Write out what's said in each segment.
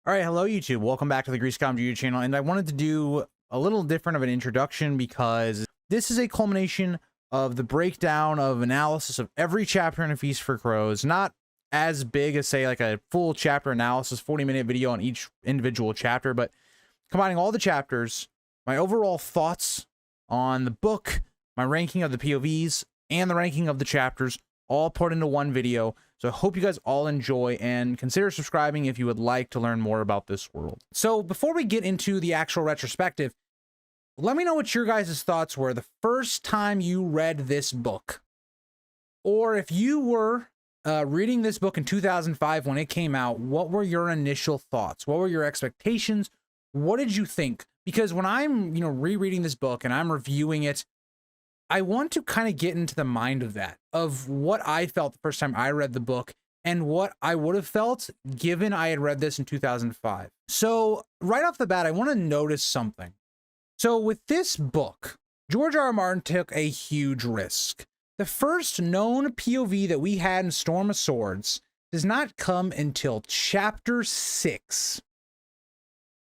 All right, hello YouTube. Welcome back to the Grease Comedy YouTube channel, and I wanted to do a little different of an introduction because this is a culmination of the breakdown of analysis of every chapter in A Feast for Crows. Not as big as, say, like a full chapter analysis, 40-minute video on each individual chapter, but combining all the chapters, my overall thoughts on the book, my ranking of the POVs, and the ranking of the chapters, all put into one video. So I hope you guys all enjoy and consider subscribing if you would like to learn more about this world. So before we get into the actual retrospective, let me know what your guys' thoughts were the first time you read this book. Or if you were reading this book in 2005 when it came out, what were your initial thoughts? What were your expectations? What did you think? Because when I'm, rereading this book and I'm reviewing it, I want to kind of get into the mind of that, of what I felt the first time I read the book and what I would have felt given I had read this in 2005. So right off the bat, I want to notice something. So with this book, George R.R. Martin took a huge risk. The first known POV that we had in Storm of Swords does not come until chapter 6.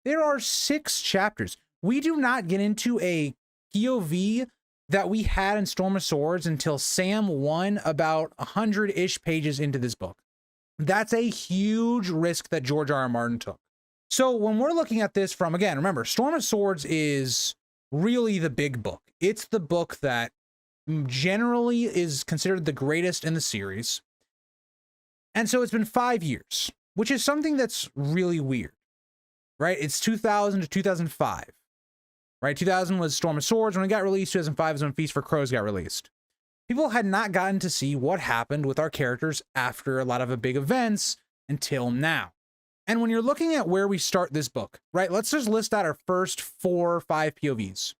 There are 6 chapters. We do not get into a POV that we had in Storm of Swords until Sam won about 100-ish pages into this book. That's a huge risk that George R.R. Martin took. So when we're looking at this from, again, remember, Storm of Swords is really the big book. It's the book that generally is considered the greatest in the series. And so it's been 5 years, which is something that's really weird, right? It's 2000 to 2005. Right, 2000 was Storm of Swords when it got released. 2005 is when Feast for Crows got released. People had not gotten to see what happened with our characters after a lot of the big events until now. And when you're looking at where we start this book, right, let's just list out our first 4 or 5 POVs.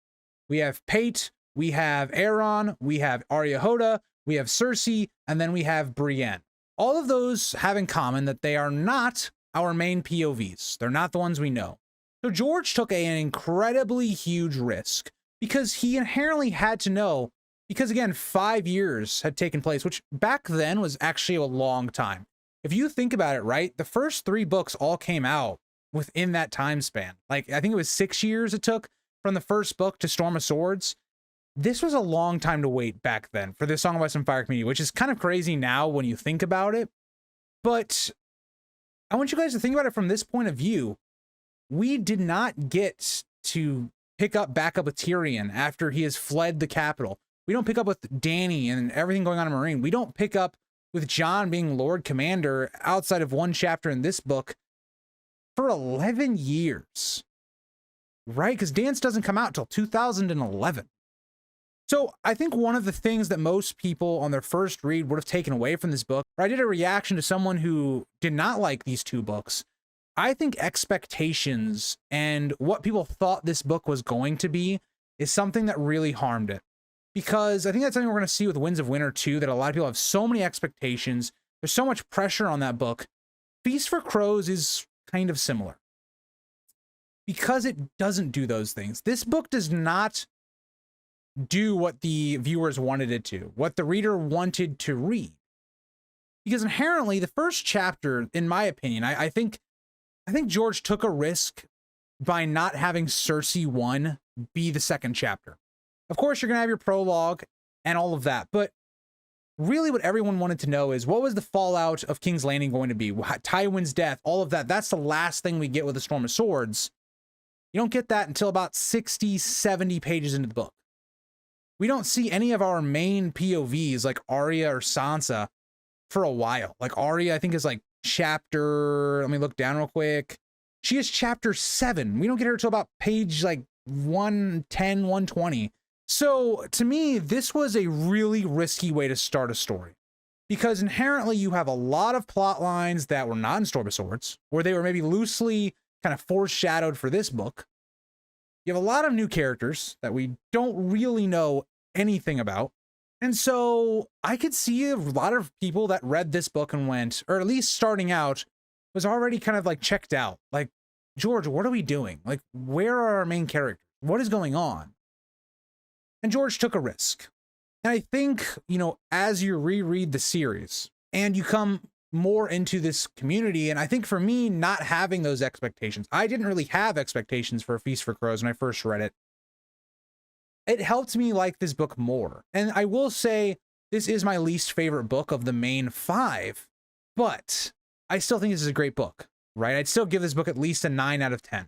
We have Pate, we have Aeron, we have Arya Hotah, we have Cersei, and then we have Brienne. All of those have in common that they are not our main POVs. They're not the ones we know. So George took an incredibly huge risk because he inherently had to know, because again, 5 years had taken place, which back then was actually a long time. If you think about it, right, the first 3 books all came out within that time span. Like, I think it was 6 years it took from the first book to Storm of Swords. This was a long time to wait back then for the Song of Ice and Fire community, which is kind of crazy now when you think about it. But I want you guys to think about it from this point of view. We did not get to pick up back up with Tyrion after he has fled the capital. We don't pick up with Dany and everything going on in Marine. We don't pick up with Jon being Lord Commander outside of 1 chapter in this book for 11 years, right? Because Dance doesn't come out until 2011. So I think one of the things that most people on their first read would have taken away from this book, I did a reaction to someone who did not like these 2 books. I think expectations and what people thought this book was going to be is something that really harmed it. Because I think that's something we're going to see with Winds of Winter too, that a lot of people have so many expectations. There's so much pressure on that book. Feast for Crows is kind of similar. Because it doesn't do those things. This book does not do what the viewers wanted it to, what the reader wanted to read. Because inherently, the first chapter, in my opinion, I think George took a risk by not having Cersei 1 be the 2nd chapter. Of course, you're going to have your prologue and all of that, but really what everyone wanted to know is what was the fallout of King's Landing going to be? Tywin's death, all of that. That's the last thing we get with the Storm of Swords. You don't get that until about 60, 70 pages into the book. We don't see any of our main POVs like Arya or Sansa for a while. Like Arya, I think, is like chapter, let me look down real quick. She is chapter 7. We don't get her until about page like 110, 120. So to me, this was a really risky way to start a story because inherently you have a lot of plot lines that were not in Storm of Swords, or they were maybe loosely kind of foreshadowed for this book. You have a lot of new characters that we don't really know anything about. And so I could see a lot of people that read this book and went, or at least starting out, was already kind of like checked out. Like, George, what are we doing? Like, where are our main characters? What is going on? And George took a risk. And I think, as you reread the series and you come more into this community. And I think for me, not having those expectations, I didn't really have expectations for A Feast for Crows when I first read it. It helped me like this book more. And I will say this is my least favorite book of the main 5, but I still think this is a great book, right? I'd still give this book at least a 9 out of 10.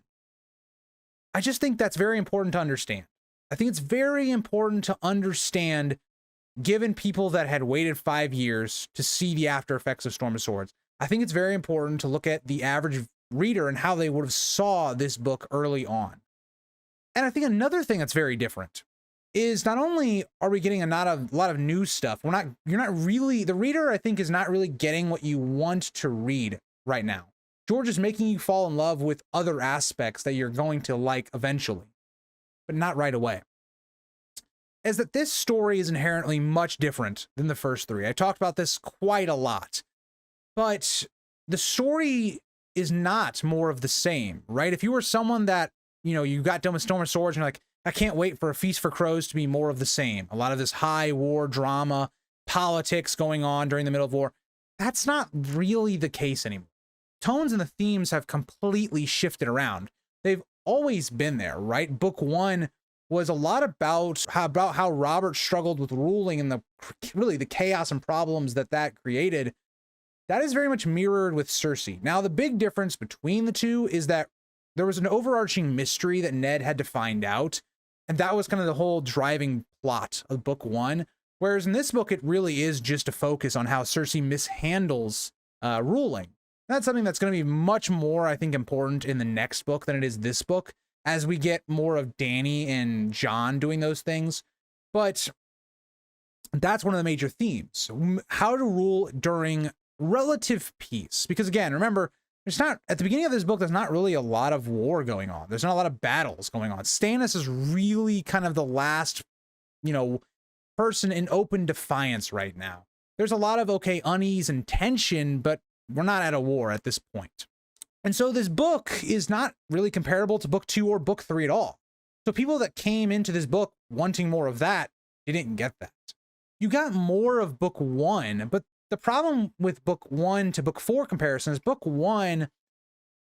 I just think that's very important to understand. I think it's very important to understand, given people that had waited 5 years to see the after effects of Storm of Swords. I think it's very important to look at the average reader and how they would have saw this book early on. And I think another thing that's very different is not only are we getting a lot of new stuff, the reader, I think, is not really getting what you want to read right now. George is making you fall in love with other aspects that you're going to like eventually, but not right away. Is that this story is inherently much different than the first 3. I talked about this quite a lot, but the story is not more of the same, right? If you were someone that, you got done with Storm of Swords and you're like, I can't wait for A Feast for Crows to be more of the same. A lot of this high war drama, politics going on during the middle of war. That's not really the case anymore. Tones and the themes have completely shifted around. They've always been there, right? Book 1 was a lot about how Robert struggled with ruling and the chaos and problems that created. That is very much mirrored with Cersei. Now, the big difference between the two is that there was an overarching mystery that Ned had to find out, and that was kind of the whole driving plot of book 1. Whereas in this book, it really is just a focus on how Cersei mishandles ruling. That's something that's going to be much more, I think, important in the next book than it is this book, as we get more of Dany and Jon doing those things. But that's one of the major themes. How to rule during relative peace. Because again, remember, at the beginning of this book, there's not really a lot of war going on. There's not a lot of battles going on. Stannis is really kind of the last, person in open defiance right now. There's a lot of, unease and tension, but we're not at a war at this point. And so this book is not really comparable to book 2 or book 3 at all. So people that came into this book wanting more of that, they didn't get that. You got more of book 1, but the problem with book 1 to book 4 comparison is book 1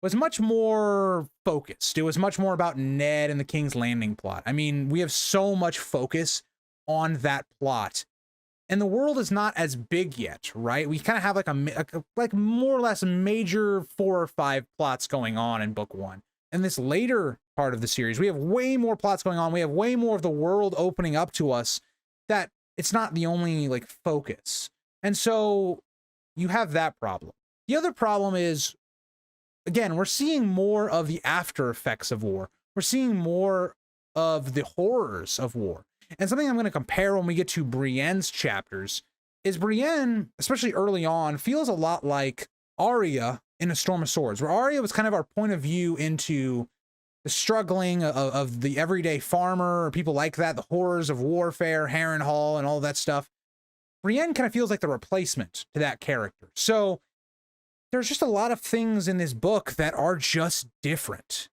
was much more focused. It was much more about Ned and the King's Landing plot. I mean, we have so much focus on that plot. And the world is not as big yet, right? We kind of have like more or less major 4 or 5 plots going on in book 1. And this later part of the series, we have way more plots going on. We have way more of the world opening up to us, that it's not the only focus. And so you have that problem. The other problem is, again, we're seeing more of the after effects of war. We're seeing more of the horrors of war. And something I'm going to compare when we get to Brienne's chapters is Brienne, especially early on, feels a lot like Arya in A Storm of Swords, where Arya was kind of our point of view into the struggling of the everyday farmer, or people like that, the horrors of warfare, Harrenhal, and all that stuff. Brienne kind of feels like the replacement to that character. So there's just a lot of things in this book that are just different.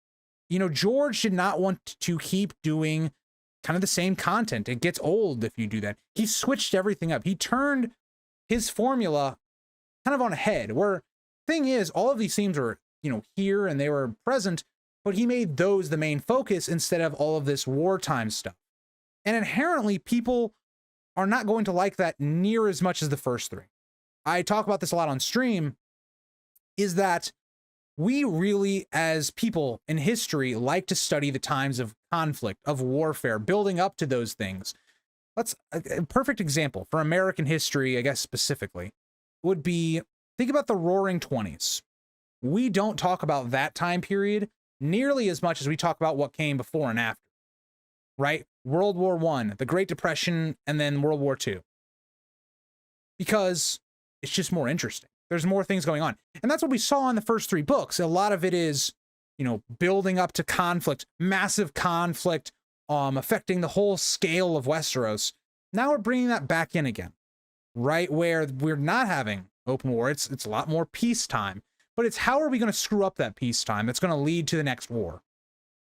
George did not want to keep doing kind of the same content. It gets old if you do that. He switched everything up. He turned his formula kind of on a head, where thing is, all of these themes were, here and they were present, but he made those the main focus instead of all of this wartime stuff. And inherently, people are not going to like that near as much as the first 3. I talk about this a lot on stream, is that we really, as people in history, like to study the times of conflict, of warfare, building up to those things. A perfect example for American history, I guess specifically, would be, think about the Roaring 20s. We don't talk about that time period nearly as much as we talk about what came before and after, right? World War I, the Great Depression, and then World War II. Because it's just more interesting. There's more things going on. And that's what we saw in the first 3 books. A lot of it is, building up to conflict, massive conflict, affecting the whole scale of Westeros. Now we're bringing that back in again, right? Where we're not having open war. It's a lot more peacetime. But it's how are we going to screw up that peacetime that's going to lead to the next war?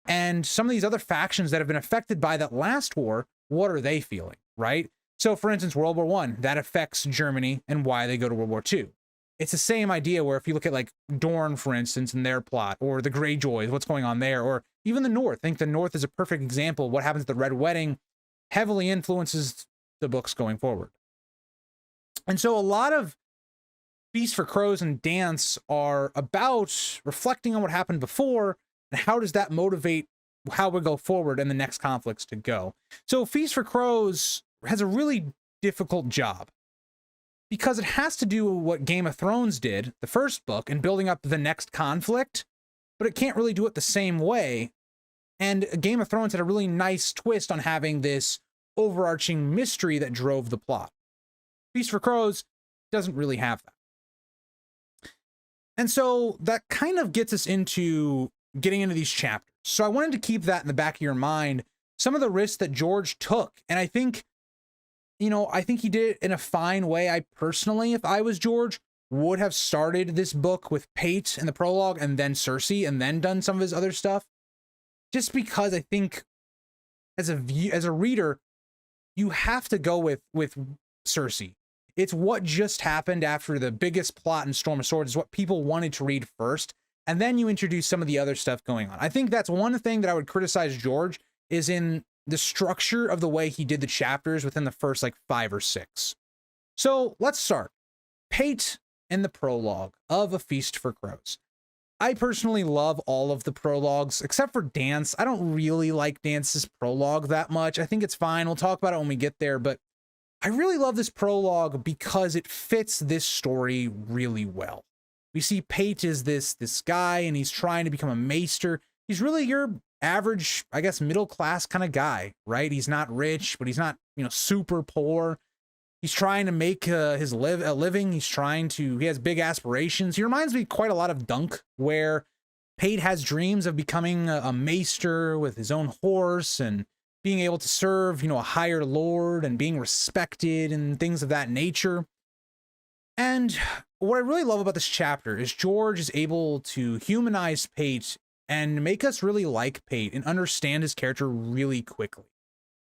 And some of these other factions that have been affected by that last war, what are they feeling, right? So, for instance, World War I, that affects Germany and why they go to World War II. it's the same idea where if you look at like Dorne, for instance, and their plot, or the Greyjoys, what's going on there, or even the North. I think the North is a perfect example. What happens at the Red Wedding heavily influences the books going forward. And so a lot of Feast for Crows and Dance are about reflecting on what happened before and how does that motivate how we go forward and the next conflicts to go. So Feast for Crows has a really difficult job because it has to do what Game of Thrones did, the first book, in building up the next conflict, but it can't really do it the same way. And Game of Thrones had a really nice twist on having this overarching mystery that drove the plot. Feast for Crows doesn't really have that. And so that kind of gets us into getting into these chapters. So I wanted to keep that in the back of your mind, some of the risks that George took. And I think, you know, I think he did it in a fine way. I personally, if I was George, would have started this book with Pate in the prologue and then Cersei and then done some of his other stuff. Just because I think as a reader, you have to go with Cersei. It's what just happened after the biggest plot in Storm of Swords is what people wanted to read first. And then you introduce some of the other stuff going on. I think that's one thing that I would criticize George is in the structure of the way he did the chapters within the first like 5 or 6. So let's start. Pate and the prologue of A Feast for Crows. I personally love all of the prologues except for Dance. I don't really like Dance's prologue that much. I think it's fine. We'll talk about it when we get there, but I really love this prologue because it fits this story really well. We see Pate is this guy and he's trying to become a maester. He's really your average, I guess, middle-class kind of guy, right? He's not rich, but he's not, you know, super poor. He's trying to make a living. He has big aspirations. He reminds me quite a lot of Dunk, where Pate has dreams of becoming a maester with his own horse and being able to serve, you know, a higher lord and being respected and things of that nature. And what I really love about this chapter is George is able to humanize Pate and make us really like Pate and understand his character really quickly.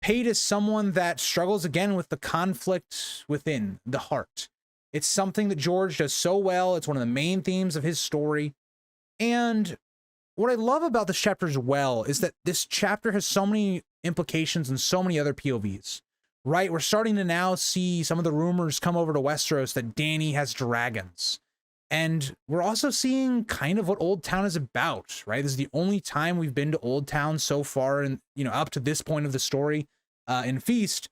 Pate is someone that struggles again with the conflict within the heart. It's something that George does so well. It's one of the main themes of his story. And what I love about this chapter as well is that this chapter has so many implications and so many other POVs, right? We're starting to now see some of the rumors come over to Westeros that Dany has dragons. And we're also seeing kind of what Old Town is about, right? This is the only time we've been to Old Town so far, and you know, up to this point of the story in Feast,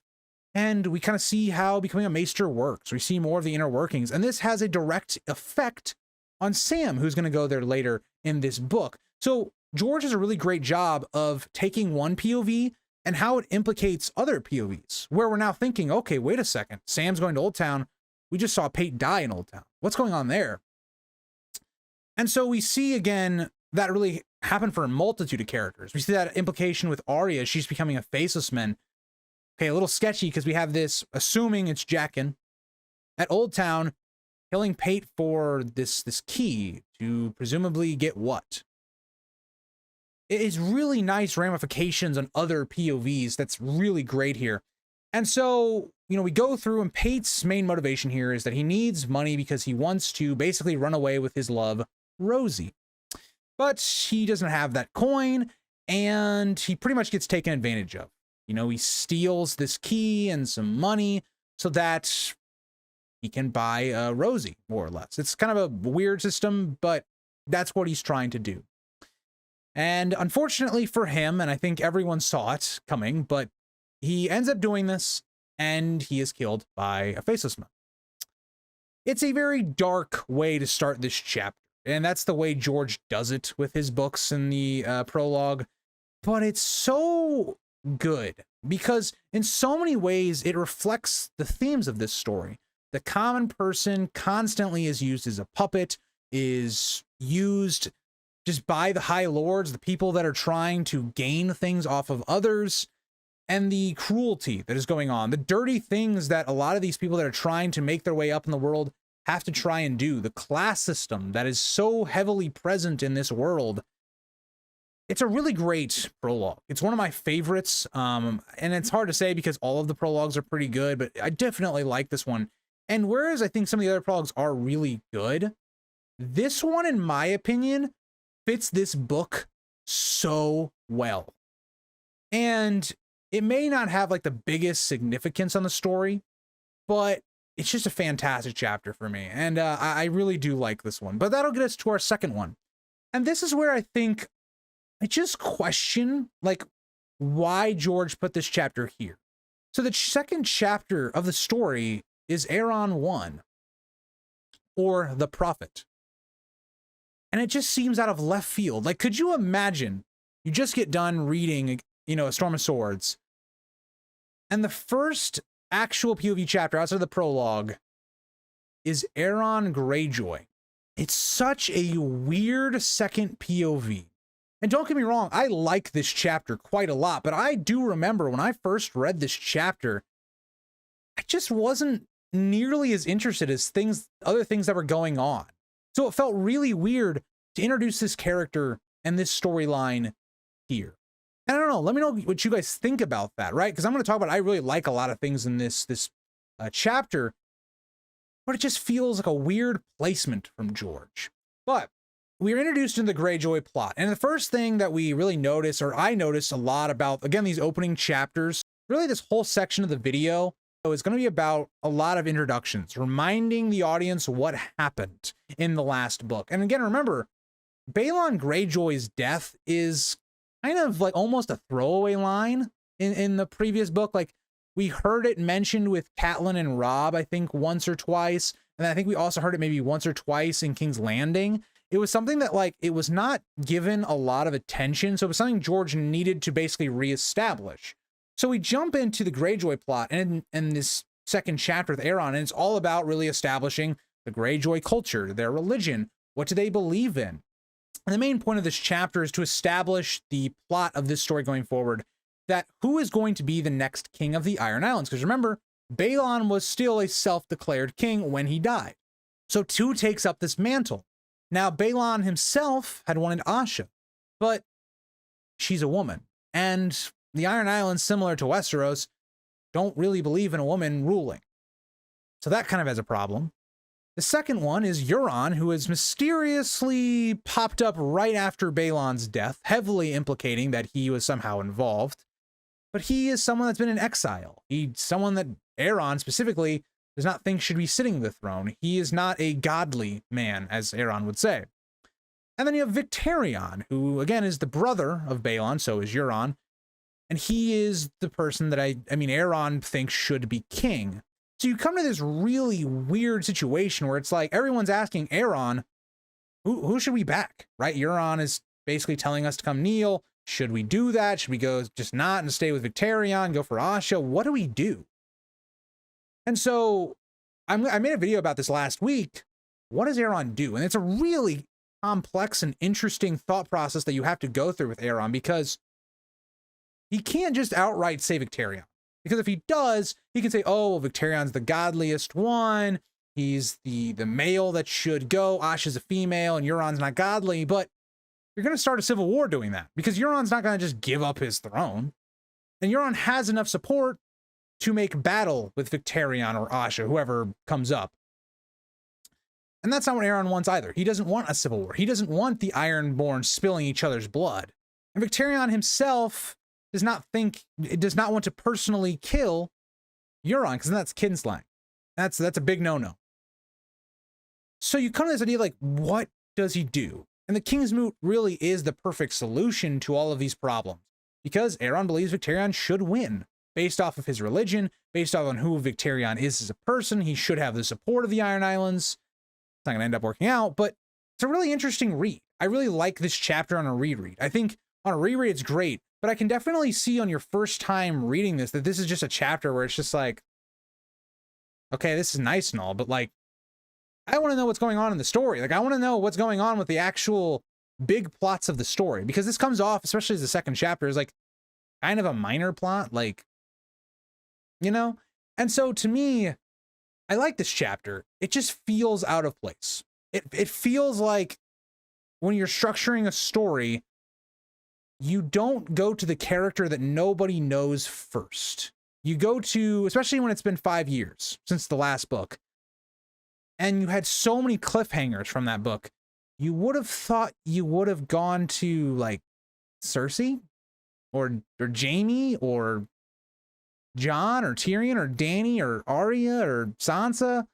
and we kind of see how becoming a maester works. We see more of the inner workings, and this has a direct effect on Sam, who's going to go there later in this book. So George does a really great job of taking one POV and how it implicates other POVs, where we're now thinking, okay, wait a second, Sam's going to Old Town. We just saw Pate die in Old Town. What's going on there? And so we see again that really happened for a multitude of characters. We see that implication with Arya. She's becoming a faceless man. Okay, a little sketchy because we have this, assuming it's Jaqen at Old Town, killing Pate for this key to presumably get what? It is really nice ramifications on other POVs. That's really great here. And so, you know, we go through, and Pate's main motivation here is that he needs money because he wants to basically run away with his love, Rosie. But he doesn't have that coin, and he pretty much gets taken advantage of. You know, he steals this key and some money so that he can buy Rosie, more or less. It's kind of a weird system, but that's what he's trying to do. And unfortunately for him, and I think everyone saw it coming, but he ends up doing this, and he is killed by a faceless man. It's a very dark way to start this chapter, and that's the way George does it with his books in the prologue. But it's so good because in so many ways it reflects the themes of this story. The common person constantly is used as a puppet, is used just by the High Lords, the people that are trying to gain things off of others, and the cruelty that is going on, the dirty things that a lot of these people that are trying to make their way up in the world have to try and do, the class system that is so heavily present in this world. It's a really great prologue. It's one of my favorites, and it's hard to say because all of the prologues are pretty good, but I definitely like this one. And whereas I think some of the other prologues are really good, this one, in my opinion, fits this book so well. And it may not have like the biggest significance on the story, but it's just a fantastic chapter for me. And I really do like this one. But that'll get us to our second one. And this is where I think I just question, like, why George put this chapter here. So the second chapter of the story is Aeron 1, or The Prophet. And it just seems out of left field. Like, could you imagine you just get done reading, A Storm of Swords, and the first actual POV chapter outside of the prologue is Aeron Greyjoy. It's such a weird second POV. And don't get me wrong, I like this chapter quite a lot, but I do remember when I first read this chapter, I just wasn't nearly as interested as other things that were going on. So it felt really weird to introduce this character and this storyline here. And I don't know, let me know what you guys think about that, right? Because I'm going to talk about, I really like a lot of things in this chapter, but it just feels like a weird placement from George. But we are introduced into the Greyjoy plot. And the first thing that we really notice, or I noticed a lot about, again, these opening chapters, really this whole section of the video is going to be about a lot of introductions, reminding the audience what happened in the last book. And again, remember, Balon Greyjoy's death is kind of like almost a throwaway line in the previous book. Like, we heard it mentioned with Catelyn and Robb, I think once or twice. And I think we also heard it maybe once or twice in King's Landing. It was something that, like, it was not given a lot of attention. So it was something George needed to basically reestablish. So we jump into the Greyjoy plot and this second chapter with Aeron, and it's all about really establishing the Greyjoy culture, their religion. What do they believe in? And the main point of this chapter is to establish the plot of this story going forward, that who is going to be the next king of the Iron Islands. Because remember, Balon was still a self-declared king when he died. So who takes up this mantle? Now, Balon himself had wanted Asha, but she's a woman. And the Iron Islands, similar to Westeros, don't really believe in a woman ruling. So that kind of has a problem. The second one is Euron, who has mysteriously popped up right after Balon's death, heavily implicating that he was somehow involved. But he is someone that's been in exile. He's someone that Aeron specifically does not think should be sitting the throne. He is not a godly man, as Aeron would say. And then you have Victarion, who again is the brother of Balon, so is Euron. And he is the person that Aeron thinks should be king. So you come to this really weird situation where it's like everyone's asking Aeron, who should we back, right? Euron is basically telling us to come kneel. Should we do that? Should we go just not and stay with Victarion, go for Asha? What do we do? And so I made a video about this last week. What does Aeron do? And it's a really complex and interesting thought process that you have to go through with Aeron, because he can't just outright say Victarion. Because if he does, he can say, oh, well, Victarion's the godliest one. He's the male that should go. Asha's a female and Euron's not godly. But you're going to start a civil war doing that, because Euron's not going to just give up his throne. And Euron has enough support to make battle with Victarion or Asha, whoever comes up. And that's not what Aeron wants either. He doesn't want a civil war. He doesn't want the Ironborn spilling each other's blood. And Victarion himself does not want to personally kill Euron, because that's kinslaying. That's a big no-no. So you come to this idea, like, what does he do? And the King's Moot really is the perfect solution to all of these problems, because Aeron believes Victarion should win based off of his religion, based off on who Victarion is as a person. He should have the support of the Iron Islands. It's not going to end up working out, but it's a really interesting read. I really like this chapter on a reread. I think on a reread, it's great, but I can definitely see on your first time reading this that this is just a chapter where it's just like, okay, this is nice and all, but like, I want to know what's going on in the story. Like, I want to know what's going on with the actual big plots of the story, because this comes off, especially as the second chapter, is like kind of a minor plot, like, you know? And so to me, I like this chapter. It just feels out of place. It feels like when you're structuring a story, you don't go to the character that nobody knows first. You go to, especially when it's been 5 years since the last book, and you had so many cliffhangers from that book. You would have thought you would have gone to like Cersei or Jaime or Jon or Tyrion or Dany or Arya or Sansa.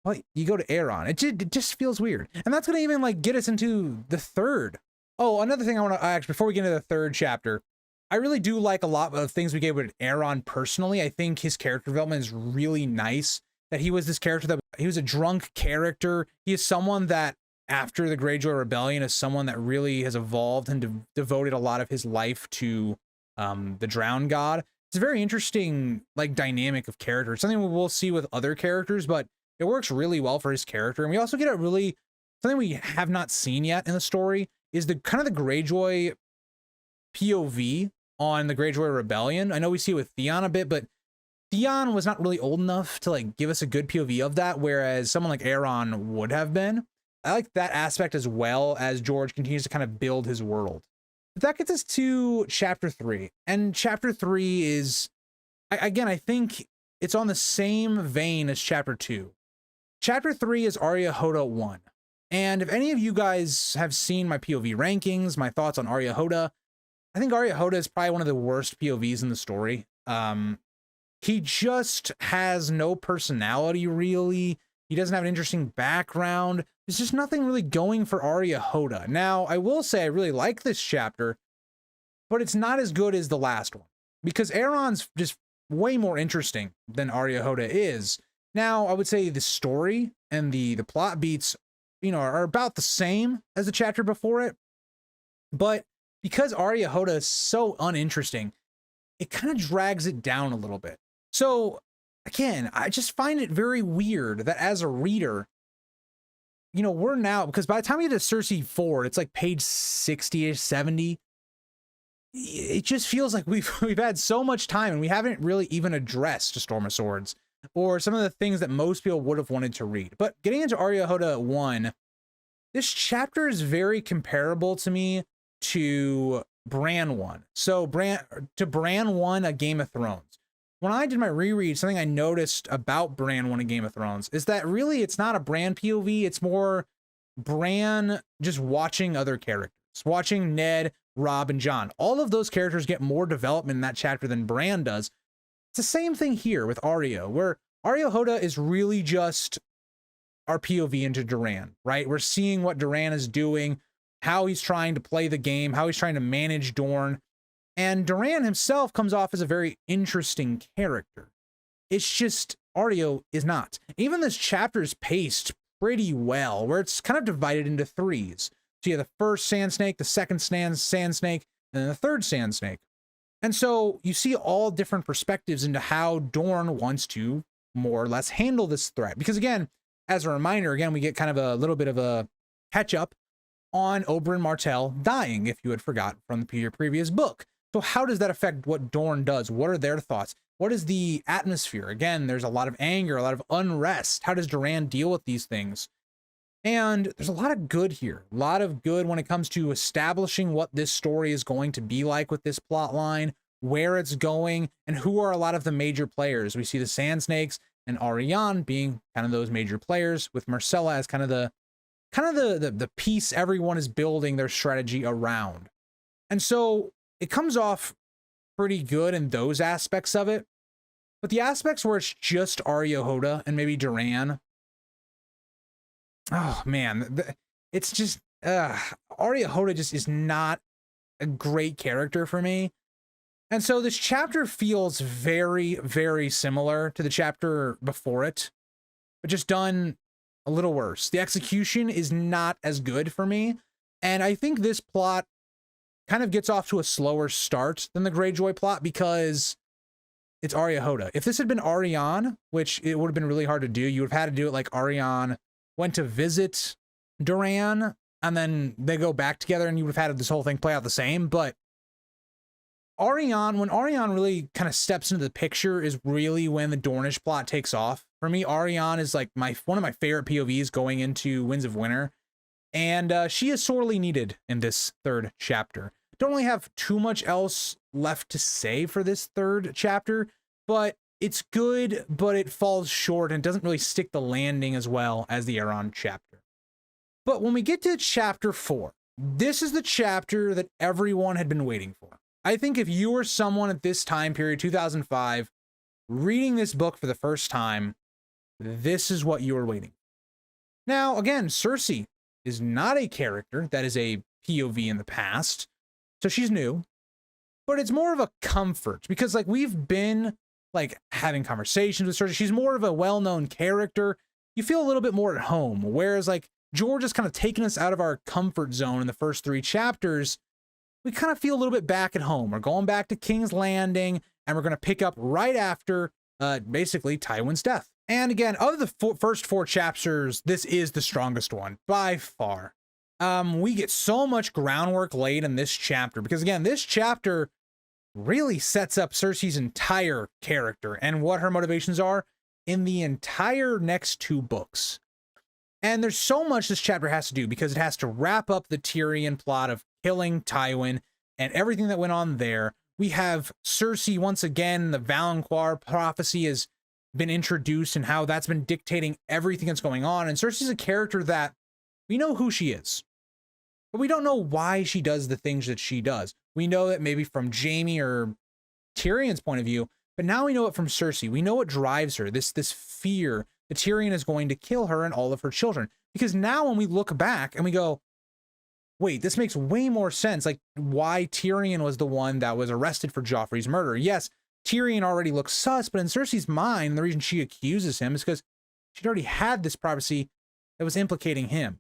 Well, you go to Aeron. It just feels weird. And that's going to even like get us into the third. Oh, another thing I want to actually, before we get into the third chapter, I really do like a lot of things we gave with Aeron personally. I think his character development is really nice. That he was this character that he was a drunk character. He is someone that after the Greyjoy Rebellion is someone that really has evolved and devoted a lot of his life to the Drowned God. It's a very interesting like dynamic of character. It's something we will see with other characters, but it works really well for his character. And we also get a really, something we have not seen yet in the story is the kind of the Greyjoy POV on the Greyjoy Rebellion. I know we see it with Theon a bit, but Theon was not really old enough to like give us a good POV of that, whereas someone like Aeron would have been. I like that aspect as well as George continues to kind of build his world. But that gets us to chapter 3. And chapter 3 is, again, I think it's on the same vein as chapter 2. Chapter 3 is Areo Hotah 1. And if any of you guys have seen my POV rankings, my thoughts on Areo Hotah, I think Areo Hotah is probably one of the worst POVs in the story. He just has no personality, really. He doesn't have an interesting background. There's just nothing really going for Areo Hotah. Now, I will say I really like this chapter, but it's not as good as the last one because Aeron's just way more interesting than Areo Hotah is. Now, I would say the story and the plot beats, you know, are about the same as the chapter before it, but because Areo Hotah is so uninteresting, it kind of drags it down a little bit. So again, I just find it very weird that as a reader, you know, we're now, because by the time we get to Cersei 4, it's like page 60-ish, 70. It just feels like we've had so much time and we haven't really even addressed A Storm of Swords or some of the things that most people would have wanted to read. But getting into Areo Hotah 1, this chapter is very comparable to me to Bran 1. So Bran 1, A Game of Thrones. When I did my reread, something I noticed about Bran 1, A Game of Thrones is that really it's not a Bran POV. It's more Bran just watching other characters, watching Ned, Robb, and Jon. All of those characters get more development in that chapter than Bran does. It's the same thing here with Areo, where Areo Hotah is really just our POV into Doran, right? We're seeing what Doran is doing, how he's trying to play the game, how he's trying to manage Dorne. And Doran himself comes off as a very interesting character. It's just Areo is not. Even this chapter is paced pretty well, where it's kind of divided into threes. So you have the first Sand Snake, the second Sand Snake, and then the third Sand Snake. And so you see all different perspectives into how Dorne wants to more or less handle this threat. Because again, as a reminder, again, we get kind of a little bit of a catch up on Oberyn Martell dying, if you had forgot from the previous book. So how does that affect what Dorne does? What are their thoughts? What is the atmosphere? Again, there's a lot of anger, a lot of unrest. How does Doran deal with these things? And there's a lot of good here. A lot of good when it comes to establishing what this story is going to be like with this plot line, where it's going, and who are a lot of the major players. We see the Sand Snakes and Arianne being kind of those major players, with Myrcella as kind of the piece everyone is building their strategy around. And so it comes off pretty good in those aspects of it. But the aspects where it's just Areo Hotah and maybe Doran, oh man, it's just Areo Hotah just is not a great character for me. And so this chapter feels very, very similar to the chapter before it, but just done a little worse. The execution is not as good for me. And I think this plot kind of gets off to a slower start than the Greyjoy plot because it's Areo Hotah. If this had been Arianne, which it would have been really hard to do, you would have had to do it like Arianne went to visit Doran and then they go back together and you would have had this whole thing play out the same. But Arianne, when Arianne really kind of steps into the picture is really when the Dornish plot takes off. For me, Arianne is like one of my favorite POVs going into Winds of Winter. And she is sorely needed in this third chapter. Don't really have too much else left to say for this third chapter, but It's good, but it falls short and doesn't really stick the landing as well as the Aeron chapter. But when we get to chapter 4, this is the chapter that everyone had been waiting for. I think if you were someone at this time period, 2005, reading this book for the first time, this is what you were waiting for. Now, again, Cersei is not a character that is a POV in the past, so she's new, but it's more of a comfort because like we've been like having conversations with Cersei. She's more of a well-known character. You feel a little bit more at home, whereas like George has kind of taken us out of our comfort zone in the first 3 chapters. We kind of feel a little bit back at home. We're going back to King's Landing, and we're going to pick up right after basically Tywin's death. And again, of the first 4 chapters, this is the strongest one by far. We get so much groundwork laid in this chapter because again, this chapter really sets up Cersei's entire character and what her motivations are in the entire next 2 books. And there's so much this chapter has to do because it has to wrap up the Tyrion plot of killing Tywin and everything that went on there. We have Cersei once again, the Valancourt prophecy has been introduced and how that's been dictating everything that's going on. And Cersei's a character that we know who she is, but we don't know why she does the things that she does. We know that maybe from Jaime or Tyrion's point of view, but now we know it from Cersei. We know what drives her, this fear that Tyrion is going to kill her and all of her children. Because now when we look back and we go, wait, this makes way more sense. Like why Tyrion was the one that was arrested for Joffrey's murder. Yes, Tyrion already looks sus, but in Cersei's mind, the reason she accuses him is because she'd already had this prophecy that was implicating him.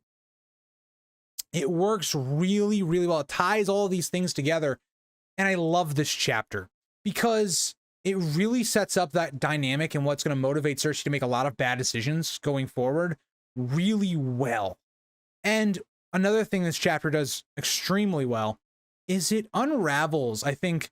It works really, really well. It ties all these things together. And I love this chapter because it really sets up that dynamic and what's going to motivate Cersei to make a lot of bad decisions going forward really well. And another thing this chapter does extremely well is it unravels, I think,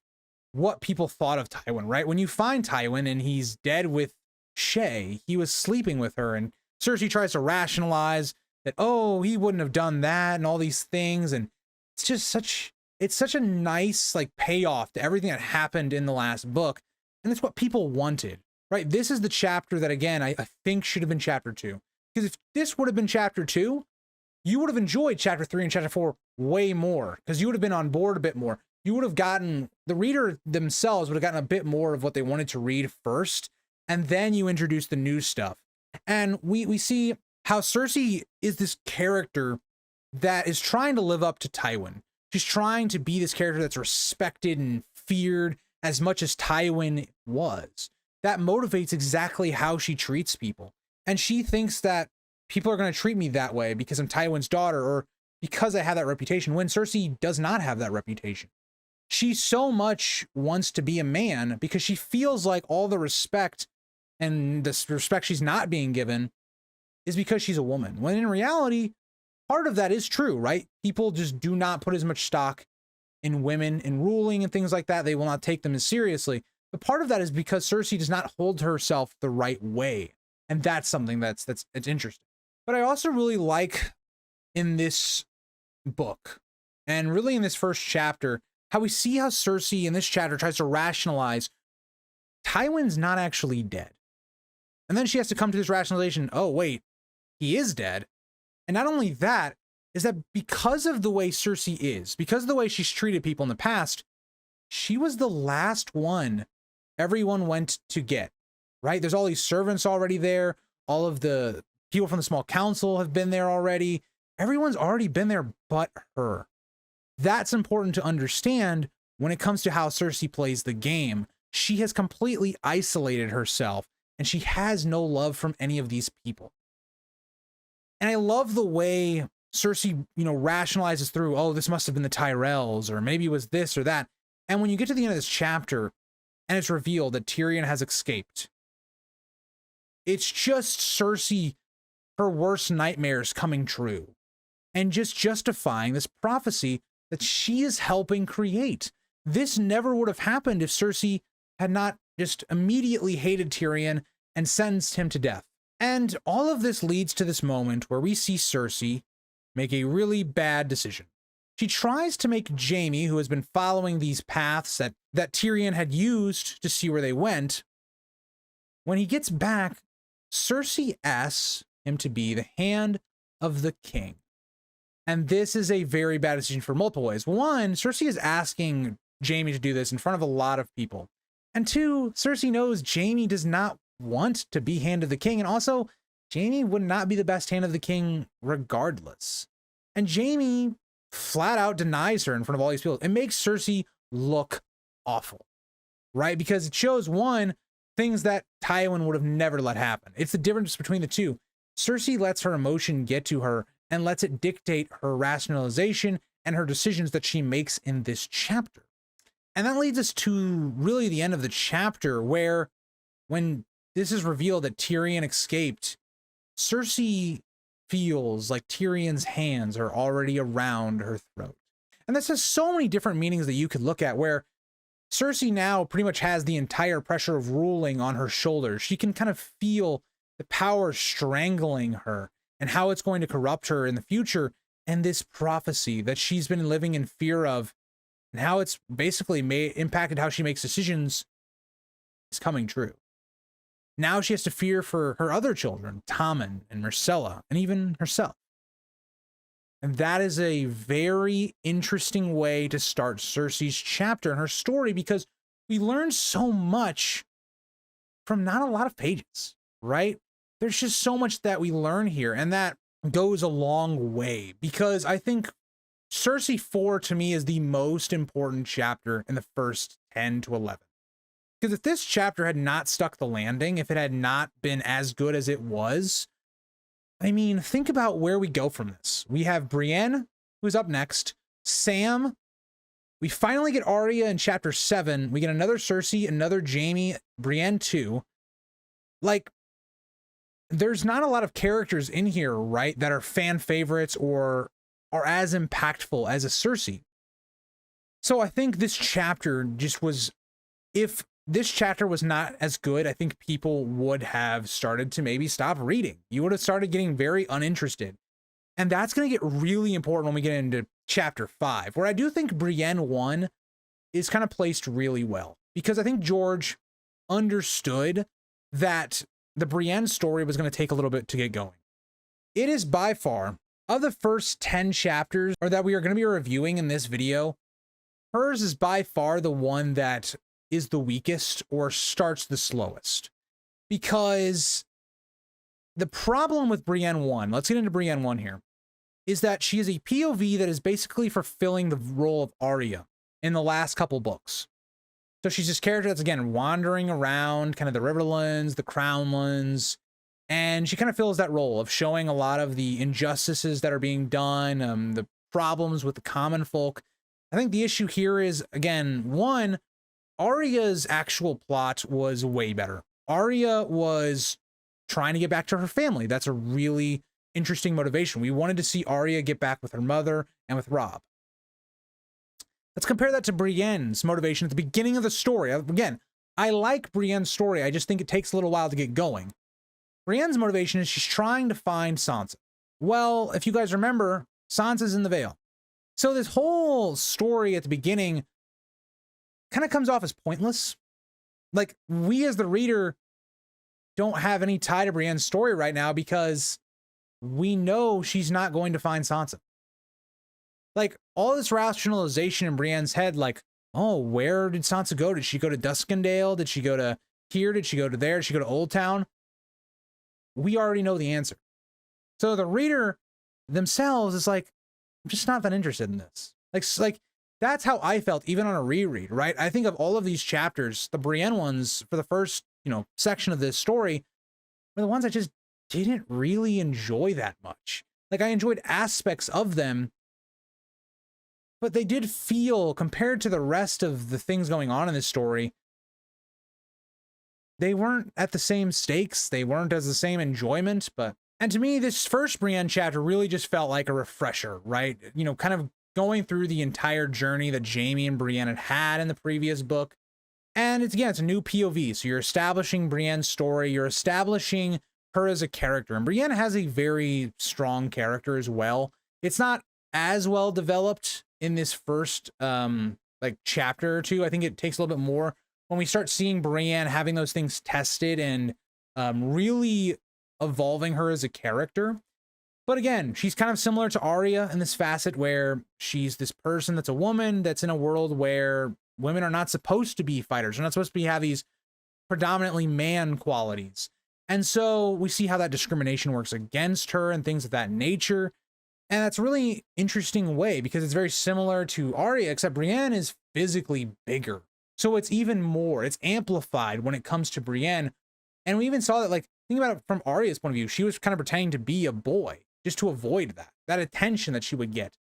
what people thought of Tywin, right? When you find Tywin and he's dead with Shay, he was sleeping with her, and Cersei tries to rationalize that, oh, he wouldn't have done that and all these things. And it's just such a nice like payoff to everything that happened in the last book. And that's what people wanted, right? This is the chapter that, again, I think should have been chapter 2. Because if this would have been chapter 2, you would have enjoyed chapter 3 and chapter 4 way more because you would have been on board a bit more. You would have gotten, the reader themselves would have gotten a bit more of what they wanted to read first. And then you introduce the new stuff. And we see how Cersei is this character that is trying to live up to Tywin. She's trying to be this character that's respected and feared as much as Tywin was. That motivates exactly how she treats people. And she thinks that people are going to treat me that way because I'm Tywin's daughter or because I have that reputation, when Cersei does not have that reputation. She so much wants to be a man because she feels like all the respect and the respect she's not being given is because she's a woman. When in reality, part of that is true, right? People just do not put as much stock in women in ruling and things like that. They will not take them as seriously. But part of that is because Cersei does not hold herself the right way. And that's something that's interesting. But I also really like in this book and really in this first chapter, how we see how Cersei in this chapter tries to rationalize Tywin's not actually dead. And then she has to come to this rationalization. Oh, wait, he is dead. And not only that, is that because of the way Cersei is, because of the way she's treated people in the past, she was the last one everyone went to get, right? There's all these servants already there. All of the people from the small council have been there already. Everyone's already been there but her. That's important to understand when it comes to how Cersei plays the game. She has completely isolated herself and she has no love from any of these people. And I love the way Cersei, rationalizes through, oh, this must have been the Tyrells, or maybe it was this or that. And when you get to the end of this chapter and it's revealed that Tyrion has escaped, it's just Cersei, her worst nightmares coming true, and just justifying this prophecy that she is helping create. This never would have happened if Cersei had not just immediately hated Tyrion and sentenced him to death. And all of this leads to this moment where we see Cersei make a really bad decision. She tries to make Jaime, who has been following these paths that Tyrion had used to see where they went, when he gets back, Cersei asks him to be the hand of the king. And this is a very bad decision for multiple ways. One, Cersei is asking Jaime to do this in front of a lot of people. And two, Cersei knows Jaime does not want to be hand of the king. And also, Jaime would not be the best hand of the king regardless. And Jaime flat out denies her in front of all these people. It makes Cersei look awful, right? Because it shows, one, things that Tywin would have never let happen. It's the difference between the two. Cersei lets her emotion get to her and lets it dictate her rationalization and her decisions that she makes in this chapter. And that leads us to really the end of the chapter, where when this is revealed that Tyrion escaped, Cersei feels like Tyrion's hands are already around her throat. And this has so many different meanings that you could look at, where Cersei now pretty much has the entire pressure of ruling on her shoulders. She can kind of feel the power strangling her and how it's going to corrupt her in the future. And this prophecy that she's been living in fear of and how it's basically impacted how she makes decisions is coming true. Now she has to fear for her other children, Tommen and Myrcella, and even herself. And that is a very interesting way to start Cersei's chapter and her story, because we learn so much from not a lot of pages, right? There's just so much that we learn here, and that goes a long way, because I think Cersei 4 to me is the most important chapter in the first 10 to 11. Because if this chapter had not stuck the landing, if it had not been as good as it was, I mean, think about where we go from this. We have Brienne, who's up next, Sam. We finally get Arya in chapter 7. We get another Cersei, another Jaime, Brienne 2. Like, there's not a lot of characters in here, right, that are fan favorites or are as impactful as a Cersei. So I think this chapter just was, if this chapter was not as good, I think people would have started to maybe stop reading. You would have started getting very uninterested. And that's going to get really important when we get into chapter 5, where I do think Brienne 1 is kind of placed really well, because I think George understood that the Brienne story was going to take a little bit to get going. It is by far, of the first 10 chapters or that we are going to be reviewing in this video, hers is by far the one that is the weakest or starts the slowest. Because the problem with Brienne 1, let's get into Brienne 1 here, is that she is a POV that is basically fulfilling the role of Arya in the last couple books. So she's this character that's, again, wandering around kind of the Riverlands, the Crownlands, and she kind of fills that role of showing a lot of the injustices that are being done, the problems with the common folk. I think the issue here is, again, one, Arya's actual plot was way better. Arya was trying to get back to her family. That's a really interesting motivation. We wanted to see Arya get back with her mother and with Robb. Let's compare that to Brienne's motivation at the beginning of the story. Again, I like Brienne's story. I just think it takes a little while to get going. Brienne's motivation is she's trying to find Sansa. Well, if you guys remember, Sansa's in the Vale. So this whole story at the beginning kind of comes off as pointless. Like, we as the reader don't have any tie to Brienne's story right now because we know she's not going to find Sansa. Like, all this rationalization in Brienne's head, like, oh, where did Sansa go? Did she go to Duskendale? Did she go to here? Did she go to there? Did she go to Old Town? We already know the answer. So the reader themselves is like, I'm just not that interested in this. Like that's how I felt even on a reread, right? I think of all of these chapters, the Brienne ones for the first, section of this story were the ones I just didn't really enjoy that much. Like, I enjoyed aspects of them, but they did feel, compared to the rest of the things going on in this story, they weren't at the same stakes. They weren't as the same enjoyment. And to me, this first Brienne chapter really just felt like a refresher, right? Kind of going through the entire journey that Jaime and Brienne had in the previous book. And it's a new POV. So you're establishing Brienne's story. You're establishing her as a character. And Brienne has a very strong character as well. It's not as well developed in this first chapter or two. I think it takes a little bit more when we start seeing Brienne having those things tested and really evolving her as a character. But again, she's kind of similar to Arya in this facet where she's this person that's a woman that's in a world where women are not supposed to be fighters. They're not supposed to have these predominantly man qualities. And so we see how that discrimination works against her and things of that nature. And that's a really interesting way because it's very similar to Arya, except Brienne is physically bigger. So it's even more, it's amplified when it comes to Brienne. And we even saw that, like, think about it from Arya's point of view. She was kind of pretending to be a boy just to avoid that attention that she would get.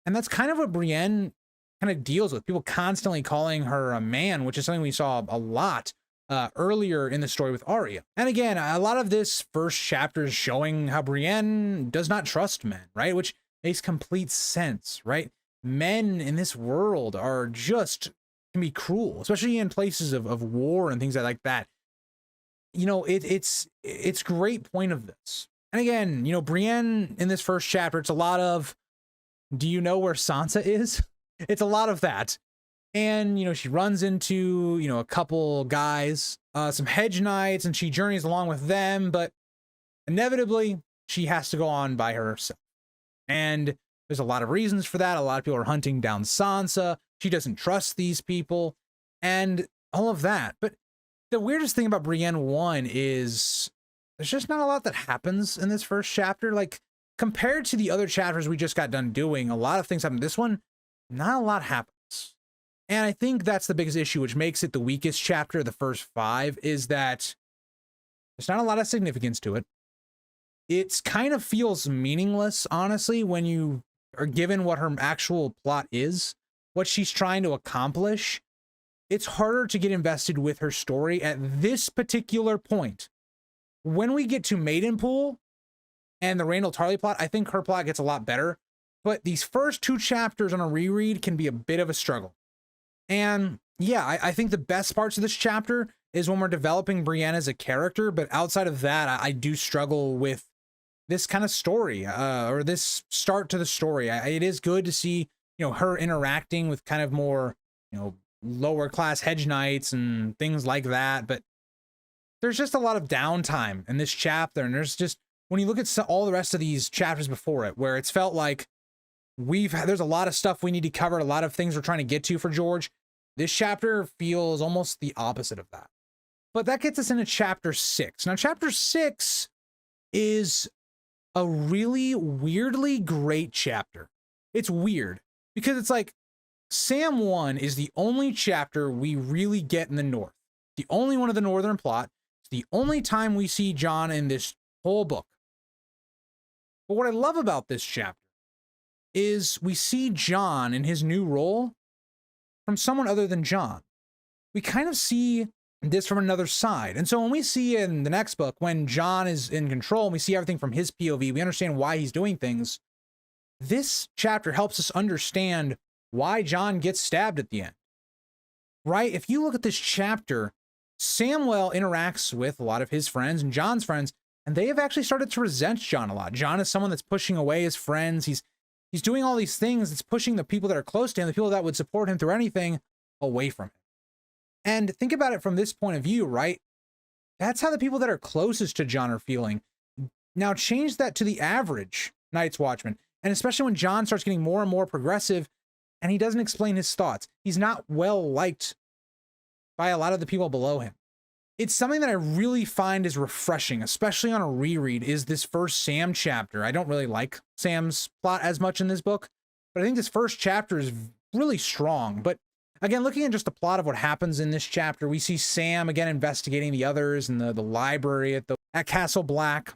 And that's kind of what Brienne kind of deals with. People constantly calling her a man, which is something we saw a lot earlier in the story with Arya. And again, a lot of this first chapter is showing how Brienne does not trust men, right? Which makes complete sense, right? Men in this world are just, can be cruel, especially in places of war and things like that. You know, it's great point of this. And again, you know, Brienne in this first chapter, it's a lot of, do you know where Sansa is? It's a lot of that. And, you know, she runs into, you know, a couple guys, some hedge knights, and she journeys along with them, but inevitably she has to go on by herself. And there's a lot of reasons for that. A lot of people are hunting down Sansa. She doesn't trust these people and all of that. But the weirdest thing about Brienne 1 is there's just not a lot that happens in this first chapter. Like, compared to the other chapters we just got done doing, a lot of things happen. This one, not a lot happens. And I think that's the biggest issue, which makes it the weakest chapter of the first 5, is that there's not a lot of significance to it. It kind of feels meaningless, honestly, when you are given what her actual plot is, what she's trying to accomplish. It's harder to get invested with her story at this particular point. When we get to Maidenpool and the Randall Tarley plot, I think her plot gets a lot better. But these first 2 chapters on a reread can be a bit of a struggle. And yeah, I think the best parts of this chapter is when we're developing Brienne as a character. But outside of that, I do struggle with this kind of story, or this start to the story. It is good to see, you know, her interacting with kind of more, you know, lower class hedge knights and things like that. But there's just a lot of downtime in this chapter. And there's just, when you look at all the rest of these chapters before it, where it's felt like there's a lot of stuff we need to cover, a lot of things we're trying to get to for George. This chapter feels almost the opposite of that. But that gets us into chapter 6. Now, chapter 6 is a really weirdly great chapter. It's weird because it's like Sam 1 is the only chapter we really get in the North. The only one of the Northern plot. It's the only time we see Jon in this whole book. But what I love about this chapter is we see Jon in his new role from someone other than Jon. We kind of see this from another side. And so when we see in the next book, when Jon is in control, and we see everything from his POV, we understand why he's doing things. This chapter helps us understand why Jon gets stabbed at the end. Right? If you look at this chapter, Samwell interacts with a lot of his friends and Jon's friends, and they have actually started to resent Jon a lot. Jon is someone that's pushing away his friends. He's doing all these things that's pushing the people that are close to him, the people that would support him through anything, away from him. And think about it from this point of view, right? That's how the people that are closest to Jon are feeling. Now change that to the average Night's Watchman. And especially when Jon starts getting more and more progressive and he doesn't explain his thoughts. He's not well liked by a lot of the people below him. It's something that I really find is refreshing, especially on a reread, is this first Sam chapter. I don't really like Sam's plot as much in this book, but I think this first chapter is really strong. But again, looking at just the plot of what happens in this chapter, we see Sam again investigating the others in the library at Castle Black.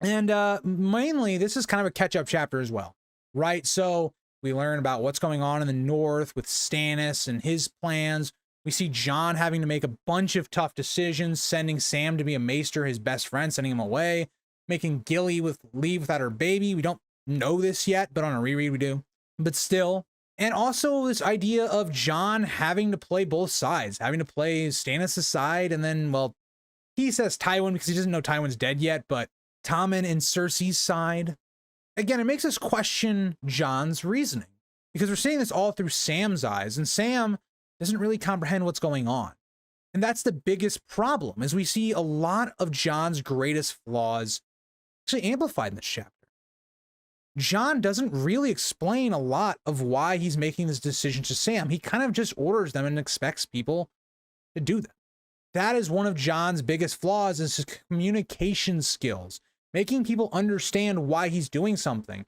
And mainly, this is kind of a catch-up chapter as well, right? So we learn about what's going on in the North with Stannis and his plans. We see Jon having to make a bunch of tough decisions, sending Sam to be a maester, his best friend, sending him away, making Gilly leave without her baby. We don't know this yet, but on a reread we do. But still. And also this idea of Jon having to play both sides, having to play Stannis' side, and then, well, he says Tywin because he doesn't know Tywin's dead yet, but Tommen and Cersei's side. Again, it makes us question Jon's reasoning because we're seeing this all through Sam's eyes, and Sam doesn't really comprehend what's going on. And that's the biggest problem, is we see a lot of Jon's greatest flaws actually amplified in this chapter. Jon doesn't really explain a lot of why he's making this decision to Sam. He kind of just orders them and expects people to do them. That is one of Jon's biggest flaws, is his communication skills, making people understand why he's doing something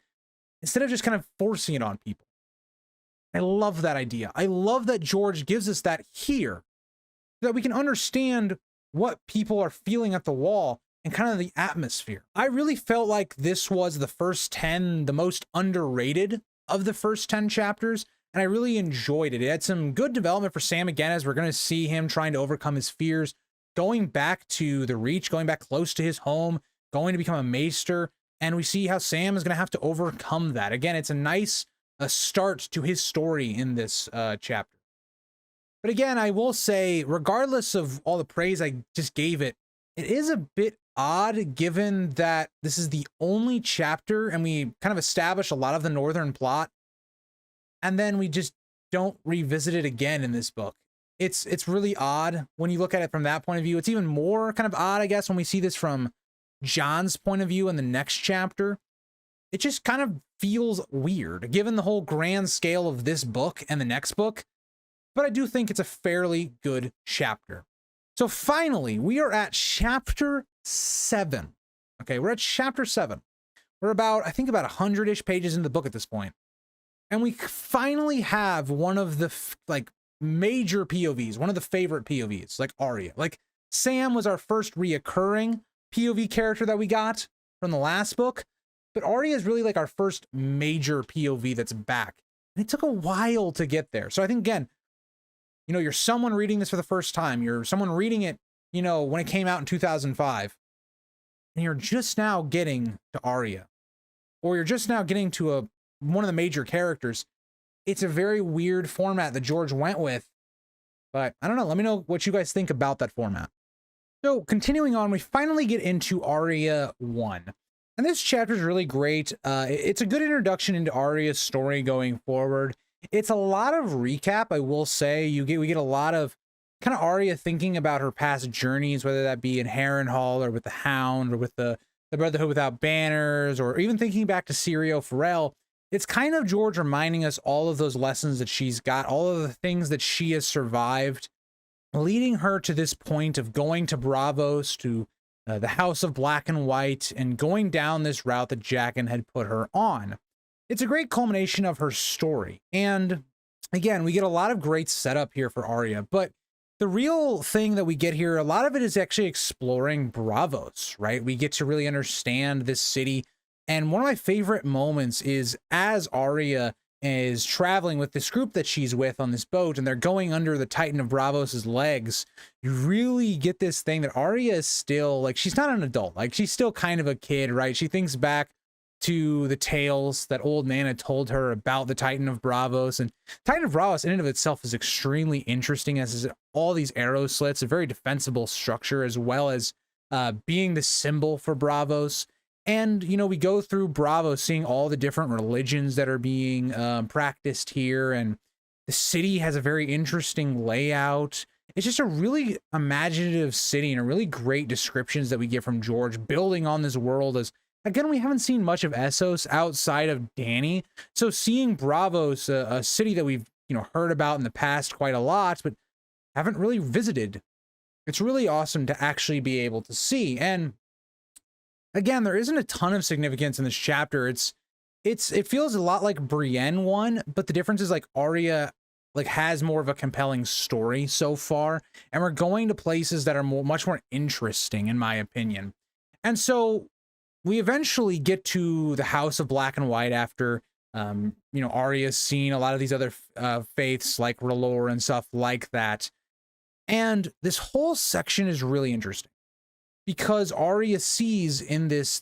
instead of just kind of forcing it on people. I love that idea. I love that George gives us that here, so that we can understand what people are feeling at the wall and kind of the atmosphere. I really felt like this was the first 10, the most underrated of the first 10 chapters, and I really enjoyed it. It had some good development for Sam again, as we're going to see him trying to overcome his fears, going back to the Reach, going back close to his home, going to become a maester, and we see how Sam is going to have to overcome that. Again, it's a nice start to his story in this chapter. But again, I will say, regardless of all the praise I just gave it, it is a bit odd given that this is the only chapter and we kind of establish a lot of the northern plot, and then we just don't revisit it again in this book. It's really odd when you look at it from that point of view. It's even more kind of odd, I guess, when we see this from Jon's point of view in the next chapter. It just kind of feels weird given the whole grand scale of this book and the next book, but I do think it's a fairly good chapter. So finally, we are at chapter 7. Okay, we're at chapter 7. We're about, I think, about 100-ish pages into the book at this point. And we finally have one of the major POVs, one of the favorite POVs, like Arya. Like, Sam was our first reoccurring POV character that we got from the last book, but Arya is really like our first major POV that's back. And it took a while to get there. So I think, again, you know, you're someone reading this for the first time. You're someone reading it, you know, when it came out in 2005. And you're just now getting to Arya. Or you're just now getting to one of the major characters. It's a very weird format that George went with. But I don't know. Let me know what you guys think about that format. So continuing on, we finally get into Arya 1. And this chapter is really great. It's a good introduction into Arya's story going forward. It's a lot of recap, I will say. We get a lot of kind of Arya thinking about her past journeys, whether that be in Harrenhal or with the Hound or with the Brotherhood Without Banners, or even thinking back to Syrio Forel. It's kind of George reminding us all of those lessons that she's got, all of the things that she has survived, leading her to this point of going to Braavos, to the House of Black and White, and going down this route that Jaqen had put her on. It's a great culmination of her story. And again, we get a lot of great setup here for Arya, but the real thing that we get here, a lot of it is actually exploring Braavos, right? We get to really understand this city. And one of my favorite moments is as Arya is traveling with this group that she's with on this boat, and they're going under the Titan of Braavos's legs. You really get this thing that Arya is still, like, she's not an adult. Like, she's still kind of a kid, right? She thinks back to the tales that old Nana told her about the Titan of Braavos. And Titan of Braavos in and of itself is extremely interesting, as is all these arrow slits, a very defensible structure, as well as being the symbol for Braavos. And, you know, we go through Braavos, seeing all the different religions that are being practiced here. And the city has a very interesting layout. It's just a really imaginative city, and a really great descriptions that we get from George, building on this world. As again, we haven't seen much of Essos outside of Dany. So seeing Braavos, a city that we've, you know, heard about in the past quite a lot, but haven't really visited, it's really awesome to actually be able to see. And again, there isn't a ton of significance in this chapter. It feels a lot like Brienne 1, but the difference is, like, Arya has more of a compelling story so far, and we're going to places that are much more interesting, in my opinion. And so we eventually get to the House of Black and White after you know, Arya's seen a lot of these other faiths like R'hllor and stuff like that. And this whole section is really interesting, because Arya sees in this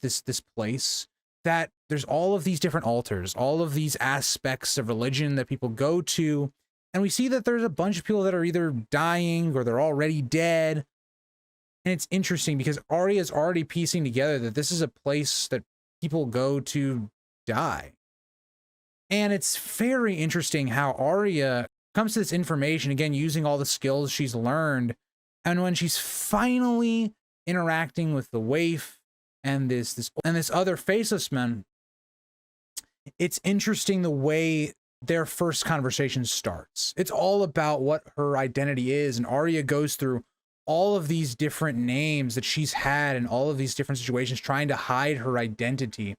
place that there's all of these different altars, all of these aspects of religion that people go to. And we see that there's a bunch of people that are either dying or they're already dead. And it's interesting because Arya is already piecing together that this is a place that people go to die. And it's very interesting how Arya comes to this information, again, using all the skills she's learned, And when she's finally interacting with the waif and this other faceless man, it's interesting the way their first conversation starts. It's all about what her identity is, and Arya goes through all of these different names that she's had in all of these different situations, trying to hide her identity.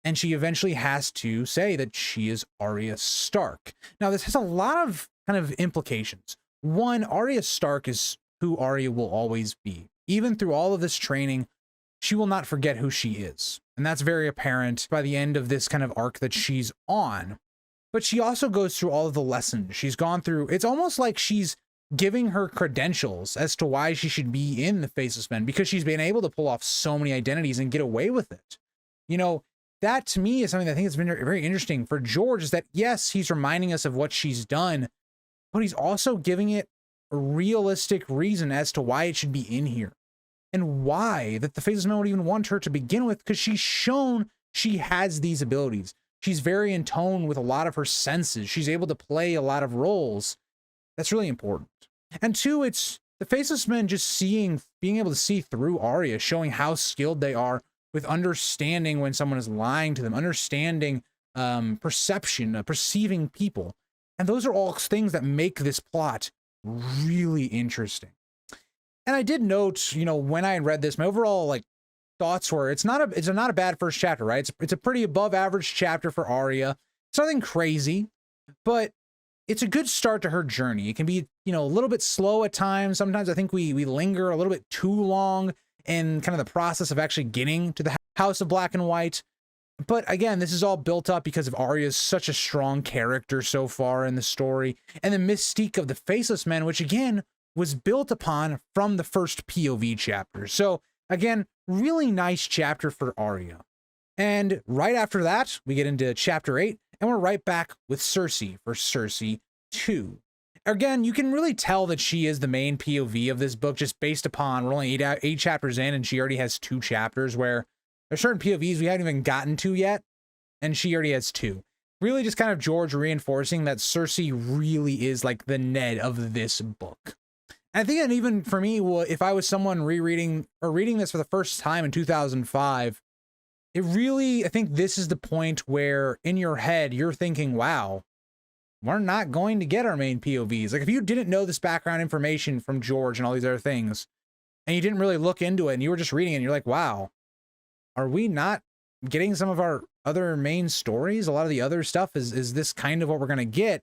And she eventually has to say that she is Arya Stark. Now, this has a lot of kind of implications. One, Arya Stark is who Arya will always be. Even through all of this training, she will not forget who she is. And that's very apparent by the end of this kind of arc that she's on. But she also goes through all of the lessons she's gone through. It's almost like she's giving her credentials as to why she should be in the Faceless Men, because she's been able to pull off so many identities and get away with it. You know, that to me is something that I think has been very interesting for George, is that yes, he's reminding us of what she's done, but he's also giving it a realistic reason as to why it should be in here. And why that the Faceless Men would even want her to begin with, because she's shown she has these abilities. She's very in tone with a lot of her senses. She's able to play a lot of roles. That's really important. And two, it's the Faceless Men just being able to see through Arya, showing how skilled they are with understanding when someone is lying to them, understanding perception, perceiving people. And those are all things that make this plot really interesting. And I did note, you know, when I read this, my overall thoughts were, it's not a bad first chapter, right? It's a pretty above average chapter for Arya. It's nothing crazy, but it's a good start to her journey. It can be, you know, a little bit slow at times. Sometimes I think we linger a little bit too long in kind of the process of actually getting to the House of Black and White. But again, this is all built up because of Arya's such a strong character so far in the story, and the mystique of the Faceless Men, which again was built upon from the first POV chapter. So again, really nice chapter for Arya. And right after that, we get into chapter 8, and we're right back with Cersei for Cersei 2. Again, you can really tell that she is the main POV of this book just based upon we're only eight chapters in, and she already has 2 chapters, where there's certain POVs we haven't even gotten to yet, and she already has 2. Really just kind of George reinforcing that Cersei really is like the Ned of this book. I think that even for me, if I was someone rereading or reading this for the first time in 2005, it really, I think this is the point where in your head, you're thinking, wow, we're not going to get our main POVs. Like if you didn't know this background information from George and all these other things, and you didn't really look into it and you were just reading it and you're like, wow, are we not getting some of our other main stories? A lot of the other stuff, is this kind of what we're going to get?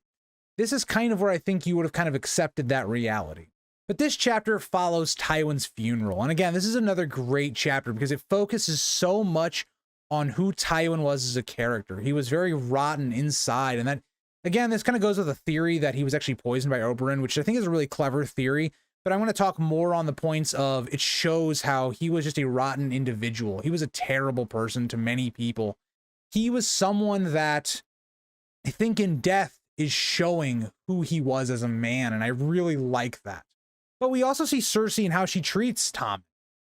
This is kind of where I think you would have kind of accepted that reality. But this chapter follows Tywin's funeral. And again, this is another great chapter because it focuses so much on who Tywin was as a character. He was very rotten inside. And that, again, this kind of goes with a theory that he was actually poisoned by Oberyn, which I think is a really clever theory. But I want to talk more on the points of it shows how he was just a rotten individual. He was a terrible person to many people. He was someone that I think in death is showing who he was as a man. And I really like that. But we also see Cersei and how she treats Tommen.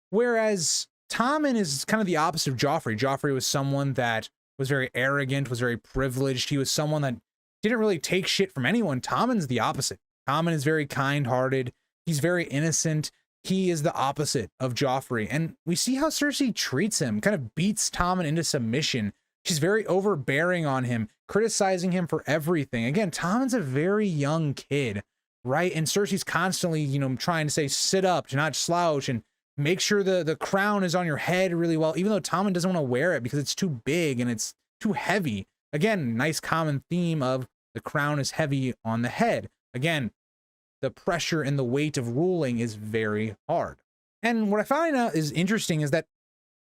Whereas Tommen is kind of the opposite of Joffrey. Joffrey was someone that was very arrogant, was very privileged. He was someone that didn't really take shit from anyone. Tommen's the opposite. Tommen is very kind-hearted. He's very innocent. He is the opposite of Joffrey. And we see how Cersei treats him, kind of beats Tommen into submission. She's very overbearing on him, criticizing him for everything. Again, Tommen's a very young kid, right? And Cersei's constantly, you know, trying to say, sit up, to not slouch, and make sure the crown is on your head really well, even though Tommen doesn't want to wear it because it's too big and it's too heavy. Again, nice common theme of the crown is heavy on the head. Again, the pressure and the weight of ruling is very hard. And what I find out is interesting is that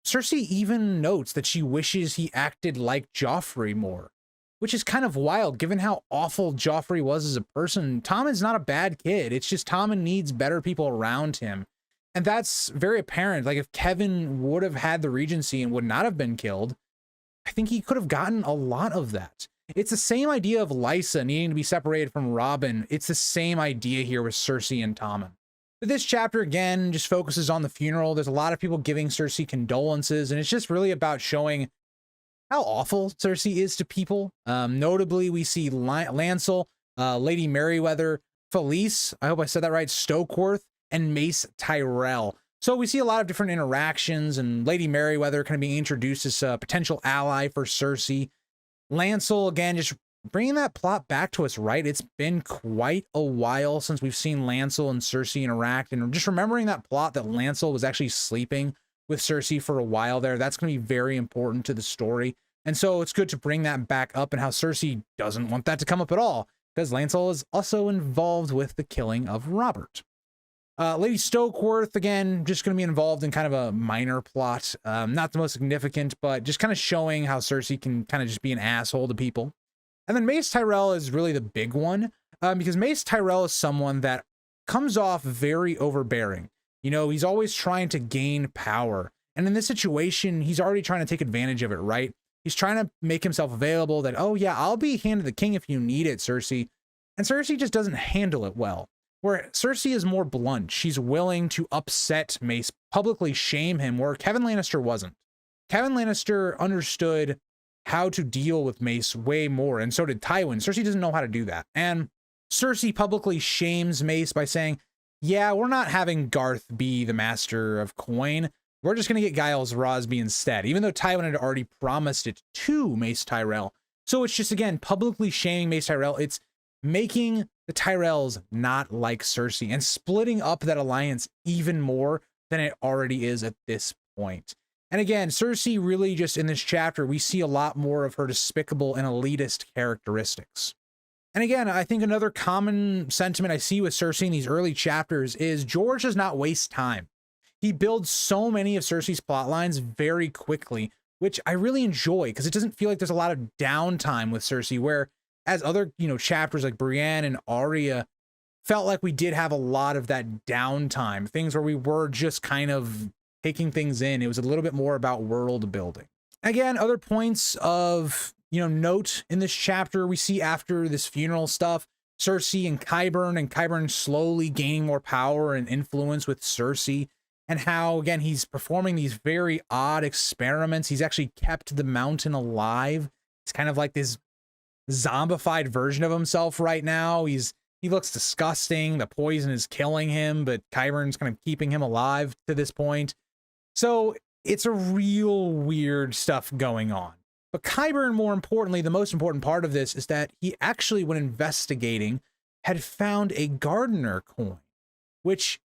Cersei even notes that she wishes he acted like Joffrey more, which is kind of wild given how awful Joffrey was as a person. Tommen's not a bad kid. It's just Tommen needs better people around him. And that's very apparent. Like if Kevin would have had the Regency and would not have been killed, I think he could have gotten a lot of that. It's the same idea of Lysa needing to be separated from Robin. It's the same idea here with Cersei and Tommen. But this chapter, again, just focuses on the funeral. There's a lot of people giving Cersei condolences, and it's just really about showing how awful Cersei is to people. Notably, we see Lancel, Lady Merryweather, Felice, I hope I said that right, Stokeworth, and Mace Tyrell. So we see a lot of different interactions, and Lady Merryweather kind of being introduced as a potential ally for Cersei. Lancel, again, just bringing that plot back to us, right? It's been quite a while since we've seen Lancel and Cersei interact, and just remembering that plot that Lancel was actually sleeping with Cersei for a while there, that's going to be very important to the story. And so it's good to bring that back up, and how Cersei doesn't want that to come up at all, because Lancel is also involved with the killing of Robert. Lady Stokeworth, again, just going to be involved in kind of a minor plot. Not the most significant, but just kind of showing how Cersei can kind of just be an asshole to people. And then Mace Tyrell is really the big one, because Mace Tyrell is someone that comes off very overbearing. You know, he's always trying to gain power. And in this situation, he's already trying to take advantage of it, right? He's trying to make himself available that, oh yeah, I'll be hand of the king if you need it, Cersei. And Cersei just doesn't handle it well. Where Cersei is more blunt. She's willing to upset Mace, publicly shame him, where Kevin Lannister wasn't. Kevin Lannister understood how to deal with Mace way more, and so did Tywin. Cersei doesn't know how to do that. And Cersei publicly shames Mace by saying, yeah, we're not having Garth be the master of coin. We're just going to get Giles Rosby instead, even though Tywin had already promised it to Mace Tyrell. So it's just, again, publicly shaming Mace Tyrell. It's making the Tyrells not like Cersei and splitting up that alliance even more than it already is at this point. And again, Cersei really just in this chapter, we see a lot more of her despicable and elitist characteristics. And again, I think another common sentiment I see with Cersei in these early chapters is George does not waste time. He builds so many of Cersei's plot lines very quickly, which I really enjoy because it doesn't feel like there's a lot of downtime with Cersei, where as other, chapters like Brienne and Arya felt like we did have a lot of that downtime, things where we were just kind of taking things in. It was a little bit more about world building. Again, other points of, note in this chapter, we see after this funeral stuff, Cersei and Qyburn slowly gaining more power and influence with Cersei, and how, again, he's performing these very odd experiments. He's actually kept the mountain alive. It's kind of like this zombified version of himself right now. He looks disgusting. The poison is killing him, but Qyburn's kind of keeping him alive to this point. So it's a real weird stuff going on. But Qyburn, more importantly, the most important part of this is that he actually, when investigating, had found a gardener coin, which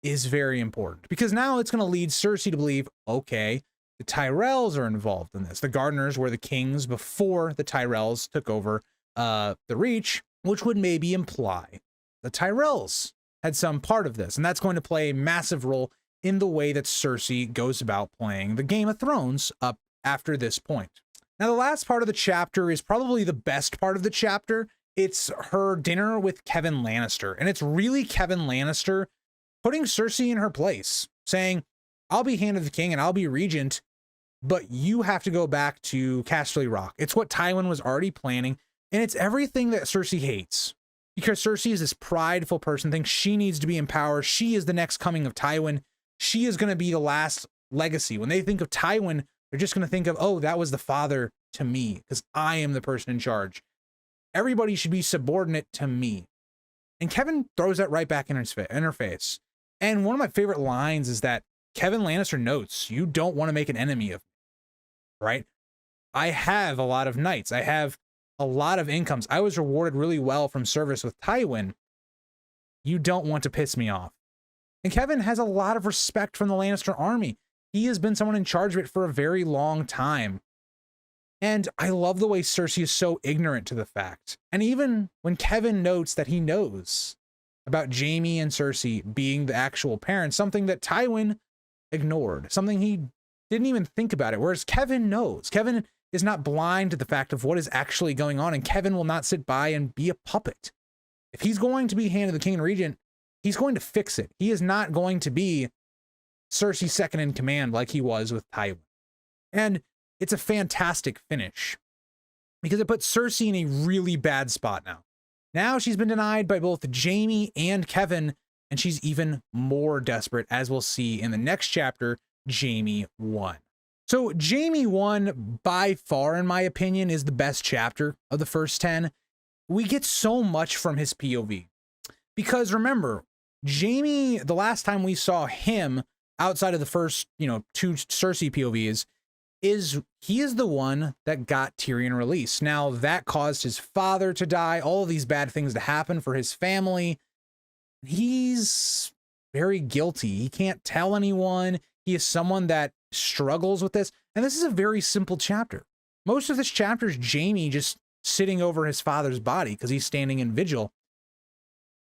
is very important because now it's going to lead Cersei to believe, okay, the Tyrells are involved in this. The Gardeners were the kings before the Tyrells took over the Reach, which would maybe imply the Tyrells had some part of this. And that's going to play a massive role in the way that Cersei goes about playing the Game of Thrones up after this point. Now, the last part of the chapter is probably the best part of the chapter. It's her dinner with Kevin Lannister. And it's really Kevin Lannister putting Cersei in her place, saying, I'll be Hand of the King and I'll be Regent, but you have to go back to Casterly Rock. It's what Tywin was already planning, and it's everything that Cersei hates. Because Cersei is this prideful person, thinks she needs to be in power. She is the next coming of Tywin. She is going to be the last legacy. When they think of Tywin, they're just going to think of, oh, that was the father to me, because I am the person in charge. Everybody should be subordinate to me. And Kevin throws that right back in her face. And one of my favorite lines is that Kevin Lannister notes, you don't want to make an enemy of me, right? I have a lot of knights. I have a lot of incomes. I was rewarded really well from service with Tywin. You don't want to piss me off. And Kevin has a lot of respect from the Lannister army. He has been someone in charge of it for a very long time. And I love the way Cersei is so ignorant to the fact. And even when Kevin notes that he knows about Jaime and Cersei being the actual parents, something that Tywin ignored, something he didn't even think about it, whereas Kevin knows. Kevin is not blind to the fact of what is actually going on, and Kevin will not sit by and be a puppet. If he's going to be Hand of the King and Regent, he's going to fix it. He is not going to be Cersei's second in command like he was with Tywin. And it's a fantastic finish because it puts Cersei in a really bad spot now. Now she's been denied by both Jaime and Kevin, and she's even more desperate, as we'll see in the next chapter, Jaime 1. So Jaime 1, by far, in my opinion, is the best chapter of the first 10. We get so much from his POV. Because remember, Jaime, the last time we saw him outside of the first, two Cersei POVs, he is the one that got Tyrion released. Now, that caused his father to die, all of these bad things to happen for his family. He's very guilty. He can't tell anyone. He is someone that struggles with this. And this is a very simple chapter. Most of this chapter is Jaime just sitting over his father's body because he's standing in vigil.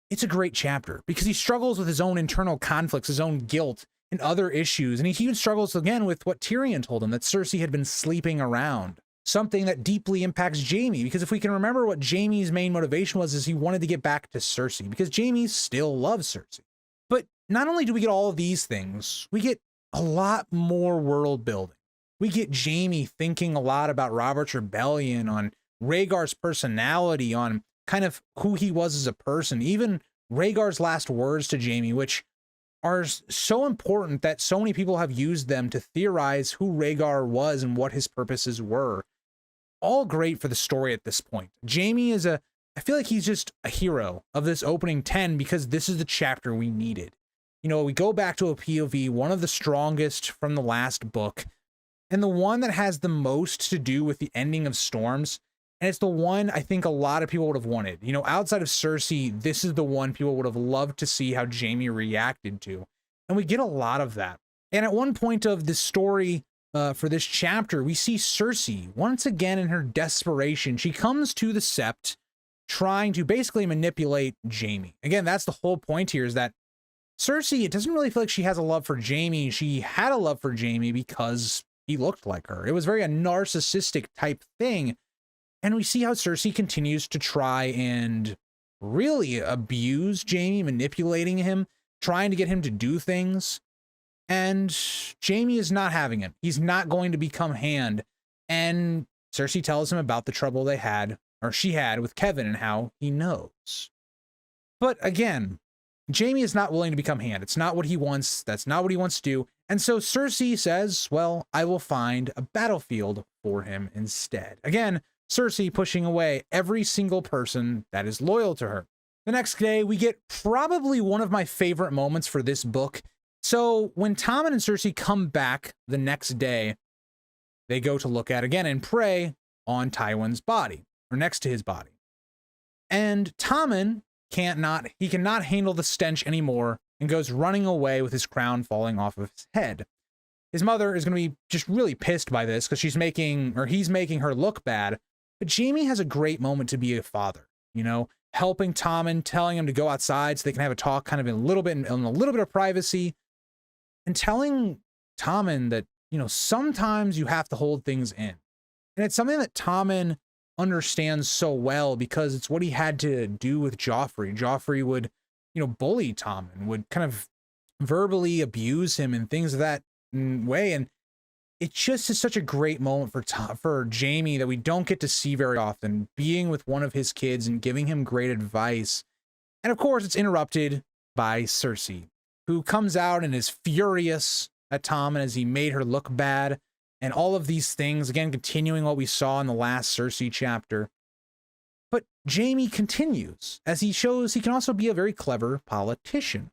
It's a great chapter because he struggles with his own internal conflicts, his own guilt, and other issues. And he even struggles again with what Tyrion told him, that Cersei had been sleeping around. Something that deeply impacts Jaime, because if we can remember what Jaime's main motivation was, is he wanted to get back to Cersei, because Jaime still loves Cersei. But not only do we get all of these things, we get a lot more world building. We get Jaime thinking a lot about Robert's rebellion, on Rhaegar's personality, on kind of who he was as a person, even Rhaegar's last words to Jaime, which are so important that so many people have used them to theorize who Rhaegar was and what his purposes were. All great for the story at this point. Jaime is I feel like he's just a hero of this opening 10 because this is the chapter we needed. We go back to a POV, one of the strongest from the last book, and the one that has the most to do with the ending of Storms. And it's the one I think a lot of people would have wanted. Outside of Cersei, this is the one people would have loved to see how Jaime reacted to. And we get a lot of that. And at one point of the story for this chapter, we see Cersei once again in her desperation. She comes to the Sept trying to basically manipulate Jaime. Again, that's the whole point here, is that Cersei, it doesn't really feel like she has a love for Jaime. She had a love for Jaime because he looked like her. It was very a narcissistic type thing. And we see how Cersei continues to try and really abuse Jaime, manipulating him, trying to get him to do things. And Jaime is not having it. He's not going to become Hand. And Cersei tells him about the trouble they had, or she had, with Kevin and how he knows. But again, Jaime is not willing to become Hand. It's not what he wants. That's not what he wants to do. And so Cersei says, well, I will find a battlefield for him instead. Again, Cersei pushing away every single person that is loyal to her. The next day, we get probably one of my favorite moments for this book. So when Tommen and Cersei come back the next day, they go to look at again and pray on Tywin's body, or next to his body. And Tommen cannot handle the stench anymore and goes running away with his crown falling off of his head. His mother is going to be just really pissed by this because he's making her look bad. But Jaime has a great moment to be a father, helping Tommen, telling him to go outside so they can have a talk kind of in a little bit of privacy, and telling Tommen that, sometimes you have to hold things in. And it's something that Tommen understands so well because it's what he had to do with Joffrey. Joffrey would, bully Tommen, would kind of verbally abuse him and things of that way. And it just is such a great moment for Jaime that we don't get to see very often, being with one of his kids and giving him great advice. And of course, it's interrupted by Cersei, who comes out and is furious at Tommen as he made her look bad, and all of these things, again, continuing what we saw in the last Cersei chapter. But Jaime continues, as he shows he can also be a very clever politician,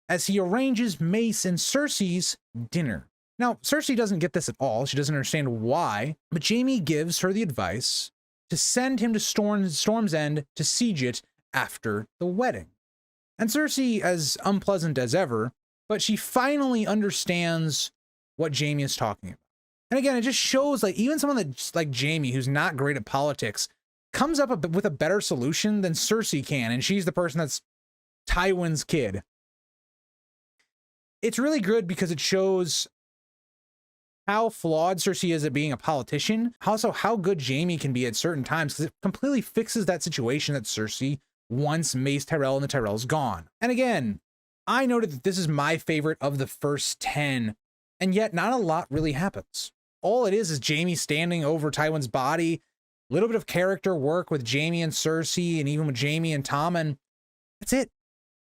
as he arranges Mace and Cersei's dinner. Now, Cersei doesn't get this at all. She doesn't understand why, but Jaime gives her the advice to send him to Storm's End to siege it after the wedding. And Cersei, as unpleasant as ever, but she finally understands what Jaime is talking about. And again, it just shows even someone that's like Jaime, who's not great at politics, comes up with a better solution than Cersei can, and she's the person that's Tywin's kid. It's really good because it shows how flawed Cersei is at being a politician, also how good Jaime can be at certain times, because it completely fixes that situation that Cersei once Mace Tyrell and the Tyrells gone. And again, I noted that this is my favorite of the first 10, and yet not a lot really happens. All it is Jaime standing over Tywin's body, a little bit of character work with Jaime and Cersei, and even with Jaime and Tommen. That's it.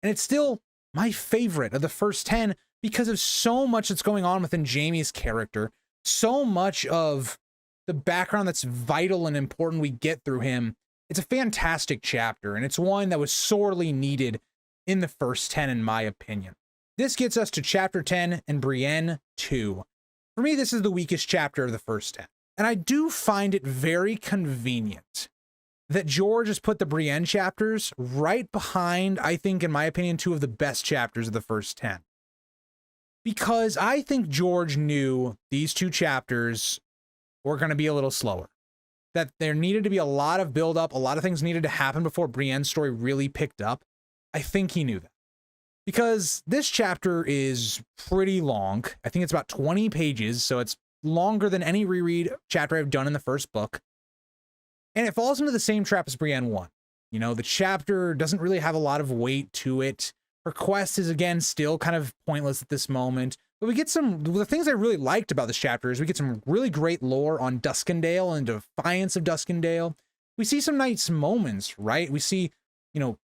And it's still my favorite of the first 10 because of so much that's going on within Jaime's character, so much of the background that's vital and important we get through him. It's a fantastic chapter, and it's one that was sorely needed in the first 10, in my opinion. This gets us to chapter 10 and Brienne 2. For me, this is the weakest chapter of the first 10. And I do find it very convenient that George has put the Brienne chapters right behind, I think, in my opinion, two of the best chapters of the first 10. Because I think George knew these two chapters were going to be a little slower. That there needed to be a lot of build-up, a lot of things needed to happen before Brienne's story really picked up. I think he knew that. Because this chapter is pretty long. I think it's about 20 pages, so it's longer than any reread chapter I've done in the first book. And it falls into the same trap as Brienne 1. You know, the chapter doesn't really have a lot of weight to it. Her quest is, again, still kind of pointless at this moment. But we get the things I really liked about this chapter is we get some really great lore on Duskendale and defiance of Duskendale. We see some nice moments, right? We see, you know,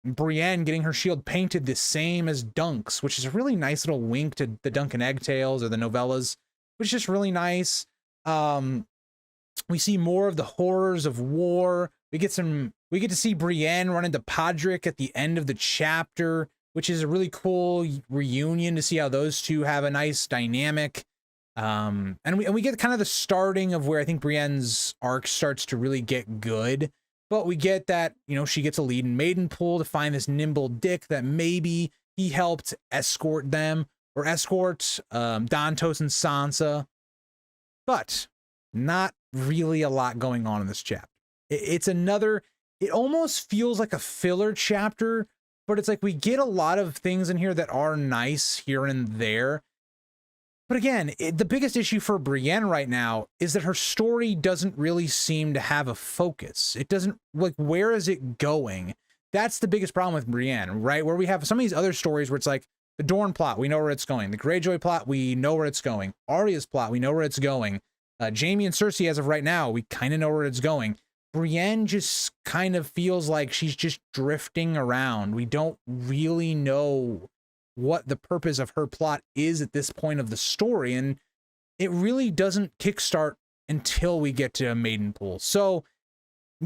Brienne getting her shield painted the same as Dunk's, which is a really nice little wink to the Dunk and Egg Tales or the novellas, which is just really nice. We see more of the horrors of war. We get to see Brienne run into Podrick at the end of the chapter, which is a really cool reunion to see how those two have a nice dynamic. And we get kind of the starting of where I think Brienne's arc starts to really get good. But we get that, you know, she gets a lead in Maidenpool to find this nimble dick that maybe he helped escort them or escort Dantos and Sansa. But not really a lot going on in this chapter. It almost feels like a filler chapter, but it's like we get a lot of things in here that are nice here and there. But again, the biggest issue for Brienne right now is that her story doesn't really seem to have a focus. It doesn't, like, where is it going? That's the biggest problem with Brienne, right? Where we have some of these other stories where it's like the Dorne plot, we know where it's going. The Greyjoy plot, we know where it's going. Arya's plot, we know where it's going. Jaime and Cersei, as of right now, we kind of know where it's going. Brienne just kind of feels like she's just drifting around. We don't really know what the purpose of her plot is at this point of the story, and it really doesn't kickstart until we get to Maidenpool. So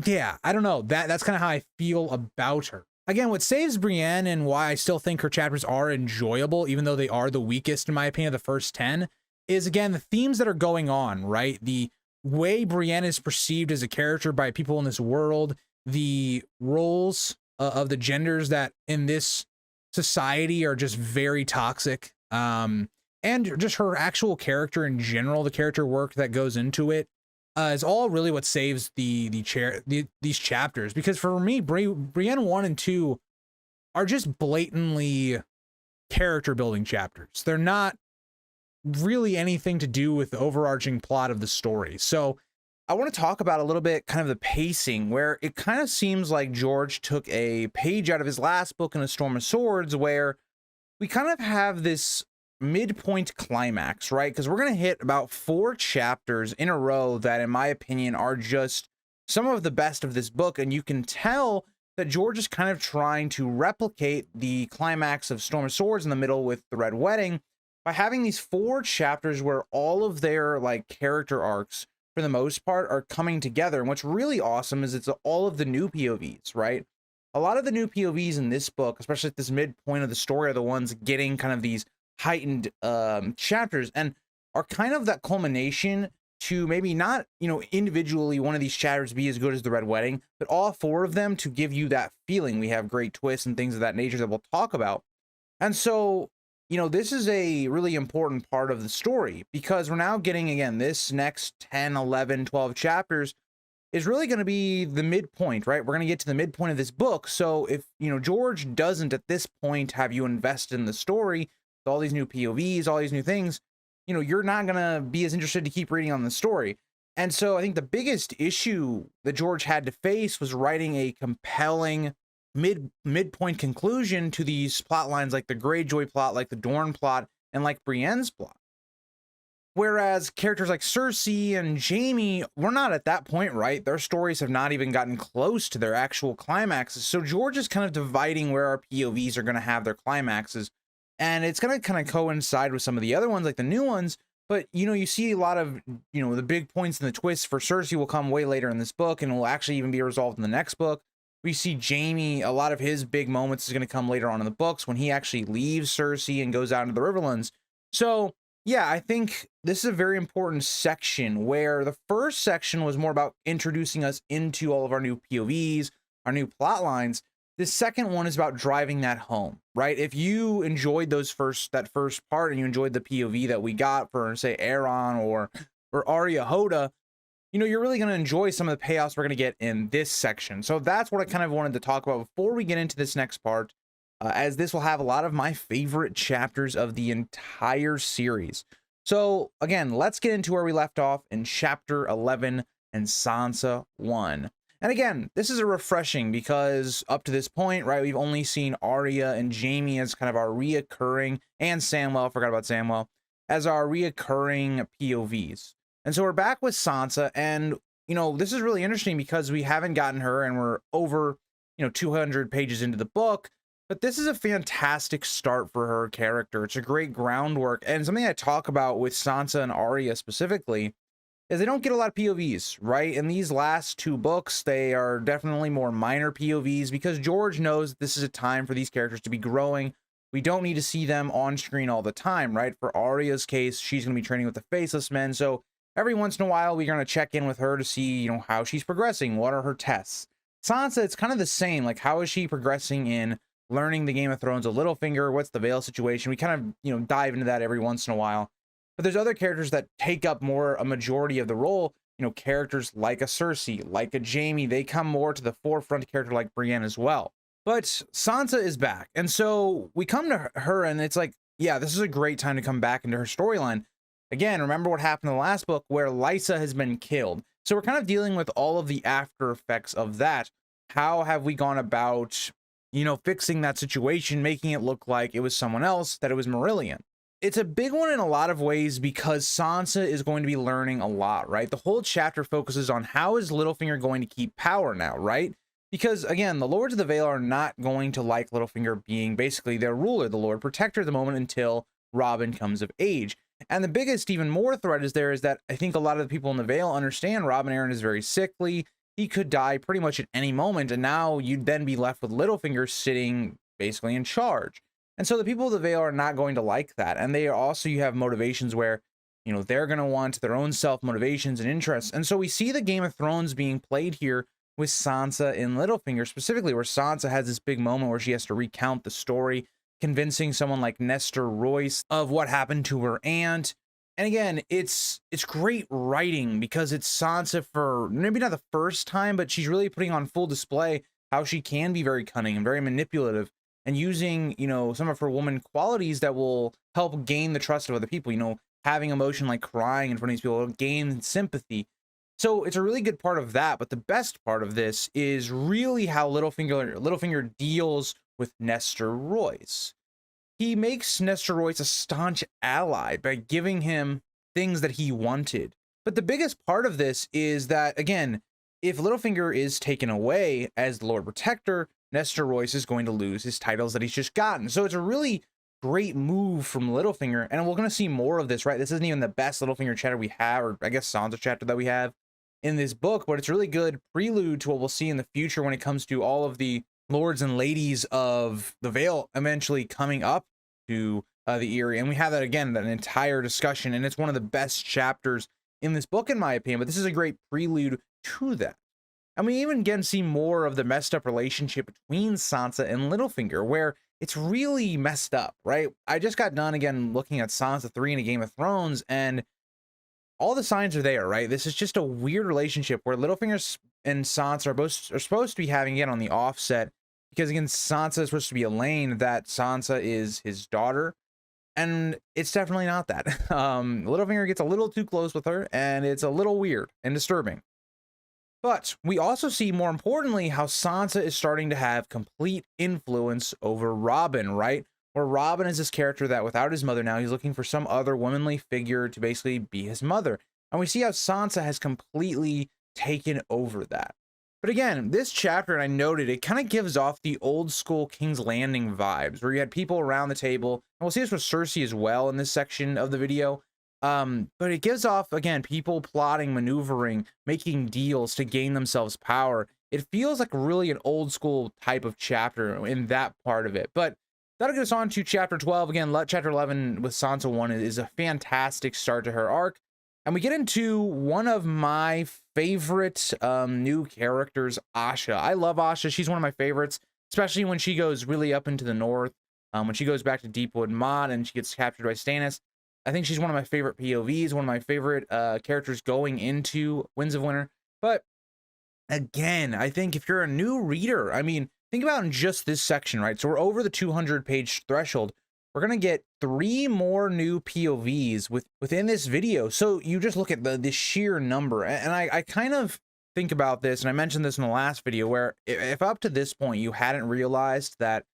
yeah, I don't know, that's kind of how I feel about her. Again, what saves Brienne and why I still think her chapters are enjoyable, even though they are the weakest in my opinion of the first 10, is again the themes that are going on, right? The way Brienne is perceived as a character by people in this world, the roles of the genders that in this society are just very toxic, and just her actual character in general, the character work that goes into it, is all really what saves these chapters. Because for me, Brienne 1 and 2 are just blatantly character building chapters. They're not really anything to do with the overarching plot of the story. So I want to talk about a little bit kind of the pacing, where it kind of seems like George took a page out of his last book in A Storm of Swords, where we kind of have this midpoint climax, right? Because we're going to hit about 4 chapters in a row that, in my opinion, are just some of the best of this book. And you can tell that George is kind of trying to replicate the climax of Storm of Swords in the middle with the Red Wedding by having these 4 chapters where all of their like character arcs, for the most part, are coming together. And what's really awesome is it's all of the new POVs, right? A lot of the new POVs in this book, especially at this midpoint of the story, are the ones getting kind of these heightened chapters, and are kind of that culmination to maybe not, you know, individually one of these chapters be as good as the Red Wedding, but all 4 of them to give you that feeling. We have great twists and things of that nature that we'll talk about. And so, you know, this is a really important part of the story, because we're now getting, again, this next 10, 11, 12 chapters is really going to be the midpoint, right? We're going to get to the midpoint of this book. So if, you know, George doesn't at this point have you invested in the story, all these new POVs, all these new things, you know, you're not going to be as interested to keep reading on the story. And so I think the biggest issue that George had to face was writing a compelling midpoint conclusion to these plot lines, like the Greyjoy plot, like the Dorne plot, and like Brienne's plot. Whereas characters like Cersei and Jaime, we're not at that point, right? Their stories have not even gotten close to their actual climaxes. So George is kind of dividing where our POVs are going to have their climaxes. And it's going to kind of coincide with some of the other ones, like the new ones. But, you know, you see a lot of, you know, the big points and the twists for Cersei will come way later in this book, and will actually even be resolved in the next book. We see Jaime, a lot of his big moments is going to come later on in the books when he actually leaves Cersei and goes out into the Riverlands. So, yeah, I think this is a very important section where the first section was more about introducing us into all of our new POVs, our new plot lines. This second one is about driving that home, right? If you enjoyed that first part and you enjoyed the POV that we got for, say, Aeron or Arya Hotah, you know, you're really going to enjoy some of the payoffs we're going to get in this section. So that's what I kind of wanted to talk about before we get into this next part, as this will have a lot of my favorite chapters of the entire series. So again, let's get into where we left off in chapter 11 and Sansa 1. And again, this is a refreshing because up to this point, right, we've only seen Arya and Jaime as kind of our reoccurring, and Samwell, forgot about Samwell, as our reoccurring POVs. And so we're back with Sansa, and, you know, this is really interesting because we haven't gotten her and we're over, 200 pages into the book, but this is a fantastic start for her character. It's a great groundwork, and something I talk about with Sansa and Arya specifically is they don't get a lot of POVs, right? In these last two books, they are definitely more minor POVs because George knows this is a time for these characters to be growing. We don't need to see them on screen all the time, right? For Arya's case, she's going to be training with the Faceless Men, so every once in a while, we're going to check in with her to see, how she's progressing. What are her tests? Sansa, it's kind of the same. Like, how is she progressing in learning the Game of Thrones of Littlefinger? What's the Vale situation? We kind of, dive into that every once in a while. But there's other characters that take up a majority of the role. Characters like a Cersei, like a Jaime, they come more to the forefront, character like Brienne as well. But Sansa is back. And so we come to her and it's like, yeah, this is a great time to come back into her storyline. Again, remember what happened in the last book where Lysa has been killed. So we're kind of dealing with all of the after effects of that. How have we gone about, fixing that situation, making it look like it was someone else, that it was Marillion? It's a big one in a lot of ways because Sansa is going to be learning a lot, right? The whole chapter focuses on how is Littlefinger going to keep power now, right? Because again, the Lords of the Vale are not going to like Littlefinger being basically their ruler, the Lord Protector at the moment until Robin comes of age. And the biggest, even more threat is that I think a lot of the people in the Vale understand Robin Aeron is very sickly. He could die pretty much at any moment. And now you'd then be left with Littlefinger sitting basically in charge. And so the people of the Vale are not going to like that. And you have motivations where, they're going to want their own self-motivations and interests. And so we see the Game of Thrones being played here with Sansa and Littlefinger, specifically where Sansa has this big moment where she has to recount the story, convincing someone like Nestor Royce of what happened to her aunt. And again, it's great writing because it's Sansa for maybe not the first time, but she's really putting on full display how she can be very cunning and very manipulative and using, some of her woman qualities that will help gain the trust of other people, having emotion like crying in front of these people, gain sympathy. So it's a really good part of that. But the best part of this is really how Littlefinger deals with Nestor Royce. He makes Nestor Royce a staunch ally by giving him things that he wanted. But the biggest part of this is that, again, if Littlefinger is taken away as the Lord Protector, Nestor Royce is going to lose his titles that he's just gotten. So it's a really great move from Littlefinger, and we're going to see more of this, right? This isn't even the best Littlefinger chapter we have, or I guess Sansa chapter that we have in this book, but it's a really good prelude to what we'll see in the future when it comes to all of the lords and ladies of the Vale eventually coming up to the Eyrie. And we have that again, that entire discussion, and it's one of the best chapters in this book, in my opinion, but this is a great prelude to that. And we even again see more of the messed up relationship between Sansa and Littlefinger, where it's really messed up, right? I just got done again looking at Sansa 3 in a Game of Thrones, and all the signs are there, right? This is just a weird relationship where Littlefinger and Sansa are supposed to be having it on the offset, because again, Sansa is supposed to be Elaine, that Sansa is his daughter, and it's definitely not that. Littlefinger gets a little too close with her, and it's a little weird and disturbing. But we also see, more importantly, how Sansa is starting to have complete influence over Robin, right? Where Robin is this character that without his mother now, he's looking for some other womanly figure to basically be his mother. And we see how Sansa has completely taken over that. But again, this chapter, and I noted, it kind of gives off the old school King's Landing vibes, where you had people around the table. And we'll see this with Cersei as well in this section of the video. But it gives off, again, people plotting, maneuvering, making deals to gain themselves power. It feels like really an old school type of chapter in that part of it. But that'll get us on to chapter 12. Again, chapter 11 with Sansa 1 is a fantastic start to her arc. And we get into one of my favorite new characters, Asha. I love Asha. She's one of my favorites, especially when she goes really up into the north. When she goes back to Deepwood Mod and she gets captured by Stannis. I think she's one of my favorite POVs, one of my favorite characters going into Winds of Winter. But again, I think if you're a new reader, I mean, think about in just this section, right? So we're over the 200-page threshold. We're going to get 3 more new POVs within this video. So you just look at the sheer number. And I kind of think about this, and I mentioned this in the last video, where if up to this point you hadn't realized that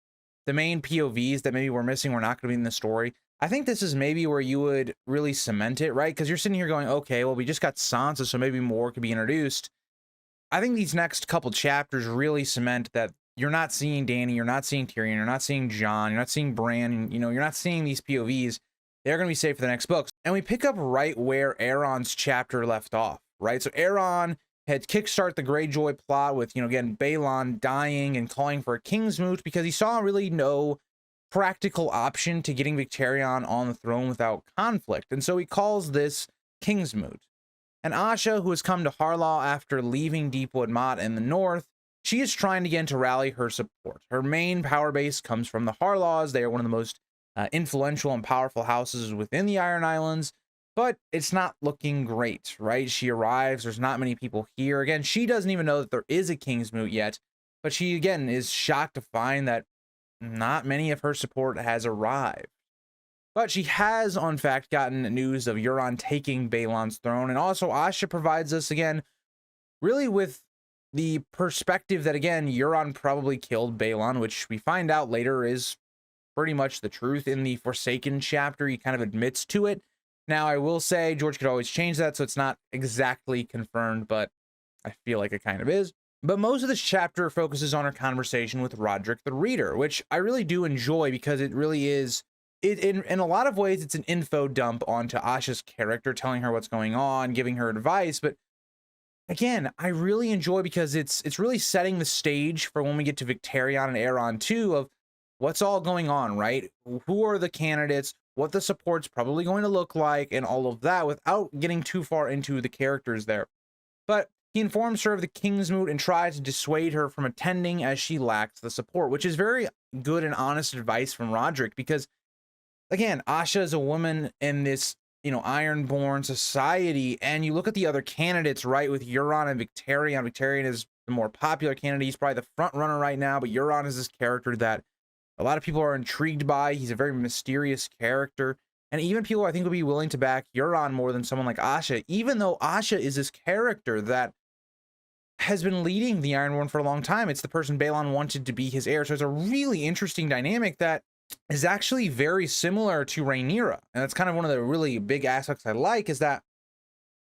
the main POVs that maybe we're missing were not going to be in the story, I think this is maybe where you would really cement it, right? Because you're sitting here going, okay, well, we just got Sansa, so maybe more could be introduced. I think these next couple chapters really cement that you're not seeing Dany, you're not seeing Tyrion, you're not seeing Jon, you're not seeing Bran, you know, you're not seeing these POVs. They're going to be saved for the next books. And we pick up right where Aeron's chapter left off, right? So Aeron had kickstart the Greyjoy plot with, you know, again, Balon dying and calling for a Kingsmoot because he saw really no practical option to getting Victarion on the throne without conflict. And so he calls this Kingsmoot. And Asha, who has come to Harlaw after leaving Deepwood Motte in the north, she is trying again to rally her support. Her main power base comes from the Harlaws. They are one of the most influential and powerful houses within the Iron Islands, but it's not looking great, right? She arrives, there's not many people here. Again, she doesn't even know that there is a Kingsmoot yet, but she, again, is shocked to find that not many of her support has arrived. But she has, in fact, gotten news of Euron taking Balon's throne. And also, Asha provides us, again, really with the perspective that, again, Euron probably killed Balon, which we find out later is pretty much the truth in the Forsaken chapter. He kind of admits to it. Now, I will say George could always change that, so it's not exactly confirmed, but I feel like it kind of is. But most of this chapter focuses on her conversation with Roderick the Reader, which I really do enjoy because it really is, in a lot of ways, it's an info dump onto Asha's character, telling her what's going on, giving her advice. But again, I really enjoy because it's really setting the stage for when we get to Victarion and Aeron too, of what's all going on, right? Who are the candidates, what the support's probably going to look like, and all of that without getting too far into the characters there. But he informs her of the Kingsmoot and tries to dissuade her from attending as she lacks the support, which is very good and honest advice from Roderick because, again, Asha is a woman in this, you know, Ironborn society, and you look at the other candidates, right, with Euron and Victarion. Victarion is the more popular candidate. He's probably the front runner right now, but Euron is this character that a lot of people are intrigued by. He's a very mysterious character, and even people, I think, will be willing to back Euron more than someone like Asha, even though Asha is this character that has been leading the Ironborn for a long time. It's the person Balon wanted to be his heir, so it's a really interesting dynamic that is actually very similar to Rhaenyra. And that's kind of one of the really big aspects I like, is that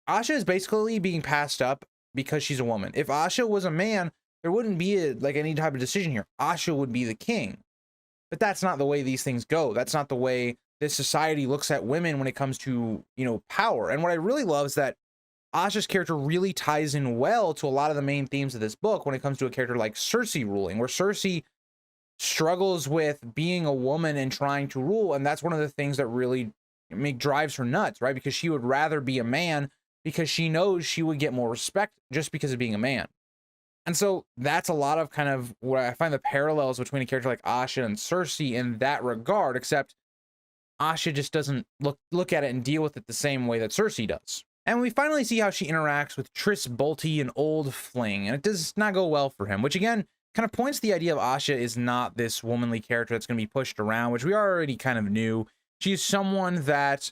Asha is basically being passed up because she's a woman. If Asha was a man, there wouldn't be like any type of decision here. Asha would be the king. But that's not the way these things go. That's not the way this society looks at women when it comes to, you know, power. And what I really love is that Asha's character really ties in well to a lot of the main themes of this book when it comes to a character like Cersei ruling, where Cersei struggles with being a woman and trying to rule, and that's one of the things that really drives her nuts, right? Because she would rather be a man because she knows she would get more respect just because of being a man. And so that's a lot of kind of what I find the parallels between a character like Asha and Cersei in that regard, except Asha just doesn't look at it and deal with it the same way that Cersei does. And we finally see how she interacts with Tris Bolty, an old fling, and it does not go well for him, which again kind of points to the idea of Asha is not this womanly character that's going to be pushed around, which we already kind of knew. She's someone that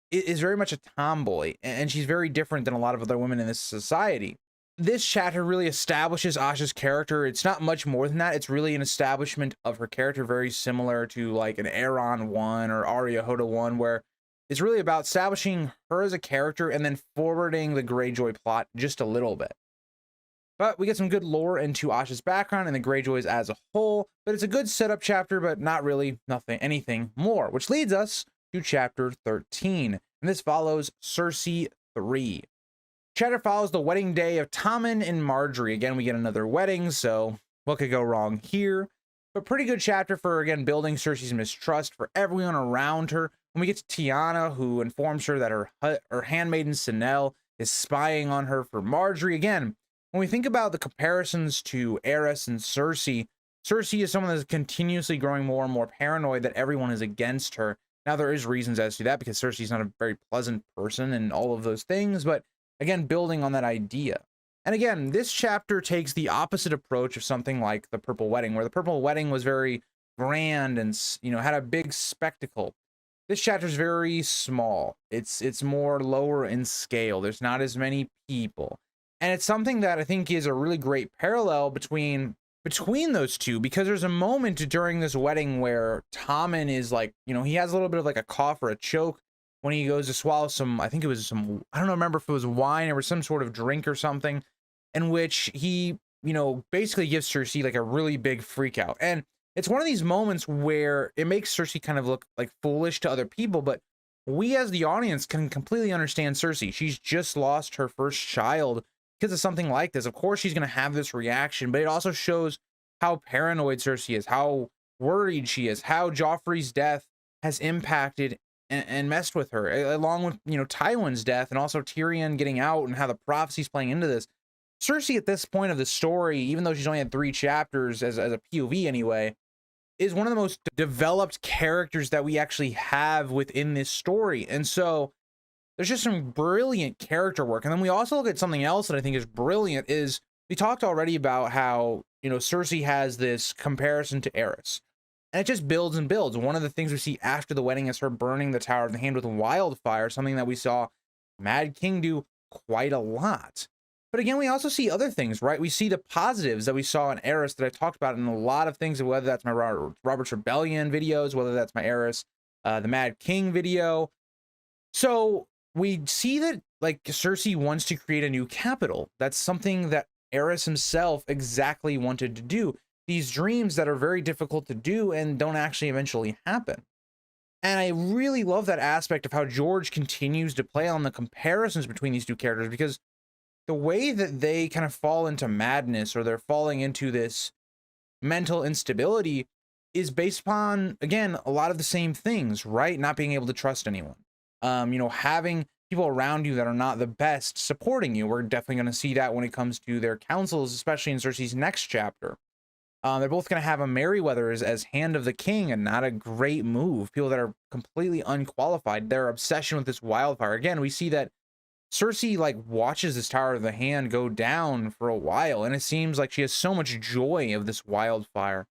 is very much a tomboy, and she's very different than a lot of other women in this society. This chapter really establishes Asha's character. It's not much more than that. It's really an establishment of her character, very similar to like an Aeron 1 or Arya Hotah 1, where it's really about establishing her as a character and then forwarding the Greyjoy plot just a little bit. But we get some good lore into Asha's background and the Greyjoys as a whole, but it's a good setup chapter, but not really anything more, which leads us to chapter 13. And this follows Cersei 3. Chapter follows the wedding day of Tommen and Marjorie. Again, we get another wedding, so what could go wrong here? But pretty good chapter for, again, building Cersei's mistrust for everyone around her. When we get to Tiana, who informs her that her handmaiden Sinel is spying on her for Marjorie. Again, when we think about the comparisons to Aerys and Cersei, Cersei is someone that's continuously growing more and more paranoid that everyone is against her. Now, there is reasons as to that, because Cersei's not a very pleasant person and all of those things, but again, building on that idea. And again, this chapter takes the opposite approach of something like the Purple Wedding, where the Purple Wedding was very grand and, you know, had a big spectacle. This chapter is very small. It's more lower in scale. There's not as many people. And it's something that I think is a really great parallel between those two, because there's a moment during this wedding where Tommen is like, you know, he has a little bit of like a cough or a choke when he goes to swallow some, I think it was some, I don't remember if it was wine or some sort of drink or something, in which he, you know, basically gives Cersei like a really big freak out. And it's one of these moments where it makes Cersei kind of look like foolish to other people, but we as the audience can completely understand Cersei. She's just lost her first child because of something like this. Of course, she's going to have this reaction, but it also shows how paranoid Cersei is, how worried she is, how Joffrey's death has impacted and messed with her, along with, you know, Tywin's death and also Tyrion getting out and how the prophecy's playing into this. Cersei at this point of the story, even though she's only had 3 chapters as a POV anyway, is one of the most developed characters that we actually have within this story. And so there's just some brilliant character work. And then we also look at something else that I think is brilliant is we talked already about how, you know, Cersei has this comparison to Aerys. And it just builds and builds. One of the things we see after the wedding is her burning the Tower of the Hand with wildfire, something that we saw Mad King do quite a lot. But again, we also see other things, right? We see the positives that we saw in Aerys that I talked about in a lot of things, whether that's my Robert's Rebellion videos, whether that's my Aerys, the Mad King video. So we see that, like, Cersei wants to create a new capital. That's something that Aerys himself exactly wanted to do. These dreams that are very difficult to do and don't actually eventually happen. And I really love that aspect of how George continues to play on the comparisons between these two characters, because the way that they kind of fall into madness, or they're falling into this mental instability, is based upon, again, a lot of the same things, right? Not being able to trust anyone. You know, having people around you that are not the best supporting you. We're definitely going to see that when it comes to their councils, especially in Cersei's next chapter. They're both going to have a Merryweather as Hand of the King, and not a great move. People that are completely unqualified. Their obsession with this wildfire. Again, we see that Cersei, like, watches this Tower of the Hand go down for a while, and it seems like she has so much joy of this wildfire.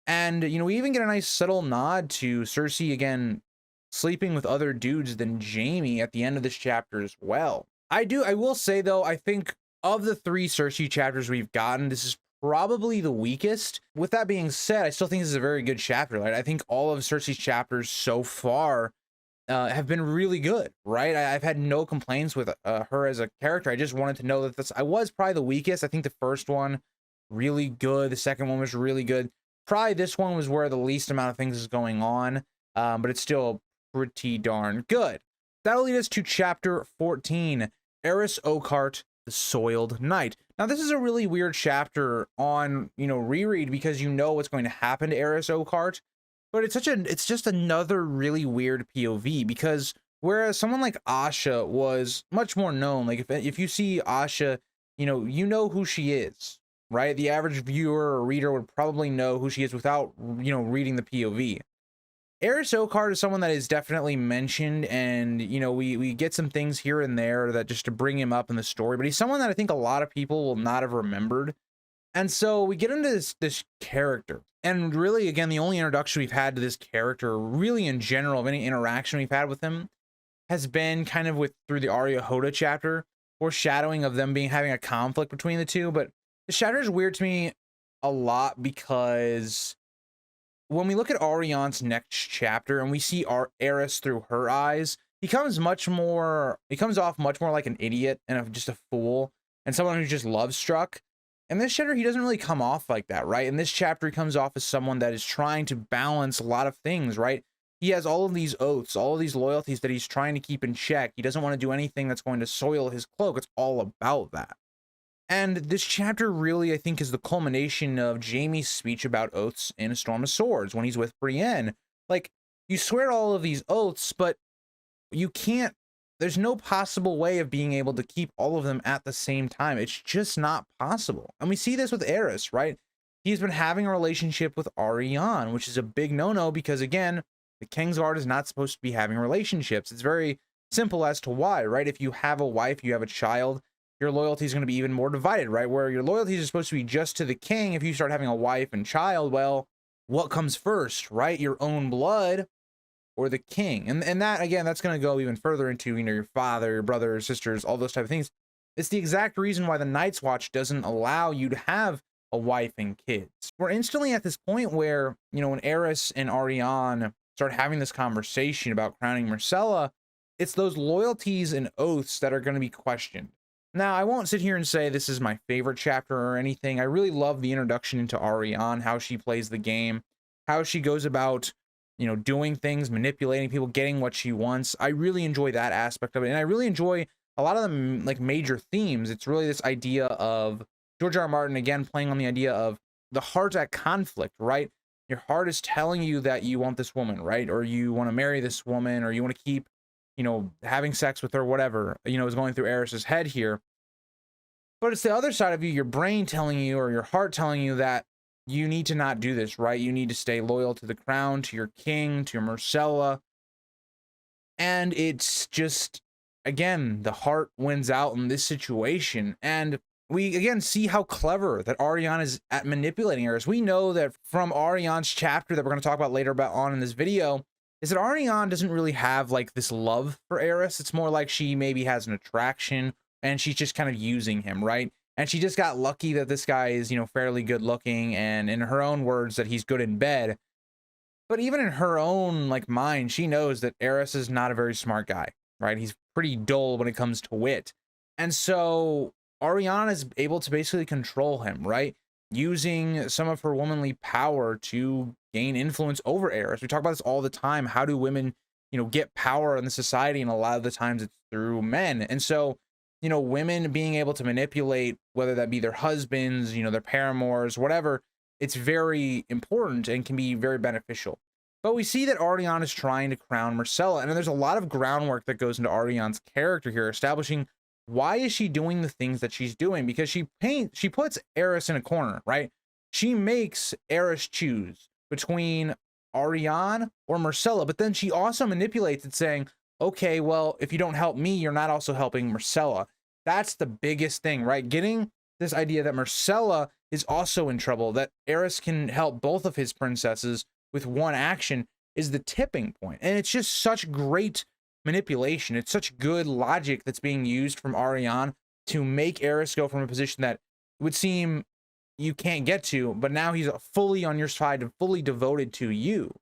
And, you know, we even get a nice subtle nod to Cersei, again, sleeping with other dudes than Jaime at the end of this chapter as well. I will say, though, I think of the 3 Cersei chapters we've gotten, this is probably the weakest. With that being said, I still think this is a very good chapter. Right? I think all of Cersei's chapters so far have been really good, right? I've had no complaints with her as a character. I just wanted to know that I was probably the weakest. I think the first one, really good. The second one was really good. Probably this one was where the least amount of things is going on, but it's still pretty darn good. That'll lead us to chapter 14, Arys Oakheart, the Soiled Knight. Now, this is a really weird chapter on, you know, reread, because you know what's going to happen to Arys Oakheart. But it's just another really weird POV, because whereas someone like Asha was much more known, like if you see Asha, you know who she is, right? The average viewer or reader would probably know who she is without, you know, reading the POV. Arys Oakheart is someone that is definitely mentioned, and, you know, we get some things here and there that just to bring him up in the story, but he's someone that I think a lot of people will not have remembered. And so we get into this character, and really, again, the only introduction we've had to this character, really in general, of any interaction we've had with him, has been kind of through the Areo Hotah chapter, foreshadowing of them having a conflict between the two. But the chapter is weird to me a lot, because when we look at Arianne's next chapter and we see Aerys through her eyes, he comes off much more like an idiot and just a fool and someone who's just love struck. In this chapter, he doesn't really come off like that, right? In this chapter, he comes off as someone that is trying to balance a lot of things, right? he has all of these oaths, all of these loyalties that he's trying to keep in check. He doesn't want to do anything that's going to soil his cloak. It's all about that. And this chapter really, I think, is the culmination of Jaime's speech about oaths in A Storm of Swords when he's with Brienne. Like, you swear all of these oaths, but you can't, there's no possible way of being able to keep all of them at the same time. It's just not possible. And we see this with Aerys, right? He's been having a relationship with Arianne, which is a big no-no because, again, the Kingsguard is not supposed to be having relationships. It's very simple as to why, right? If you have a wife, you have a child, your loyalty is going to be even more divided, right? Where your loyalties are supposed to be just to the king. If you start having a wife and child, well, what comes first, right? Your own blood or the king? And that, again, that's going to go even further into, you know, your father, your brother, sisters, all those type of things. It's the exact reason why the Night's Watch doesn't allow you to have a wife and kids. We're instantly at this point where, you know, when Aerys and Arianne start having this conversation about crowning Myrcella, it's those loyalties and oaths that are going to be questioned. Now, I won't sit here and say this is my favorite chapter or anything. I really love the introduction into Arianne, how she plays the game, how she goes about, you know, doing things, manipulating people, getting what she wants. I really enjoy that aspect of it. And I really enjoy a lot of the like major themes. It's really this idea of George R.R. Martin, again, playing on the idea of the heart at conflict, right? Your heart is telling you that you want this woman, right? Or you want to marry this woman, or you want to keep, you know, having sex with her, whatever, you know, is going through Aerys's head here. But it's the other side of you, your brain telling you, or your heart telling you that you need to not do this, right? You need to stay loyal to the crown, to your king, to your Myrcella. And it's just, again, the heart wins out in this situation. And we, again, see how clever that Arianne is at manipulating Aerys. We know that from Arianne's chapter that we're going to talk about later on in this video, is that Arianne doesn't really have like this love for Aerys. It's more like she maybe has an attraction and she's just kind of using him, right? And she just got lucky that this guy is, you know, fairly good looking, and in her own words, that he's good in bed. But even in her own like mind, she knows that Aerys is not a very smart guy, right? He's pretty dull when it comes to wit. And so Arianne is able to basically control him, right? Using some of her womanly power to gain influence over Aerys. We talk about this all the time. How do women, you know, get power in the society? And a lot of the times it's through men. And so, you know, women being able to manipulate, whether that be their husbands, you know, their paramours, whatever, it's very important and can be very beneficial. But we see that Arianne is trying to crown Myrcella, and there's a lot of groundwork that goes into Arianne's character here, establishing why is she doing the things that she's doing? Because she puts Aerys in a corner, right? She makes Aerys choose between Arianne or Myrcella, but then she also manipulates it, saying, okay, well, if you don't help me, you're not also helping Myrcella. That's the biggest thing, right? Getting this idea that Myrcella is also in trouble, that Aerys can help both of his princesses with one action, is the tipping point. And it's just such great manipulation. It's such good logic that's being used from Arianne to make Aerys go from a position that would seem you can't get to, but now he's fully on your side and fully devoted to you.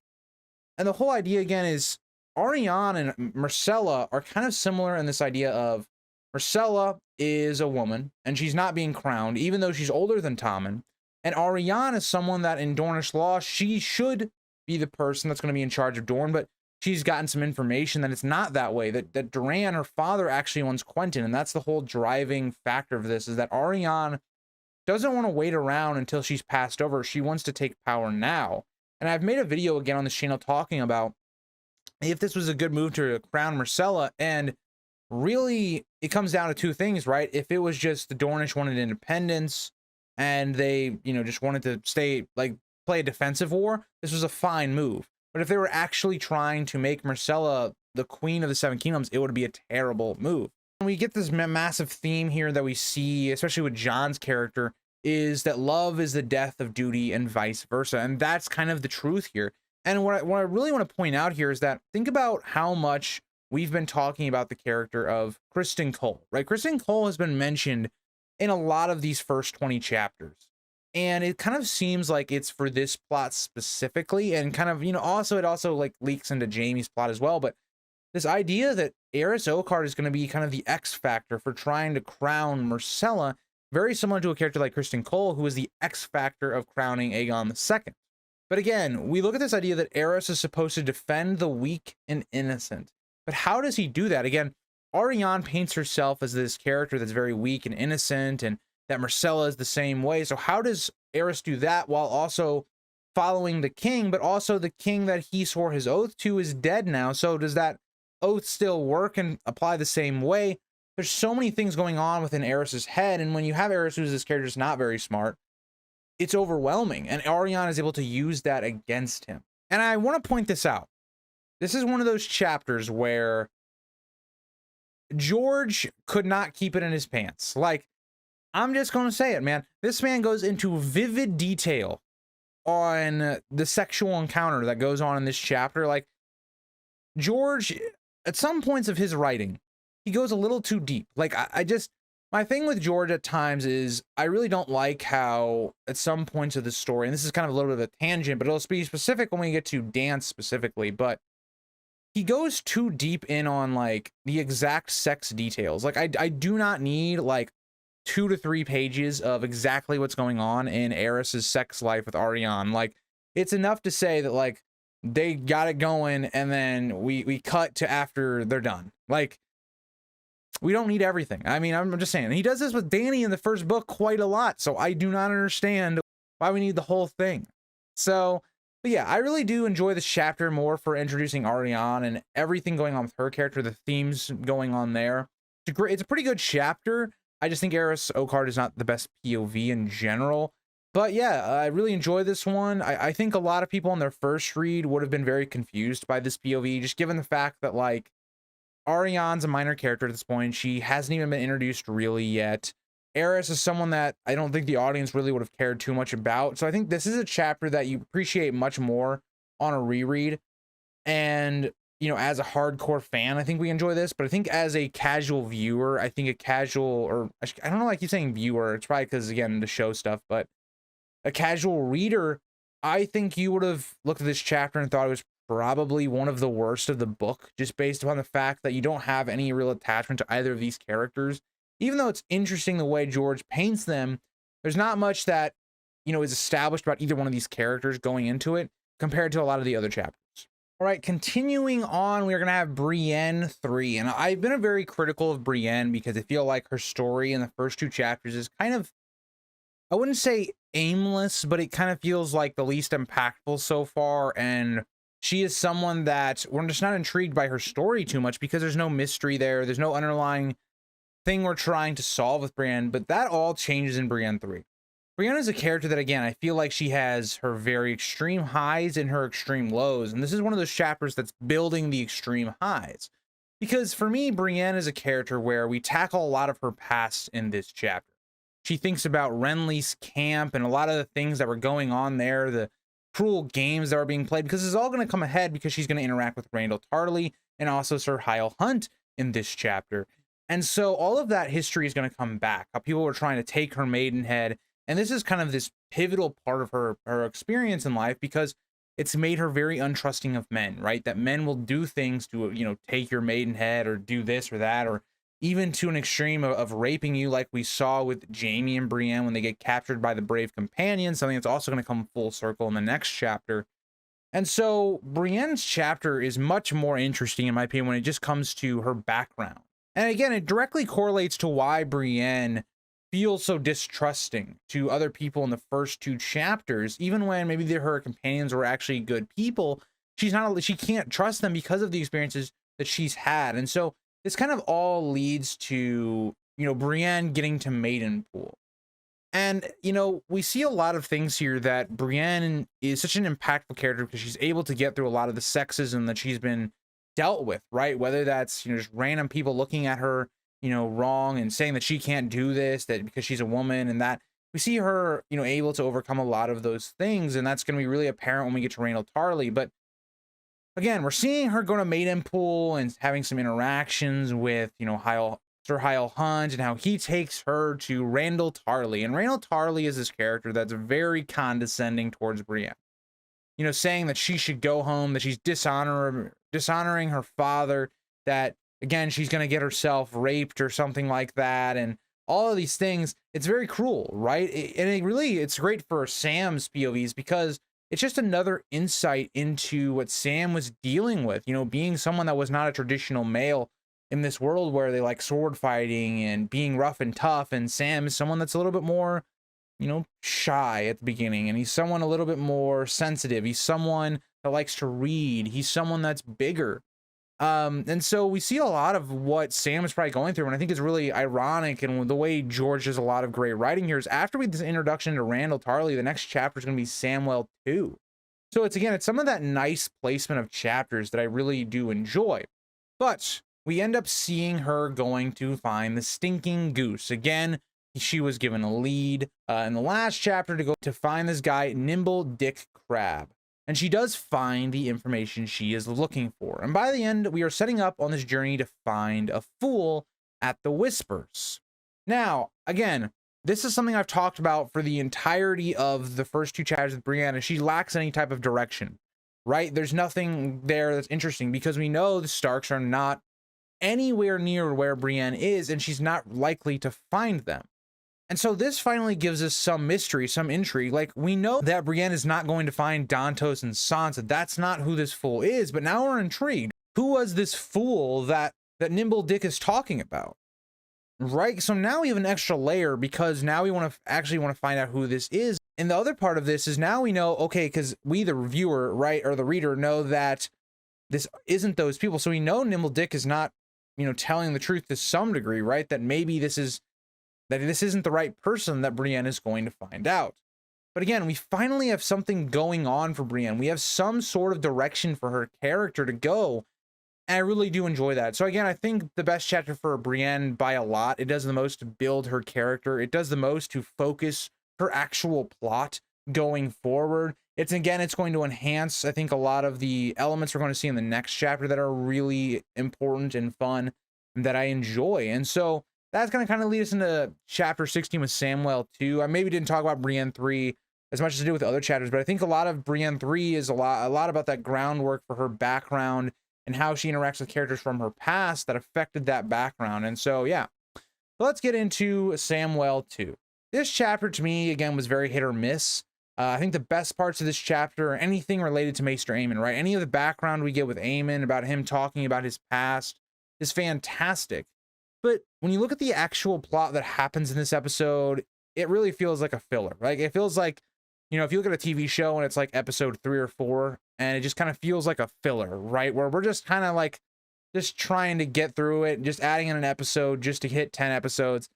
And the whole idea, again, is Arianne and Myrcella are kind of similar in this idea of Myrcella is a woman and she's not being crowned, even though she's older than Tommen. And Arianne is someone that in Dornish law, she should be the person that's going to be in charge of Dorne, but she's gotten some information that it's not that way, that Doran, her father, actually wants Quentyn. And that's the whole driving factor of this, is that Arianne doesn't want to wait around until she's passed over. She wants to take power now. And I've made a video again on this channel talking about if this was a good move to crown Myrcella, and really it comes down to two things, right? If it was just the Dornish wanted independence and they, you know, just wanted to stay, like, play a defensive war, this was a fine move. But if they were actually trying to make Myrcella the queen of the Seven Kingdoms, it would be a terrible move. And we get this massive theme here that we see, especially with Jon's character, is that love is the death of duty and vice versa. And that's kind of the truth here. And what I really want to point out here is that think about how much we've been talking about the character of Criston Cole, right? Criston Cole has been mentioned in a lot of these first 20 chapters. And it kind of seems like it's for this plot specifically, and kind of, you know, also it also like leaks into Jaime's plot as well. But this idea that Aerys Oakheart is going to be kind of the X factor for trying to crown Myrcella, very similar to a character like Criston Cole, who is the X factor of crowning Aegon II. But again, we look at this idea that Eris is supposed to defend the weak and innocent. But how does he do that? Again, Arianne paints herself as this character that's very weak and innocent, and that Myrcella is the same way. So how does Eris do that while also following the king, but also the king that he swore his oath to is dead now? So does that oath still work and apply the same way? There's so many things going on within Eris's head, and when you have Eris, who's this character, is not very smart, it's overwhelming, and Arianne is able to use that against him. And I want to point this out. This is one of those chapters where George could not keep it in his pants. Like, I'm just going to say it, man. This man goes into vivid detail on the sexual encounter that goes on in this chapter. Like, George, at some points of his writing, he goes a little too deep. Like, my thing with George at times is I really don't like how at some points of the story, and this is kind of a little bit of a tangent, but it'll be specific when we get to dance specifically, but he goes too deep in on like the exact sex details. Like, I do not need like 2 to 3 pages of exactly what's going on in Eris's sex life with Arianne. Like, it's enough to say that like they got it going and then we cut to after they're done. Like, we don't need everything. I mean, I'm just saying. He does this with Dany in the first book quite a lot, so I do not understand why we need the whole thing. So, but yeah, I really do enjoy this chapter more for introducing Arianne and everything going on with her character, the themes going on there. It's a pretty good chapter. I just think Eris Oakheart is not the best POV in general. But yeah, I really enjoy this one. I think a lot of people on their first read would have been very confused by this POV, just given the fact that, like, Arianne's a minor character at this point. She hasn't even been introduced really yet. Eris is someone that I don't think the audience really would have cared too much about. So I think this is a chapter that you appreciate much more on a reread. And, you know, as a hardcore fan, I think we enjoy this. But I think as a casual viewer, I think a casual, or I don't know, I keep saying viewer. It's probably because, again, the show stuff. But a casual reader, I think you would have looked at this chapter and thought it was probably one of the worst of the book, just based upon the fact that you don't have any real attachment to either of these characters. Even though it's interesting the way George paints them, there's not much that, you know, is established about either one of these characters going into it compared to a lot of the other chapters. All right, continuing on, we're going to have Brienne 3. And I've been very critical of Brienne because I feel like her story in the first 2 chapters is kind of, I wouldn't say aimless, but it kind of feels like the least impactful so far. And she is someone that we're just not intrigued by her story too much because there's no mystery there. There's no underlying thing we're trying to solve with Brienne, but that all changes in Brienne 3. Brienne is a character that, again, I feel like she has her very extreme highs and her extreme lows, and this is one of those chapters that's building the extreme highs. Because for me, Brienne is a character where we tackle a lot of her past in this chapter. She thinks about Renly's camp and a lot of the things that were going on there, the cruel games that are being played, because it's all going to come ahead because she's going to interact with Randyll Tarly and also Sir Hyle Hunt in this chapter. And so all of that history is going to come back. How people were trying to take her maidenhead. And this is kind of this pivotal part of her experience in life because it's made her very untrusting of men, right? That men will do things to, you know, take your maidenhead or do this or that, or even to an extreme of raping you, like we saw with Jaime and Brienne when they get captured by the Brave Companion, something that's also going to come full circle in the next chapter. And so Brienne's chapter is much more interesting, in my opinion, when it just comes to her background. And again, it directly correlates to why Brienne feels so distrusting to other people in the first 2 chapters, even when maybe her companions were actually good people. She can't trust them because of the experiences that she's had. And so this kind of all leads to, you know, Brienne getting to Maidenpool. And, you know, we see a lot of things here that Brienne is such an impactful character because she's able to get through a lot of the sexism that she's been dealt with, right? Whether that's, you know, just random people looking at her, you know, wrong and saying that she can't do this, that because she's a woman, and that we see her, you know, able to overcome a lot of those things. And that's going to be really apparent when we get to Randyll Tarly. But again, we're seeing her go to Maidenpool and having some interactions with, you know, Sir Hyle Hunt and how he takes her to Randyll Tarly. And Randyll Tarly is this character that's very condescending towards Brienne. You know, saying that she should go home, that she's dishonoring her father, that, again, she's going to get herself raped or something like that. And all of these things, it's very cruel, right? And it's great for Sam's POVs because it's just another insight into what Sam was dealing with, you know, being someone that was not a traditional male in this world where they like sword fighting and being rough and tough. And Sam is someone that's a little bit more, you know, shy at the beginning, and he's someone a little bit more sensitive. He's someone that likes to read. He's someone that's bigger. And so we see a lot of what Sam is probably going through, and I think it's really ironic, and the way George does a lot of great writing here is after we get this introduction to Randall Tarley, the next chapter is going to be Samwell 2. So it's some of that nice placement of chapters that I really do enjoy. But we end up seeing her going to find the stinking goose. Again, she was given a lead in the last chapter to go to find this guy, Nimble Dick Crab. And she does find the information she is looking for. And by the end, we are setting up on this journey to find a fool at the Whispers. Now, again, this is something I've talked about for the entirety of the first 2 chapters with Brienne, and she lacks any type of direction, right? There's nothing there that's interesting because we know the Starks are not anywhere near where Brienne is, and she's not likely to find them. And so this finally gives us some mystery, some intrigue. Like, we know that Brienne is not going to find Dantos and Sansa. That's not who this fool is, but now we're intrigued. Who was this fool that Nimble Dick is talking about? Right? So now we have an extra layer because now we actually want to find out who this is. And the other part of this is now we know, okay, because we, the reviewer, right, or the reader, know that this isn't those people. So we know Nimble Dick is not, you know, telling the truth to some degree, right? That maybe this isn't the right person that Brienne is going to find out. But again, we finally have something going on for Brienne. We have some sort of direction for her character to go. And I really do enjoy that. So again, I think the best chapter for Brienne by a lot. It does the most to build her character. It does the most to focus her actual plot going forward. It's going to enhance, I think, a lot of the elements we're going to see in the next chapter that are really important and fun and that I enjoy. And so that's going to kind of lead us into chapter 16 with Samwell 2. I maybe didn't talk about Brienne 3 as much as I did with other chapters, but I think a lot of Brienne 3 is a lot about that groundwork for her background and how she interacts with characters from her past that affected that background. And so, yeah, let's get into Samwell 2. This chapter to me, again, was very hit or miss. I think the best parts of this chapter are anything related to Maester Aemon, right? Any of the background we get with Aemon, about him talking about his past, is fantastic. But when you look at the actual plot that happens in this episode, it really feels like a filler. Like, it feels like, you know, if you look at a TV show and it's like episode 3 or 4, and it just kind of feels like a filler, right? Where we're just kind of like, just trying to get through it, just adding in an episode just to hit 10 episodes.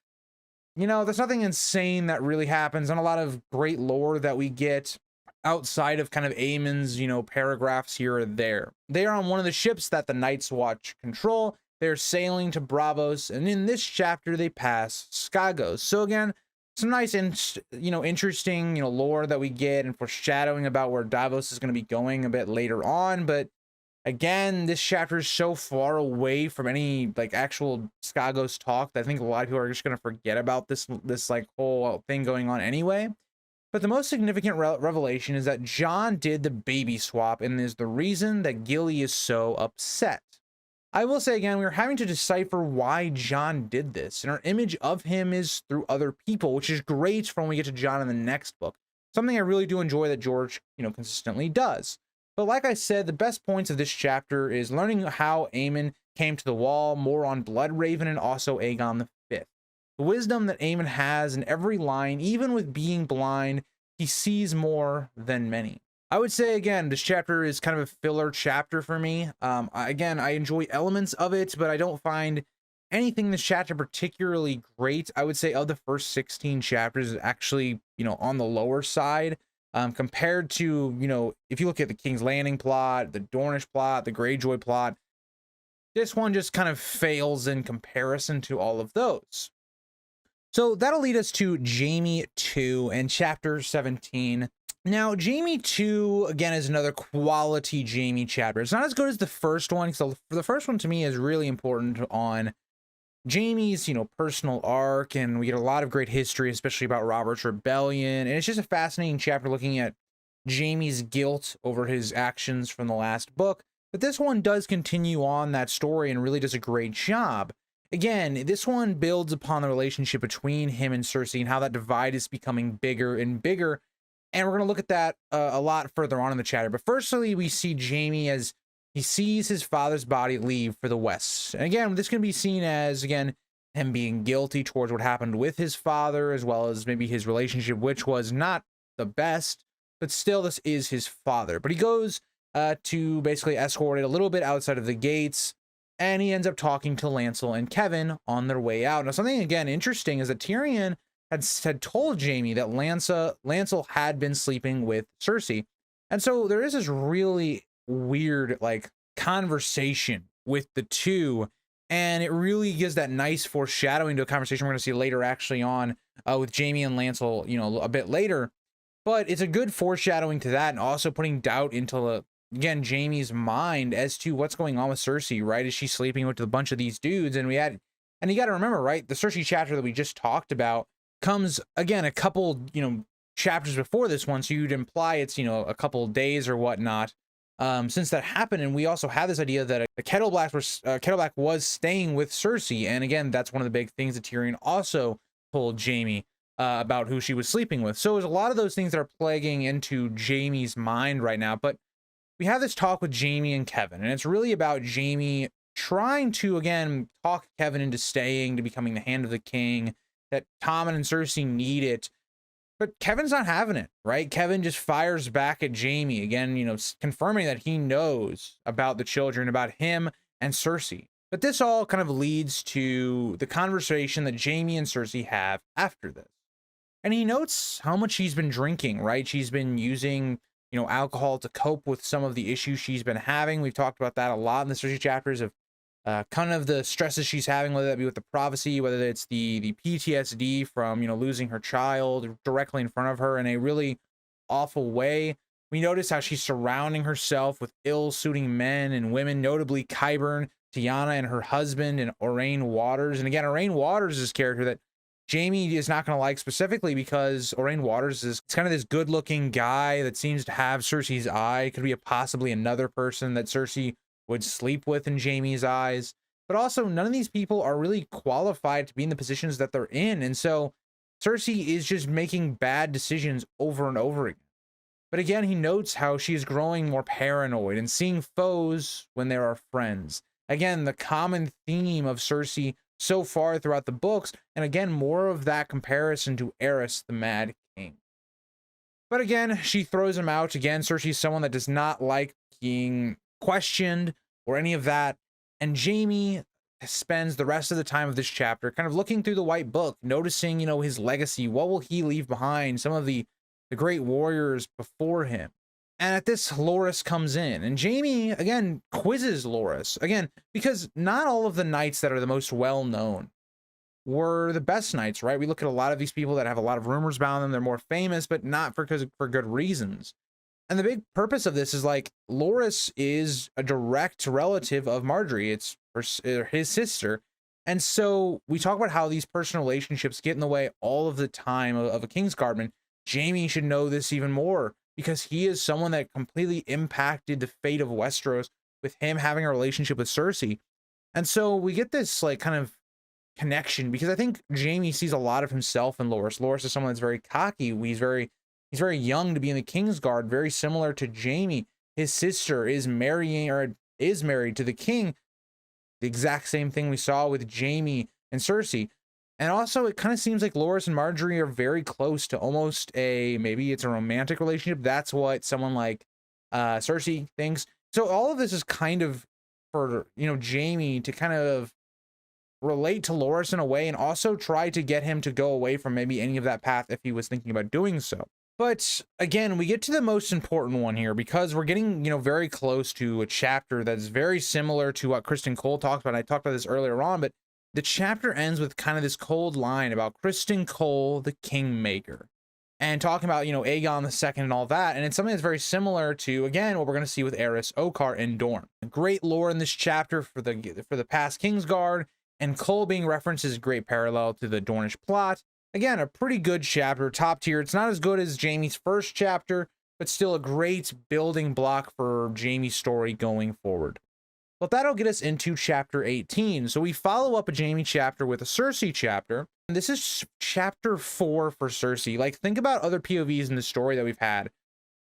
You know, there's nothing insane that really happens, and a lot of great lore that we get outside of kind of Aemon's, you know, paragraphs here or there. They are on one of the ships that the Night's Watch control. They're sailing to Braavos, and in this chapter, they pass Skagos. So again, some nice and, you know, interesting, you know, lore that we get and foreshadowing about where Davos is going to be going a bit later on. But again, this chapter is so far away from any like actual Skagos talk that I think a lot of people are just going to forget about this like whole thing going on anyway. But the most significant revelation is that Jon did the baby swap and is the reason that Gilly is so upset. I will say again, we are having to decipher why Jon did this, and our image of him is through other people, which is great for when we get to Jon in the next book. Something I really do enjoy that George, you know, consistently does. But like I said, the best points of this chapter is learning how Aemon came to the wall, more on Bloodraven and also Aegon V. The wisdom that Aemon has in every line, even with being blind, he sees more than many. I would say, again, this chapter is kind of a filler chapter for me. Again, I enjoy elements of it, but I don't find anything in this chapter particularly great. I would say of the first 16 chapters is actually, you know, on the lower side compared to, you know, if you look at the King's Landing plot, the Dornish plot, the Greyjoy plot, this one just kind of fails in comparison to all of those. So that'll lead us to Jaime 2 and chapter 17. Now, Jaime 2, again, is another quality Jaime chapter. It's not as good as the first one, because the first one to me is really important on Jaime's, you know, personal arc, and we get a lot of great history, especially about Robert's Rebellion, and it's just a fascinating chapter looking at Jaime's guilt over his actions from the last book. But this one does continue on that story and really does a great job. Again, this one builds upon the relationship between him and Cersei and how that divide is becoming bigger and bigger. And we're going to look at that a lot further on in the chapter. But firstly, we see Jaime as he sees his father's body leave for the West. And again, this can be seen as, again, him being guilty towards what happened with his father, as well as maybe his relationship, which was not the best, but still, this is his father. But he goes to basically escort it a little bit outside of the gates, and he ends up talking to Lancel and Kevin on their way out. Now, something, again, interesting is that Tyrion had told Jaime that Lancel had been sleeping with Cersei. And so there is this really weird, like, conversation with the two, and it really gives that nice foreshadowing to a conversation we're going to see later, actually, on with Jaime and Lancel, you know, a bit later. But it's a good foreshadowing to that, and also putting doubt into, again, Jaime's mind as to what's going on with Cersei, right? Is she sleeping with a bunch of these dudes? And you got to remember, right, the Cersei chapter that we just talked about comes, again, a couple, you know, chapters before this one, so you'd imply it's, you know, a couple days or whatnot since that happened. And we also have this idea that Kettleblack was staying with Cersei, and again, that's one of the big things that Tyrion also told Jaime about who she was sleeping with. So there's a lot of those things that are plaguing into Jaime's mind right now. But we have this talk with Jaime and Kevin, and it's really about Jaime trying to, again, talk Kevin into staying, to becoming the Hand of the King, that Tommen and Cersei need it. But Kevin's not having it, right? Kevin just fires back at Jaime, again, you know, confirming that he knows about the children, about him and Cersei. But this all kind of leads to the conversation that Jaime and Cersei have after this. And he notes how much she's been drinking, right? She's been using, you know, alcohol to cope with some of the issues she's been having. We've talked about that a lot in the Cersei chapters of kind of the stresses she's having, whether that be with the prophecy, whether it's the PTSD from, you know, losing her child directly in front of her in a really awful way. We notice how she's surrounding herself with ill-suiting men and women, notably Qyburn, Tiana, and her husband, and Orain Waters. And again, Orain Waters is this character that Jaime is not going to like specifically because Orain Waters is kind of this good-looking guy that seems to have Cersei's eye. Could be possibly another person that Cersei would sleep with in Jaime's eyes. But also, none of these people are really qualified to be in the positions that they're in. And so Cersei is just making bad decisions over and over again. But again, he notes how she is growing more paranoid and seeing foes when there are friends. Again, the common theme of Cersei so far throughout the books, and again, more of that comparison to Aerys, the Mad King. But again, she throws him out. Again, Cersei's someone that does not like being questioned or any of that. And Jaime spends the rest of the time of this chapter kind of looking through the White Book, noticing, you know, his legacy. What will he leave behind? Some of the great warriors before him. And at this, Loras comes in, and Jaime, again, quizzes Loras. Again, because not all of the knights that are the most well-known were the best knights, right? We look at a lot of these people that have a lot of rumors about them. They're more famous, but not for good reasons. And the big purpose of this is, like, Loras is a direct relative of Margaery. It's his sister. And so we talk about how these personal relationships get in the way all of the time of a Kingsguardman. Jaime should know this even more, because he is someone that completely impacted the fate of Westeros with him having a relationship with Cersei. And so we get this, like, kind of connection, because I think Jaime sees a lot of himself in Loras. Loras is someone that's very cocky. He's very young to be in the Kingsguard, very similar to Jaime. His sister is married to the king. The exact same thing we saw with Jaime and Cersei. And also, it kind of seems like Loras and Margaery are very close to almost maybe it's a romantic relationship. That's what someone like Cersei thinks. So all of this is kind of for, you know, Jaime to kind of relate to Loras in a way, and also try to get him to go away from maybe any of that path if he was thinking about doing so. But again, we get to the most important one here, because we're getting, you know, very close to a chapter that's very similar to what Criston Cole talked about. I talked about this earlier on, but the chapter ends with kind of this cold line about Criston Cole, the Kingmaker, and talking about, you know, Aegon II and all that. And it's something that's very similar to, again, what we're going to see with Aerys, Oakar, and Dorne. Great lore in this chapter for the past Kingsguard, and Cole being referenced is a great parallel to the Dornish plot. Again, a pretty good chapter, top tier. It's not as good as Jaime's first chapter, but still a great building block for Jaime's story going forward. But that'll get us into chapter 18. So we follow up a Jaime chapter with a Cersei chapter. And this is chapter 4 for Cersei. Like, think about other POVs in the story that we've had.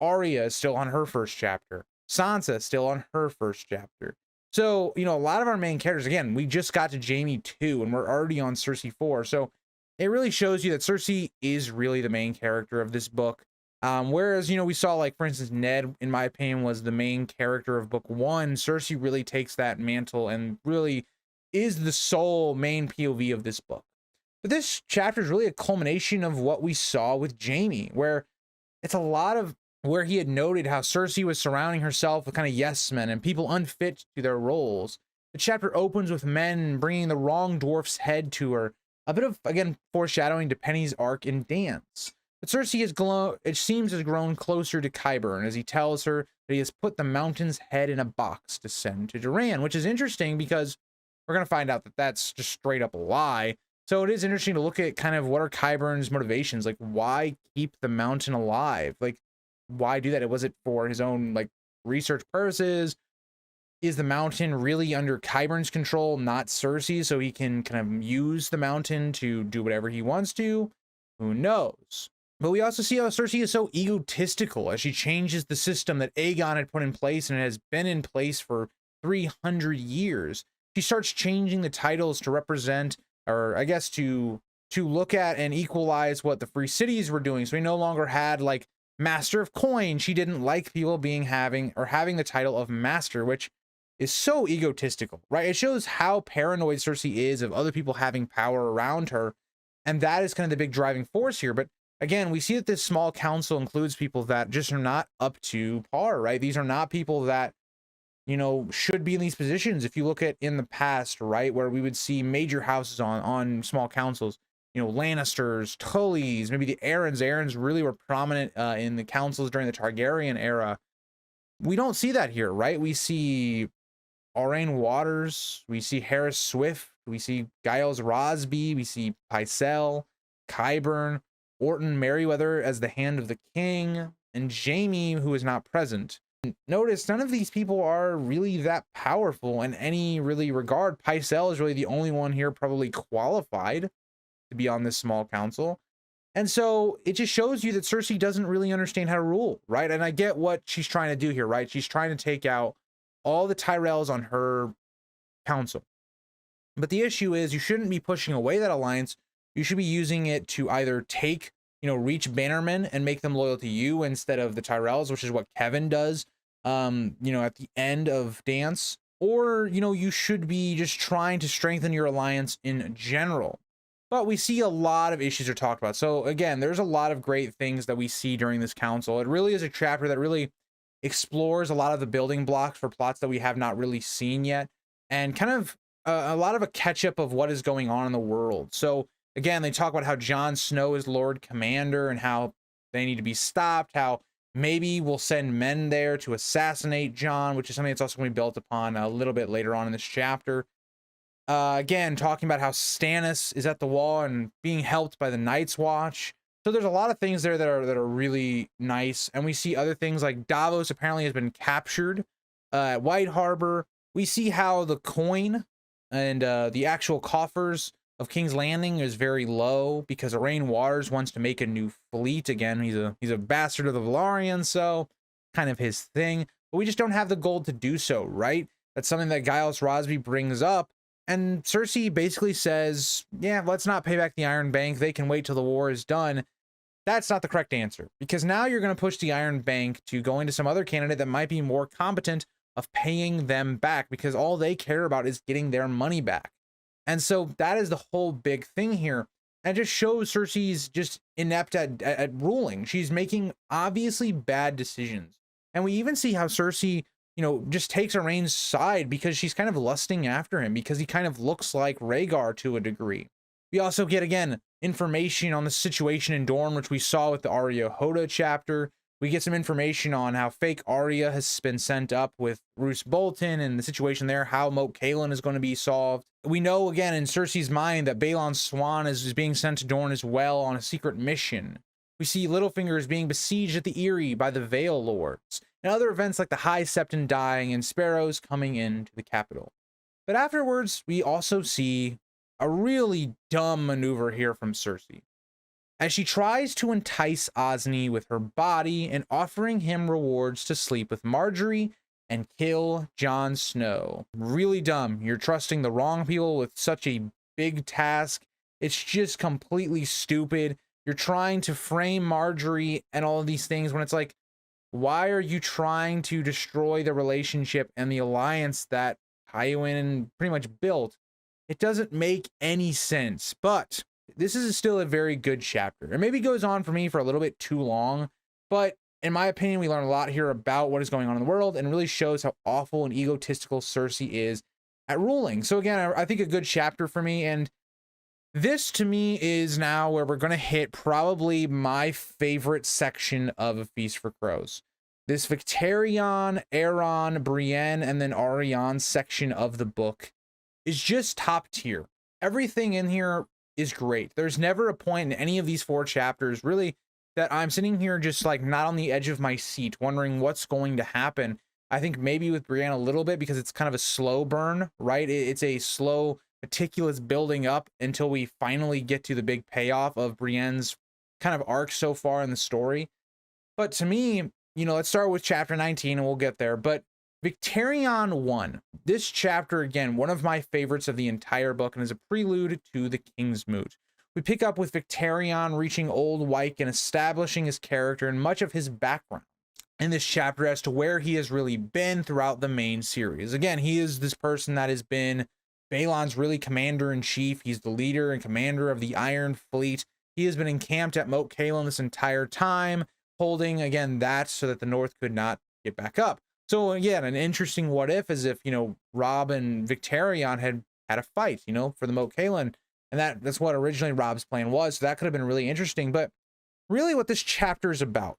Arya is still on her first chapter. Sansa is still on her first chapter. So, you know, a lot of our main characters, again, we just got to Jaime 2 and we're already on Cersei 4. So it really shows you that Cersei is really the main character of this book. Whereas, you know, we saw, like, for instance, Ned, in my opinion, was the main character of book 1. Cersei really takes that mantle and really is the sole main POV of this book. But this chapter is really a culmination of what we saw with Jaime, where it's a lot of where he had noted how Cersei was surrounding herself with kind of yes men and people unfit to their roles. The chapter opens with men bringing the wrong dwarf's head to her. A bit of, again, foreshadowing to Penny's arc in Dance. But Cersei it seems, has grown closer to Qyburn as he tells her that he has put the mountain's head in a box to send to Duran, which is interesting because we're going to find out that that's just straight up a lie. So it is interesting to look at kind of what are Qyburn's motivations. Like, why keep the mountain alive? Like, why do that? Was it for his own, like, research purposes? Is the mountain really under Qyburn's control, not Cersei, so he can kind of use the mountain to do whatever he wants to? Who knows? But we also see how Cersei is so egotistical as she changes the system that Aegon had put in place, and it has been in place for 300 years. She starts changing the titles to represent, or I guess to look at and equalize what the free cities were doing. So we no longer had, like, Master of Coin. She didn't like people having the title of Master, which is so egotistical, right? It shows how paranoid Cersei is of other people having power around her. And that is kind of the big driving force here. But again, we see that this small council includes people that just are not up to par, right? These are not people that, you know, should be in these positions. If you look at in the past, right, where we would see major houses on small councils, you know, Lannisters, Tullys, maybe the Aarons. Aarons really were prominent in the councils during the Targaryen era. We don't see that here, right? We see Aurane Waters, we see Harris Swift, we see Giles Rosby, we see Pycelle, Qyburn, Orton Merryweather as the Hand of the King, and Jaime, who is not present. Notice none of these people are really that powerful in any really regard. Pycelle is really the only one here probably qualified to be on this small council. And so it just shows you that Cersei doesn't really understand how to rule, right? And I get what she's trying to do here, right? She's trying to take out all the Tyrells on her council. But the issue is you shouldn't be pushing away that alliance. You should be using it to either take, you know, Reach Bannermen and make them loyal to you instead of the Tyrells, which is what Kevin does, you know, at the end of Dance. Or, you know, you should be just trying to strengthen your alliance in general. But we see a lot of issues are talked about. So again, there's a lot of great things that we see during this council. It really is a chapter that really explores a lot of the building blocks for plots that we have not really seen yet, and kind of a lot of a catch up of what is going on in the world. So again, they talk about how Jon Snow is Lord Commander and how they need to be stopped, how maybe we'll send men there to assassinate Jon, which is something that's also going to be built upon a little bit later on in this chapter. Again, talking about how Stannis is at the wall and being helped by the Night's Watch. So there's a lot of things there that are really nice. And we see other things like Davos apparently has been captured at White Harbor. We see how the coin and the actual coffers of King's Landing is very low because Aurane Waters wants to make a new fleet again. He's a bastard of the Velaryons, so kind of his thing. But we just don't have the gold to do so, right? That's something that Giles Rosby brings up. And Cersei basically says, yeah, let's not pay back the Iron Bank. They can wait till the war is done. That's not the correct answer, because now you're going to push the Iron Bank to go into some other candidate that might be more competent of paying them back, because all they care about is getting their money back. And so that is the whole big thing here. And it just shows Cersei's just inept at ruling. She's making obviously bad decisions. And we even see how Cersei, you know, just takes Aurane's side because she's kind of lusting after him, because he kind of looks like Rhaegar to a degree. We also get, again, information on the situation in Dorne, which we saw with the Areo Hotah chapter. We get some information on how fake Arya has been sent up with Roose Bolton and the situation there, how Moat Cailin is going to be solved. We know, again, in Cersei's mind that Balon Swan is being sent to Dorne as well on a secret mission. We see Littlefinger is being besieged at the Eyrie by the Vale Lords. and other events like the High Septon dying and sparrows coming into the capital. But afterwards, we also see a really dumb maneuver here from Cersei, as she tries to entice Osney with her body and offering him rewards to sleep with Marjorie and kill Jon Snow. Really dumb. You're trusting the wrong people with such a big task. It's just completely stupid. You're trying to frame Marjorie and all of these things when it's like, why are you trying to destroy the relationship and the alliance that Tywin pretty much built? It doesn't make any sense, but this is still a very good chapter. It maybe goes on for me for a little bit too long, but in my opinion, we learn a lot here about what is going on in the world and really shows how awful and egotistical Cersei is at ruling. So again, I think a good chapter for me, and this to me is now where we're going to hit probably my favorite section of A Feast for Crows. This Victarion, Aeron, Brienne, and then Arion section of the book is just top tier. Everything in here is great. There's never a point in any of these 4 chapters really that I'm sitting here just like not on the edge of my seat wondering what's going to happen. I think maybe with Brienne a little bit because it's kind of a slow burn, right? It's a slow, meticulous building up until we finally get to the big payoff of Brienne's kind of arc so far in the story. But to me, let's start with chapter 19 and we'll get there. But Victarion 1, this chapter, again, one of my favorites of the entire book and is a prelude to the King's Moot. We pick up with Victarion reaching Old Wyke and establishing his character and much of his background in this chapter as to where he has really been throughout the main series. Again, he is this person that has been Balon's really commander-in-chief. He's the leader and commander of the Iron Fleet. He has been encamped at Moat Cailin this entire time, holding, again, that so that the North could not get back up. So again, an interesting what if is if, Robb and Victarion had a fight, for the Moat Cailin. And that's what originally Robb's plan was. So that could have been really interesting. But really what this chapter is about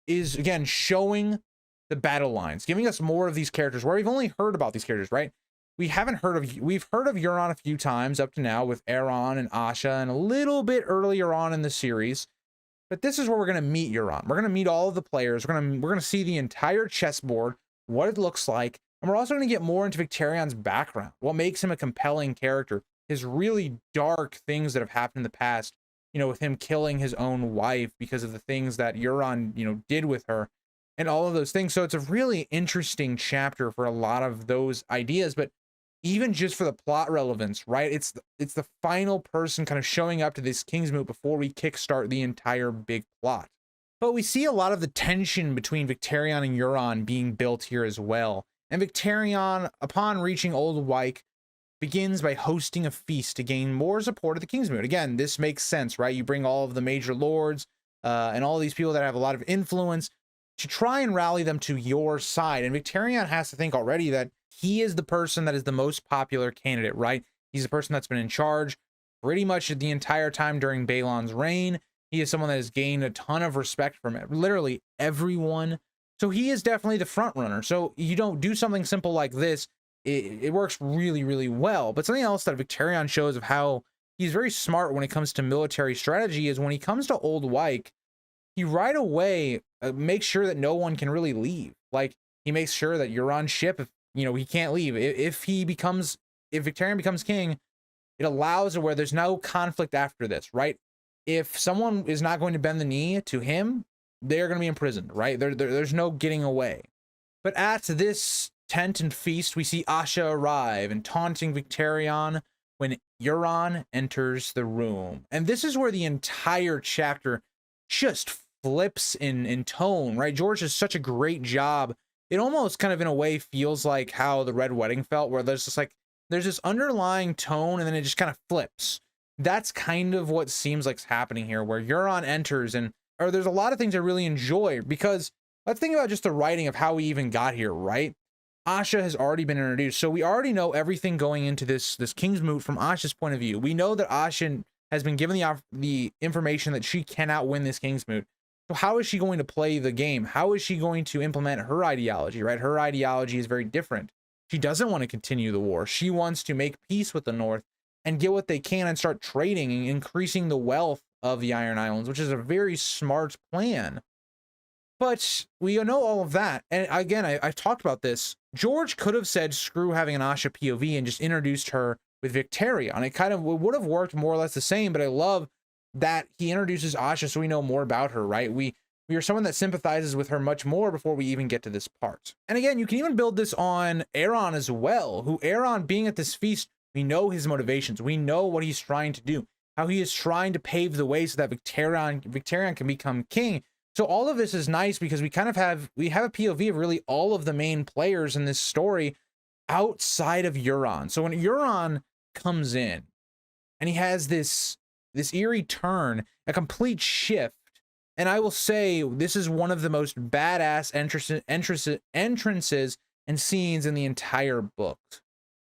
is, again, showing the battle lines, giving us more of these characters where we've only heard about these characters, right? We've heard of Euron a few times up to now with Aeron and Asha and a little bit earlier on in the series. But this is where we're going to meet Euron. We're going to meet all of the players. We're going to see the entire chessboard, what it looks like. And we're also going to get more into Victarion's background, what makes him a compelling character, his really dark things that have happened in the past, with him killing his own wife because of the things that Euron, did with her and all of those things. So it's a really interesting chapter for a lot of those ideas, but even just for the plot relevance, right? It's the final person kind of showing up to this King's Moot before we kickstart the entire big plot. But we see a lot of the tension between Victarion and Euron being built here as well. And Victarion, upon reaching Old Wyke, begins by hosting a feast to gain more support at the King's Moot. Again, this makes sense, right? You bring all of the major lords and all these people that have a lot of influence to try and rally them to your side. And Victarion has to think already that he is the person that is the most popular candidate, right? He's the person that's been in charge pretty much the entire time during Balon's reign. He is someone that has gained a ton of respect from literally everyone. So he is definitely the front runner. So you don't do something simple like this. It works really, really well. But something else that Victarion shows of how he's very smart when it comes to military strategy is when he comes to Old Wyke, he right away makes sure that no one can really leave. Like, he makes sure that you're on ship if, he can't leave. If Victarion becomes king, it allows it where there's no conflict after this, right? If someone is not going to bend the knee to him, they're going to be imprisoned, right? There's no getting away. But at this tent and feast, we see Asha arrive and taunting Victarion when Euron enters the room. And this is where the entire chapter just flips in tone, right? George does such a great job. It almost kind of in a way feels like how the Red Wedding felt, where there's this underlying tone and then it just kind of flips. That's kind of what seems like's happening here, where Euron enters or there's a lot of things I really enjoy, because let's think about just the writing of how we even got here, right? Asha has already been introduced, so we already know everything going into this King's Moot from Asha's point of view. We know that Asha has been given the information that she cannot win this King's Moot. So how is she going to play the game? How is she going to implement her ideology, right? Her ideology is very different. She doesn't want to continue the war. She wants to make peace with the North and get what they can and start trading and increasing the wealth of the Iron Islands, which is a very smart plan. But we know all of that. And again, I've talked about this. George could have said, screw having an Asha POV and just introduced her with Victoria. And it kind of would have worked more or less the same, but I love that he introduces Asha so we know more about her, right? We are someone that sympathizes with her much more before we even get to this part. And again, you can even build this on Aeron as well, who Aeron being at this feast, we know his motivations. We know what he's trying to do, how he is trying to pave the way so that Victarion can become king. So all of this is nice because we kind of have a POV of really all of the main players in this story outside of Euron. So when Euron comes in and he has this eerie turn, a complete shift, and I will say this is one of the most badass entrances and scenes in the entire book.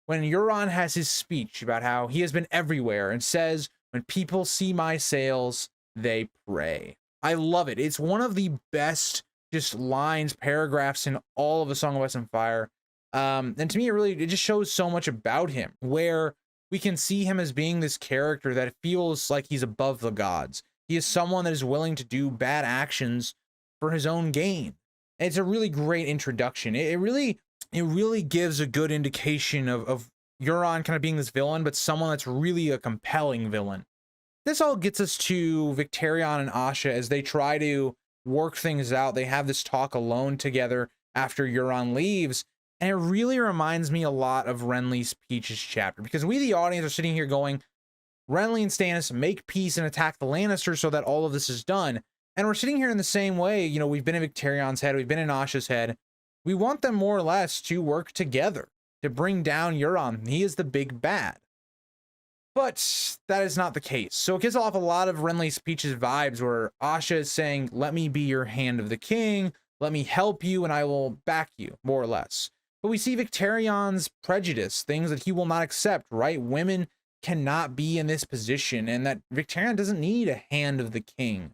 When Euron has his speech about how he has been everywhere and says, when people see my sails, they pray. I love it. It's one of the best just lines, paragraphs in all of A Song of Ice and Fire. And to me, it just shows so much about him, where we can see him as being this character that feels like he's above the gods. He is someone that is willing to do bad actions for his own gain. And it's a really great introduction. It really gives a good indication of Euron kind of being this villain, but someone that's really a compelling villain. This all gets us to Victarion and Asha as they try to work things out. They have this talk alone together after Euron leaves. And it really reminds me a lot of Renly's Peaches chapter, because we, the audience, are sitting here going, Renly and Stannis make peace and attack the Lannisters so that all of this is done. And we're sitting here in the same way. You know, we've been in Victarion's head. We've been in Asha's head. We want them more or less to work together to bring down Euron. He is the big bad. But that is not the case. So it gives off a lot of Renly's Peaches vibes where Asha is saying, let me be your hand of the king. Let me help you and I will back you, more or less. But we see Victarion's prejudice, things that he will not accept, right? Women cannot be in this position, and that Victarion doesn't need a hand of the king,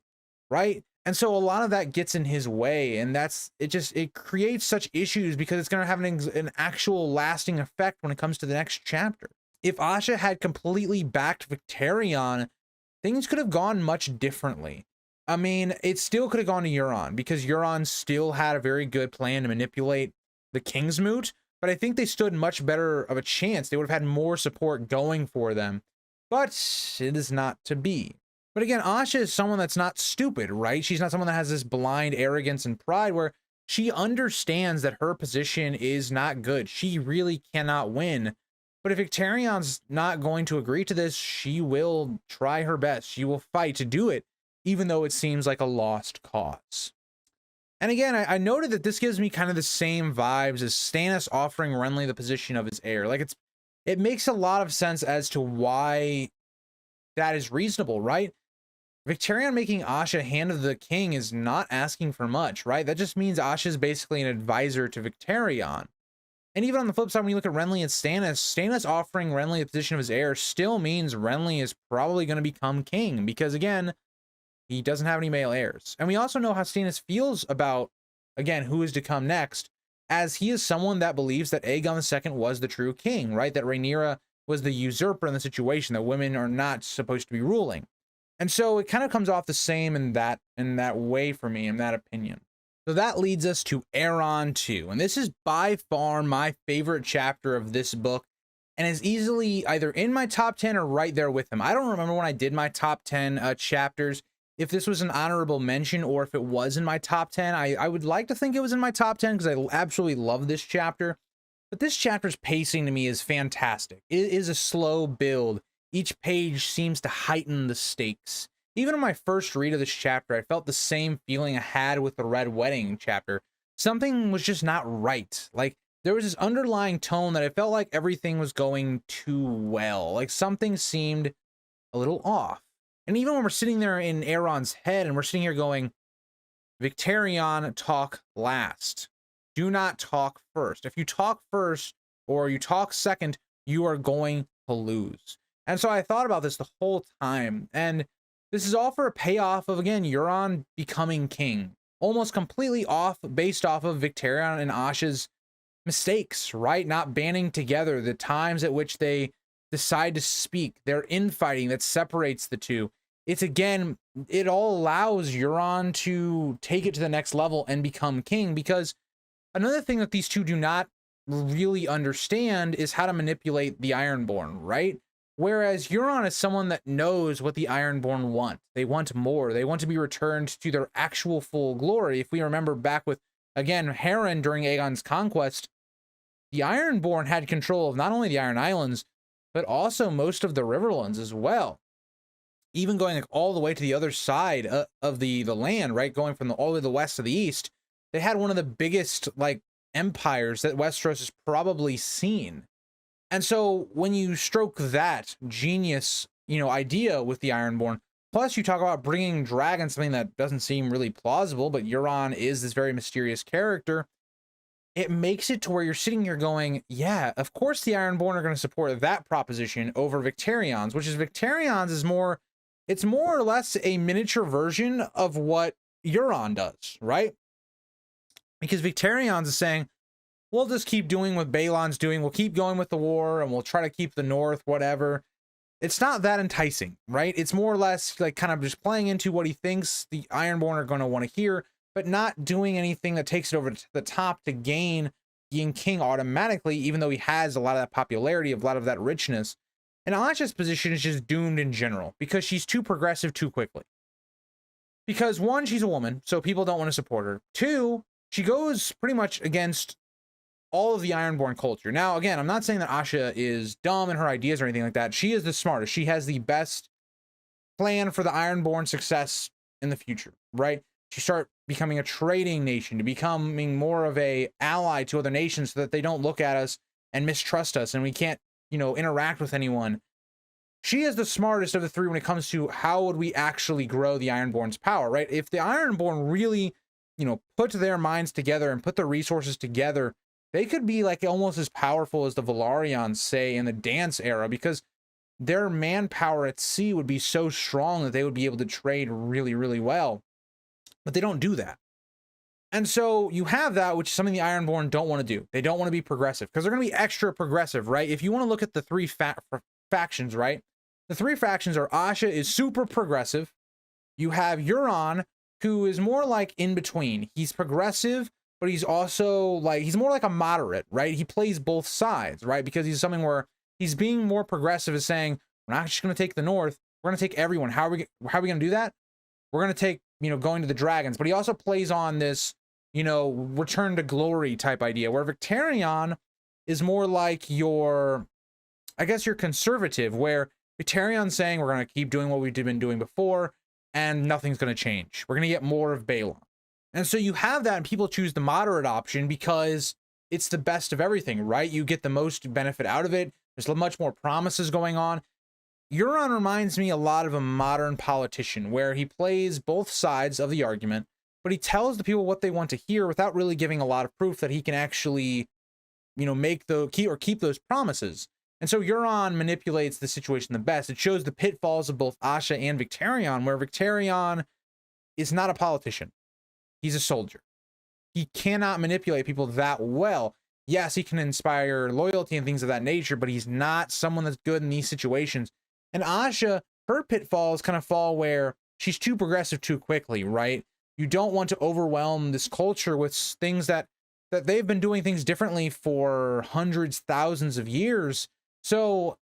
right? And so a lot of that gets in his way, and it creates such issues because it's going to have an actual lasting effect when it comes to the next chapter. If Asha had completely backed Victarion, things could have gone much differently. I mean, it still could have gone to Euron because Euron still had a very good plan to manipulate the King's Moot, but I think they stood much better of a chance. They would have had more support going for them, but it is not to be. But again, Asha is someone that's not stupid, right? She's not someone that has this blind arrogance and pride where she understands that her position is not good. She really cannot win. But if Victarion's not going to agree to this, she will try her best. She will fight to do it, even though it seems like a lost cause. And again, I noted that this gives me kind of the same vibes as Stannis offering Renly the position of his heir. Like it makes a lot of sense as to why that is reasonable, right? Victarion making Asha hand of the king is not asking for much, right? That just means Asha is basically an advisor to Victarion. And even on the flip side, when you look at Renly and Stannis offering Renly the position of his heir still means Renly is probably going to become king because, again, he doesn't have any male heirs. And we also know how Stannis feels about, again, who is to come next, as he is someone that believes that Aegon II was the true king, right? That Rhaenyra was the usurper in the situation, that women are not supposed to be ruling. And so it kind of comes off the same in that way for me, in that opinion. So that leads us to Aeron 2. And this is by far my favorite chapter of this book, and is easily either in my top 10 or right there with him. I don't remember when I did my top 10 chapters, if this was an honorable mention or if it was in my top 10. I would like to think it was in my top 10 because I absolutely love this chapter. But this chapter's pacing to me is fantastic. It is a slow build. Each page seems to heighten the stakes. Even in my first read of this chapter, I felt the same feeling I had with the Red Wedding chapter. Something was just not right. Like, there was this underlying tone that I felt like everything was going too well. Like, something seemed a little off. And even when we're sitting there in Aeron's head and we're sitting here going, Victarion, talk last. Do not talk first. If you talk first or you talk second, you are going to lose. And so I thought about this the whole time. And this is all for a payoff of, again, Euron becoming king. Almost completely based off of Victarion and Asha's mistakes, right? Not banding together, the times at which they decide to speak, their infighting that separates the two. It's, again, it all allows Euron to take it to the next level and become king, because another thing that these two do not really understand is how to manipulate the Ironborn, right? Whereas Euron is someone that knows what the Ironborn want. They want more. They want to be returned to their actual full glory. If we remember back with, again, Aeron during Aegon's conquest, the Ironborn had control of not only the Iron Islands, but also most of the Riverlands as well. Even going like all the way to the other side of the land, right? Going from all the way to the west to the east, they had one of the biggest like empires that Westeros has probably seen. And so when you stroke that genius, idea with the Ironborn, plus you talk about bringing dragons, something that doesn't seem really plausible, but Euron is this very mysterious character, it makes it to where you're sitting here going, yeah, of course the Ironborn are going to support that proposition over Victarion's, which is Victarion's is more, it's more or less a miniature version of what Euron does, right? Because Victarion's is saying, we'll just keep doing what Balon's doing. We'll keep going with the war and we'll try to keep the North, whatever. It's not that enticing, right? It's more or less like kind of just playing into what he thinks the Ironborn are going to want to hear, but not doing anything that takes it over to the top to gain being king automatically, even though he has a lot of that popularity, a lot of that richness. And Asha's position is just doomed in general because she's too progressive too quickly. Because one, she's a woman, so people don't want to support her. Two, she goes pretty much against all of the Ironborn culture. Now, again, I'm not saying that Asha is dumb in her ideas or anything like that. She is the smartest. She has the best plan for the Ironborn success in the future, right? To start becoming a trading nation, to becoming more of a ally to other nations so that they don't look at us and mistrust us and we can't, interact with anyone. She is the smartest of the three when it comes to how would we actually grow the Ironborn's power, right? If the Ironborn really, put their minds together and put the resources together, they could be like almost as powerful as the Velaryons, say, in the Dance era, because their manpower at sea would be so strong that they would be able to trade really, really well. But they don't do that. And so you have that, which is something the Ironborn don't want to do. They don't want to be progressive because they're going to be extra progressive, right? If you want to look at the three factions, right? The three factions are Asha is super progressive. You have Euron, who is more like in between. He's progressive, but he's also like, he's more like a moderate, right? He plays both sides, right? Because he's something where he's being more progressive, is saying, we're not just going to take the North. We're going to take everyone. How are we going to do that? We're going to take, going to the dragons. But he also plays on this, return to glory type idea, where Victarion is more like your, I guess, your conservative, where Victarion's saying we're going to keep doing what we've been doing before and nothing's going to change. We're going to get more of Balon. And so you have that and people choose the moderate option because it's the best of everything, right? You get the most benefit out of it. There's much more promises going on. Euron reminds me a lot of a modern politician where he plays both sides of the argument, but he tells the people what they want to hear without really giving a lot of proof that he can actually, keep those promises. And so Euron manipulates the situation the best. It shows the pitfalls of both Asha and Victarion, where Victarion is not a politician. He's a soldier. He cannot manipulate people that well. Yes, he can inspire loyalty and things of that nature, but he's not someone that's good in these situations. And Asha, her pitfalls kind of fall where she's too progressive too quickly, right? You don't want to overwhelm this culture with things that they've been doing things differently for hundreds, thousands of years. So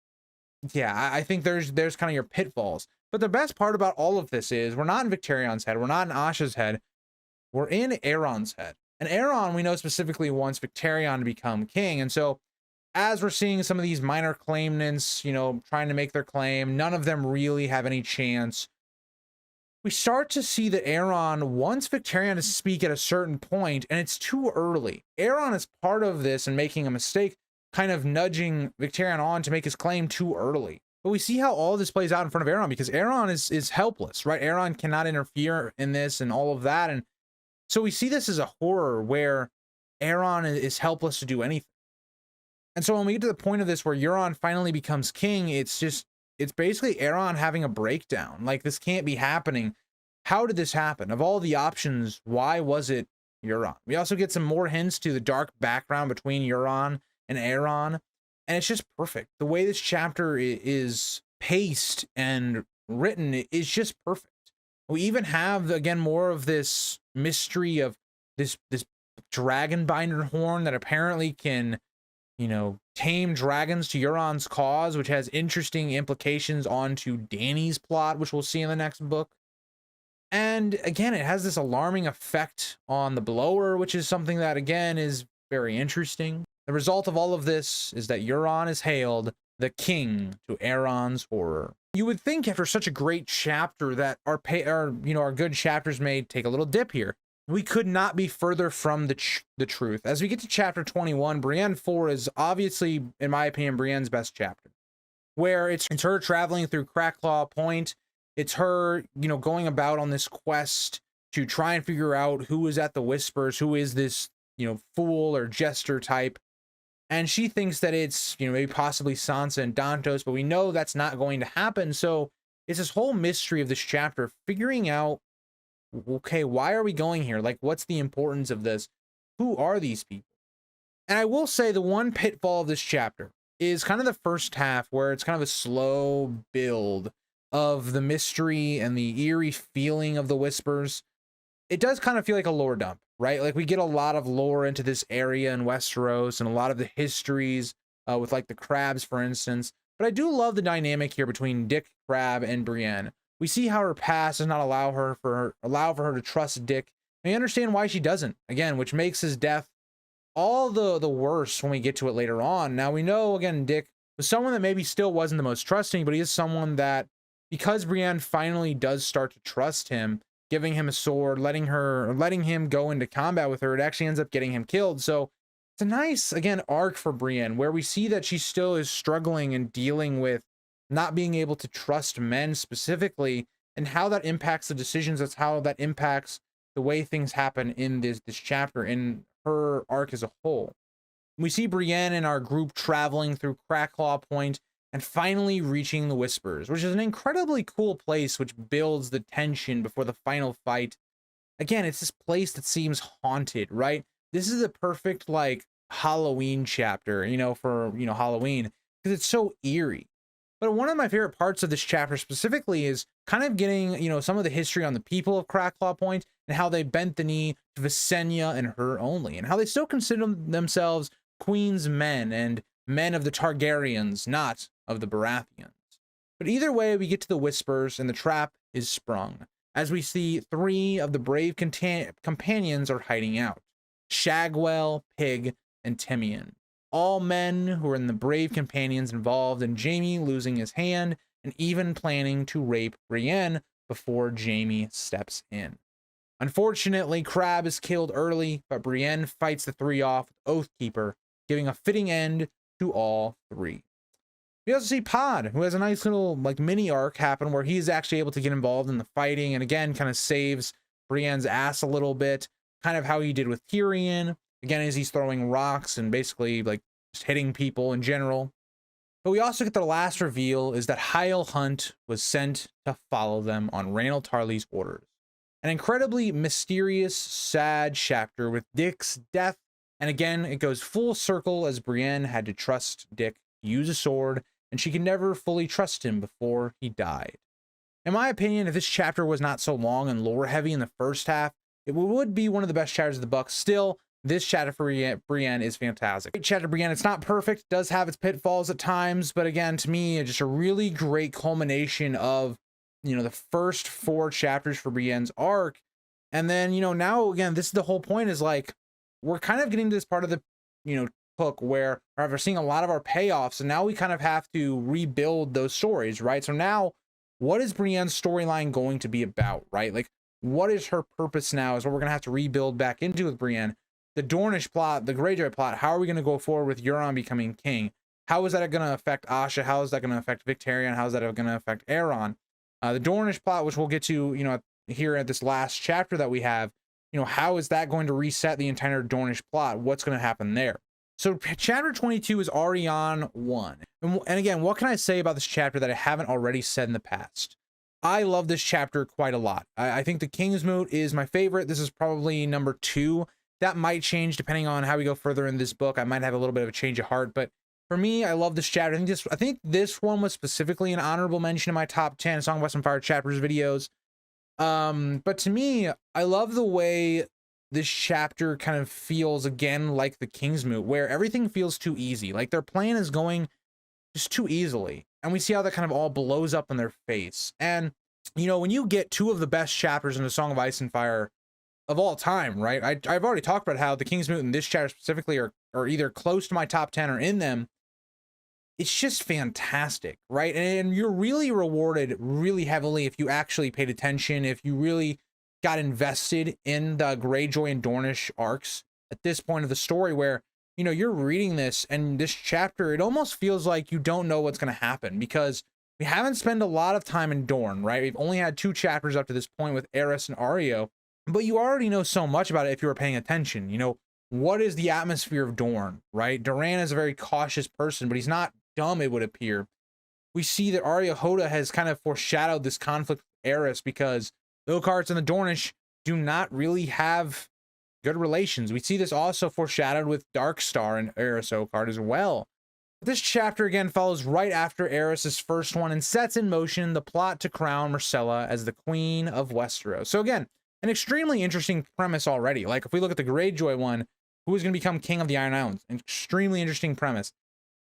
yeah, I think there's kind of your pitfalls. But the best part about all of this is we're not in Victarion's head. We're not in Asha's head. We're in Aeron's head. And Aeron, we know specifically wants Victarion to become king. And so as we're seeing some of these minor claimants, trying to make their claim, none of them really have any chance. We start to see that Aeron wants Victarion to speak at a certain point, and it's too early. Aeron is part of this and making a mistake, kind of nudging Victarion on to make his claim too early. But we see how all this plays out in front of Aeron because Aeron is helpless, right? Aeron cannot interfere in this and all of that. And so we see this as a horror where Aeron is helpless to do anything. And so when we get to the point of this where Euron finally becomes king, it's basically Aeron having a breakdown. Like, this can't be happening. How did this happen? Of all the options, why was it Euron? We also get some more hints to the dark background between Euron and Aeron, and it's just perfect. The way this chapter is paced and written is just perfect. We even have, again, more of this mystery of this dragon binder horn that apparently can, you know, tame dragons to Euron's cause, which has interesting implications onto Dany's plot, which we'll see in the next book. And again, it has this alarming effect on the blower, which is something that, again, is very interesting. The result of all of this is that Euron is hailed the king to Aeron's horror. You would think after such a great chapter that our good chapters may take a little dip here. We could not be further from the truth. As we get to chapter 21, Brienne 4 is obviously, in my opinion, Brienne's best chapter, where it's her traveling through Cracklaw Point. It's her, you know, going about on this quest to try and figure out who is at the Whispers, who is this, you know, fool or jester type. And she thinks that it's, you know, maybe possibly Sansa and Dantos, but we know that's not going to happen. So it's this whole mystery of this chapter, figuring out, okay, why are we going here? Like, what's the importance of this? Who are these people? And I will say the one pitfall of this chapter is kind of the first half, where it's kind of a slow build of the mystery and the eerie feeling of the Whispers. It does kind of feel like a lore dump, right? Like, we get a lot of lore into this area in Westeros and a lot of the histories with like the crabs, for instance. But I do love the dynamic here between Dick Crab and Brienne. We see how her past does not allow for her to trust Dick. We understand why she doesn't, again, which makes his death all the worse when we get to it later on. Now, we know, again, Dick was someone that maybe still wasn't the most trusting, but he is someone that, because Brienne finally does start to trust him, giving him a sword, letting him go into combat with her, it actually ends up getting him killed. So it's a nice, again, arc for Brienne, where we see that she still is struggling and dealing with not being able to trust men specifically, and how that impacts the decisions. That's how that impacts the way things happen in this chapter, in her arc as a whole. We see Brienne and our group traveling through Cracklaw Point and finally reaching the Whispers, which is an incredibly cool place, which builds the tension before the final fight. Again, it's this place that seems haunted, right? This is a perfect, like, Halloween chapter, you know, for, you know, Halloween, because it's so eerie. But one of my favorite parts of this chapter specifically is kind of getting, you know, some of the history on the people of Cracklaw Point and how they bent the knee to Visenya and her only, and how they still consider themselves Queen's men and men of the Targaryens, not of the Baratheons. But either way, we get to the Whispers and the trap is sprung, as we see 3 of the brave companions are hiding out: Shagwell, Pig, and Timian. All men who are in the brave companions involved in Jaime losing his hand and even planning to rape Brienne before Jaime steps in. Unfortunately, Crab is killed early, but Brienne fights the 3 off with Oathkeeper, giving a fitting end to all 3. We also see Pod, who has a nice little, like, mini arc happen where he's actually able to get involved in the fighting and, again, kind of saves Brienne's ass a little bit, kind of how he did with Tyrion, again, as he's throwing rocks and basically, like, just hitting people in general. But we also get the last reveal is that Hyle Hunt was sent to follow them on Rhaenys Tarly's orders. An incredibly mysterious, sad chapter with Dick's death, and again, it goes full circle as Brienne had to trust Dick use a sword, and she could never fully trust him before he died. In my opinion, if this chapter was not so long and lore heavy in the first half, it would be one of the best chapters of the book. Still, this chapter for Brienne is fantastic. Great chapter, Brienne. It's not perfect, does have its pitfalls at times, but again, to me, just a really great culmination of, you know, the first 4 chapters for Brienne's arc. And then, you know, now again, this is the whole point, is like, we're kind of getting to this part of the, you know, book where we're seeing a lot of our payoffs, and now we kind of have to rebuild those stories, right? So now, what is Brienne's storyline going to be about, right? Like, what is her purpose now is what we're going to have to rebuild back into with Brienne. The Dornish plot, the Greyjoy plot, how are we going to go forward with Euron becoming king? How is that going to affect Asha? How is that going to affect Victarion? How is that going to affect Aeron? The Dornish plot, which we'll get to, you know, here at this last chapter that we have, you know, how is that going to reset the entire Dornish plot? What's going to happen there? So chapter 22 is Arion 1. And again, what can I say about this chapter that I haven't already said in the past? I love this chapter quite a lot. I think the King's Moot is my favorite. This is probably number 2. That might change depending on how we go further in this book. I might have a little bit of a change of heart, but for me, I love this chapter. I think this one was specifically an honorable mention in my top 10 Song of Ice and Fire chapters videos. But to me, I love the way this chapter kind of feels again like the Kingsmoot, where everything feels too easy. Like their plan is going just too easily. And we see how that kind of all blows up in their face. And, you know, when you get two of the best chapters in the Song of Ice and Fire of all time, right? I've already talked about how the Kingsmoot in this chapter specifically are either close to my top 10 or in them. It's just fantastic, right? And you're really rewarded really heavily if you actually paid attention, if you really got invested in the Greyjoy and Dornish arcs at this point of the story, where, you know, you're reading this and this chapter, it almost feels like you don't know what's going to happen, because we haven't spent a lot of time in Dorne, right? We've only had 2 chapters up to this point with Aerys and Areo, but you already know so much about it if you were paying attention. You know, what is the atmosphere of Dorne, right? Doran is a very cautious person, but he's not dumb, it would appear. We see that Areo Hotah has kind of foreshadowed this conflict with Aerys, because the Oakhearts and the Dornish do not really have good relations. We see this also foreshadowed with Darkstar and Aerys Oakhart as well. This chapter again follows right after Aerys' first one and sets in motion the plot to crown Myrcella as the Queen of Westeros. So again, an extremely interesting premise already. Like if we look at the Greyjoy one, who is going to become King of the Iron Islands? An extremely interesting premise.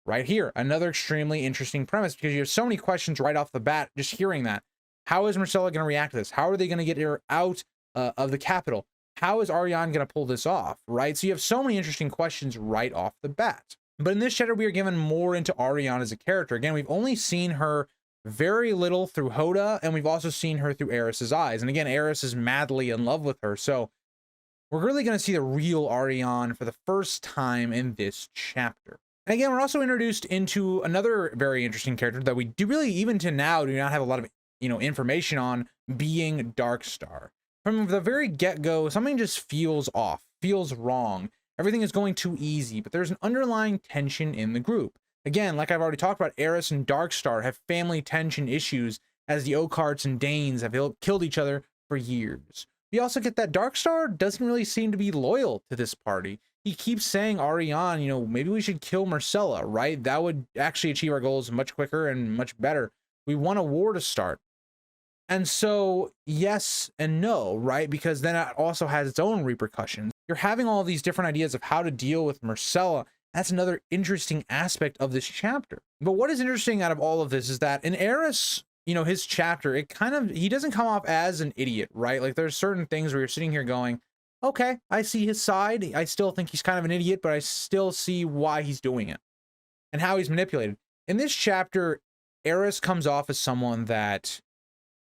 Right here, another extremely interesting premise, because you have so many questions right off the bat just hearing that. How is Myrcella going to react to this? How are they going to get her out of the capital? How is Arianne going to pull this off, right? So you have so many interesting questions right off the bat. But in this chapter, we are given more into Arianne as a character. Again, we've only seen her very little through Hotah, and we've also seen her through Aerys' eyes. And again, Aerys is madly in love with her. So we're really going to see the real Arianne for the first time in this chapter. And again, we're also introduced into another very interesting character that we do really, even to now, do not have a lot of, you know, information on, being Darkstar. From the very get-go, something just feels off, feels wrong. Everything is going too easy, but there's an underlying tension in the group. Again, like I've already talked about, Aerys and Darkstar have family tension issues, as the Oakhearts and Danes have killed each other for years. We also get that Darkstar doesn't really seem to be loyal to this party. He keeps saying, Arianne, you know, maybe we should kill Myrcella, right? That would actually achieve our goals much quicker and much better. We want a war to start. And so, yes and no, right? Because then it also has its own repercussions. You're having all these different ideas of how to deal with Myrcella. That's another interesting aspect of this chapter. But what is interesting out of all of this is that in Aerys, you know, his chapter, it kind of, he doesn't come off as an idiot, right? Like there's certain things where you're sitting here going, okay, I see his side. I still think he's kind of an idiot, but I still see why he's doing it and how he's manipulated. In this chapter, Aerys comes off as someone that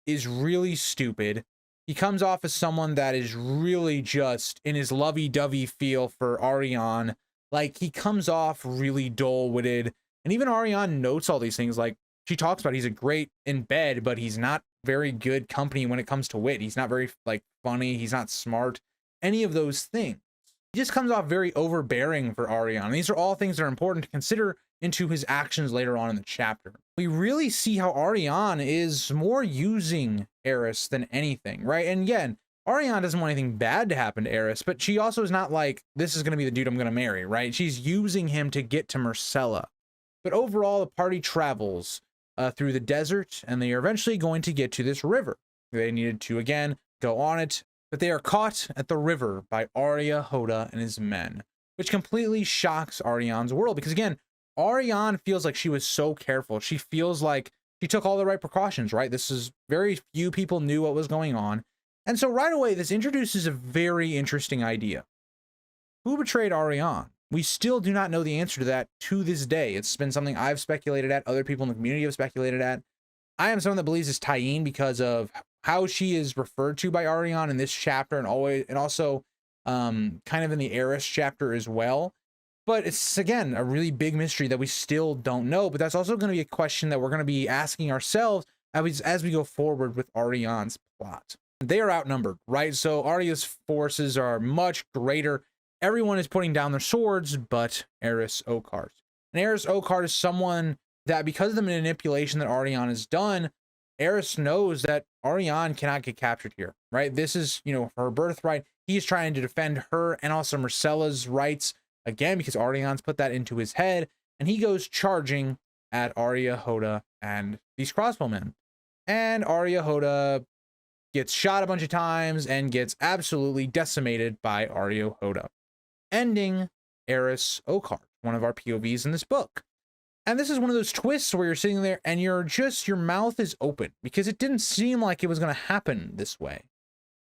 is really stupid. He comes off as someone that is really just in his lovey-dovey feel for Arianne. Like he comes off really dull-witted. And even Arianne notes all these things. Like she talks about he's a great in bed, but he's not very good company when it comes to wit. He's not very like funny. He's not smart. Any of those things. He just comes off very overbearing for Arianne. And these are all things that are important to consider into his actions later on in the chapter. We really see how Arianne is more using Aerys than anything, right? And again, Arianne doesn't want anything bad to happen to Aerys, but she also is not like, this is going to be the dude I'm going to marry, right? She's using him to get to Myrcella. But overall, the party travels through the desert, and they are eventually going to get to this river. They needed to, again, go on it, but they are caught at the river by Arya Hotah and his men, which completely shocks Arianne's world, because again, Arianne feels like she was so careful. She feels like she took all the right precautions, right? This is very few people knew what was going on. And so right away, this introduces a very interesting idea. Who betrayed Arianne? We still do not know the answer to that to this day. It's been something I've speculated at, other people in the community have speculated at. I am someone that believes it's Tyene because of how she is referred to by Arianne in this chapter, and also kind of in the Aerys chapter as well. But it's, again, a really big mystery that we still don't know. But that's also going to be a question that we're going to be asking ourselves as we go forward with Arianne's plot. They are outnumbered, right? So Arya's forces are much greater. Everyone is putting down their swords, but Aerys Oakhart. And Aerys Oakhart is someone that, because of the manipulation that Arianne has done, Aerys knows that Arianne cannot get captured here, right? This is, you know, her birthright. He's trying to defend her and also Myrcella's rights, again, because Arianne's put that into his head, and he goes charging at Arya Hotah and these crossbowmen. And Arya Hotah gets shot a bunch of times and gets absolutely decimated by Areo Hotah, ending Arys Oakheart, one of our POVs in this book. And this is one of those twists where you're sitting there and your mouth is open because it didn't seem like it was going to happen this way.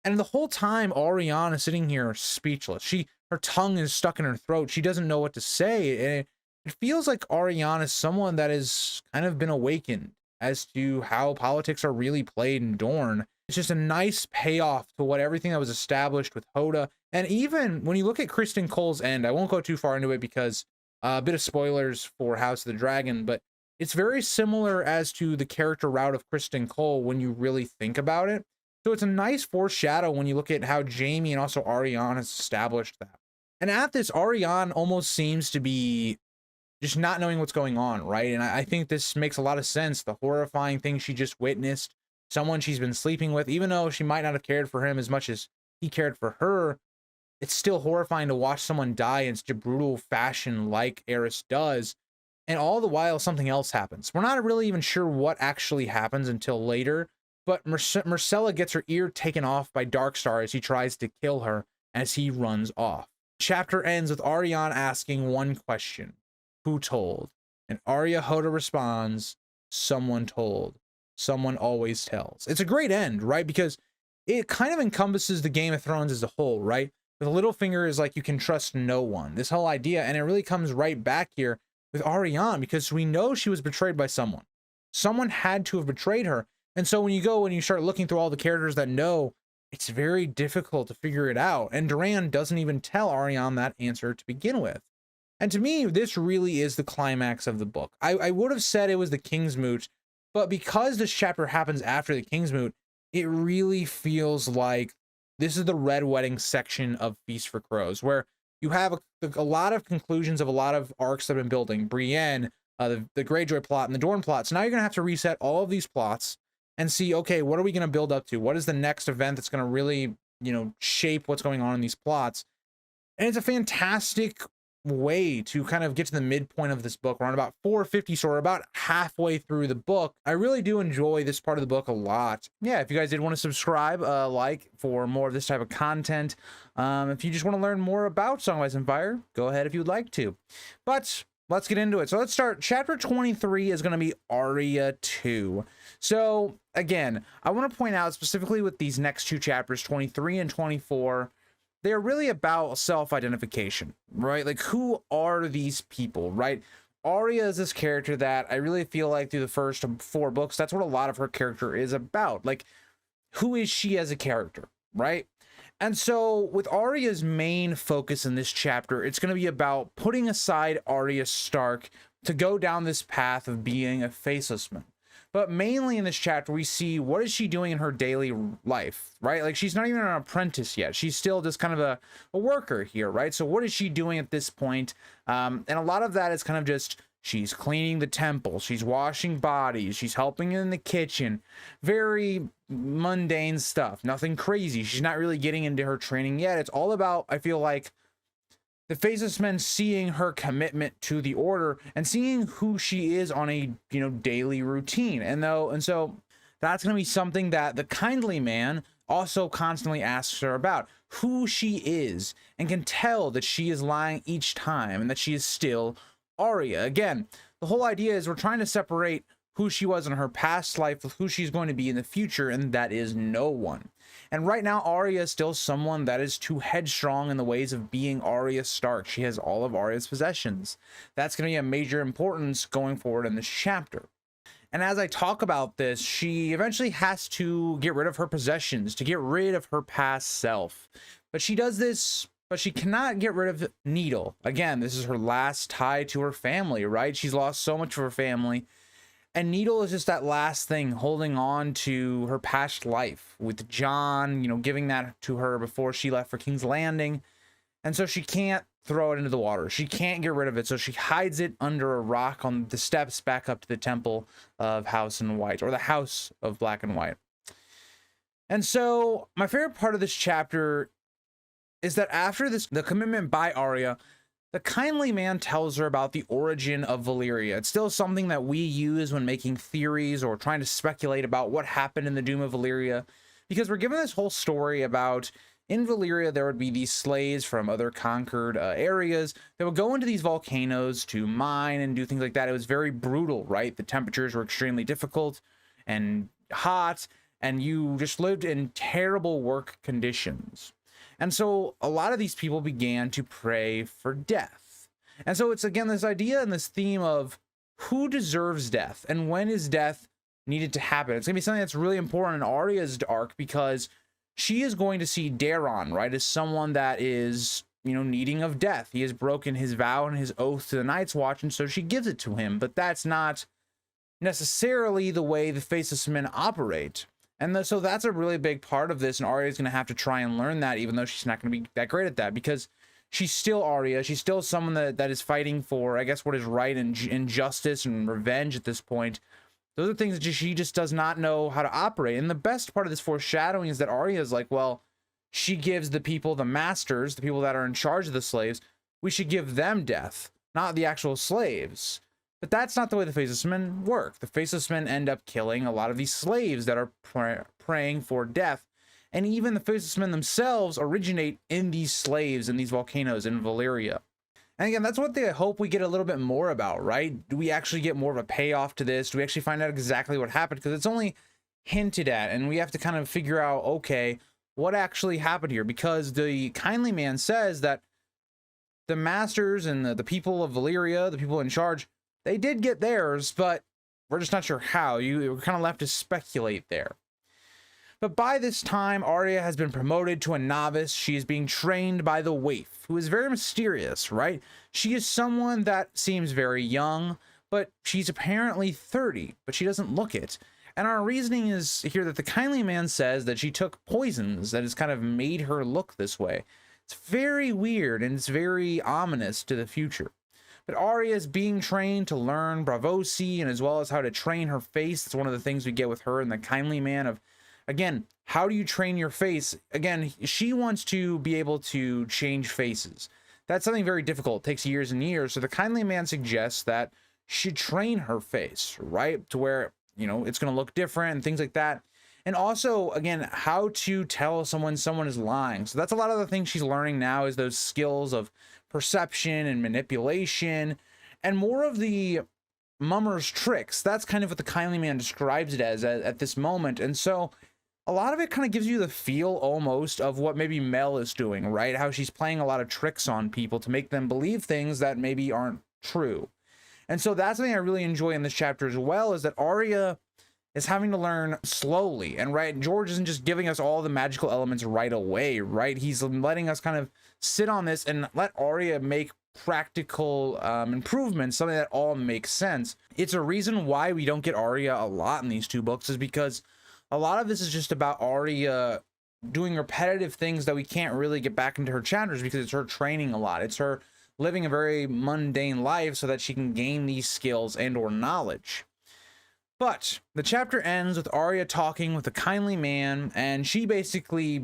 And the whole time, Arianne is sitting here speechless. Her tongue is stuck in her throat. She doesn't know what to say. And it feels like Arianne is someone that has kind of been awakened as to how politics are really played in Dorne. It's just a nice payoff to everything that was established with Hotah. And even when you look at Criston Cole's end, I won't go too far into it because a bit of spoilers for House of the Dragon, but it's very similar as to the character route of Criston Cole when you really think about it. So it's a nice foreshadow when you look at how Jaime and also Arianne has established that. And at this, Arianne almost seems to be just not knowing what's going on, right? And I think this makes a lot of sense. The horrifying thing she just witnessed, someone she's been sleeping with, even though she might not have cared for him as much as he cared for her, it's still horrifying to watch someone die in such a brutal fashion like Arys does. And all the while, something else happens. We're not really even sure what actually happens until later, but Myrcella gets her ear taken off by Darkstar as he tries to kill her as he runs off. Chapter ends with Arianne asking one question: who told? And Arya Hotah responds, someone told. Someone always tells. It's a great end, right? Because it kind of encompasses the Game of Thrones as a whole, right? With Littlefinger is like, you can trust no one. This whole idea, and it really comes right back here with Arianne, because we know she was betrayed by someone. Someone had to have betrayed her. And so when you go and you start looking through all the characters that know, it's very difficult to figure it out. And Doran doesn't even tell Arianne that answer to begin with. And to me, this really is the climax of the book. I would have said it was the Kingsmoot, but because this chapter happens after the Kingsmoot, it really feels like this is the Red Wedding section of Feast for Crows, where you have a lot of conclusions of a lot of arcs that have been building. Brienne, the Greyjoy plot, and the Dorne plot. So now you're going to have to reset all of these plots and see, okay, what are we going to build up to? What is the next event that's going to really, shape what's going on in these plots? And it's a fantastic way to kind of get to the midpoint of this book. We're on about 450, so we're about halfway through the book. I really do enjoy this part of the book a lot. Yeah, if you guys did want to subscribe, like for more of this type of content. If you just want to learn more about Song of Ice and Fire, go ahead if you would like to. But let's get into it. So let's start. Chapter 23 is going to be Arya 2. So again, I want to point out specifically with these next two chapters, 23 and 24, they're really about self-identification, right? Like, who are these people, right? Arya is this character that I really feel like through the first 4 books, that's what a lot of her character is about. Like, who is she as a character, right? And so with Arya's main focus in this chapter, it's going to be about putting aside Arya Stark to go down this path of being a faceless man. But mainly in this chapter, we see what is she doing in her daily life, right? Like, she's not even an apprentice yet. She's still just kind of a worker here, right? So what is she doing at this point? And a lot of that is kind of just, she's cleaning the temple, she's washing bodies, she's helping in the kitchen. Very mundane stuff, nothing crazy. She's not really getting into her training yet. It's all about, I feel like, the Faceless Men seeing her commitment to the order and seeing who she is on a, daily routine. And so that's going to be something that the Kindly Man also constantly asks her about, who she is, and can tell that she is lying each time and that she is still Arya. Again, the whole idea is we're trying to separate who she was in her past life with who she's going to be in the future, and that is no one. And right now, Arya is still someone that is too headstrong in the ways of being Arya Stark. She has all of Arya's possessions. That's going to be a major importance going forward in this chapter. And as I talk about this, she eventually has to get rid of her possessions, to get rid of her past self. But she does this, but she cannot get rid of Needle. Again, this is her last tie to her family, right? She's lost so much of her family. And Needle is just that last thing holding on to her past life with Jon, giving that to her before she left for King's Landing. And so she can't throw it into the water. She can't get rid of it. So she hides it under a rock on the steps back up to the Temple of House and White, or the House of Black and White. And so my favorite part of this chapter is that after the commitment by Arya, the Kindly Man tells her about the origin of Valyria. It's still something that we use when making theories or trying to speculate about what happened in the Doom of Valyria. because we're given this whole story about in Valyria, there would be these slaves from other conquered areas that would go into these volcanoes to mine and do things like that. It was very brutal, right? The temperatures were extremely difficult and hot, and you just lived in terrible work conditions. And so a lot of these people began to pray for death. And so it's, again, this idea and this theme of who deserves death and when is death needed to happen. It's going to be something that's really important in Arya's arc, because she is going to see Aeron, right, as someone that is, you know, needing of death. He has broken his vow and his oath to the Night's Watch, and so she gives it to him. But that's not necessarily the way the Faceless Men operate. And so that's a really big part of this, and Arya is going to have to try and learn that, even though she's not going to be that great at that, because she's still Arya. She's still someone that is fighting for, I guess, what is right and justice and revenge at this point. Those are things that she just does not know how to operate. And the best part of this foreshadowing is that Arya is like, well, she gives the people, the masters, the people that are in charge of the slaves, we should give them death, not the actual slaves. But that's not the way the Faceless Men work. The Faceless Men end up killing a lot of these slaves that are praying for death. And even the Faceless Men themselves originate in these slaves in these volcanoes in Valyria. And again, that's what I hope we get a little bit more about, right? Do we actually get more of a payoff to this? Do we actually find out exactly what happened? Because it's only hinted at, and we have to kind of figure out, okay, what actually happened here? Because the Kindly Man says that the masters and the people of Valyria, the people in charge, they did get theirs, but we're just not sure how. We're kind of left to speculate there. But by this time, Arya has been promoted to a novice. She is being trained by the waif, who is very mysterious, right? She is someone that seems very young, but she's apparently 30, but she doesn't look it. And our reasoning is here that the Kindly Man says that she took poisons that has kind of made her look this way. It's very weird, and it's very ominous to the future. But Arya is being trained to learn Braavosi, and as well as how to train her face. That's one of the things we get with her and the Kindly Man of, again, how do you train your face? Again, she wants to be able to change faces. That's something very difficult. It takes years and years. So the Kindly Man suggests that she train her face, right? To where, you know, it's going to look different and things like that. And also, again, how to tell someone is lying. So that's a lot of the things she's learning now, is those skills of perception and manipulation and more of the mummer's tricks. That's kind of what the Kindly Man describes it as at this moment. And so a lot of it kind of gives you the feel almost of what maybe Mel is doing, right? How she's playing a lot of tricks on people to make them believe things that maybe aren't true. And so that's something I really enjoy in this chapter as well, is that Arya is having to learn slowly. And right, George isn't just giving us all the magical elements right away, right? He's letting us kind of sit on this and let Arya make practical improvements, something that all makes sense. It's a reason why we don't get Arya a lot in these two books, is because a lot of this is just about Arya doing repetitive things that we can't really get back into her chapters, because it's her training a lot. It's her living a very mundane life so that she can gain these skills and or knowledge. But the chapter ends with Arya talking with the Kindly Man, and he basically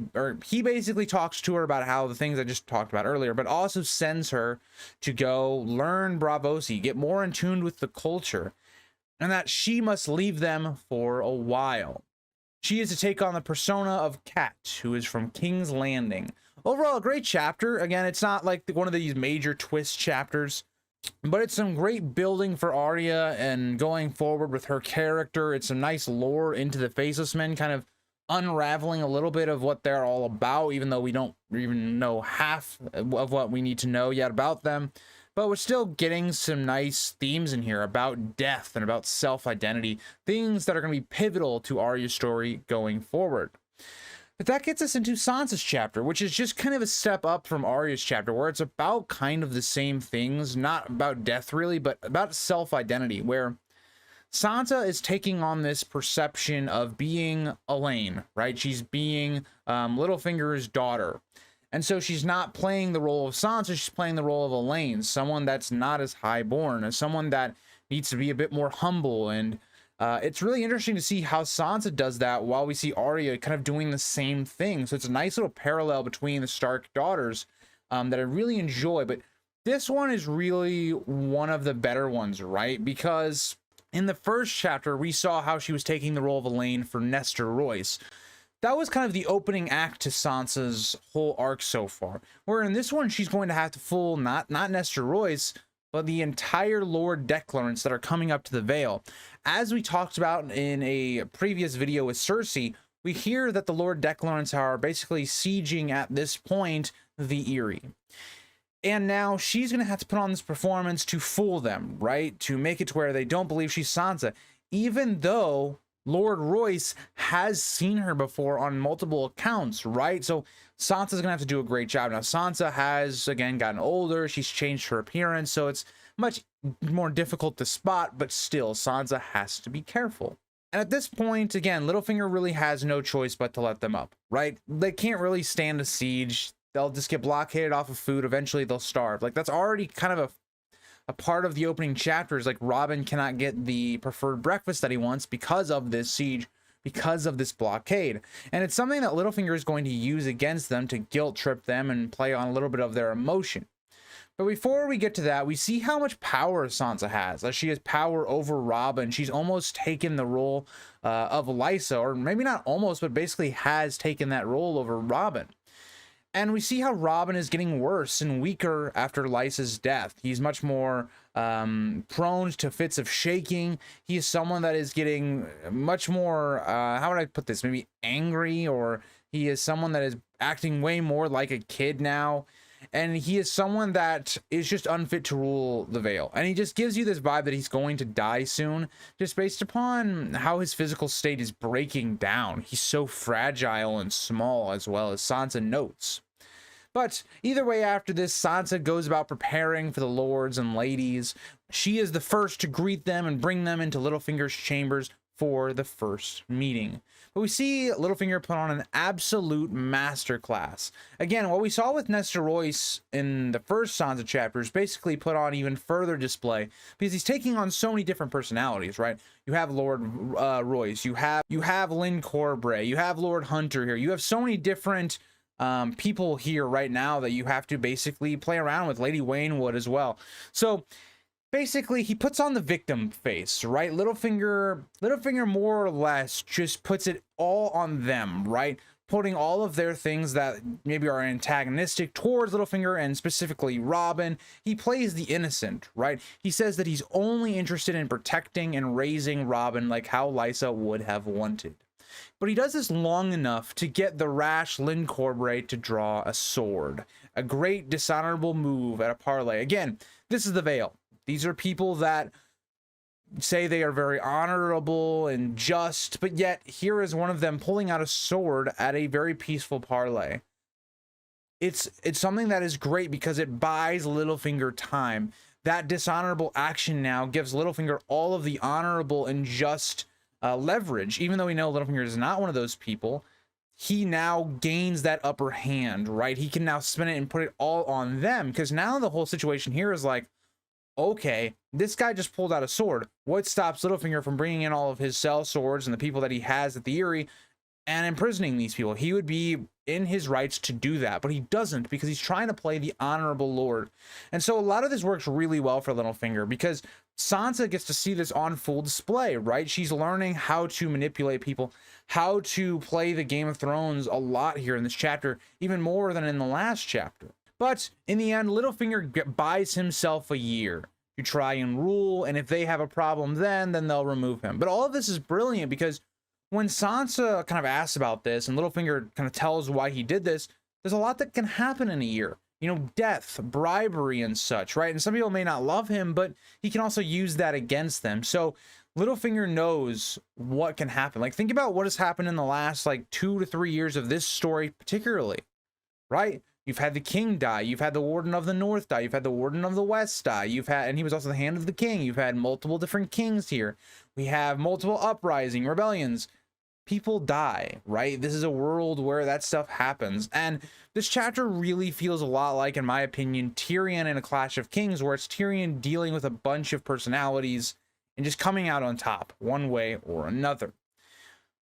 talks to her about how the things I just talked about earlier, but also sends her to go learn Braavosi, get more in tune with the culture, and that she must leave them for a while. She is to take on the persona of Cat, who is from King's Landing. Overall, a great chapter. Again, it's not like one of these major twist chapters, but it's some great building for Arya and going forward with her character. It's some nice lore into the Faceless Men, kind of unraveling a little bit of what they're all about, even though we don't even know half of what we need to know yet about them. But we're still getting some nice themes in here about death and about self-identity, things that are going to be pivotal to Arya's story going forward. But that gets us into Sansa's chapter, which is just kind of a step up from Arya's chapter, where it's about kind of the same things, not about death really, but about self-identity, where Sansa is taking on this perception of being Elaine, right? She's being Littlefinger's daughter. And so she's not playing the role of Sansa, she's playing the role of Elaine, someone that's not as highborn, as someone that needs to be a bit more humble. And it's really interesting to see how Sansa does that while we see Arya kind of doing the same thing. So it's a nice little parallel between the Stark daughters that I really enjoy. But this one is really one of the better ones, right? Because in the first chapter, we saw how she was taking the role of Elaine for Nestor Royce. that was kind of the opening act to Sansa's whole arc so far. Where in this one, she's going to have to fool not Nestor Royce, but the entire Lord Declarants that are coming up to the Vale. As we talked about in a previous video with Cersei, we hear that the Lord Declarants are basically sieging at this point the Eyrie. And now she's going to have to put on this performance to fool them, right? To make it to where they don't believe she's Sansa, even though Lord Royce has seen her before on multiple accounts, right? So Sansa's gonna have to do a great job. Now, Sansa has, again, gotten older. She's changed her appearance, so it's much more difficult to spot, but still, Sansa has to be careful. And at this point, again, Littlefinger really has no choice but to let them up, right? They can't really stand a siege. They'll just get blockaded off of food. Eventually, they'll starve. Like, that's already kind of a part of the opening chapters. Like, Robin cannot get the preferred breakfast that he wants because of this siege, because of this blockade. And it's something that Littlefinger is going to use against them to guilt trip them and play on a little bit of their emotion. But before we get to that, we see how much power Sansa has. As she has power over Robin. She's almost taken the role of Lysa, or maybe not almost, but basically has taken that role over Robin. And we see how Robin is getting worse and weaker after Lysa's death. He's much more prone to fits of shaking. He is someone that is getting much more, how would I put this? Maybe angry, or he is someone that is acting way more like a kid now. And he is someone that is just unfit to rule the Vale. And he just gives you this vibe that he's going to die soon, just based upon how his physical state is breaking down. He's so fragile and small, as well as Sansa notes. But either way, after this, Sansa goes about preparing for the lords and ladies. She is the first to greet them and bring them into Littlefinger's chambers for the first meeting. But we see Littlefinger put on an absolute masterclass. Again, what we saw with Nestor Royce in the first Sansa chapters basically put on even further display, because he's taking on so many different personalities, right? You have Lord Royce, you have Lyn Corbray, you have Lord Hunter here. You have so many different people here right now that you have to basically play around with. Lady Waynwood as well. So basically, he puts on the victim face, right? Littlefinger more or less just puts it all on them, right? Putting all of their things that maybe are antagonistic towards Littlefinger, and specifically Robin. He plays the innocent, right? He says that he's only interested in protecting and raising Robin like how Lysa would have wanted. But he does this long enough to get the rash Lyn Corbray to draw a sword. A great dishonorable move at a parlay. Again, this is the Vale. These are people that say they are very honorable and just, but yet here is one of them pulling out a sword at a very peaceful parlay. It's something that is great because it buys Littlefinger time. That dishonorable action now gives Littlefinger all of the honorable and just leverage. Even though we know Littlefinger is not one of those people, he now gains that upper hand, right? He can now spin it and put it all on them, because now the whole situation here is like, okay, this guy just pulled out a sword. What stops Littlefinger from bringing in all of his cell swords and the people that he has at the Eyrie and imprisoning these people? He would be in his rights to do that, but he doesn't, because he's trying to play the honorable lord. And so a lot of this works really well for Littlefinger, because Sansa gets to see this on full display, right? She's learning how to manipulate people, how to play the Game of Thrones a lot here in this chapter, even more than in the last chapter. But in the end, Littlefinger buys himself a year to try and rule, and if they have a problem then they'll remove him. But all of this is brilliant, because when Sansa kind of asks about this and Littlefinger kind of tells why he did this, there's a lot that can happen in a year. You know, death, bribery, and such, right? And some people may not love him, but he can also use that against them. So Littlefinger knows what can happen. Like, think about what has happened in the last, like, 2 to 3 years of this story particularly, right? You've had the king die. You've had the Warden of the North die. You've had the Warden of the West die. And he was also the Hand of the King. You've had multiple different kings here. We have multiple uprising, rebellions. People die, right? This is a world where that stuff happens. And this chapter really feels a lot like, in my opinion, Tyrion in A Clash of Kings, where it's Tyrion dealing with a bunch of personalities and just coming out on top one way or another.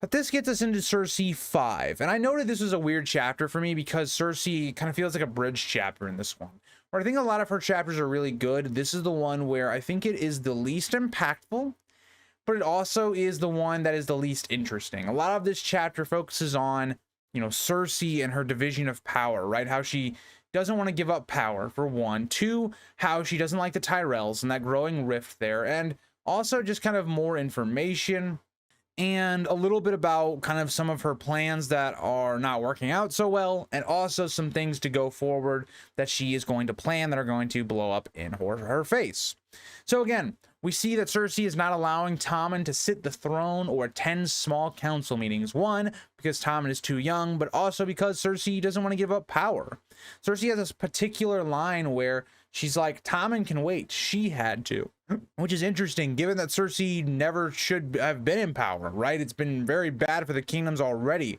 But this gets us into Cersei 5. And I noted this was a weird chapter for me because Cersei kind of feels like a bridge chapter in this one. Where I think a lot of her chapters are really good. This is the one where I think it is the least impactful, but it also is the one that is the least interesting. A lot of this chapter focuses on, you know, Cersei and her division of power, right? How she doesn't want to give up power, for one. Two, how she doesn't like the Tyrells and that growing rift there. And also just kind of more information and a little bit about kind of some of her plans that are not working out so well, and also some things to go forward that she is going to plan that are going to blow up in her face. So again, we see that Cersei is not allowing Tommen to sit the throne or attend small council meetings. One, because Tommen is too young, but also because Cersei doesn't want to give up power. Cersei has this particular line where she's like, Tommen can wait. She had to. Which is interesting, given that Cersei never should have been in power, right? It's been very bad for the kingdoms already.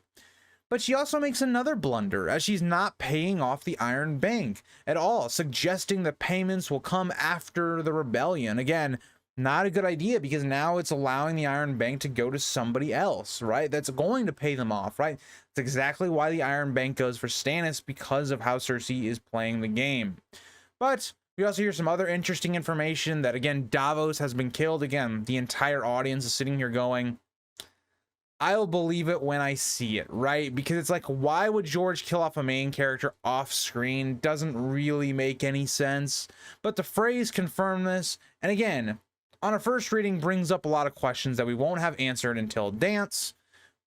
But she also makes another blunder, as she's not paying off the Iron Bank at all, suggesting that payments will come after the rebellion. Again, not a good idea, because now it's allowing the Iron Bank to go to somebody else, right? That's going to pay them off, right? That's exactly why the Iron Bank goes for Stannis, because of how Cersei is playing the game. But we also hear some other interesting information that, again, Braavos has been killed. Again, the entire audience is sitting here going, I'll believe it when I see it, right? Because it's like, why would George kill off a main character off screen? Doesn't really make any sense. But the phrase confirmed this. And again, on a first reading, brings up a lot of questions that we won't have answered until Dance.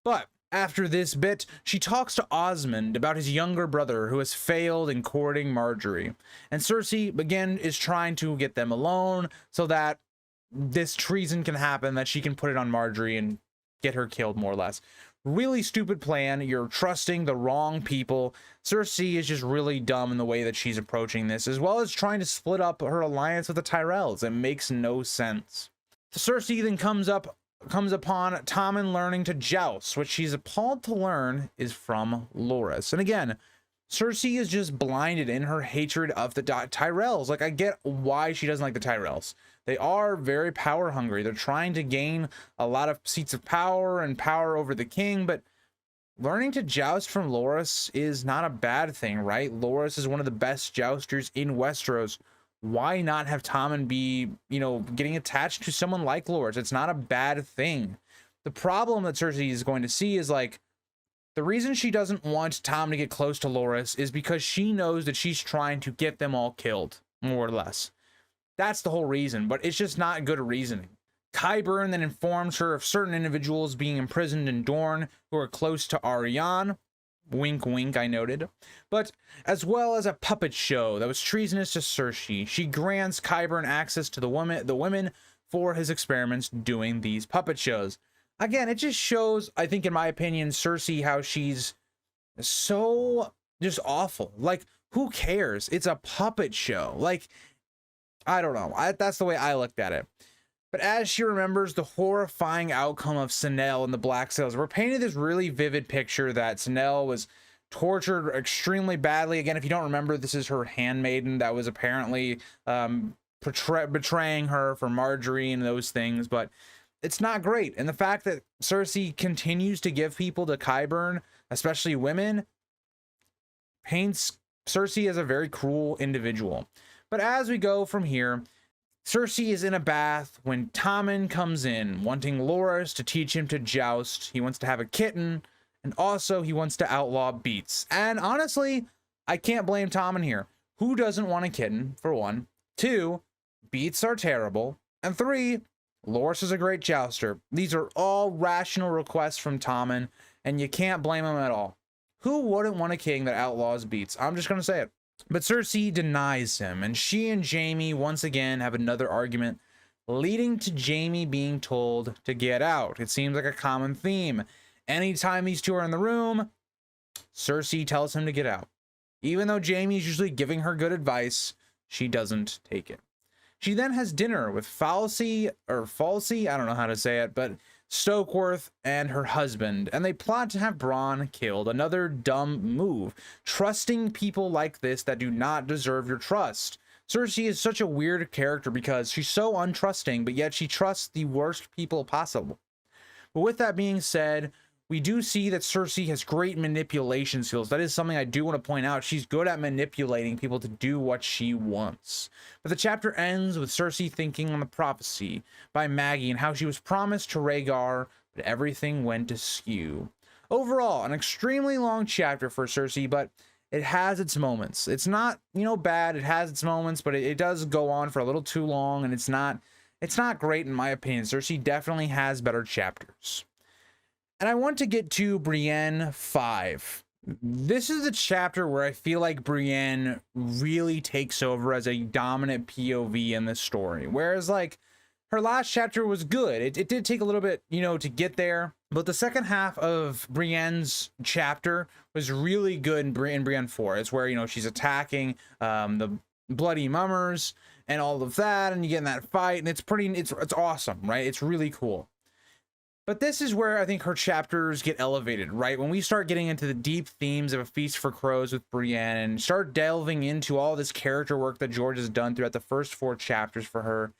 But after this bit, she talks to Osmond about his younger brother who has failed in courting Marjorie. And Cersei, again, is trying to get them alone so that this treason can happen, that she can put it on Marjorie and get her killed, more or less. Really stupid plan. You're trusting the wrong people. Cersei is just really dumb in the way that she's approaching this, as well as trying to split up her alliance with the Tyrells. It makes no sense. Cersei then comes upon Tommen learning to joust, which she's appalled to learn is from Loras. And again, Cersei is just blinded in her hatred of the Tyrells. Like, I get why she doesn't like the Tyrells. They are very power hungry. They're trying to gain a lot of seats of power and power over the king, but learning to joust from Loras is not a bad thing, right? Loras is one of the best jousters in Westeros. Why not have Tommen be, you know, getting attached to someone like Loras? It's not a bad thing. The problem that Cersei is going to see is, like, the reason she doesn't want Tommen to get close to Loras is because she knows that she's trying to get them all killed, more or less. That's the whole reason, but it's just not good reasoning. Qyburn then informs her of certain individuals being imprisoned in Dorne who are close to Arya. Wink, wink, I noted. But as well as a puppet show that was treasonous to Cersei. She grants Qyburn access to the women for his experiments doing these puppet shows. Again, it just shows, I think, in my opinion, Cersei, how she's so just awful. Like, who cares? It's a puppet show. Like, I don't know. That's the way I looked at it. But as she remembers the horrifying outcome of Sanel and the Black Sails, we're painting this really vivid picture that Sanel was tortured extremely badly. Again, if you don't remember, this is her handmaiden that was apparently betraying her for Marjorie and those things. But it's not great. And the fact that Cersei continues to give people to Qyburn, especially women, paints Cersei as a very cruel individual. But as we go from here, Cersei is in a bath when Tommen comes in, wanting Loras to teach him to joust. He wants to have a kitten, and also he wants to outlaw beats. And honestly, I can't blame Tommen here. Who doesn't want a kitten, for one? Two, beats are terrible. And three, Loras is a great jouster. These are all rational requests from Tommen, and you can't blame him at all. Who wouldn't want a king that outlaws beats? I'm just going to say it. But Cersei denies him, and she and Jaime once again have another argument, leading to Jaime being told to get out. It seems like a common theme. Anytime these two are in the room, Cersei tells him to get out. Even though Jaime is usually giving her good advice, she doesn't take it. She then has dinner with Falsey, I don't know how to say it, but Stokeworth and her husband, and they plot to have Bronn killed. Another dumb move. Trusting people like this that do not deserve your trust. Cersei is such a weird character because she's so untrusting, but yet she trusts the worst people possible. But with that being said, we do see that Cersei has great manipulation skills. That is something I do want to point out. She's good at manipulating people to do what she wants. But the chapter ends with Cersei thinking on the prophecy by Maggie and how she was promised to Rhaegar, but everything went askew. Overall, an extremely long chapter for Cersei, but it has its moments. It's not, bad. It has its moments, but it does go on for a little too long, and it's not great in my opinion. Cersei definitely has better chapters. And I want to get to Brienne 5. This is the chapter where I feel like Brienne really takes over as a dominant POV in this story. Whereas, like, her last chapter was good. It did take a little bit, to get there. But the second half of Brienne's chapter was really good in Brienne 4. It's where, she's attacking the bloody mummers and all of that. And you get in that fight. And it's awesome, right? It's really cool. But this is where I think her chapters get elevated, right? When we start getting into the deep themes of A Feast for Crows with Brienne and start delving into all this character work that George has done throughout the first 4 chapters for her,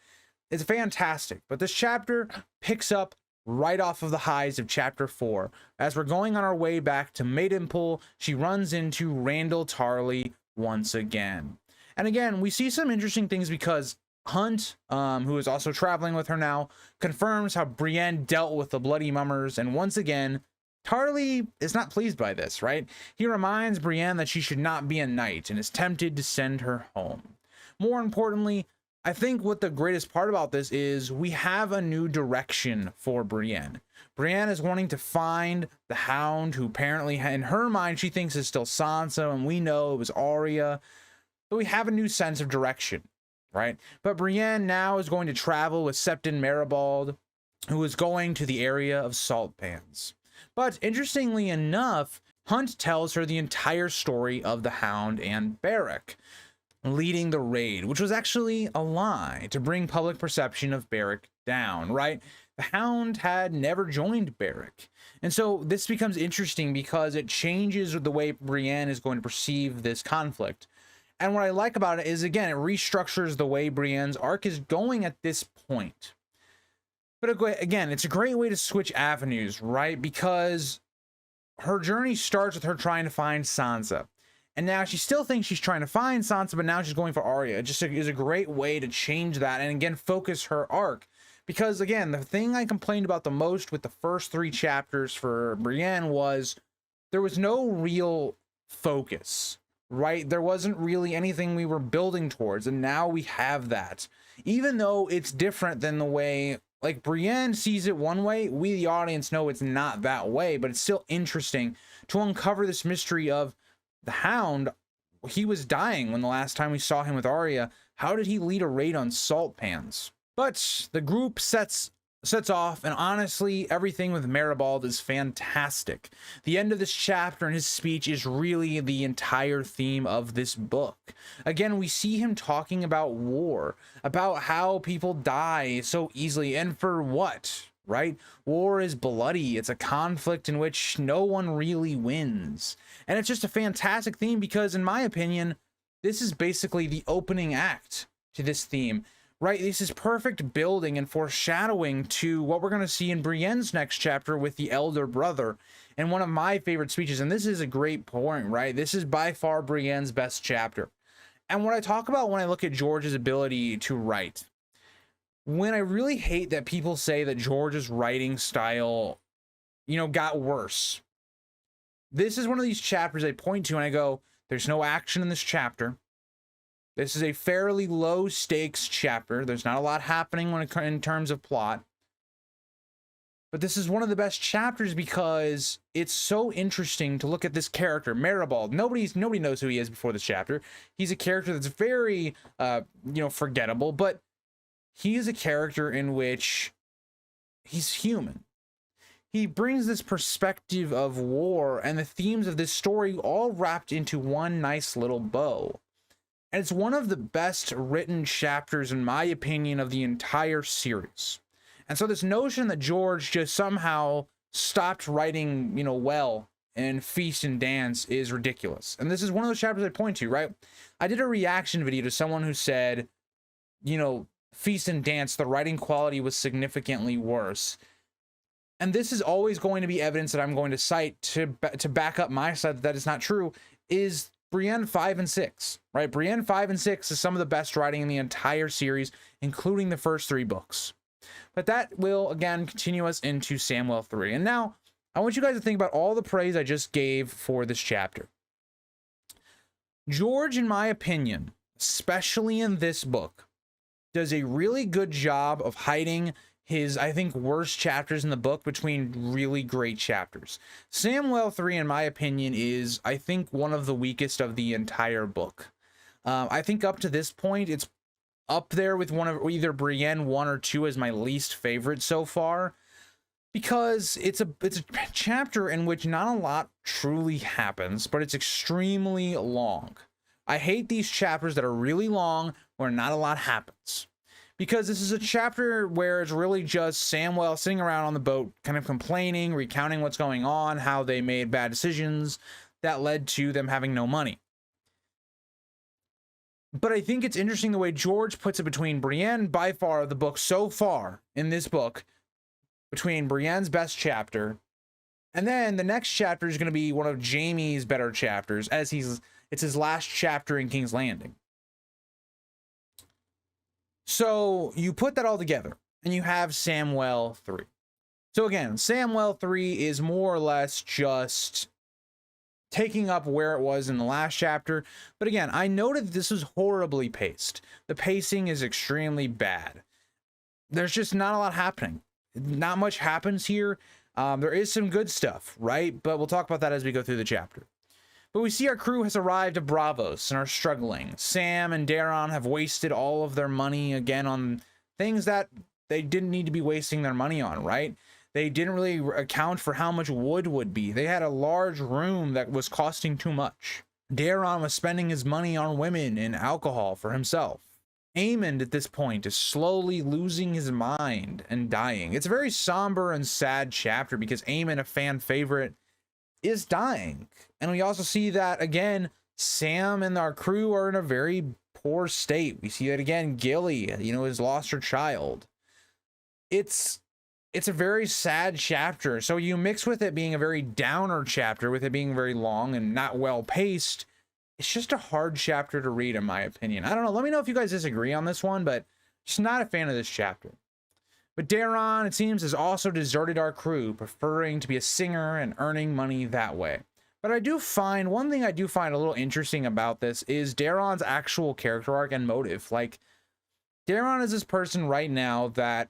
it's fantastic. But this chapter picks up right off of the highs of chapter 4. As we're going on our way back to Maidenpool, she runs into Randall Tarly once again. And again, we see some interesting things because Hunt, who is also traveling with her now, confirms how Brienne dealt with the bloody mummers, and once again, Tarly is not pleased by this, right? He reminds Brienne that she should not be a knight and is tempted to send her home. More importantly, I think what the greatest part about this is we have a new direction for Brienne. Brienne is wanting to find the Hound, who apparently, in her mind, she thinks is still Sansa, and we know it was Arya, but we have a new sense of direction. Right? But Brienne now is going to travel with Septon Maribald, who is going to the area of salt pans. But interestingly enough, Hunt tells her the entire story of the Hound and Beric leading the raid, which was actually a lie to bring public perception of Beric down, right? The Hound had never joined Beric. And so this becomes interesting because it changes the way Brienne is going to perceive this conflict. And what I like about it is, again, it restructures the way Brienne's arc is going at this point. But again, it's a great way to switch avenues, right? Because her journey starts with her trying to find Sansa. And now she still thinks she's trying to find Sansa, but now she's going for Arya. It just is a great way to change that and, again, focus her arc. Because, again, the thing I complained about the most with the first 3 chapters for Brienne was there was no real focus. Right? There wasn't really anything we were building towards, and now we have that. Even though it's different than the way, like, Brienne sees it one way, we, the audience, know it's not that way, but it's still interesting to uncover this mystery of the Hound. He was dying when the last time we saw him with Arya. How did he lead a raid on salt pans? But the group sets off, and honestly, everything with Maribald is fantastic. The end of this chapter and his speech is really the entire theme of this book. Again, we see him talking about war, about how people die so easily, and for what, right? War is bloody. It's a conflict in which no one really wins. And it's just a fantastic theme because, in my opinion, this is basically the opening act to this theme. Right, this is perfect building and foreshadowing to what we're going to see in Brienne's next chapter with the elder brother. And one of my favorite speeches, and this is a great point, right? This is by far Brienne's best chapter. And what I talk about when I look at George's ability to write, when I really hate that people say that George's writing style, got worse. This is one of these chapters I point to and I go, there's no action in this chapter. This is a fairly low stakes chapter. There's not a lot happening in terms of plot. But this is one of the best chapters because it's so interesting to look at this character, Maribald. Nobody knows who he is before this chapter. He's a character that's very, forgettable, but he is a character in which he's human. He brings this perspective of war and the themes of this story all wrapped into one nice little bow. And it's one of the best written chapters, in my opinion, of the entire series. And so this notion that George just somehow stopped writing, well in Feast and Dance is ridiculous. And this is one of those chapters I point to, right? I did a reaction video to someone who said, Feast and Dance, the writing quality was significantly worse. and this is always going to be evidence that I'm going to cite to back up my side that is not true, is Brienne 5 and 6, right? Brienne 5 and 6 is some of the best writing in the entire series, including the first 3 books. But that will, again, continue us into Samwell 3. And now, I want you guys to think about all the praise I just gave for this chapter. George, in my opinion, especially in this book, does a really good job of hiding his, I think, worst chapters in the book between really great chapters. Samwell 3, in my opinion, is, I think, one of the weakest of the entire book. I think up to this point, it's up there with one of either Brienne 1 or 2 as my least favorite so far, because it's a chapter in which not a lot truly happens, but it's extremely long. I hate these chapters that are really long where not a lot happens, because this is a chapter where it's really just Samwell sitting around on the boat, kind of complaining, recounting what's going on, how they made bad decisions that led to them having no money. But I think it's interesting the way George puts it between Brienne, by far the book so far in this book, between Brienne's best chapter, and then the next chapter is going to be one of Jaime's better chapters, as it's his last chapter in King's Landing. So you put that all together, and you have Samwell 3. So again, Samwell 3 is more or less just taking up where it was in the last chapter. But again, I noted that this was horribly paced. The pacing is extremely bad. There's just not a lot happening. Not much happens here. There is some good stuff, right? But we'll talk about that as we go through the chapter. But we see our crew has arrived at Braavos and are struggling. Sam and Aeron have wasted all of their money again on things that they didn't need to be wasting their money on, right? They didn't really account for how much wood would be. They had a large room that was costing too much. Aeron was spending his money on women and alcohol for himself. Aemond at this point is slowly losing his mind and dying. It's a very somber and sad chapter because Aemond, a fan favorite, is dying. And we also see that, again, Sam and our crew are in a very poor state. We see that again, Gilly, has lost her child. It's a very sad chapter. So you mix with it being a very downer chapter, with it being very long and not well paced, it's just a hard chapter to read, in my opinion. I don't know. Let me know if you guys disagree on this one, but just not a fan of this chapter. But Aeron, it seems, has also deserted our crew, preferring to be a singer and earning money that way. But one thing I do find a little interesting about this is Aeron's actual character arc and motive. Like, Aeron is this person right now that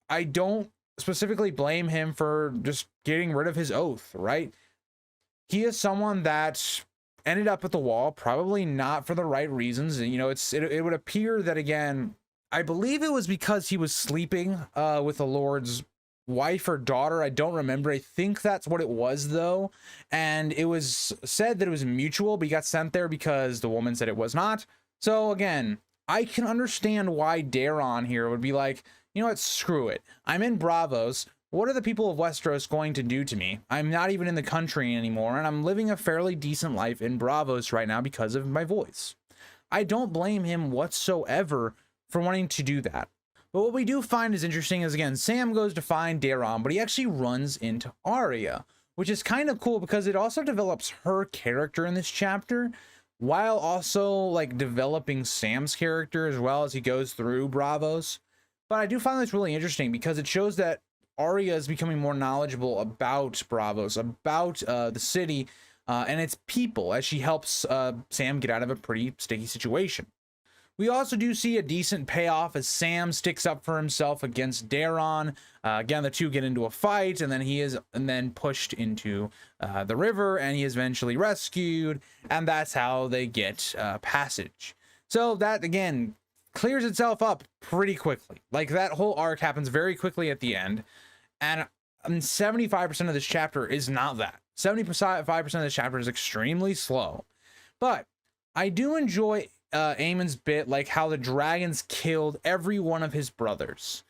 I don't specifically blame him for just getting rid of his oath, right? He is someone that ended up at the wall, probably not for the right reasons. It would appear that, again, I believe it was because he was sleeping with the Lord's wife or daughter. I don't remember. I think that's what it was, though. And it was said that it was mutual, but he got sent there because the woman said it was not. So again, I can understand why Aeron here would be like, you know what, screw it. I'm in Braavos. What are the people of Westeros going to do to me? I'm not even in the country anymore, and I'm living a fairly decent life in Braavos right now because of my voice. I don't blame him whatsoever for wanting to do that. But what we do find is interesting is, again, Sam goes to find Aeron, but he actually runs into Arya, which is kind of cool because it also develops her character in this chapter, while also like developing Sam's character as well as he goes through Braavos. But I do find this really interesting because it shows that Arya is becoming more knowledgeable about Braavos, about the city and its people, as she helps Sam get out of a pretty sticky situation. We also do see a decent payoff as Sam sticks up for himself against Aeron. Again, the two get into a fight, and then he is pushed into the river, and he is eventually rescued, and that's how they get passage. So that, again, clears itself up pretty quickly. Like, that whole arc happens very quickly at the end, and 75% of this chapter is not that. 75% of this chapter is extremely slow. But I do enjoy Aemon's bit, like how the dragons killed every one of his brothers.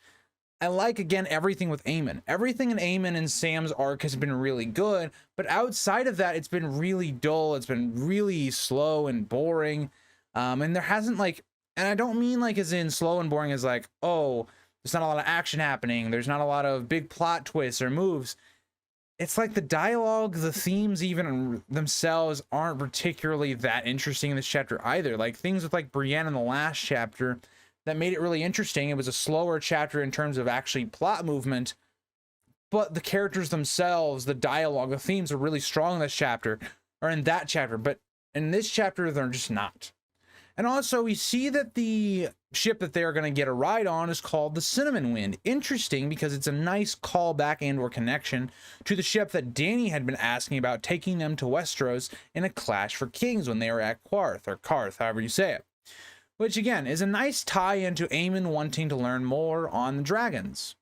I like, again, everything with Aemon. Everything in Aemon and Sam's arc has been really good, but outside of that, it's been really dull. It's been really slow and boring. And there hasn't, like, and I don't mean like as in slow and boring as like, oh, there's not a lot of action happening, there's not a lot of big plot twists or moves. It's like the dialogue, the themes even themselves aren't particularly that interesting in this chapter either. Like things with like Brienne in the last chapter that made it really interesting. It was a slower chapter in terms of actually plot movement, but the characters themselves, the dialogue, the themes are really strong in this chapter, or in that chapter, but in this chapter, they're just not. And also, we see that the ship that they're going to get a ride on is called the Cinnamon Wind. Interesting, because it's a nice callback and or connection to the ship that Dany had been asking about taking them to Westeros in a clash for kings when they were at Qarth, or Karth, however you say it. Which, again, is a nice tie-in to Aemon wanting to learn more on the dragons.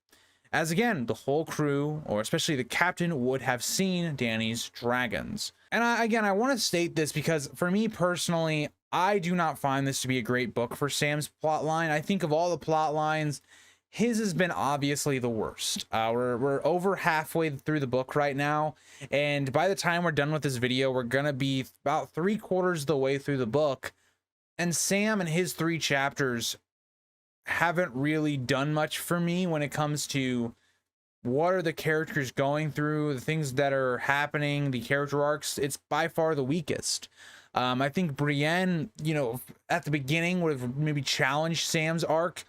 As, again, the whole crew, or especially the captain, would have seen Dany's dragons. And I want to state this because, for me personally, I do not find this to be a great book for Sam's plotline. I think of all the plot lines, his has been obviously the worst. We're over halfway through the book right now, and by the time we're done with this video, we're gonna be about 3/4 of the way through the book, and Sam and his 3 chapters haven't really done much for me when it comes to what are the characters going through, the things that are happening, the character arcs. It's by far the weakest. I think Brienne, you know, at the beginning would have maybe challenged Sam's arc,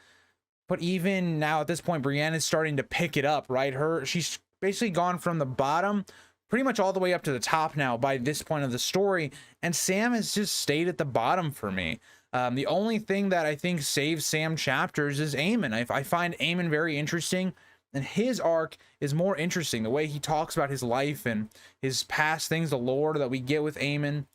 but even now at this point, Brienne is starting to pick it up, right? She's basically gone from the bottom pretty much all the way up to the top now by this point of the story, and Sam has just stayed at the bottom for me. The only thing that I think saves Sam chapters is Aemon. I find Aemon very interesting, and his arc is more interesting. The way he talks about his life and his past things, the lore that we get with Aemon,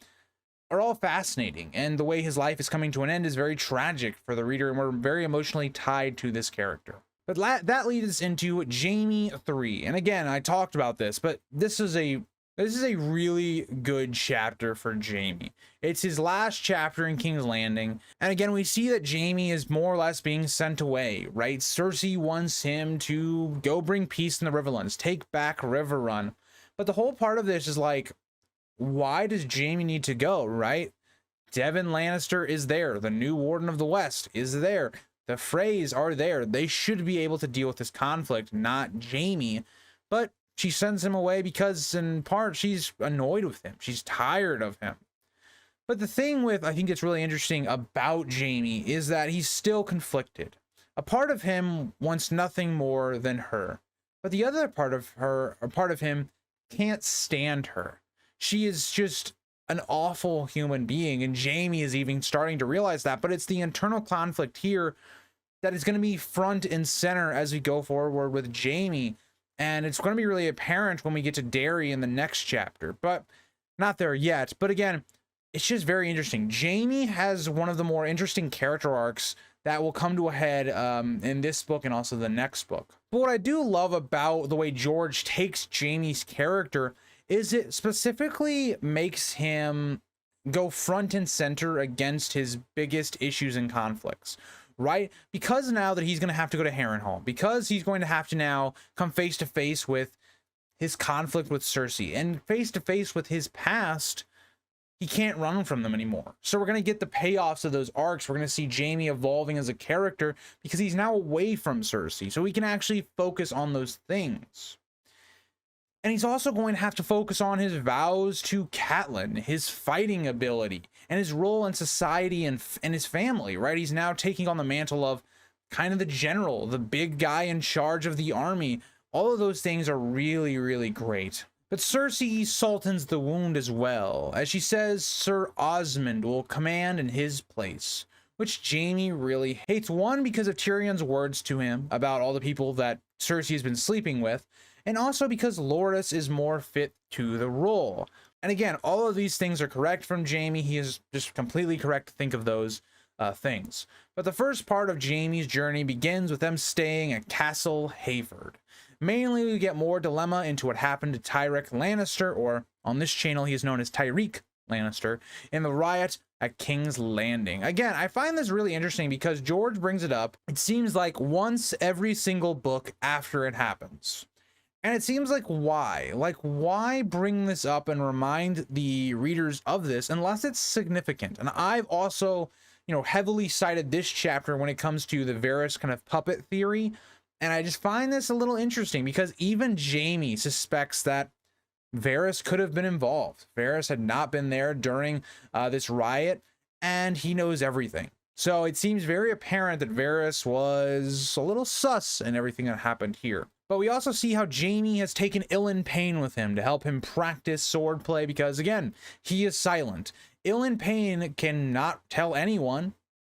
are all fascinating, and the way his life is coming to an end is very tragic for the reader, and we're very emotionally tied to this character. But that leads us into Jaime 3, and again, I talked about this, but this is a really good chapter for Jaime. It's his last chapter in King's Landing, and again, we see that Jaime is more or less being sent away, right? Cersei wants him to go bring peace in the Riverlands, take back Riverrun, but the whole part of this is like, why does Jaime need to go, right? Devon Lannister is there. The new Warden of the West is there. The Freys are there. They should be able to deal with this conflict, not Jaime. But she sends him away because, in part, she's annoyed with him. She's tired of him. But the thing with, I think it's really interesting about Jaime is that he's still conflicted. A part of him wants nothing more than her. But the other part of her, a part of him, can't stand her. She is just an awful human being, and Jaime is even starting to realize that, but it's the internal conflict here that is going to be front and center as we go forward with Jaime, and it's going to be really apparent when we get to Derry in the next chapter, but not there yet. But again, it's just very interesting. Jaime has one of the more interesting character arcs that will come to a head in this book and also the next book. But what I do love about the way George takes Jaime's character is it specifically makes him go front and center against his biggest issues and conflicts, right? Because now that he's going to have to go to Harrenhal, because he's going to have to now come face to face with his conflict with Cersei and face to face with his past, he can't run from them anymore. So we're going to get the payoffs of those arcs. We're going to see Jaime evolving as a character because he's now away from Cersei, so he can actually focus on those things. And he's also going to have to focus on his vows to Catelyn, his fighting ability, and his role in society and his family, right? He's now taking on the mantle of kind of the general, the big guy in charge of the army. All of those things are really, really great. But Cersei sultans the wound as well, as she says Sir Osmond will command in his place, which Jaime really hates. One, because of Tyrion's words to him about all the people that Cersei has been sleeping with, and also because Loras is more fit to the role. And again, all of these things are correct from Jaime. He is just completely correct to think of those things. But the first part of Jaime's journey begins with them staying at Castle Hayford. Mainly, we get more dilemma into what happened to Tyrek Lannister, or on this channel he is known as Tyreek Lannister, in the riot at King's Landing. Again, I find this really interesting because George brings it up, it seems like once every single book after it happens. And it seems like why? Like, why bring this up and remind the readers of this unless it's significant? And I've also heavily cited this chapter when it comes to the Varys kind of puppet theory. And I just find this a little interesting because even Jaime suspects that Varys could have been involved. Varys had not been there during this riot, and he knows everything. So it seems very apparent that Varys was a little sus in everything that happened here. But we also see how Jaime has taken Ilyn Payne with him to help him practice swordplay because, again, he is silent. Ilyn Payne cannot tell anyone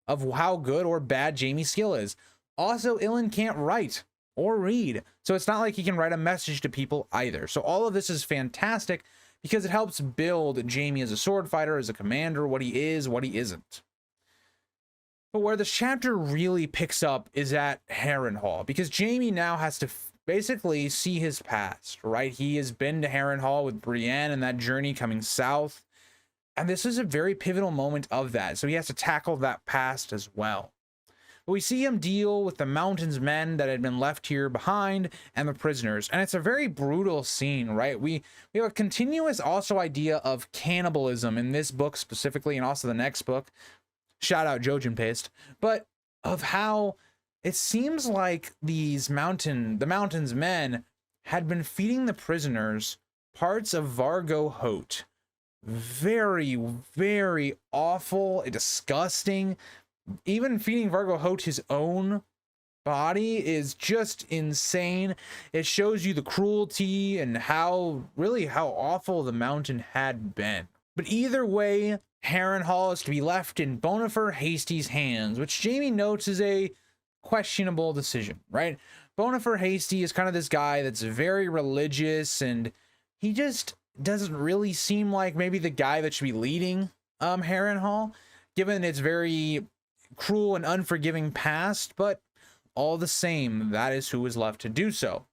of how good or bad Jaime's skill is. Also, Ilyn can't write or read, so it's not like he can write a message to people either. So all of this is fantastic because it helps build Jaime as a sword fighter, as a commander, what he is, what he isn't. But where this chapter really picks up is at Harrenhal, because Jaime now has to basically see his past, right? He has been to Harrenhal with Brienne and that journey coming south, and this is a very pivotal moment of that, so he has to tackle that past as well. But we see him deal with the Mountain's men that had been left here behind and the prisoners, and it's a very brutal scene, right? We have a continuous also idea of cannibalism in this book specifically, and also the next book. Shout out Jojen Paste, but of how it seems like the Mountain's men had been feeding the prisoners parts of Areo Hotah. Very, very awful, disgusting. Even feeding Areo Hotah his own body is just insane. It shows you the cruelty and how awful the Mountain had been. But either way, Harrenhal is to be left in Bonifer Hasty's hands, which Jaime notes is a questionable decision, right? Bonifer Hasty is kind of this guy that's very religious, and he just doesn't really seem like maybe the guy that should be leading Harrenhal, given its very cruel and unforgiving past, but all the same, that is who is left to do so.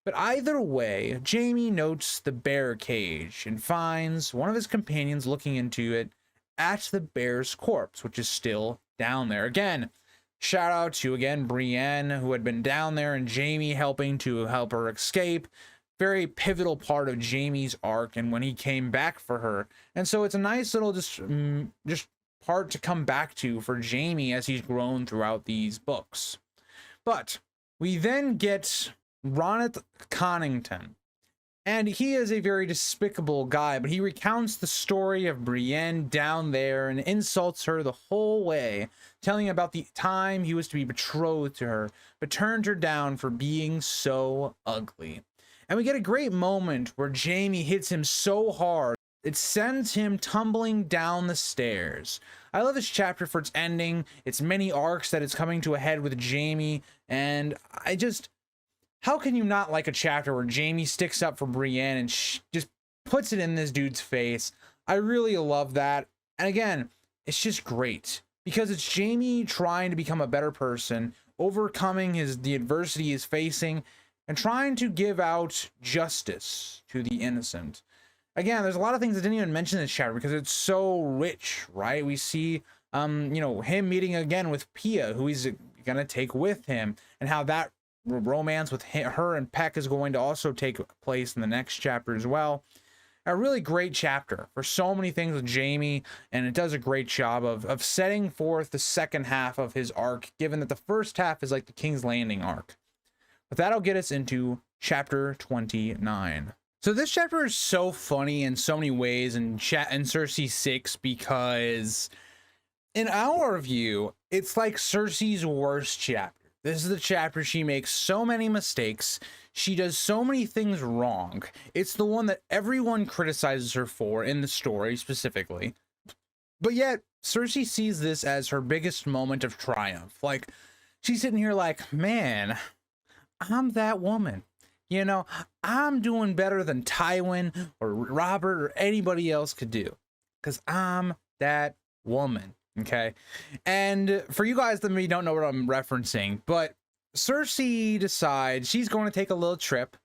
But either way, Jaime notes the bear cage and finds one of his companions looking into it at the bear's corpse, which is still down there. Again, shout out to, Brienne, who had been down there, and Jaime helping to help her escape. Very pivotal part of Jaime's arc and when he came back for her. And so it's a nice little just part to come back to for Jaime as he's grown throughout these books. But we then get Roneth Connington, and he is a very despicable guy, but he recounts the story of Brienne down there and insults her the whole way, telling about the time he was to be betrothed to her, but turned her down for being so ugly. And we get a great moment where Jaime hits him so hard it sends him tumbling down the stairs. I love this chapter for its ending, its many arcs that it's coming to a head with Jaime, and how can you not like a chapter where Jaime sticks up for Brienne and just puts it in this dude's face? I really love that. And again, it's just great because it's Jaime trying to become a better person, overcoming the adversity he's facing, and trying to give out justice to the innocent. Again, there's a lot of things that didn't even mention in this chapter because it's so rich, right? We see, him meeting again with Pia, who he's gonna take with him, and how that romance with her and Peck is going to also take place in the next chapter as well. A really great chapter for so many things with Jaime, and it does a great job of setting forth the second half of his arc, given that the first half is like the King's Landing arc. But that'll get us into chapter 29. So this chapter is so funny in so many ways in Cersei 6 because in our view, it's like Cersei's worst chapter. This is the chapter she makes so many mistakes. She does so many things wrong. It's the one that everyone criticizes her for in the story specifically. But yet, Cersei sees this as her biggest moment of triumph. Like, she's sitting here like, man, I'm that woman. You know, I'm doing better than Tywin or Robert or anybody else could do. Because I'm that woman. Okay, and for you guys that maybe don't know what I'm referencing, but Cersei decides she's going to take a little trip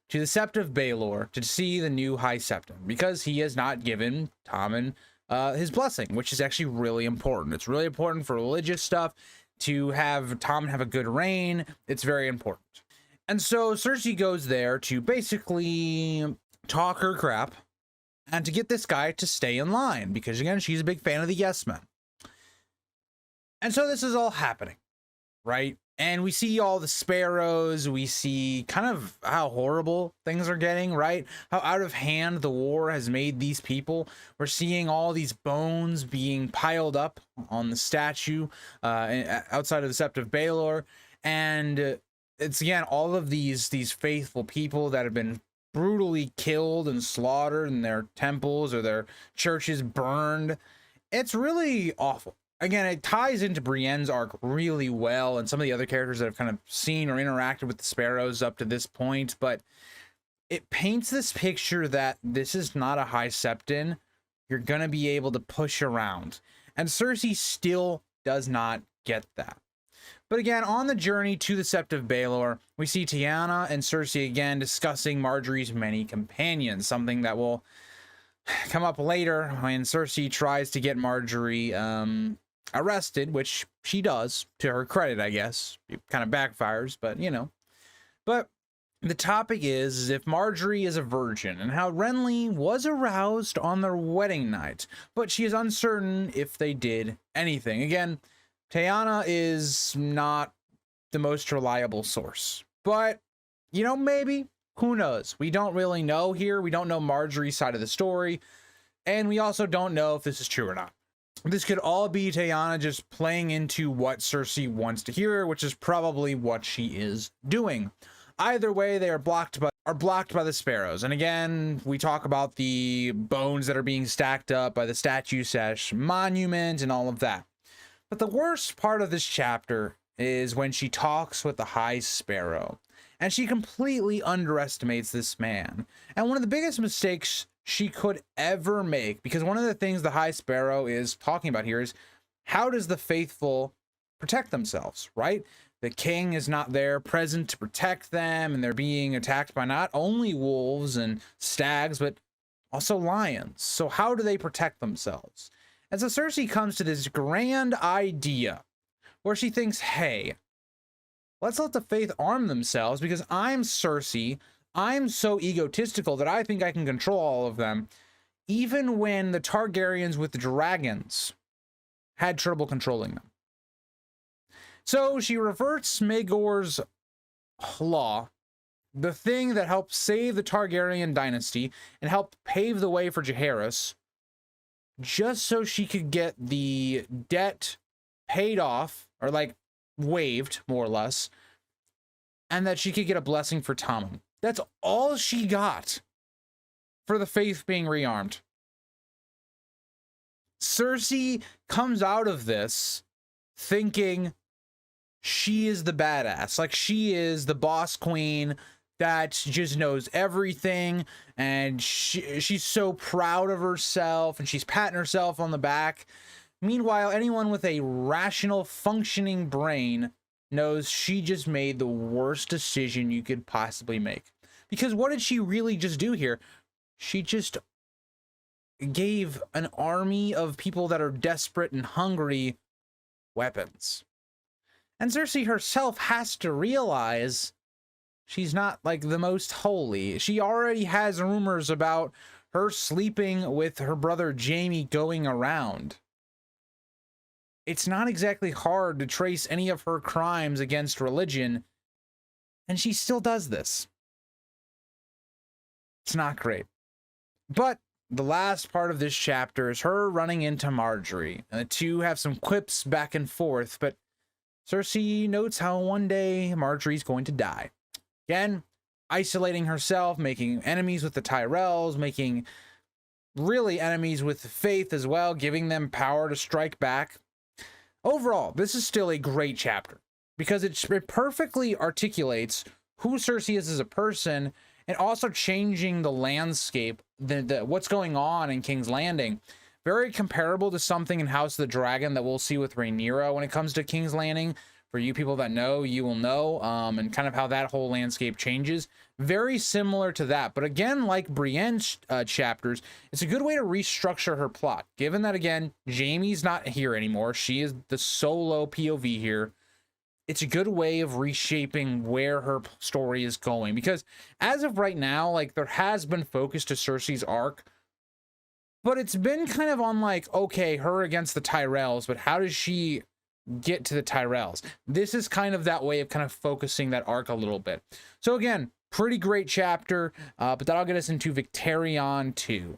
to the Sept of Baelor to see the new High Septon because he has not given Tommen his blessing, which is actually really important. It's really important for religious stuff to have Tommen have a good reign. It's very important. And so Cersei goes there to basically talk her crap and to get this guy to stay in line because, again, she's a big fan of the Yes Men. And so this is all happening, right? And we see all the sparrows, we see kind of how horrible things are getting, right? How out of hand the war has made these people. We're seeing all these bones being piled up on the statue outside of the Sept of Baelor. And it's, again, all of these faithful people that have been brutally killed and slaughtered, and their temples or their churches burned. It's really awful. Again, it ties into Brienne's arc really well, and some of the other characters that have kind of seen or interacted with the sparrows up to this point, but it paints this picture that this is not a High Septon you're going to be able to push around. And Cersei still does not get that. But again, on the journey to the Sept of Baelor, we see Tyanna and Cersei again discussing Margaery's many companions, something that will come up later when Cersei tries to get Margaery arrested, which she does, to her credit, I guess. It kind of backfires, but you know. But the topic is if Margaery is a virgin, and how Renly was aroused on their wedding night, but she is uncertain if they did anything. Again, Tyanna is not the most reliable source, but you know, maybe, who knows? We don't really know here. We don't know Margaery's side of the story, and we also don't know if this is true or not. This could all be Tyanna just playing into what Cersei wants to hear, which is probably what she is doing. Either way, they are blocked by the sparrows. And again, we talk about the bones that are being stacked up by the statue / monument and all of that. But the worst part of this chapter is when she talks with the High Sparrow, and she completely underestimates this man. And one of the biggest mistakes she could ever make, because one of the things the High Sparrow is talking about here is how does the faithful protect themselves, right? The king is not there present to protect them, and they're being attacked by not only wolves and stags, but also lions. So how do they protect themselves? And so Cersei comes to this grand idea where she thinks, hey, let's let the faith arm themselves, because I'm Cersei. I'm so egotistical that I think I can control all of them, even when the Targaryens with the dragons had trouble controlling them. So she reverts Maegor's law, the thing that helped save the Targaryen dynasty and helped pave the way for Jaehaerys, just so she could get the debt paid off, or like waived, more or less, and that she could get a blessing for Tommen. That's all she got for the faith being rearmed. Cersei comes out of this thinking she is the badass, like she is the boss queen that just knows everything, and she's so proud of herself, and she's patting herself on the back. Meanwhile, anyone with a rational, functioning brain knows she just made the worst decision you could possibly make. Because what did she really just do here? She just gave an army of people that are desperate and hungry weapons. And Cersei herself has to realize she's not like the most holy. She already has rumors about her sleeping with her brother Jaime going around. It's not exactly hard to trace any of her crimes against religion, and she still does this. It's not great. But the last part of this chapter is her running into Margaery. And the two have some quips back and forth, but Cersei notes how one day Margaery's going to die. Again, isolating herself, making enemies with the Tyrells, making really enemies with the Faith as well, giving them power to strike back. Overall, this is still a great chapter because it perfectly articulates who Cersei is as a person, and also changing the landscape, what's going on in King's Landing. Very comparable to something in House of the Dragon that we'll see with Rhaenyra when it comes to King's Landing. For you people that know, you will know, and kind of how that whole landscape changes. Very similar to that, but again, like Brienne's chapters, it's a good way to restructure her plot. Given that, again, Jaime's not here anymore, she is the solo POV here. It's a good way of reshaping where her story is going, because as of right now, like, there has been focus to Cersei's arc, but it's been kind of on like, okay, her against the Tyrells, but how does she get to the Tyrells. This is kind of that way of kind of focusing that arc a little bit. So again, pretty great chapter, but that'll get us into Victarion 2.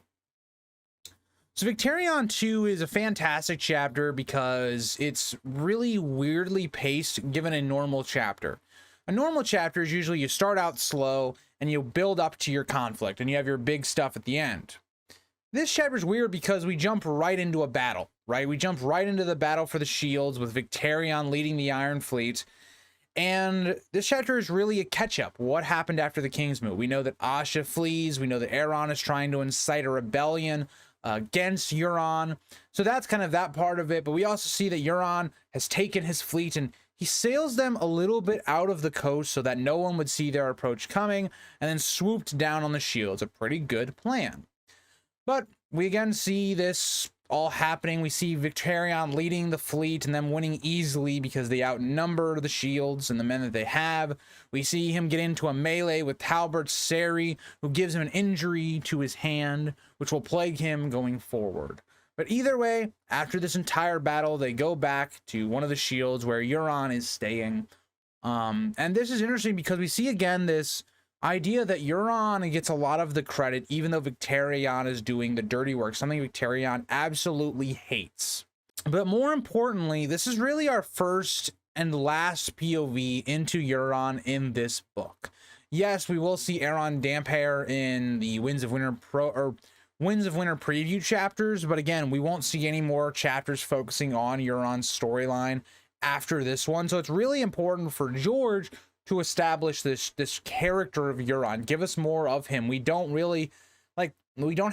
So Victarion 2 is a fantastic chapter because it's really weirdly paced given a normal chapter. A normal chapter is usually you start out slow and you build up to your conflict and you have your big stuff at the end. This chapter is weird because we jump right into a battle, right? We jump right into the battle for the shields with Victarion leading the Iron Fleet. And this chapter is really a catch-up. What happened after the Kingsmoot? We know that Asha flees. We know that Aeron is trying to incite a rebellion against Euron. So that's kind of that part of it. But we also see that Euron has taken his fleet and he sails them a little bit out of the coast so that no one would see their approach coming, and then swooped down on the shields. A pretty good plan. But we again see this all happening. We see Victarion leading the fleet and them winning easily because they outnumber the shields and the men that they have. We see him get into a melee with Talbot Seri, who gives him an injury to his hand, which will plague him going forward. But either way, after this entire battle, they go back to one of the shields where Euron is staying. And this is interesting because we see again this idea that Euron gets a lot of the credit, even though Victarion is doing the dirty work, something Victarion absolutely hates. But more importantly, this is really our first and last POV into Euron in this book. Yes, we will see Aeron Damphair in the Winds of Winter preview chapters, but again, we won't see any more chapters focusing on Euron's storyline after this one. So it's really important for George to establish this character of Euron, give us more of him. We don't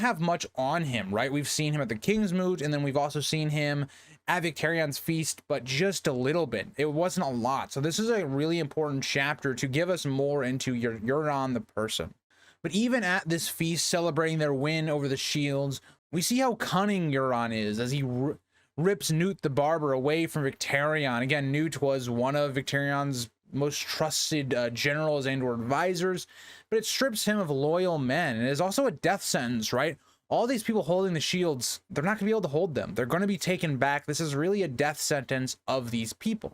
have much on him, right? We've seen him at the Kingsmoot, and then we've also seen him at Victarion's feast, but just a little bit. It wasn't a lot. So this is a really important chapter to give us more into Euron the person. But even at this feast, celebrating their win over the shields, we see how cunning Euron is as he rips Newt the Barber away from Victarion. Again, Newt was one of Victarion's most trusted generals and or advisors, but it strips him of loyal men. And it is also a death sentence, right? All these people holding the shields, they're not gonna be able to hold them. They're going to be taken back. This is really a death sentence of these people.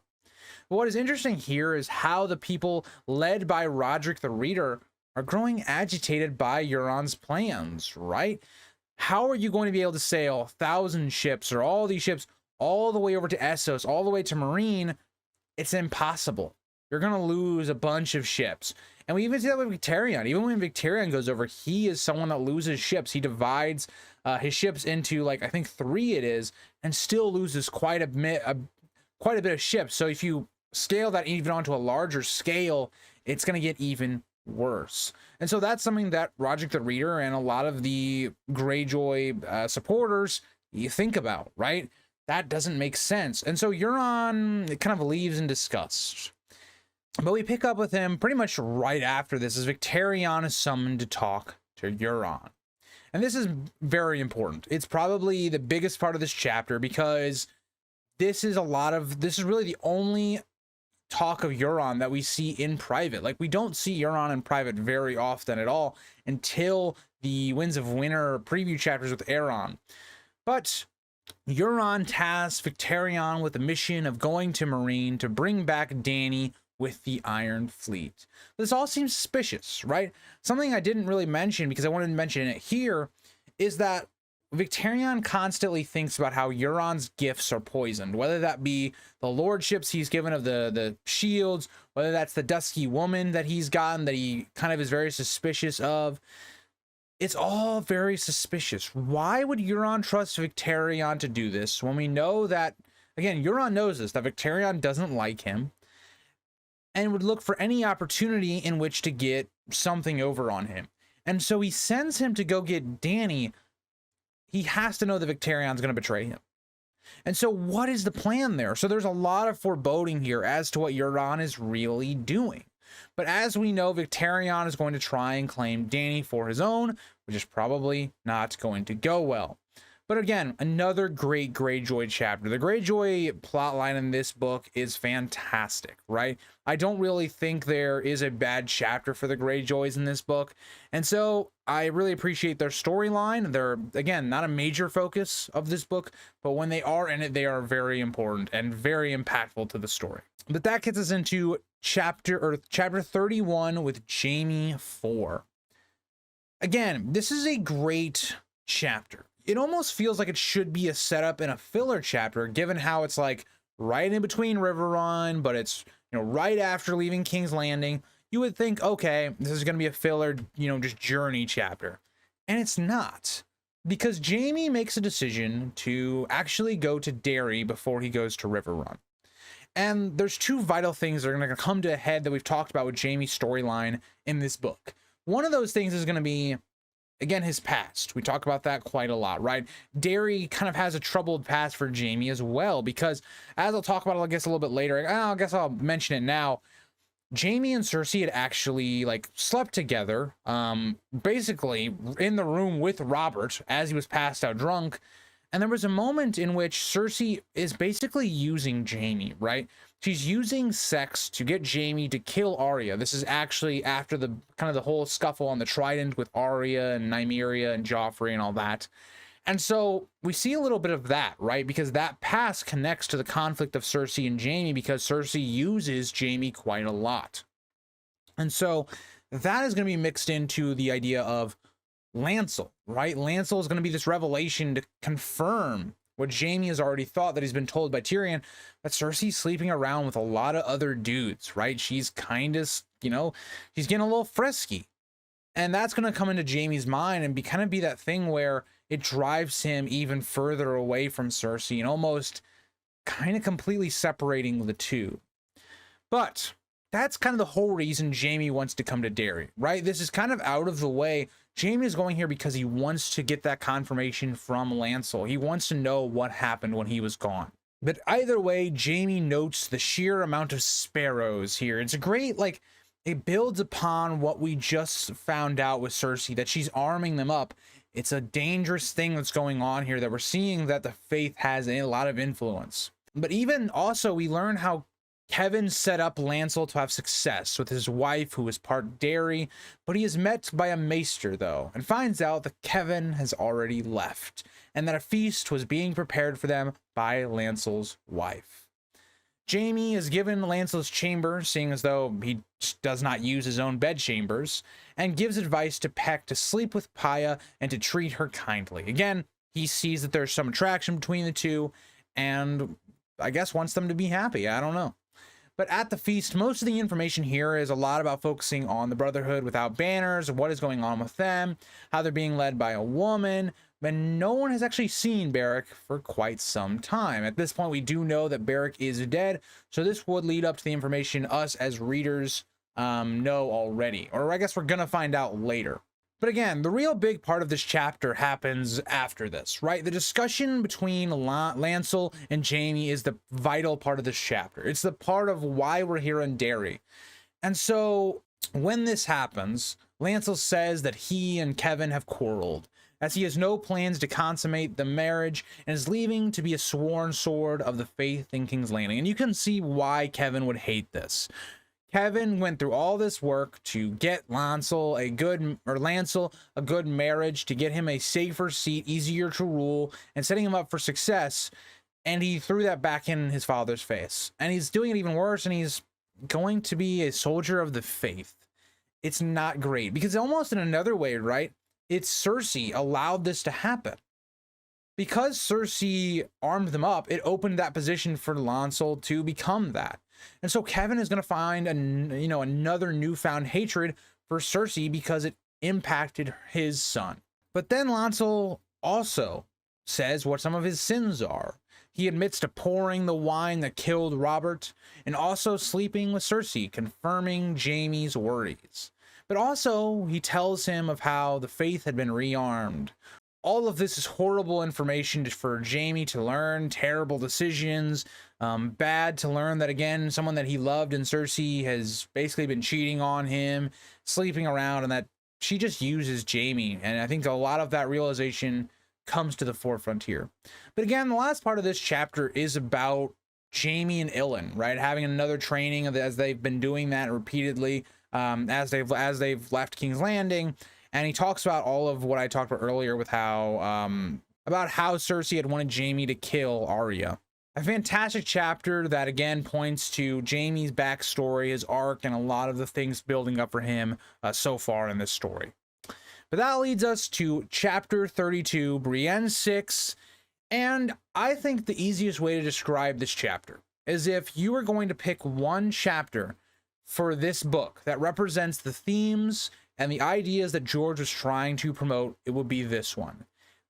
But what is interesting here is how the people led by Roderick the Reader are growing agitated by Euron's plans, right? How are you going to be able to sail 1,000 ships or all these ships all the way over to Essos, all the way to Marine? It's impossible. You're going to lose a bunch of ships. And we even see that with Victarion. Even when Victarion goes over, he is someone that loses ships. He divides his ships into, like, I think 3 it is, and still loses quite a bit of ships. So if you scale that even onto a larger scale, it's going to get even worse. And so that's something that Roderick the Reader and a lot of the Greyjoy supporters you think about, right? That doesn't make sense. And so Euron kind of leaves in disgust. But we pick up with him pretty much right after this as Victarion is summoned to talk to Euron. And this is very important. It's probably the biggest part of this chapter because this is really the only talk of Euron that we see in private. Like, we don't see Euron in private very often at all until the Winds of Winter preview chapters with Aeron. But Euron tasks Victarion with the mission of going to Marine to bring back Dany with the Iron Fleet. This all seems suspicious, right? Something I didn't really mention because I wanted to mention it here is that Victarion constantly thinks about how Euron's gifts are poisoned, whether that be the lordships he's given of the shields, whether that's the Dusky Woman that he's gotten that he kind of is very suspicious of. It's all very suspicious. Why would Euron trust Victarion to do this when we know that, again, Euron knows this, that Victarion doesn't like him and would look for any opportunity in which to get something over on him. And so he sends him to go get Dany. He has to know that Victarion's going to betray him. And so what is the plan there? So there's a lot of foreboding here as to what Euron is really doing. But as we know, Victarion is going to try and claim Dany for his own, which is probably not going to go well. But again, another great Greyjoy chapter. The Greyjoy plotline in this book is fantastic, right? I don't really think there is a bad chapter for the Greyjoys in this book. And so I really appreciate their storyline. They're, again, not a major focus of this book, but when they are in it, they are very important and very impactful to the story. But that gets us into chapter 31 with Jaime 4. Again, this is a great chapter. It almost feels like it should be a setup and a filler chapter, given how it's like right in between River Run, but it's, you know, right after leaving King's Landing. You would think, okay, this is going to be a filler, you know, just journey chapter. And it's not, because Jaime makes a decision to actually go to Derry before he goes to River Run. And there's two vital things that are going to come to a head that we've talked about with Jaime's storyline in this book. One of those things is going to be, again, his past. We talk about that quite a lot, right? Derry kind of has a troubled past for Jaime as well, because as I'll talk about, I guess, a little bit later, I guess I'll mention it now. Jaime and Cersei had actually like slept together, basically in the room with Robert as he was passed out drunk. And there was a moment in which Cersei is basically using Jaime, right? She's using sex to get Jaime to kill Arya. This is actually after the kind of the whole scuffle on the Trident with Arya and Nymeria and Joffrey and all that. And so we see a little bit of that, right? Because that past connects to the conflict of Cersei and Jaime, because Cersei uses Jaime quite a lot. And so that is going to be mixed into the idea of Lancel, right? Lancel is going to be this revelation to confirm what Jaime has already thought, that he's been told by Tyrion, that Cersei's sleeping around with a lot of other dudes, right? She's kind of, you know, she's getting a little frisky. And that's going to come into Jaime's mind and kind of be that thing where it drives him even further away from Cersei and almost kind of completely separating the two. But that's kind of the whole reason Jaime wants to come to Derry, right? This is kind of out of the way. Jaime is going here because he wants to get that confirmation from Lancel. He wants to know what happened when he was gone. But either way, Jaime notes the sheer amount of sparrows here. It's a great, like, it builds upon what we just found out with Cersei, that she's arming them up. It's a dangerous thing that's going on here, that we're seeing that the faith has a lot of influence. But even also, we learn how Kevin set up Lancel to have success with his wife, who is part Derry, but he is met by a maester, though, and finds out that Kevin has already left, and that a feast was being prepared for them by Lancel's wife. Jaime is given Lancel's chamber, seeing as though he does not use his own bedchambers, and gives advice to Peck to sleep with Paya and to treat her kindly. Again, he sees that there's some attraction between the two, and I guess wants them to be happy. I don't know. But at the feast, most of the information here is a lot about focusing on the Brotherhood without banners, what is going on with them, how they're being led by a woman, but no one has actually seen Beric for quite some time. At this point, we do know that Beric is dead, so this would lead up to the information us as readers know already, or I guess we're gonna find out later. But again, the real big part of this chapter happens after this, right? The discussion between Lancel and Jaime is the vital part of this chapter. It's the part of why we're here in Derry. And so when this happens, Lancel says that he and Kevin have quarreled, as he has no plans to consummate the marriage and is leaving to be a sworn sword of the faith in King's Landing. And you can see why Kevin would hate this. Kevin went through all this work to get Lancel a good marriage, to get him a safer seat, easier to rule, and setting him up for success. And he threw that back in his father's face. And he's doing it even worse, and he's going to be a soldier of the faith. It's not great, because almost in another way, right? It's Cersei allowed this to happen. Because Cersei armed them up, it opened that position for Lancel to become that. And so Kevin is going to find another newfound hatred for Cersei because it impacted his son. But then Lancel also says what some of his sins are. He admits to pouring the wine that killed Robert and also sleeping with Cersei, confirming Jaime's worries. But also he tells him of how the faith had been rearmed. All of this is horrible information for Jaime to learn, terrible decisions, bad to learn that, again, someone that he loved in Cersei has basically been cheating on him, sleeping around, and that she just uses Jaime. And I think a lot of that realization comes to the forefront here. But again, the last part of this chapter is about Jaime and Ilyn, right? Having another training as they've been doing that repeatedly, as they've left King's Landing. And he talks about all of what I talked about earlier with how about how Cersei had wanted Jaime to kill Arya. A fantastic chapter that again points to Jaime's backstory, his arc, and a lot of the things building up for him so far in this story. But that leads us to chapter 32, Brienne 6. And I think the easiest way to describe this chapter is if you were going to pick one chapter for this book that represents the themes and the ideas that George was trying to promote, it would be this one.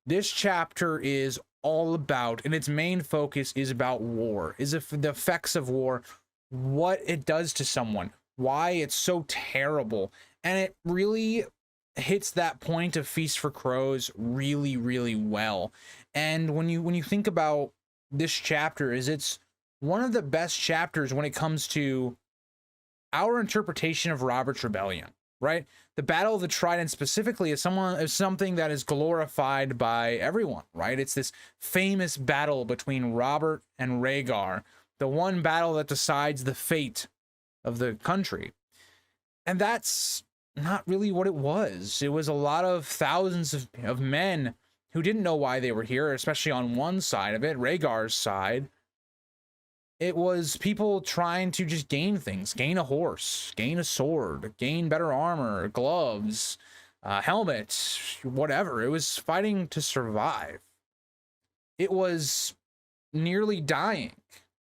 This chapter is all about, and its main focus is about war, is the effects of war, what it does to someone, why it's so terrible. And it really hits that point of Feast for Crows really, really well. And when you think about this chapter, it's one of the best chapters when it comes to our interpretation of Robert's Rebellion, right? The Battle of the Trident specifically is something that is glorified by everyone, right? It's this famous battle between Robert and Rhaegar, the one battle that decides the fate of the country. And that's not really what it was. It was a lot of thousands of men who didn't know why they were here, especially on one side of it, Rhaegar's side. It was people trying to just gain things, gain a horse, gain a sword, gain better armor, gloves, helmets, whatever. It was fighting to survive. It was nearly dying,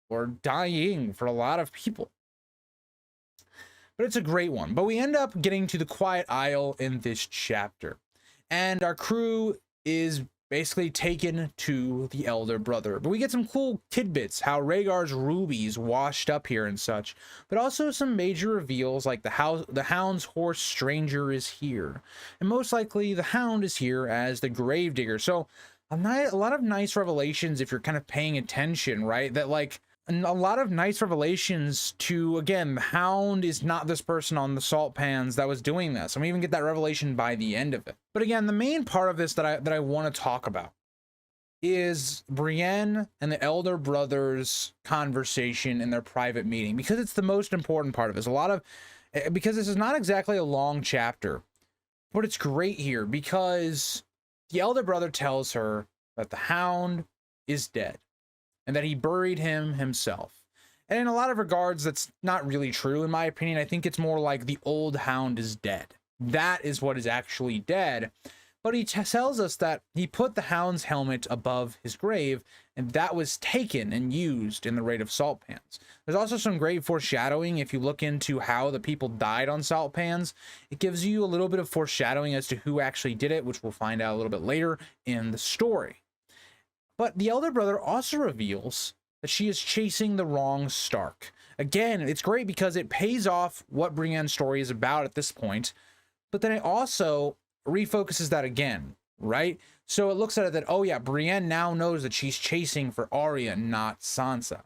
or dying for a lot of people. But it's a great one. But we end up getting to the Quiet Isle in this chapter. And our crew is basically taken to the elder brother. But we get some cool tidbits, how Rhaegar's rubies washed up here and such. But also some major reveals like the Hound's horse stranger is here. And most likely the Hound is here as the Gravedigger. So a lot of nice revelations if you're kind of paying attention, right? That like, and a lot of nice revelations to, again, the Hound is not this person on the salt pans that was doing this. And we even get that revelation by the end of it. But again, the main part of this that I want to talk about is Brienne and the elder brothers' conversation in their private meeting, because it's the most important part of it. Because this is not exactly a long chapter, but it's great here because the elder brother tells her that the Hound is dead, and that he buried him himself. And in a lot of regards, that's not really true, in my opinion. I think it's more like the old Hound is dead. That is what is actually dead. But he tells us that he put the Hound's helmet above his grave, and that was taken and used in the Raid of Salt Pans. There's also some great foreshadowing if you look into how the people died on Salt Pans. It gives you a little bit of foreshadowing as to who actually did it, which we'll find out a little bit later in the story. But the elder brother also reveals that she is chasing the wrong Stark. Again, it's great because it pays off what Brienne's story is about at this point, but then it also refocuses that again, right? So it looks at it that, oh yeah, Brienne now knows that she's chasing for Arya, not Sansa.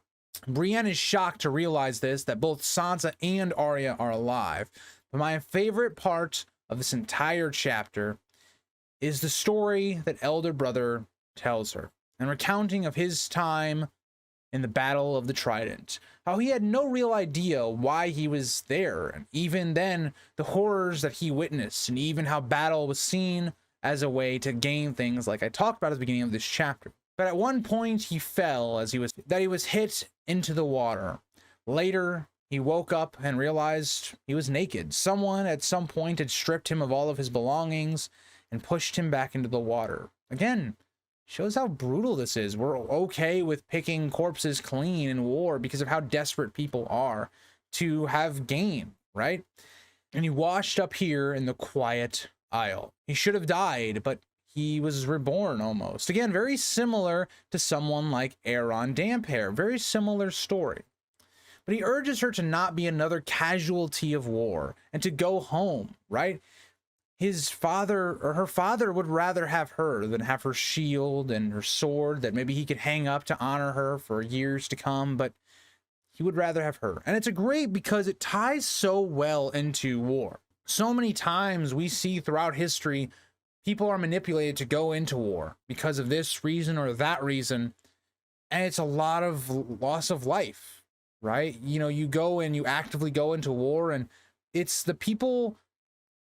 Brienne is shocked to realize this, that both Sansa and Arya are alive. But my favorite part of this entire chapter is the story that elder brother tells her, and recounting of his time in the Battle of the Trident, how he had no real idea why he was there, and even then the horrors that he witnessed, and even how battle was seen as a way to gain things like I talked about at the beginning of this chapter. But at one point he fell as he was hit into the water. Later he woke up and realized he was naked. Someone at some point had stripped him of all of his belongings and pushed him back into the water. Again, shows how brutal this is. We're okay with picking corpses clean in war because of how desperate people are to have gain, right? And he washed up here in the Quiet Isle. He should have died, but he was reborn almost. Again, very similar to someone like Aeron Damphair. Very similar story. But he urges her to not be another casualty of war and to go home, right? His father, or her father, would rather have her than have her shield and her sword that maybe he could hang up to honor her for years to come, but he would rather have her. And it's a great because it ties so well into war. So many times we see throughout history people are manipulated to go into war because of this reason or that reason, and it's a lot of loss of life, right? You know, you go and you actively go into war, and it's the people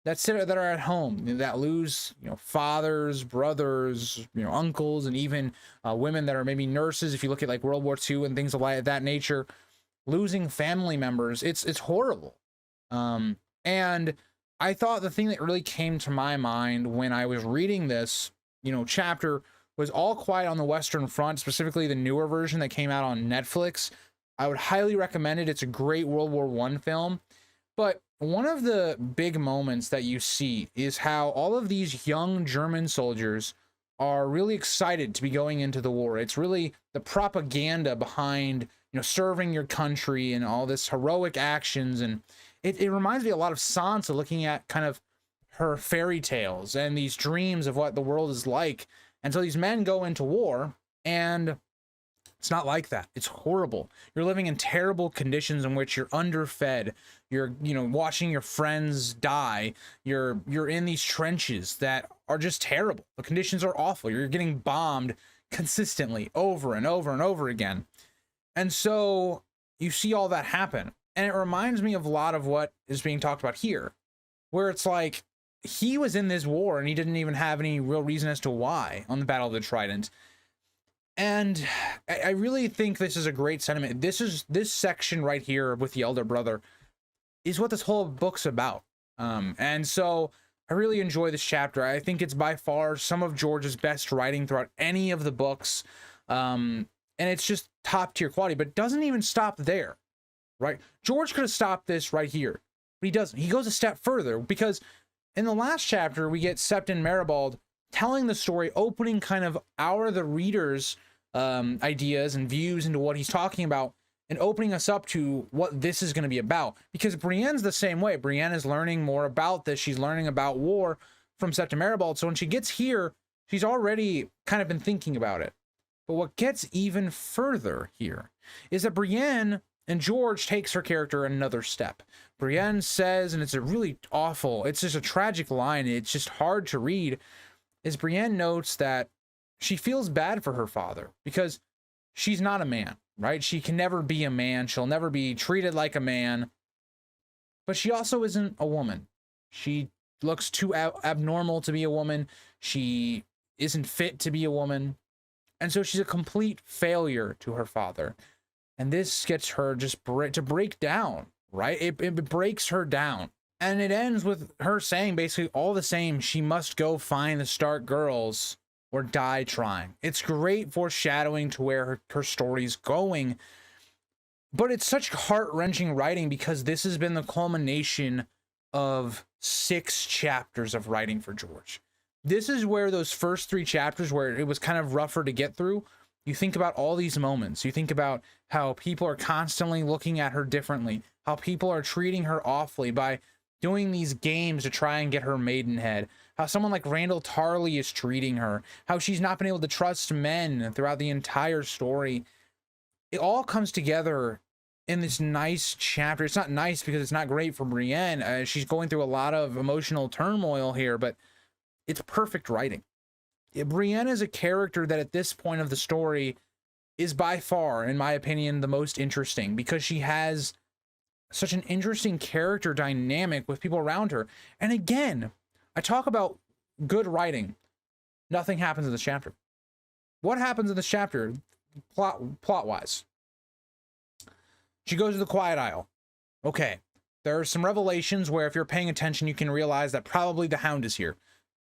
that are at home that lose, you know, fathers, brothers, you know, uncles, and even women that are maybe nurses. If you look at like World War II and things of that nature, losing family members, it's horrible. And I thought the thing that really came to my mind when I was reading this, you know, chapter was All Quiet on the Western Front, specifically the newer version that came out on Netflix. I would highly recommend it. It's a great World War I film. But one of the big moments that you see is how all of these young German soldiers are really excited to be going into the war. It's really the propaganda behind, you know, serving your country and all this heroic actions. And it reminds me a lot of Sansa, looking at kind of her fairy tales and these dreams of what the world is like. And so these men go into war, and it's not like that. It's horrible. You're living in terrible conditions in which you're underfed. You're, you know, watching your friends die. You're in these trenches that are just terrible. The conditions are awful. You're getting bombed consistently over and over and over again. And so you see all that happen. And it reminds me of a lot of what is being talked about here, where it's like he was in this war and he didn't even have any real reason as to why on the Battle of the Trident. And I really think this is a great sentiment. This section right here with the elder brother is what this whole book's about. And so I really enjoy this chapter. I think it's by far some of George's best writing throughout any of the books. And it's just top tier quality, but it doesn't even stop there, right? George could have stopped this right here, but he doesn't. He goes a step further, because in the last chapter, we get Septon Maribald telling the story, opening kind of the readers' ideas and views into what he's talking about, and opening us up to what this is going to be about. Because Brienne's the same way. Brienne is learning more about this. She's learning about war from Septon Maribald. So when she gets here, she's already kind of been thinking about it. But what gets even further here is that Brienne and George takes her character another step. Brienne says, and it's a really awful, it's just a tragic line, it's just hard to read, is Brienne notes that she feels bad for her father because she's not a man, right? She can never be a man. She'll never be treated like a man. But she also isn't a woman. She looks too abnormal to be a woman. She isn't fit to be a woman. And so she's a complete failure to her father. And this gets her just to break down, right? It breaks her down. And it ends with her saying basically all the same, she must go find the Stark girls or die trying. It's great foreshadowing to where her story's going. But it's such heart-wrenching writing because this has been the culmination of 6 chapters of writing for George. This is where those first 3 chapters, where it was kind of rougher to get through, you think about all these moments. You think about how people are constantly looking at her differently, how people are treating her awfully by doing these games to try and get her maidenhead, how someone like Randall Tarley is treating her, how she's not been able to trust men throughout the entire story. It all comes together in this nice chapter. It's not nice because it's not great for Brienne. She's going through a lot of emotional turmoil here, but it's perfect writing. Brienne is a character that at this point of the story is by far, in my opinion, the most interesting, because she has such an interesting character dynamic with people around her. And again, I talk about good writing. Nothing happens in this chapter. What happens in this chapter, plot-wise? She goes to the Quiet Isle. Okay, there are some revelations where if you're paying attention, you can realize that probably the Hound is here.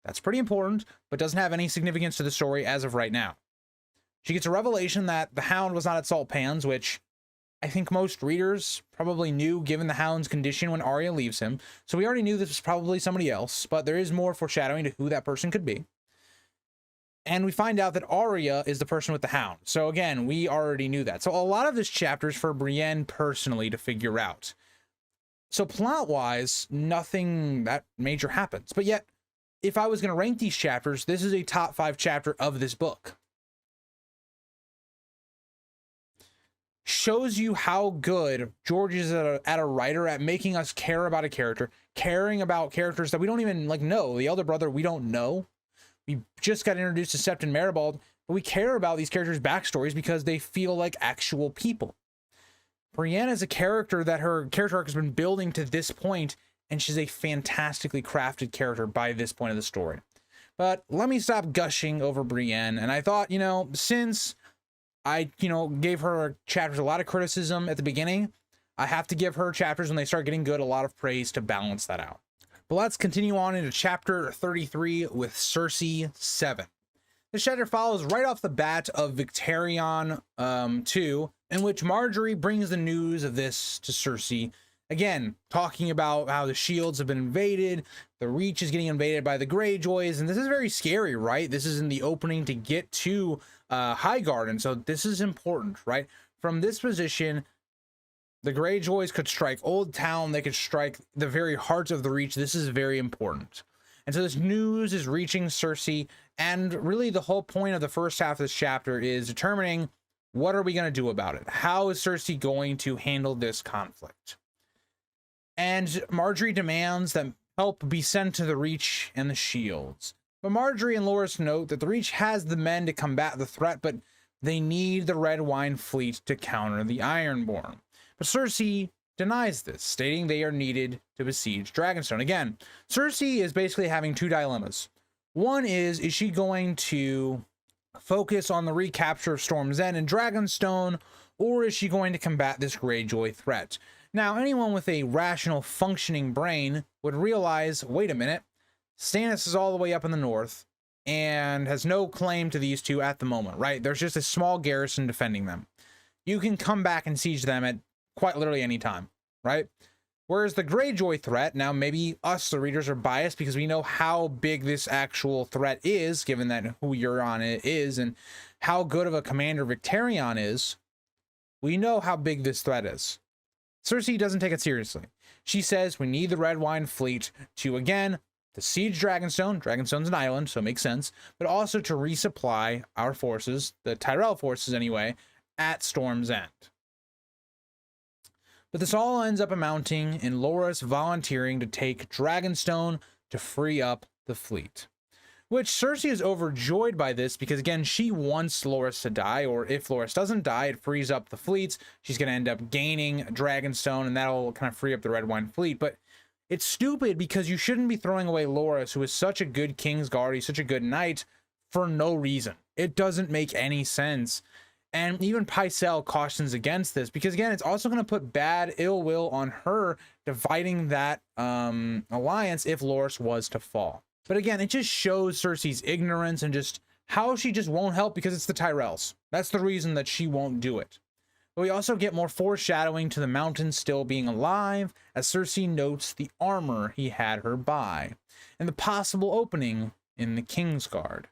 That's pretty important, but doesn't have any significance to the story as of right now. She gets a revelation that the Hound was not at Salt Pans, which I think most readers probably knew given the Hound's condition when Arya leaves him. So we already knew this was probably somebody else, but there is more foreshadowing to who that person could be. And we find out that Arya is the person with the Hound. So again, we already knew that. So a lot of this chapter is for Brienne personally to figure out. So plot-wise, nothing that major happens. But yet, if I was going to rank these chapters, this is a top 5 chapter of this book. Shows you how good George is at a writer at making us care about a character, caring about characters that we don't even know. The elder brother, we don't know. We just got introduced to Sept and Maribald, but we care about these characters' backstories because they feel like actual people. Brienne is a character that her character arc has been building to this point, and she's a fantastically crafted character by this point of the story. But let me stop gushing over Brienne. And I thought, since I, gave her chapters a lot of criticism at the beginning, I have to give her chapters when they start getting good a lot of praise to balance that out. But let's continue on into chapter 33 with Cersei 7. This chapter follows right off the bat of Victarion 2, in which Margaery brings the news of this to Cersei. Again, talking about how the shields have been invaded, the Reach is getting invaded by the Greyjoys, and this is very scary, right? This is in the opening to get to Highgarden, so this is important, right? From this position, the Greyjoys could strike Old Town, they could strike the very heart of the Reach. This is very important. And so this news is reaching Cersei, and really the whole point of the first half of this chapter is determining what are we going to do about it? How is Cersei going to handle this conflict? And Margaery demands that help be sent to the Reach and the Shields. But Margaery and Loras note that the Reach has the men to combat the threat, but they need the Red Wine fleet to counter the Ironborn. But Cersei denies this, stating they are needed to besiege Dragonstone. Again, Cersei is basically having two dilemmas. One is she going to focus on the recapture of Storm's End and Dragonstone, or is she going to combat this Greyjoy threat? Now, anyone with a rational, functioning brain would realize, wait a minute, Stannis is all the way up in the north and has no claim to these two at the moment, right? There's just a small garrison defending them. You can come back and siege them at quite literally any time, right? Whereas the Greyjoy threat, now maybe us, the readers, are biased because we know how big this actual threat is, given that who Euron is and how good of a commander Victarion is. We know how big this threat is. Cersei doesn't take it seriously. She says we need the Red Wine fleet to, again, to siege Dragonstone. Dragonstone's an island, so it makes sense, but also to resupply our forces, the Tyrell forces anyway, at Storm's End. But this all ends up amounting in Loras volunteering to take Dragonstone to free up the fleet. Which Cersei is overjoyed by this because, again, she wants Loras to die, or if Loras doesn't die, it frees up the fleets. She's going to end up gaining Dragonstone, and that'll kind of free up the Red Wine fleet. But it's stupid because you shouldn't be throwing away Loras, who is such a good Kingsguard, he's such a good knight, for no reason. It doesn't make any sense. And even Pycelle cautions against this because, again, it's also going to put bad ill will on her dividing that alliance if Loras was to fall. But again, it just shows Cersei's ignorance and just how she just won't help because it's the Tyrells. That's the reason that she won't do it. But we also get more foreshadowing to the mountain still being alive as Cersei notes the armor he had her buy and the possible opening in the Kingsguard.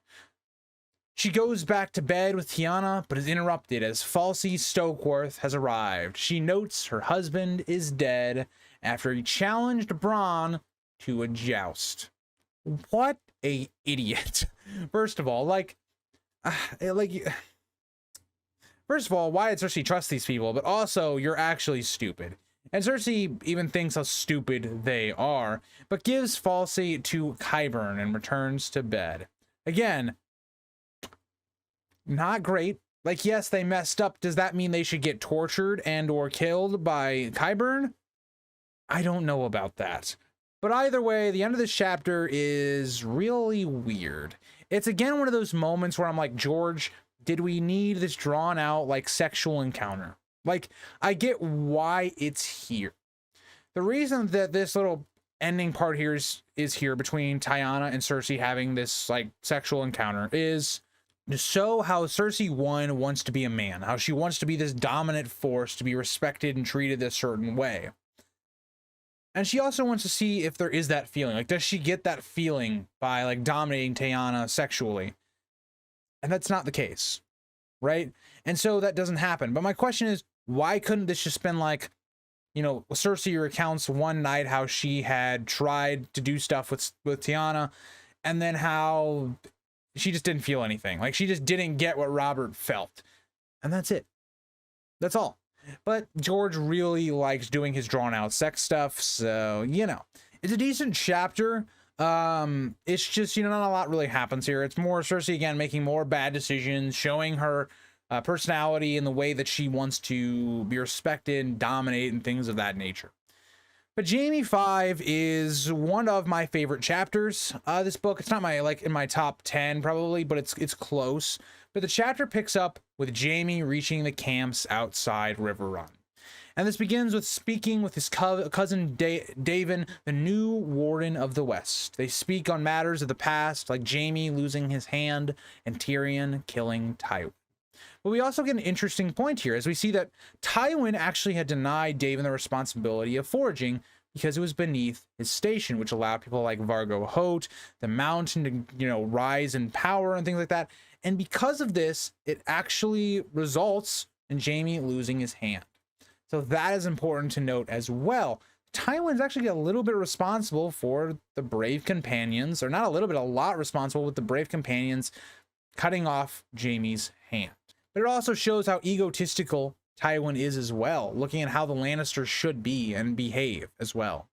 She goes back to bed with Tiana, but is interrupted as Falsey Stokeworth has arrived. She notes her husband is dead after he challenged Bronn to a joust. What a idiot. First of all, first of all, why did Cersei trust these people? But also, you're actually stupid. And Cersei even thinks how stupid they are, but gives Falsey to Qyburn and returns to bed. Again, not great. Like, yes, they messed up. Does that mean they should get tortured and or killed by Qyburn? I don't know about that. But either way, the end of this chapter is really weird. It's again one of those moments where I'm like, George, did we need this drawn out like sexual encounter? Like, I get why it's here. The reason that this little ending part here is here between Tiana and Cersei having this like sexual encounter is to show how Cersei 1 wants to be a man, how she wants to be this dominant force, to be respected and treated a certain way. And she also wants to see if there is that feeling. Like, does she get that feeling by like dominating Tiana sexually? And that's not the case, right? And so that doesn't happen. But my question is, why couldn't this just been like, Cersei recounts one night how she had tried to do stuff with Tiana, and then how she just didn't feel anything. Like, she just didn't get what Robert felt. And that's it. That's all. But George really likes doing his drawn out sex stuff. So, it's a decent chapter, It's just, you know, not a lot really happens here. It's more Cersei again making more bad decisions, showing her personality and the way that she wants to be respected and dominate and things of that nature. But Jaime 5 is one of my favorite chapters. This book, it's not my, like, in my top 10 probably, but it's close. But the chapter picks up with Jaime reaching the camps outside River Run. And this begins with speaking with his cousin Daven, the new warden of the West. They speak on matters of the past, like Jaime losing his hand and Tyrion killing Tywin. But we also get an interesting point here, as we see that Tywin actually had denied Daven the responsibility of foraging because it was beneath his station, which allowed people like Areo Hotah, the mountain, to, you know, rise in power and things like that. And because of this, it actually results in Jaime losing his hand. So that is important to note as well. Tywin's actually a little bit responsible for the brave companions, or not a little bit, a lot responsible with the brave companions cutting off Jaime's hand. But it also shows how egotistical Tywin is as well, looking at how the Lannisters should be and behave as well.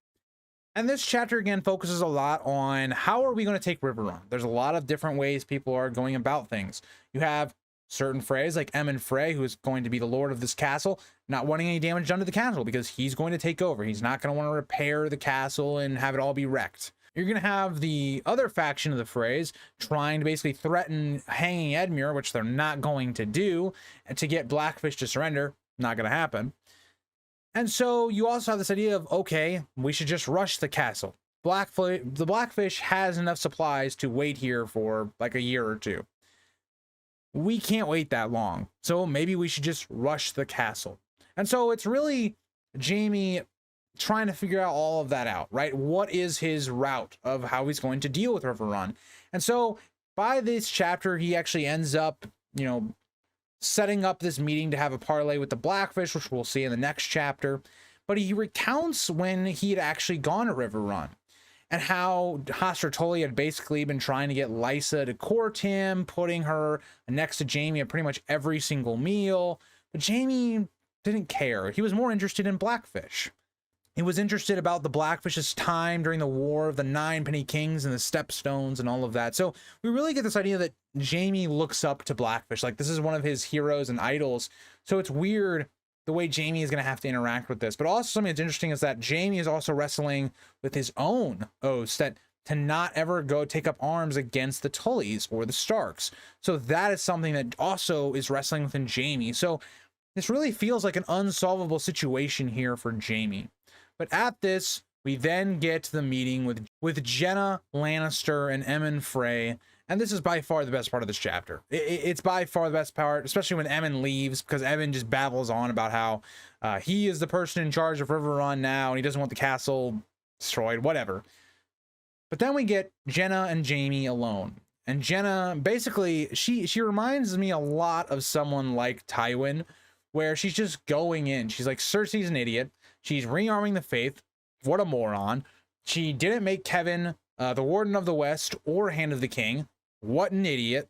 And this chapter again focuses a lot on how are we going to take River Run. There's a lot of different ways people are going about things. You have certain Freys like Aemon Frey, who is going to be the lord of this castle, not wanting any damage done to the castle because he's going to take over. He's not going to want to repair the castle and have it all be wrecked. You're going to have the other faction of the Freys trying to basically threaten hanging Edmure, which they're not going to do, and to get Blackfish to surrender. Not going to happen. And so you also have this idea of, okay, we should just rush the castle. The Blackfish has enough supplies to wait here for like a year or two. We can't wait that long. So maybe we should just rush the castle. And so it's really Jaime trying to figure out all of that out, right? What is his route of how he's going to deal with River Run? And so by this chapter, he actually ends up, you know, setting up this meeting to have a parlay with the Blackfish, which we'll see in the next chapter. But he recounts when he had actually gone to River Run and how Hoster Tully had basically been trying to get Lysa to court him, putting her next to Jaime at pretty much every single meal. But Jaime didn't care. He was more interested in Blackfish. He was interested about the Blackfish's time during the War of the Nine Penny Kings and the Stepstones and all of that. So we really get this idea that Jaime looks up to Blackfish. Like, this is one of his heroes and idols. So it's weird the way Jaime is going to have to interact with this. But also something that's interesting is that Jaime is also wrestling with his own oaths that to not ever go take up arms against the Tullys or the Starks. So that is something that also is wrestling within Jaime. So this really feels like an unsolvable situation here for Jaime. But at this, we then get to the meeting with Jenna Lannister and Aemon Frey. And this is by far the best part of this chapter. It's by far the best part, especially when Aemon leaves, because Aemon just babbles on about how he is the person in charge of River Run now, and he doesn't want the castle destroyed, whatever. But then we get Jenna and Jaime alone. And Jenna, basically, she reminds me a lot of someone like Tywin, where she's just going in. She's like, Cersei's an idiot. She's rearming the faith. What a moron. She didn't make Kevin the Warden of the West or Hand of the King. What an idiot.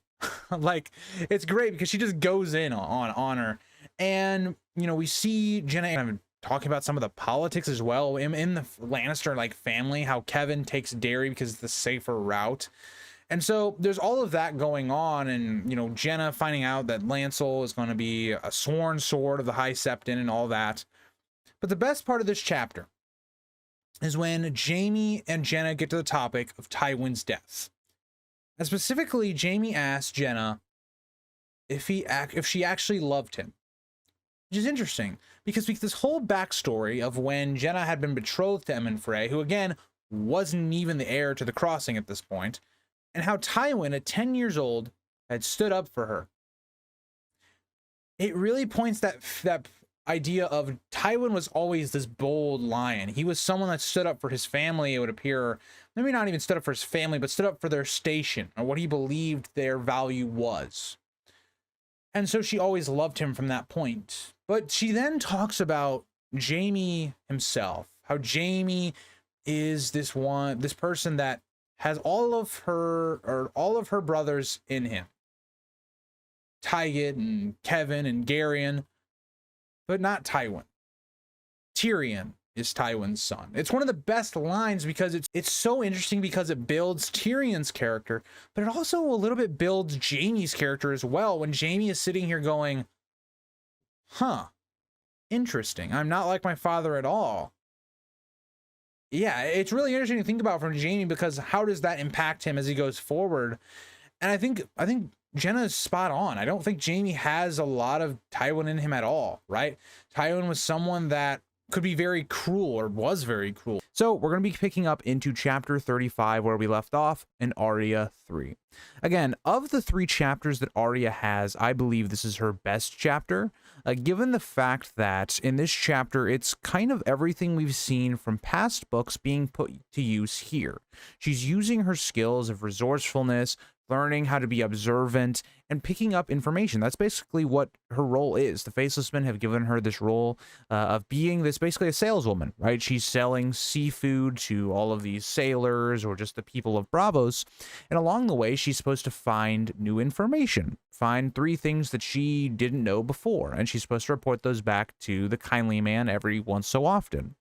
Like, it's great because she just goes in on her. And, you know, we see Jenna kind of talking about some of the politics as well in the Lannister, like, family, how Kevin takes Derry because it's the safer route. And so there's all of that going on, and, you know, Jenna finding out that Lancel is going to be a sworn sword of the High Septon and all that. But the best part of this chapter is when Jaime and Jenna get to the topic of Tywin's death. And specifically, Jaime asks Jenna if she actually loved him. Which is interesting, because this whole backstory of when Jenna had been betrothed to Aemon Frey, who again wasn't even the heir to the crossing at this point, and how Tywin, at 10 years old, had stood up for her. It really points that idea of Tywin was always this bold lion. He was someone that stood up for his family, it would appear. Maybe not even stood up for his family, but stood up for their station or what he believed their value was. And so she always loved him from that point. But she then talks about Jaime himself, how Jaime is this person that has all of her brothers in him. Tygett and Kevin and Garyon, but not Tywin. Tyrion, is Tywin's son. It's one of the best lines because it's so interesting because it builds Tyrion's character, but it also a little bit builds Jaime's character as well. When Jaime is sitting here going, huh, interesting. I'm not like my father at all. Yeah, it's really interesting to think about from Jaime, because how does that impact him as he goes forward? And I think Jenna is spot on. I don't think Jaime has a lot of Tywin in him at all, right? Tywin was someone that could be very cruel, or was very cruel. So we're going to be picking up into chapter 35 where we left off in Arya 3. Again, of the 3 chapters that Arya has, I believe this is her best chapter, given the fact that in this chapter, it's kind of everything we've seen from past books being put to use here. She's using her skills of resourcefulness, learning how to be observant, and picking up information. That's basically what her role is. The Faceless Men have given her this role of being this basically a saleswoman, right? She's selling seafood to all of these sailors or just the people of Braavos. And along the way, she's supposed to find new information, find 3 things that she didn't know before. And she's supposed to report those back to the Kindly Man every once so often.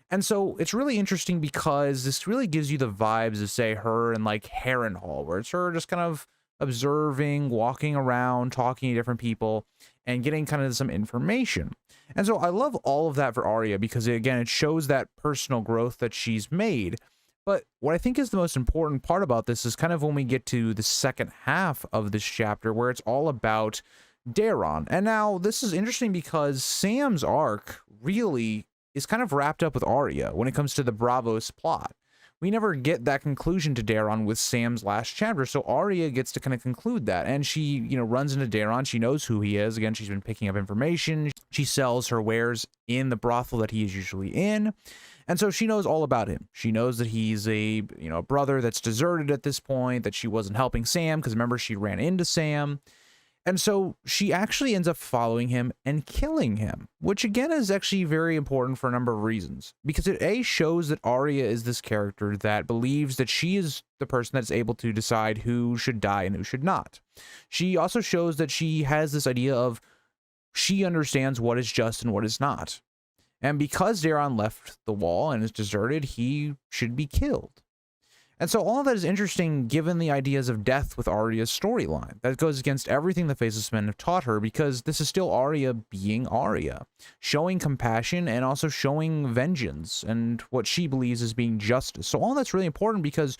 And so it's really interesting because this really gives you the vibes of, say, her and like Harrenhal, where it's her just kind of observing, walking around, talking to different people, and getting kind of some information. And so I love all of that for Arya because, again, it shows that personal growth that she's made. But what I think is the most important part about this is kind of when we get to the second half of this chapter, where it's all about Daeron. And now this is interesting because Sam's arc really is kind of wrapped up with Arya when it comes to the Braavos plot. We never get that conclusion to Daeron with Sam's last chapter, so Arya gets to kind of conclude that, and she, you know, runs into Daeron. She knows who he is. Again, she's been picking up information. She sells her wares in the brothel that he is usually in, and so she knows all about him. She knows that he's a, you know, brother that's deserted at this point, that she wasn't helping Sam because remember she ran into Sam. And so she actually ends up following him and killing him, which again is actually very important for a number of reasons. Because it A, shows that Arya is this character that believes that she is the person that's able to decide who should die and who should not. She also shows that she has this idea of she understands what is just and what is not. And because Daeron left the wall and is deserted, he should be killed. And so all of that is interesting given the ideas of death with Arya's storyline. That goes against everything the Faceless Men have taught her, because this is still Arya being Arya, showing compassion and also showing vengeance and what she believes as being justice. So all that's really important because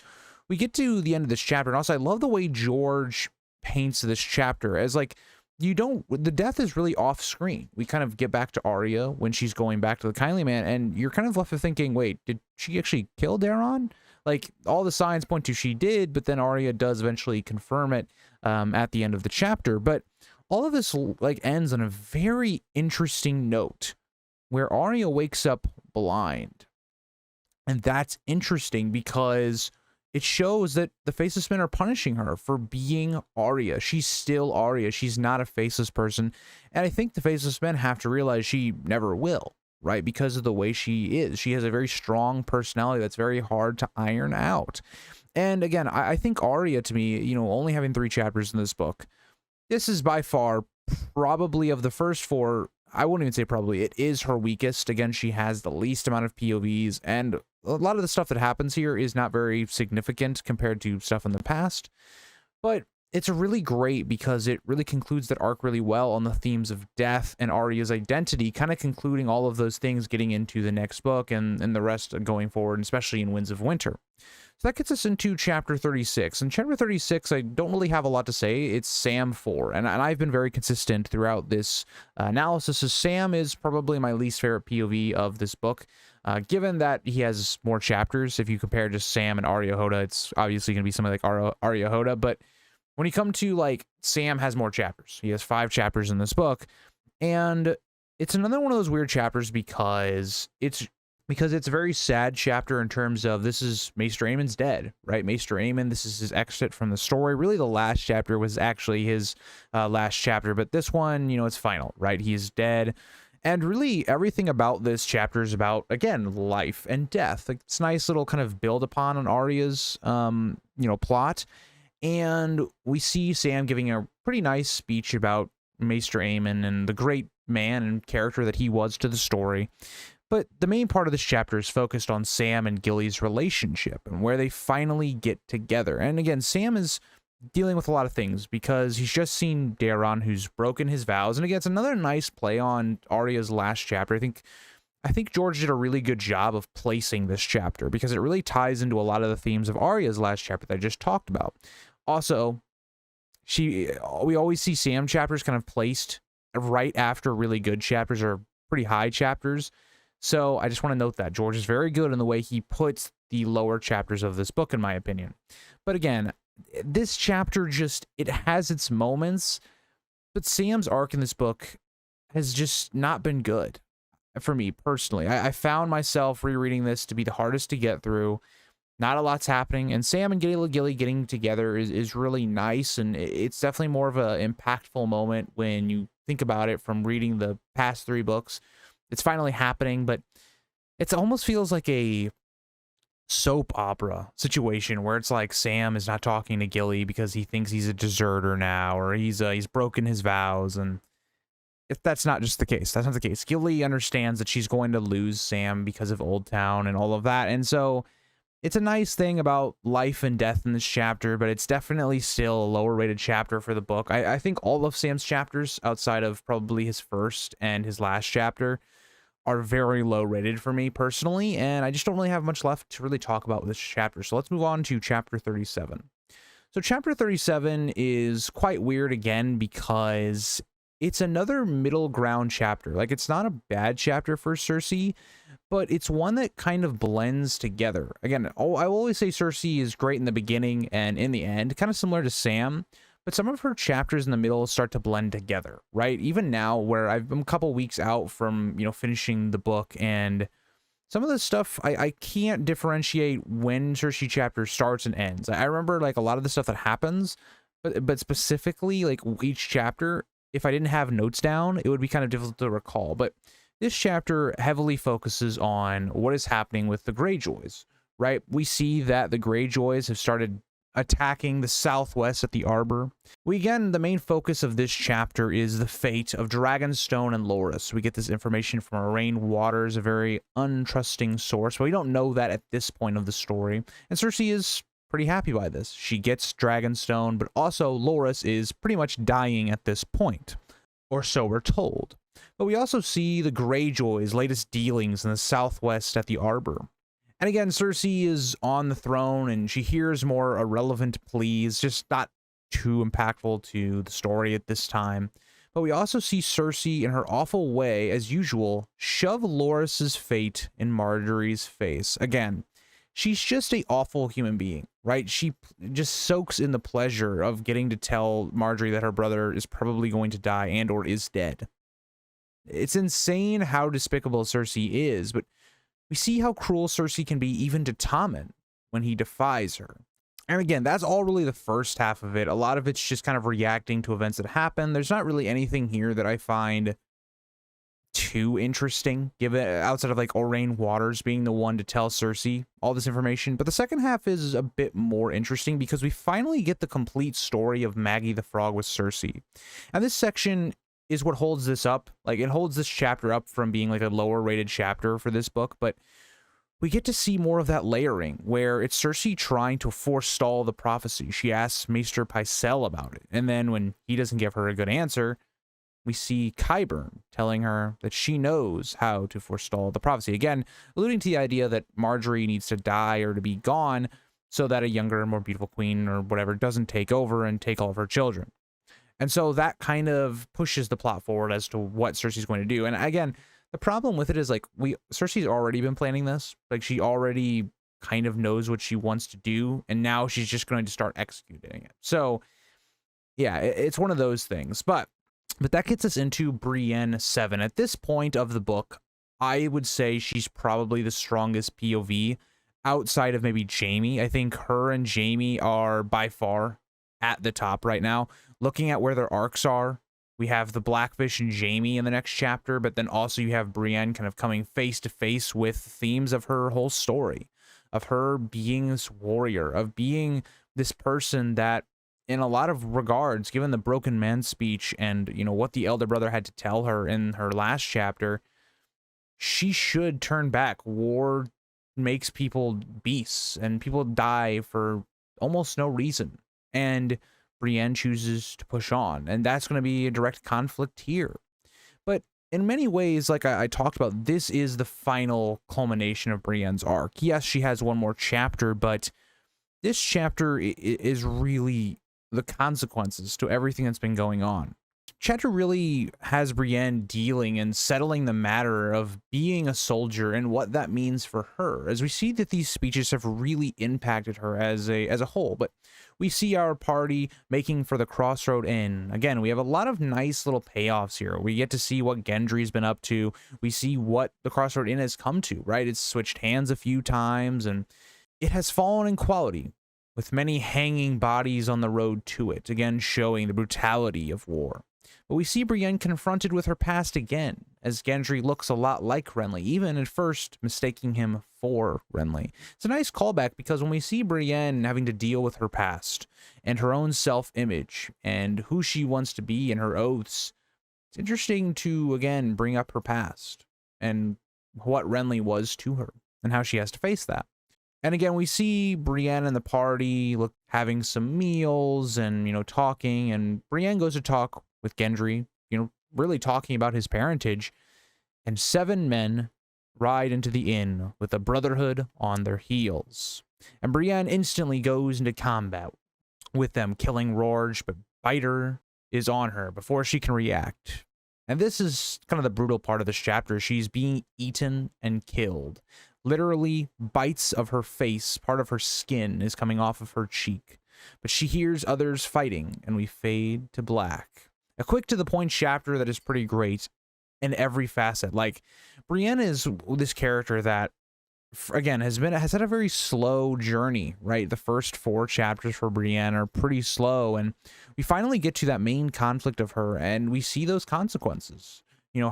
we get to the end of this chapter, and also I love the way George paints this chapter as like, the death is really off screen. We kind of get back to Arya when she's going back to the Kindly Man, and you're kind of left with thinking, wait, did she actually kill Daeron? Like, all the signs point to she did, but then Arya does eventually confirm it at the end of the chapter. But all of this like ends on a very interesting note where Arya wakes up blind. And that's interesting because it shows that the Faceless Men are punishing her for being Arya. She's still Arya. She's not a faceless person. And I think the Faceless Men have to realize she never will. Right, because of the way she is. She has a very strong personality that's very hard to iron out. And again, I think Arya, to me, you know, only having 3 chapters in this book, this is by far probably of the first 4, I wouldn't even say probably, it is her weakest. Again, she has the least amount of POVs, and a lot of the stuff that happens here is not very significant compared to stuff in the past. But it's really great because it really concludes that arc really well on the themes of death and Arya's identity, kind of concluding all of those things getting into the next book and the rest going forward, especially in Winds of Winter. So that gets us into chapter 36. And chapter 36, I don't really have a lot to say. It's Sam 4. And I've been very consistent throughout this analysis. So Sam is probably my least favorite POV of this book. Given that he has more chapters, if you compare just Sam and Areo Hotah, it's obviously going to be something like Areo Hotah. But when you come to, like, Sam has more chapters. He has 5 chapters in this book. And it's another one of those weird chapters because it's a very sad chapter in terms of this is Maester Aemon's dead, right? Maester Aemon, this is his exit from the story. Really, the last chapter was actually his last chapter. But this one, you know, it's final, right? He's dead. And really, everything about this chapter is about, again, life and death. Like, it's a nice little kind of build upon on Arya's, you know, plot. And we see Sam giving a pretty nice speech about Maester Aemon and the great man and character that he was to the story. But the main part of this chapter is focused on Sam and Gilly's relationship and where they finally get together. And again, Sam is dealing with a lot of things because he's just seen Aeron, who's broken his vows. And again, it's another nice play on Arya's last chapter. I think George did a really good job of placing this chapter because it really ties into a lot of the themes of Arya's last chapter that I just talked about. Also, we always see Sam chapters kind of placed right after really good chapters or pretty high chapters. So I just want to note that George is very good in the way he puts the lower chapters of this book, in my opinion. But again, this chapter it has its moments, but Sam's arc in this book has just not been good for me personally. I found myself rereading this to be the hardest to get through. Not a lot's happening, and Sam and Gilly getting together is really nice, and it's definitely more of an impactful moment when you think about it from reading the past 3 books. It's finally happening, but it almost feels like a soap opera situation where it's like Sam is not talking to Gilly because he thinks he's a deserter now, or he's broken his vows. And if that's not just the case, that's not the case. Gilly understands that she's going to lose Sam because of Old Town and all of that. And so it's a nice thing about life and death in this chapter, but it's definitely still a lower rated chapter for the book. I think all of Sam's chapters, outside of probably his first and his last chapter, are very low rated for me personally, and I just don't really have much left to really talk about with this chapter. So let's move on to chapter 37. So chapter 37 is quite weird again because it's another middle ground chapter. Like, it's not a bad chapter for Cersei, but it's one that kind of blends together. Again, I will always say Cersei is great in the beginning and in the end, kind of similar to Sam, but some of her chapters in the middle start to blend together, right? Even now, where I'm a couple weeks out from, finishing the book, and some of the stuff, I can't differentiate when Cersei chapter starts and ends. I remember, like, a lot of the stuff that happens, but specifically, like, each chapter, if I didn't have notes down, it would be kind of difficult to recall. But this chapter heavily focuses on what is happening with the Greyjoys, right? We see that the Greyjoys have started attacking the southwest at the Arbor. The main focus of this chapter is the fate of Dragonstone and Loras. We get this information from Arrayne Waters, a very untrusting source, but we don't know that at this point of the story. And Cersei is pretty happy by this. She gets Dragonstone, but also Loras is pretty much dying at this point, or so we're told. But we also see the Greyjoys' latest dealings in the southwest at the Arbor. And again, Cersei is on the throne, and she hears more irrelevant pleas, just not too impactful to the story at this time. But we also see Cersei, in her awful way, as usual, shove Loras's fate in Marjorie's face. Again, she's just an awful human being, right? She just soaks in the pleasure of getting to tell Marjorie that her brother is probably going to die and or is dead. It's insane how despicable Cersei is, but we see how cruel Cersei can be even to Tommen when he defies her. And again, that's all really the first half of it. A lot of it's just kind of reacting to events that happen. There's not really anything here that I find too interesting, given outside of like Arrayne Waters being the one to tell Cersei all this information. But the second half is a bit more interesting because we finally get the complete story of Maggie the Frog with Cersei. And this section is what holds this up. Like, it holds this chapter up from being like a lower rated chapter for this book, but we get to see more of that layering where it's Cersei trying to forestall the prophecy. She asks Maester Pycelle about it, and then when he doesn't give her a good answer, we see Qyburn telling her that she knows how to forestall the prophecy. Again, alluding to the idea that Marjorie needs to die or to be gone so that a younger, more beautiful queen or whatever doesn't take over and take all of her children. And so that kind of pushes the plot forward as to what Cersei's going to do. And again, the problem with it is, like, Cersei's already been planning this. Like, she already kind of knows what she wants to do, and now she's just going to start executing it. So, yeah, it's one of those things. But that gets us into Brienne 7. At this point of the book, I would say she's probably the strongest POV outside of maybe Jaime. I think her and Jaime are by far at the top right now. Looking at where their arcs are, we have the Blackfish and Jaime in the next chapter, but then also you have Brienne kind of coming face to face with themes of her whole story, of her being this warrior, of being this person that, in a lot of regards, given the broken man speech and, what the elder brother had to tell her in her last chapter, she should turn back. War makes people beasts, and people die for almost no reason. And Brienne chooses to push on, and that's going to be a direct conflict here. But in many ways, like I talked about, this is the final culmination of Brienne's arc. Yes, she has one more chapter, but this chapter is really the consequences to everything that's been going on. Chapter really has Brienne dealing and settling the matter of being a soldier and what that means for her, as we see that these speeches have really impacted her as a whole. But we see our party making for the Crossroad Inn. Again, we have a lot of nice little payoffs here. We get to see what Gendry's been up to. We see what the Crossroad Inn has come to, right? It's switched hands a few times, and it has fallen in quality, with many hanging bodies on the road to it, again showing the brutality of war. But we see Brienne confronted with her past again, as Gendry looks a lot like Renly, even at first mistaking him for Renly. It's a nice callback, because when we see Brienne having to deal with her past and her own self-image and who she wants to be and her oaths, it's interesting to, again, bring up her past and what Renly was to her and how she has to face that. And again, we see Brienne and the party having some meals and, talking, and Brienne goes to talk with Gendry, really talking about his parentage, and 7 men ride into the inn with the Brotherhood on their heels. And Brienne instantly goes into combat with them, killing Rorge, but Biter is on her before she can react. And this is kind of the brutal part of this chapter. She's being eaten and killed. Literally, bites of her face, part of her skin is coming off of her cheek. But she hears others fighting, and we fade to black. A quick to the point chapter that is pretty great in every facet. Like, Brienne is this character that, again, has had a very slow journey, right? The first 4 chapters for Brienne are pretty slow, and we finally get to that main conflict of her, and we see those consequences.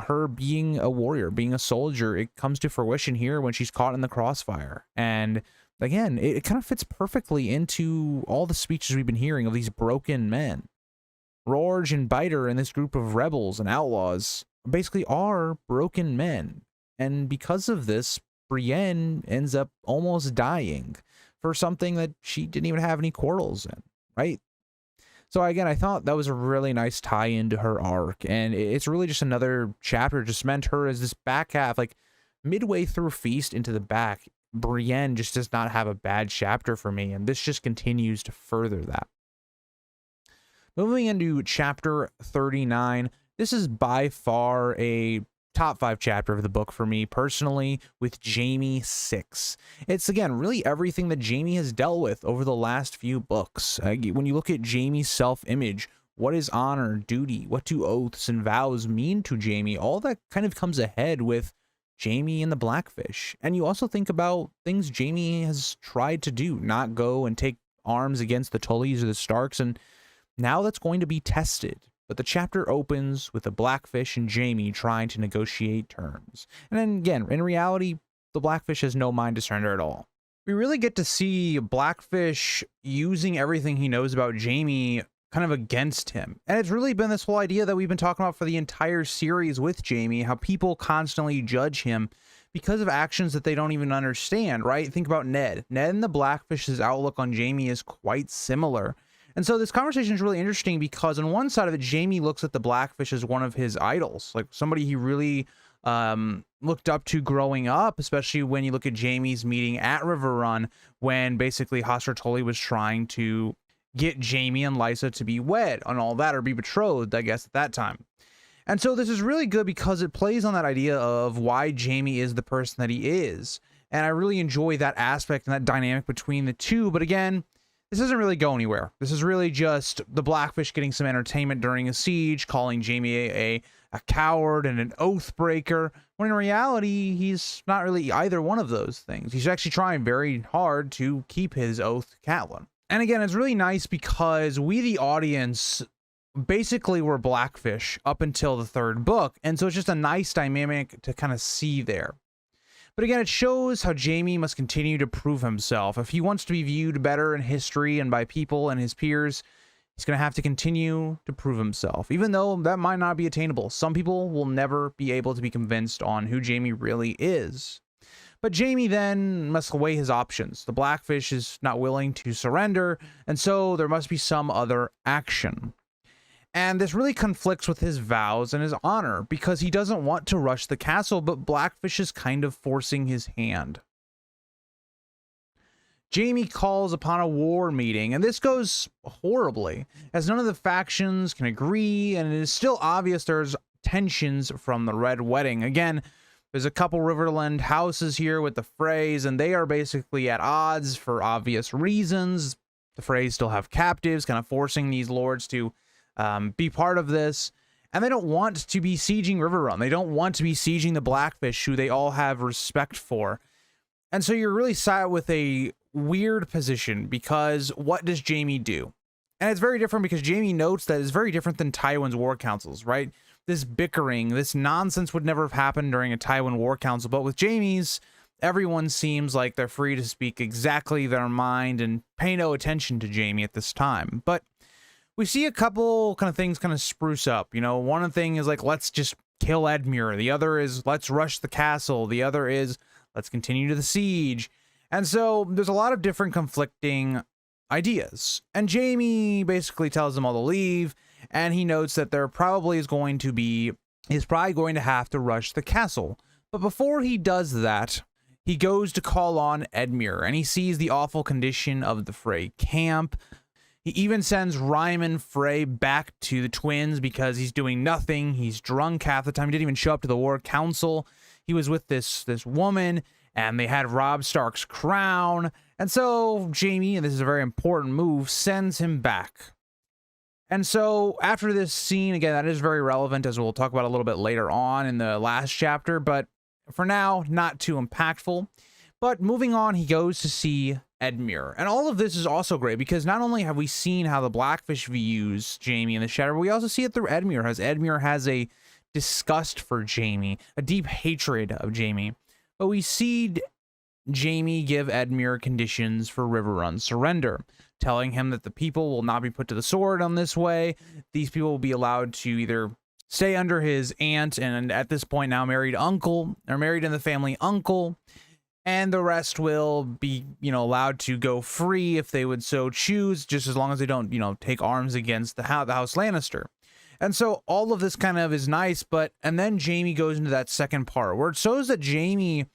Her being a warrior, being a soldier, it comes to fruition here when she's caught in the crossfire. And again, it kind of fits perfectly into all the speeches we've been hearing of these broken men. Rorge and Biter and this group of rebels and outlaws basically are broken men. And because of this, Brienne ends up almost dying for something that she didn't even have any quarrels in, right? So again, I thought that was a really nice tie-in to her arc, and it's really just another chapter just meant her as this back half, like midway through Feast into the back, Brienne just does not have a bad chapter for me, and this just continues to further that. Moving into chapter 39, this is by far a top 5 chapter of the book for me personally, with Jaime 6. It's, again, really everything that Jaime has dealt with over the last few books. When you look at Jaime's self-image, what is honor, duty, what do oaths and vows mean to Jaime, all that kind of comes ahead with Jaime and the Blackfish. And you also think about things Jaime has tried to do, not go and take arms against the Tullys or the Starks, and now that's going to be tested. But the chapter opens with the Blackfish and Jaime trying to negotiate terms. And then again, in reality, the Blackfish has no mind to surrender at all. We really get to see Blackfish using everything he knows about Jaime kind of against him. And it's really been this whole idea that we've been talking about for the entire series with Jaime, how people constantly judge him because of actions that they don't even understand, right? Think about Ned. Ned and the Blackfish's outlook on Jaime is quite similar. And so this conversation is really interesting because on one side of it, Jaime looks at the Blackfish as one of his idols, like somebody he really looked up to growing up, especially when you look at Jaime's meeting at River Run when basically Hoster Tully was trying to get Jaime and Lysa to be wed and all that, or be betrothed, I guess, at that time. And so this is really good because it plays on that idea of why Jaime is the person that he is. And I really enjoy that aspect and that dynamic between the two. But again, this doesn't really go anywhere. This is really just the Blackfish getting some entertainment during a siege, calling Jaime a coward and an oath breaker, when in reality, he's not really either one of those things. He's actually trying very hard to keep his oath to Catelyn. And again, it's really nice because we, the audience, basically were Blackfish up until the 3rd book. And so it's just a nice dynamic to kind of see there. But again, it shows how Jaime must continue to prove himself. If he wants to be viewed better in history and by people and his peers, He's going to have to continue to prove himself, even though that might not be attainable. Some people will never be able to be convinced on who Jaime really is. But Jaime then must weigh his options. The Blackfish is not willing to surrender, and so there must be some other action. And this really conflicts with his vows and his honor, because he doesn't want to rush the castle, but Blackfish is kind of forcing his hand. Jaime calls upon a war meeting, and this goes horribly, as none of the factions can agree, and it is still obvious there's tensions from the Red Wedding. Again, there's a couple Riverland houses here with the Freys, and they are basically at odds for obvious reasons. The Freys still have captives, kind of forcing these lords to be part of this, and they don't want to be sieging Riverrun. They don't want to be sieging the Blackfish, who they all have respect for. And so you're really sat with a weird position, because what does Jaime do? And it's very different, because Jaime notes that it's very different than Tywin's war councils, right? This bickering, this nonsense would never have happened during a Tywin war council, but with Jaime's, everyone seems like they're free to speak exactly their mind and pay no attention to Jaime at this time. But we see a couple kind of things kind of spruce up. You know, one thing is like, let's just kill Edmure. The other is, let's rush the castle. The other is, let's continue to the siege. And so there's a lot of different conflicting ideas. And Jaime basically tells them all to leave, and he notes that he's probably going to have to rush the castle. But before he does that, he goes to call on Edmure, and he sees the awful condition of the Frey camp. He even sends Ryman Frey back to the twins because he's doing nothing. He's drunk half the time. He didn't even show up to the war council. He was with this woman, and they had Robb Stark's crown. And so Jaime, and this is a very important move, sends him back. And so after this scene, again, that is very relevant, as we'll talk about a little bit later on in the last chapter, but for now, not too impactful. But moving on, he goes to see Edmure. And all of this is also great, because not only have we seen how the Blackfish views Jaime in the Shadow, but we also see it through Edmure, as Edmure has a disgust for Jaime, a deep hatred of Jaime. But we see Jaime give Edmure conditions for Riverrun surrender, telling him that the people will not be put to the sword on this way. These people will be allowed to either stay under his aunt, and at this point now married uncle, or married in the family uncle, and the rest will be, allowed to go free if they would so choose, just as long as they don't, take arms against the House Lannister. And so all of this kind of is nice, and then Jaime goes into that second part where it shows that Jaime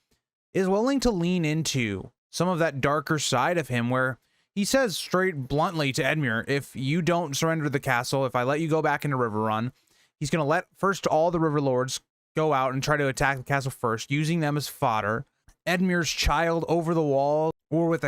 is willing to lean into some of that darker side of him, where he says straight bluntly to Edmure, if you don't surrender the castle, if I let you go back into Riverrun, he's going to let first all the River Lords go out and try to attack the castle first, using them as fodder. Edmure's child over the wall, or with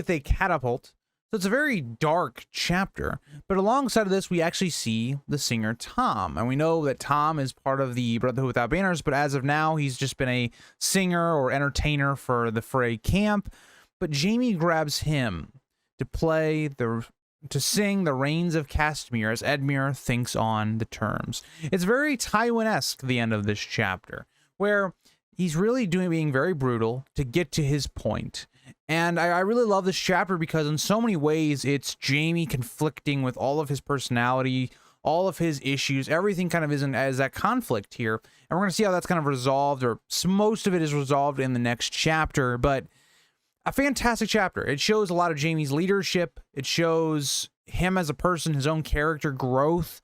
a catapult. So it's a very dark chapter. But alongside of this, we actually see the singer Tom. And we know that Tom is part of the Brotherhood Without Banners, but as of now, he's just been a singer or entertainer for the Frey camp. But Jaime grabs him to sing the Reigns of Castamere as Edmure thinks on the terms. It's very Tywin-esque, the end of this chapter, where he's really being very brutal to get to his point. And I really love this chapter, because in so many ways it's Jaime conflicting with all of his personality, all of his issues. Everything kind of isn't as that conflict here, and we're going to see how that's kind of resolved, or most of it is resolved in the next chapter. But a fantastic chapter. It shows a lot of Jaime's leadership. It shows him as a person, his own character growth,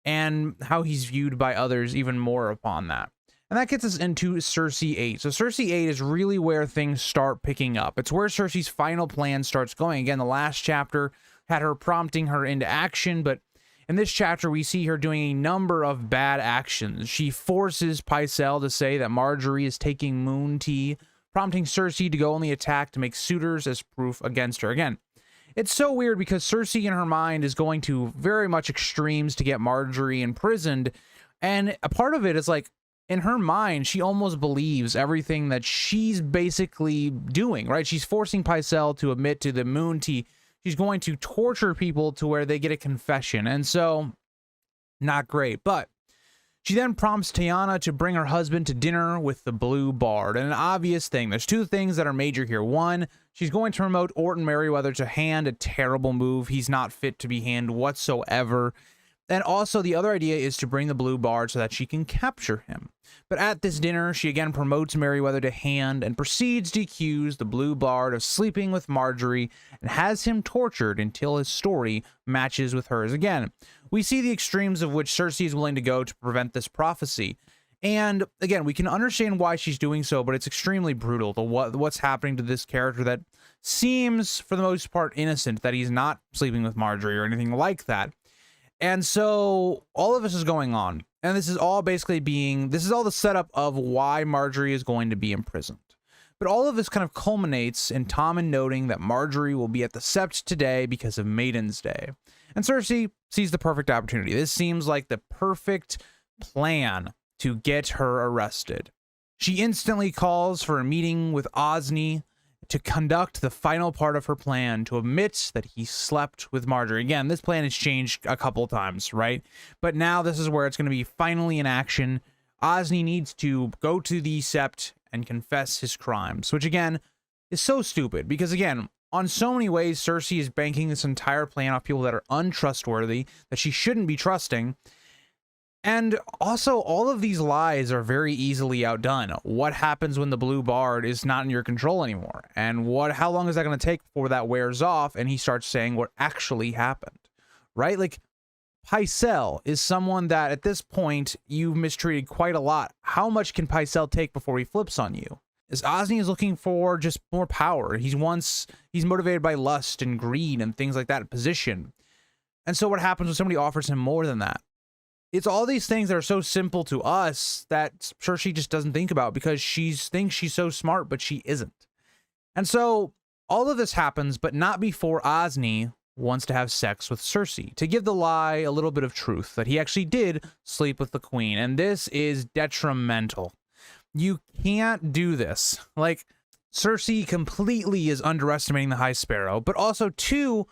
and how he's viewed by others even more upon that. And that gets us into Cersei 8. So Cersei 8 is really where things start picking up. It's where Cersei's final plan starts going. Again, the last chapter had her prompting her into action, but in this chapter, we see her doing a number of bad actions. She forces Pycelle to say that Margaery is taking moon tea, prompting Cersei to go on the attack to make suitors as proof against her. Again, it's so weird, because Cersei in her mind is going to very much extremes to get Margaery imprisoned, and a part of it is like, in her mind, she almost believes everything that she's basically doing, right? She's forcing Pycelle to admit to the moon tea. She's going to torture people to where they get a confession. And so, not great. But She then prompts Tiana to bring her husband to dinner with the Blue Bard. And an obvious thing, there's two things that are major here. One, she's going to promote Orton Merryweather to hand, a terrible move. He's not fit to be hand whatsoever. And also the other idea is to bring the Blue Bard so that she can capture him. But at this dinner, she again promotes Merryweather to hand and proceeds to accuse the Blue Bard of sleeping with Marjorie and has him tortured until his story matches with hers. Again, we see the extremes of which Cersei is willing to go to prevent this prophecy. And again, we can understand why she's doing so, but it's extremely brutal to what's happening to this character that seems, for the most part, innocent, that he's not sleeping with Marjorie or anything like that. And so all of this is going on. And this is all basically this is all the setup of why Marjorie is going to be imprisoned. But all of this kind of culminates in Tommen noting that Marjorie will be at the Sept today because of Maiden's Day. And Cersei sees the perfect opportunity. This seems like the perfect plan to get her arrested. She instantly calls for a meeting with Osney to conduct the final part of her plan to admit that he slept with Marjorie. Again, this plan has changed a couple times, right? But now this is where it's going to be finally in action. Osney needs to go to the Sept and confess his crimes, which again is so stupid because again, on so many ways, Cersei is banking this entire plan off people that are untrustworthy, that she shouldn't be trusting. And also, all of these lies are very easily outdone. What happens when the Blue Bard is not in your control anymore? And how long is that going to take before that wears off and he starts saying what actually happened? Right? Like, Pycelle is someone that at this point you've mistreated quite a lot. How much can Pycelle take before he flips on you? As Osney is looking for just more power. He's motivated by lust and greed and things like that, position. And so what happens when somebody offers him more than that? It's all these things that are so simple to us that Cersei just doesn't think about because she thinks she's so smart, but she isn't. And so all of this happens, but not before Osney wants to have sex with Cersei, to give the lie a little bit of truth that he actually did sleep with the queen. And this is detrimental. You can't do this. Like, Cersei completely is underestimating the High Sparrow, but also, two,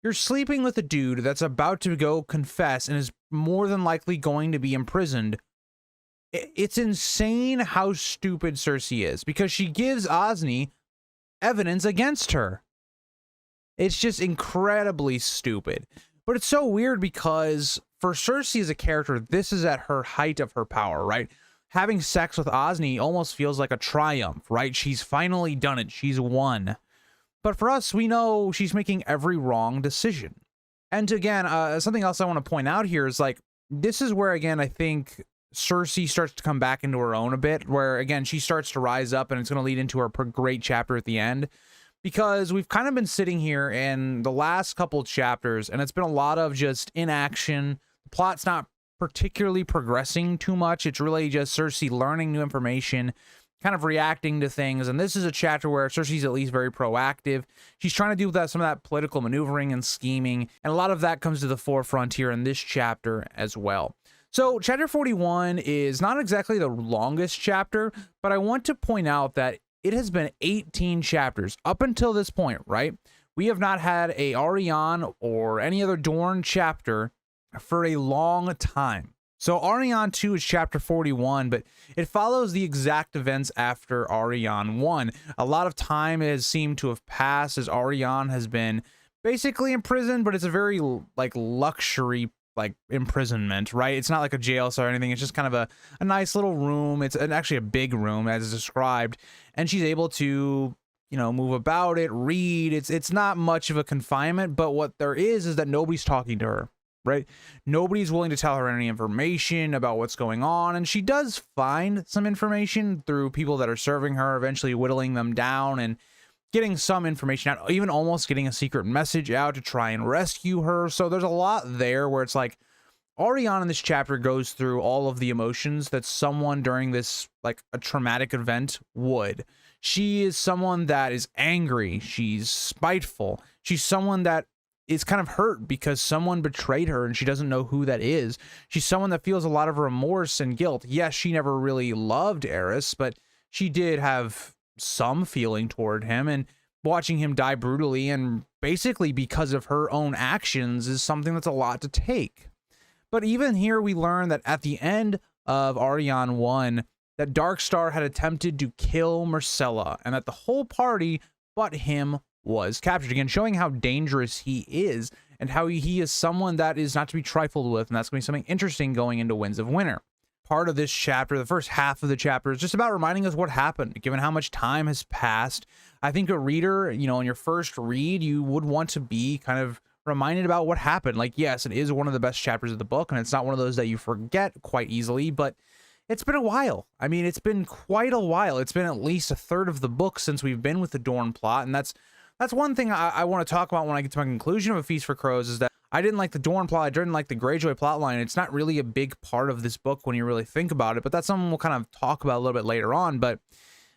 you're sleeping with a dude that's about to go confess and is more than likely going to be imprisoned. It's insane how stupid Cersei is because she gives Osney evidence against her. It's just incredibly stupid. But it's so weird because for Cersei as a character, this is at her height of her power, right? Having sex with Osney almost feels like a triumph, right? She's finally done it. She's won. But for us, we know she's making every wrong decision. And again, something else I want to point out here is like, this is where, again, I think Cersei starts to come back into her own a bit, where, again, she starts to rise up and it's going to lead into her great chapter at the end. Because we've kind of been sitting here in the last couple chapters and it's been a lot of just inaction. The plot's not particularly progressing too much. It's really just Cersei learning new information, kind of reacting to things. And this is a chapter where Cersei's at least very proactive. She's trying to do that, some of that political maneuvering and scheming. And a lot of that comes to the forefront here in this chapter as well. So chapter 41 is not exactly the longest chapter, but I want to point out that it has been 18 chapters up until this point, right? We have not had a Arion or any other Dorne chapter for a long time. So Arion 2 is chapter 41, but it follows the exact events after Arion 1. A lot of time has seemed to have passed as Arion has been basically imprisoned, but it's a very like luxury imprisonment, right? It's not like a jail cell or anything. It's just kind of a nice little room. It's actually a big room as described, and she's able to, you know, move about it, read. It's not much of a confinement, but what there is that nobody's talking to her, right? Nobody's willing to tell her any information about what's going on, and she does find some information through people that are serving her, eventually whittling them down and getting some information out, even almost getting a secret message out to try and rescue her. So there's a lot there where it's like Arion in this chapter goes through all of the emotions that someone during this, like a traumatic event would. She is someone that is angry. She's spiteful. She's someone that is kind of hurt because someone betrayed her and she doesn't know who that is. She's someone that feels a lot of remorse and guilt. Yes, she never really loved Aerys, but she did have some feeling toward him, and watching him die brutally and basically because of her own actions is something that's a lot to take. But even here we learn that at the end of Arion 1 that Darkstar had attempted to kill Myrcella and that the whole party but him was captured. Again, showing how dangerous he is and how he is someone that is not to be trifled with, and that's going to be something interesting going into Winds of Winter. Part of this chapter, the first half of the chapter, is just about reminding us what happened, given how much time has passed. I think a reader, you know, in your first read, you would want to be kind of reminded about what happened. Like, yes, it is one of the best chapters of the book, and it's not one of those that you forget quite easily, but it's been a while. I mean, it's been quite a while. It's been at least a third of the book since we've been with the Dorne plot, and that's one thing I want to talk about when I get to my conclusion of A Feast for Crows, is that I didn't like the Dorne plot. I didn't like the Greyjoy plotline. It's not really a big part of this book when you really think about it, but that's something we'll kind of talk about a little bit later on. But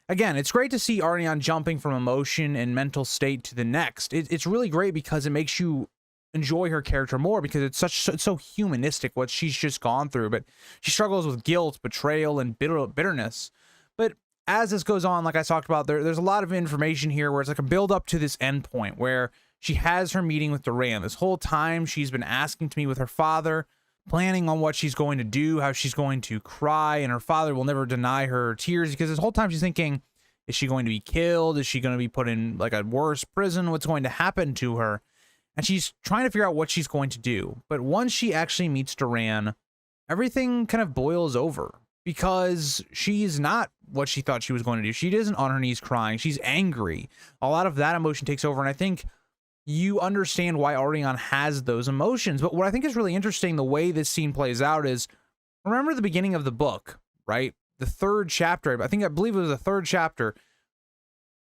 again, it's great to see Arianne jumping from emotion and mental state to the next. It's really great because it makes you enjoy her character more, because it's so humanistic what she's just gone through. But she struggles with guilt, betrayal, and bitterness. But as this goes on, like I talked about, there's a lot of information here where it's like a build up to this end point where she has her meeting with Doran. This whole time she's been asking to meet with her father, planning on what she's going to do, how she's going to cry, and her father will never deny her tears, because this whole time she's thinking, is she going to be killed? Is she going to be put in like a worse prison? What's going to happen to her? And she's trying to figure out what she's going to do. But once she actually meets Doran, everything kind of boils over, because she's not what she thought she was going to do. She isn't on her knees crying. She's angry. A lot of that emotion takes over, and I think you understand why Arianne has those emotions. But what I think is really interesting, the way this scene plays out, is, remember the beginning of the book, right? The third chapter, I believe it was the third chapter.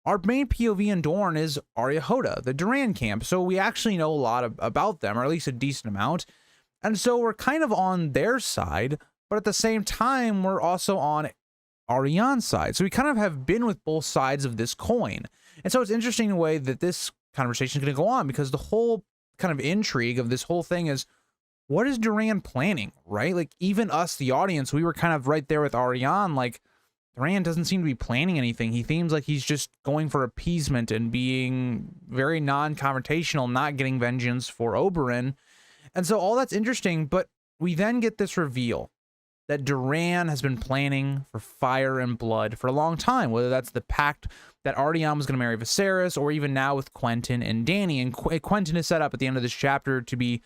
Our main POV in Dorne is Areo Hotah, the Doran camp. So we actually know a lot about them, or at least a decent amount. And so we're kind of on their side, but at the same time, we're also on Arianne's side. So we kind of have been with both sides of this coin. And so it's interesting the way that this conversation is going to go on, because the whole kind of intrigue of this whole thing is, what is Doran planning, right? Like, even us, the audience, we were kind of right there with Arianne, like, Doran doesn't seem to be planning anything. He seems like he's just going for appeasement and being very non-confrontational, not getting vengeance for Oberyn. And so all that's interesting, but we then get this reveal that Doran has been planning for Fire and Blood for a long time, whether that's the pact that Arianne was going to marry Viserys, or even now with Quentyn and Dany. And Quentyn is set up at the end of this chapter to be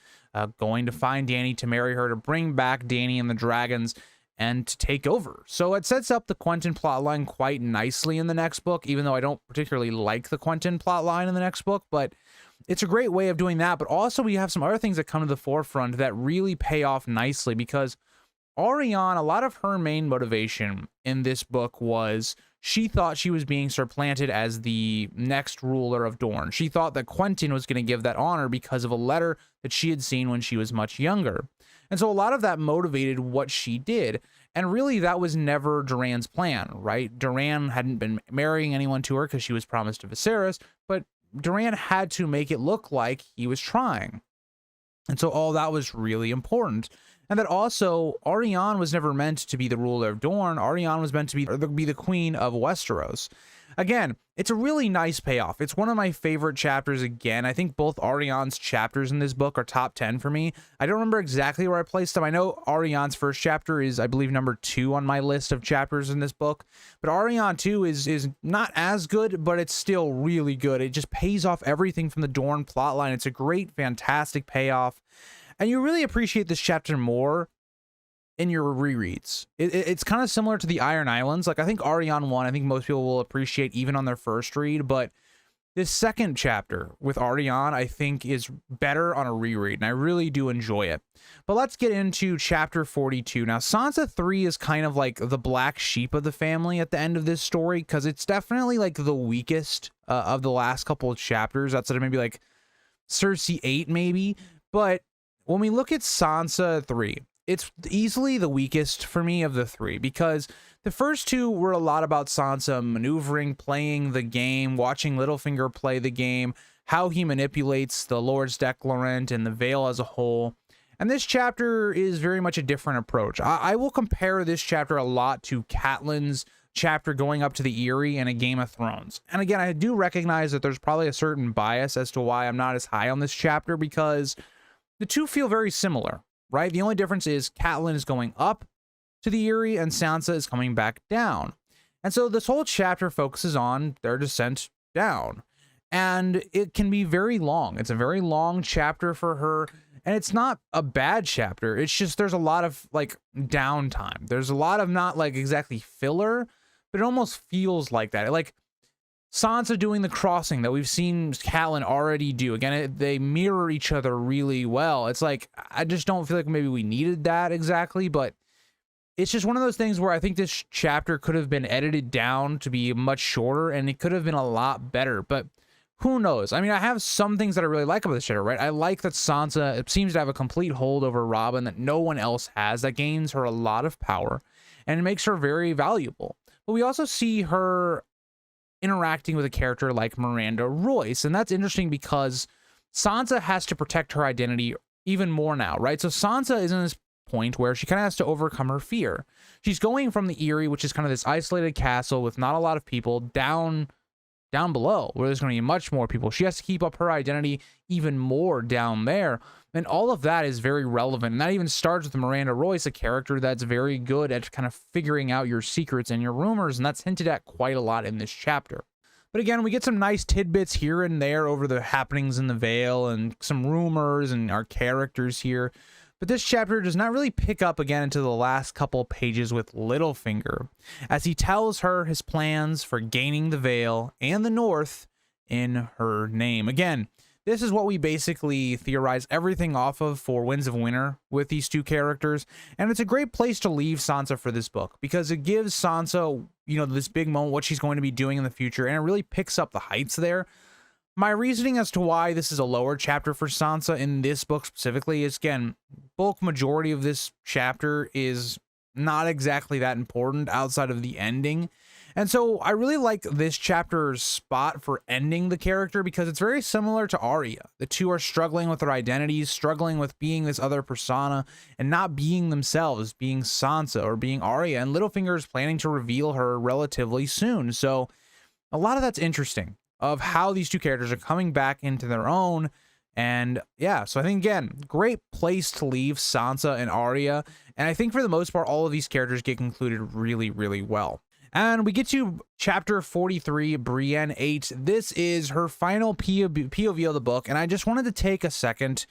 going to find Dany, to marry her, to bring back Dany and the dragons, and to take over. So it sets up the Quentyn plotline quite nicely in the next book, even though I don't particularly like the Quentyn plotline in the next book, but it's a great way of doing that. But also we have some other things that come to the forefront that really pay off nicely, because Arianne, a lot of her main motivation in this book was she thought she was being supplanted as the next ruler of Dorne. She thought that Quentyn was going to give that honor because of a letter that she had seen when she was much younger. And so a lot of that motivated what she did. And really, that was never Doran's plan, right? Doran hadn't been marrying anyone to her because she was promised to Viserys, but Doran had to make it look like he was trying. And so all that was really important. And that also, Arianne was never meant to be the ruler of Dorne. Arianne was meant to be the queen of Westeros. Again, it's a really nice payoff. It's one of my favorite chapters again. I think both Arianne's chapters in this book are top 10 for me. I don't remember exactly where I placed them. I know Arianne's first chapter is, I believe, number 2 on my list of chapters in this book. But Arianne 2 is not as good, but it's still really good. It just pays off everything from the Dorne plotline. It's a great, fantastic payoff. And you really appreciate this chapter more in your rereads. It's kind of similar to the Iron Islands. Like, I think Arianne 1, I think most people will appreciate even on their first read, but this second chapter with Arianne, I think, is better on a reread, and I really do enjoy it. But let's get into chapter 42. Now, Sansa 3 is kind of like the black sheep of the family at the end of this story, because it's definitely like the weakest of the last couple of chapters. That's maybe like Cersei 8, maybe. But when we look at Sansa 3, it's easily the weakest for me of the 3, because the first 2 were a lot about Sansa maneuvering, playing the game, watching Littlefinger play the game, how he manipulates the Lord's Declarant and the Vale as a whole. And this chapter is very much a different approach. I will compare this chapter a lot to Catelyn's chapter going up to the Eyrie in a Game of Thrones. And again, I do recognize that there's probably a certain bias as to why I'm not as high on this chapter, because the two feel very similar, right? The only difference is Catelyn is going up to the Eyrie, and Sansa is coming back down. And so this whole chapter focuses on their descent down. And it can be very long. It's a very long chapter for her. And it's not a bad chapter. It's just there's a lot of like downtime. There's a lot of not like exactly filler, but it almost feels like that. Like Sansa doing the crossing that we've seen Catelyn already do. Again, they mirror each other really well. It's like, I just don't feel like maybe we needed that exactly, but it's just one of those things where I think this chapter could have been edited down to be much shorter, and it could have been a lot better, but who knows? I mean, I have some things that I really like about this chapter, right? I like that Sansa, it seems to have a complete hold over Robin that no one else has. That gains her a lot of power, and it makes her very valuable. But we also see her interacting with a character like Miranda Royce, and that's interesting because Sansa has to protect her identity even more now, right? So Sansa is in this point where she kind of has to overcome her fear. She's going from the Eyrie, which is kind of this isolated castle with not a lot of people, down below where there's going to be much more people. She has to keep up her identity even more down there, and all of that is very relevant. And that even starts with Miranda Royce, a character that's very good at kind of figuring out your secrets and your rumors, and that's hinted at quite a lot in this chapter. But again, we get some nice tidbits here and there over the happenings in the Vale and some rumors and our characters here. But this chapter does not really pick up again until the last couple pages with Littlefinger, as he tells her his plans for gaining the Vale and the North in her name. Again, this is what we basically theorize everything off of for Winds of Winter with these two characters, and it's a great place to leave Sansa for this book, because it gives Sansa, you know, this big moment, what she's going to be doing in the future, and it really picks up the heights there. My reasoning as to why this is a lower chapter for Sansa in this book specifically is, again, bulk majority of this chapter is not exactly that important outside of the ending. And so I really like this chapter's spot for ending the character because it's very similar to Arya. The two are struggling with their identities, struggling with being this other persona and not being themselves, being Sansa or being Arya. And Littlefinger is planning to reveal her relatively soon. So a lot of that's interesting, of how these two characters are coming back into their own. And yeah, so I think, again, great place to leave Sansa and Arya. And I think for the most part, all of these characters get concluded really, really well. And we get to chapter 43, Brienne 8. This is her final POV of the book. And I just wanted to take a second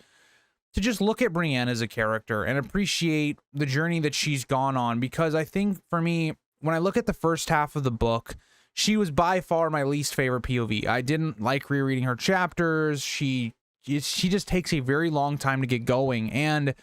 to just look at Brienne as a character and appreciate the journey that she's gone on. Because I think for me, when I look at the first half of the book, she was by far my least favorite POV. I didn't like rereading her chapters. She just takes a very long time to get going. And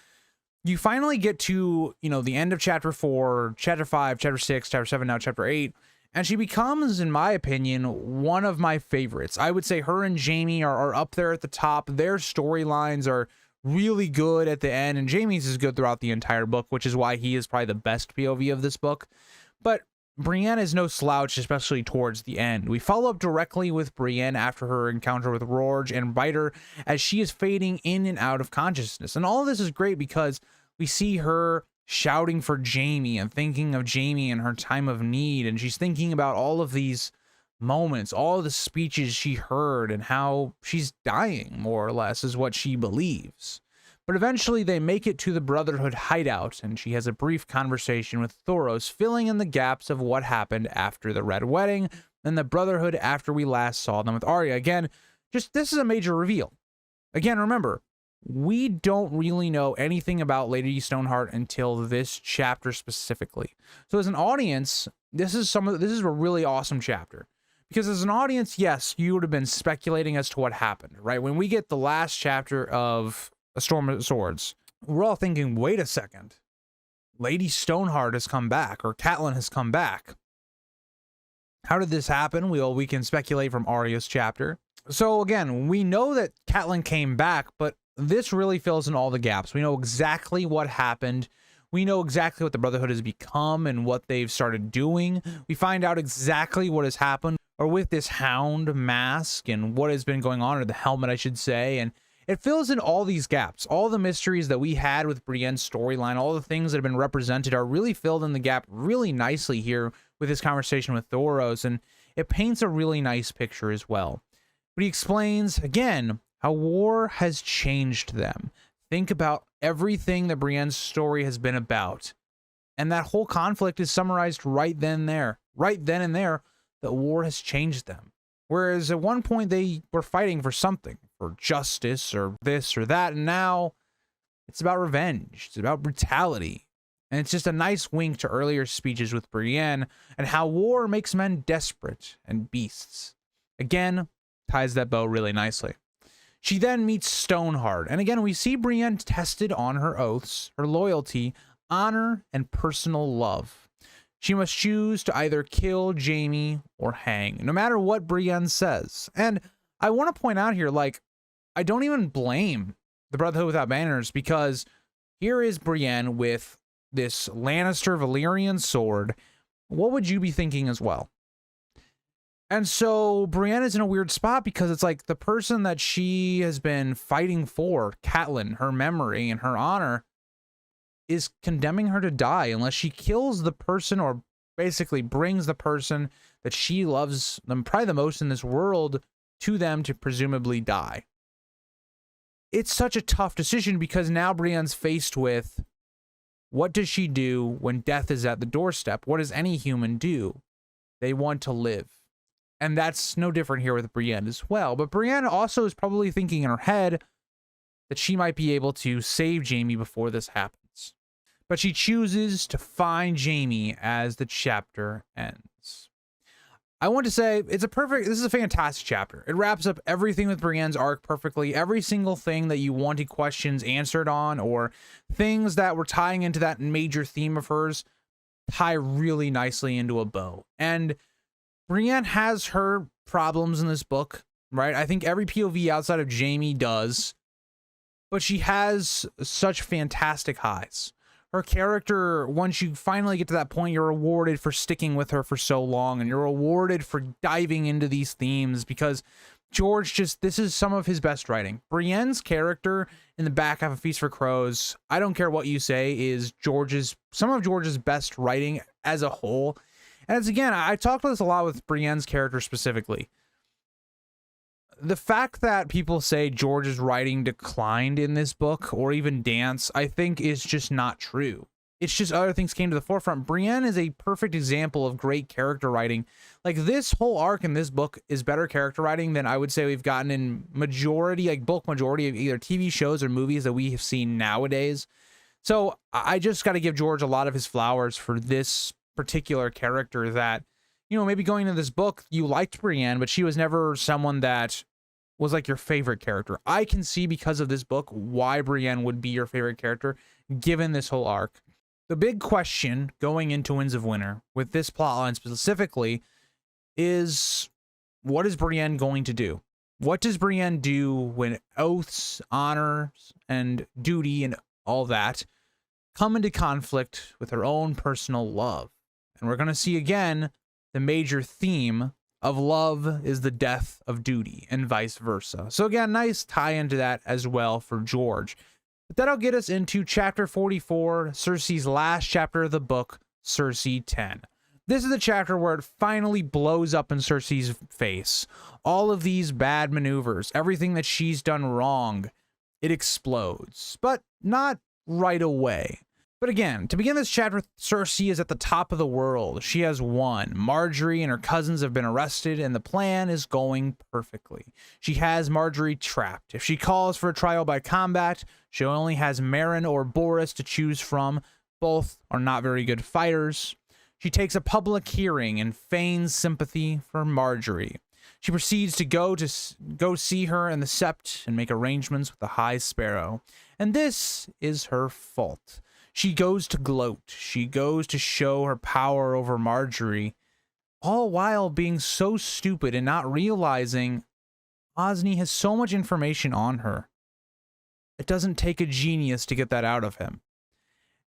you finally get to, you know, the end of chapter 4, chapter 5, chapter 6, chapter 7, now chapter 8. And she becomes, in my opinion, one of my favorites. I would say her and Jaime are up there at the top. Their storylines are really good at the end. And Jaime's is good throughout the entire book, which is why he is probably the best POV of this book. But Brienne is no slouch, especially towards the end. We follow up directly with Brienne after her encounter with Rorge and Biter as she is fading in and out of consciousness. And all of this is great because we see her shouting for Jaime and thinking of Jaime in her time of need. And she's thinking about all of these moments, all of the speeches she heard and how she's dying, more or less, is what she believes. But eventually they make it to the Brotherhood hideout, and she has a brief conversation with Thoros, filling in the gaps of what happened after the Red Wedding and the Brotherhood after we last saw them with Arya. Again, just this is a major reveal. Again, remember, we don't really know anything about Lady Stoneheart until this chapter specifically. So as an audience, this is a really awesome chapter. Because as an audience, yes, you would have been speculating as to what happened, right? When we get the last chapter of A Storm of Swords, we're all thinking, wait a second, Lady Stoneheart has come back, or Catelyn has come back. How did this happen? We can speculate from Arya's chapter. So again, we know that Catelyn came back, but this really fills in all the gaps. We know exactly what happened. We know exactly what the Brotherhood has become and what they've started doing. We find out exactly what has happened, or with this hound mask and what has been going on, or the helmet, I should say, and it fills in all these gaps. All the mysteries that we had with Brienne's storyline, all the things that have been represented are really filled in the gap really nicely here with this conversation with Thoros, and it paints a really nice picture as well. But he explains, again, how war has changed them. Think about everything that Brienne's story has been about. And that whole conflict is summarized right then and there. Right then and there, that war has changed them. Whereas at one point they were fighting for something, for justice or this or that, and now it's about revenge. It's about brutality. And it's just a nice wink to earlier speeches with Brienne and how war makes men desperate and beasts. Again, ties that bow really nicely. She then meets Stoneheart, and again we see Brienne tested on her oaths, her loyalty, honor, and personal love. She must choose to either kill Jaime or hang, no matter what Brienne says. And I want to point out here, like, I don't even blame the Brotherhood Without Banners, because here is Brienne with this Lannister Valyrian sword. What would you be thinking as well? And so Brienne is in a weird spot because it's like the person that she has been fighting for, Catelyn, her memory and her honor, is condemning her to die unless she kills the person, or basically brings the person that she loves them probably the most in this world to them to presumably die. It's such a tough decision because now Brienne's faced with, what does she do when death is at the doorstep? What does any human do? They want to live. And that's no different here with Brienne as well. But Brienne also is probably thinking in her head that she might be able to save Jaime before this happens. But she chooses to find Jaime as the chapter ends. I want to say this is a fantastic chapter. It wraps up everything with Brienne's arc perfectly. Every single thing that you wanted questions answered on, or things that were tying into that major theme of hers, tie really nicely into a bow. And Brienne has her problems in this book, right? I think every POV outside of Jaime does, but she has such fantastic highs. Her character, once you finally get to that point, you're rewarded for sticking with her for so long, and you're rewarded for diving into these themes because George this is some of his best writing. Brienne's character in the back half of Feast for Crows, I don't care what you say, is some of George's best writing as a whole. And it's, again, I talked about this a lot with Brienne's character specifically. The fact that people say George's writing declined in this book, or even Dance, I think is just not true. It's just other things came to the forefront. Brienne is a perfect example of great character writing. Like, this whole arc in this book is better character writing than I would say we've gotten in bulk majority of either TV shows or movies that we have seen nowadays. So I just got to give George a lot of his flowers for this particular character that, you know, maybe going into this book, you liked Brienne, but she was never someone that was like your favorite character. I can see, because of this book, why Brienne would be your favorite character, given this whole arc. The big question going into Winds of Winter, with this plotline specifically, is what is Brienne going to do? What does Brienne do when oaths, honors, and duty, and all that come into conflict with her own personal love? And we're going to see again the major theme of love is the death of duty, and vice versa. So again, nice tie into that as well for George. But that'll get us into chapter 44, Cersei's last chapter of the book, Cersei 10. This is the chapter where it finally blows up in Cersei's face. All of these bad maneuvers, everything that she's done wrong, it explodes. But not right away. But again, to begin this chapter, Cersei is at the top of the world. She has won. Marjorie and her cousins have been arrested, and the plan is going perfectly. She has Marjorie trapped. If she calls for a trial by combat, she only has Meryn or Boris to choose from. Both are not very good fighters. She takes a public hearing and feigns sympathy for Marjorie. She proceeds to go see her in the Sept and make arrangements with the High Sparrow. And this is her fault. She goes to gloat. She goes to show her power over Marjorie, all while being so stupid and not realizing Osney has so much information on her. It doesn't take a genius to get that out of him.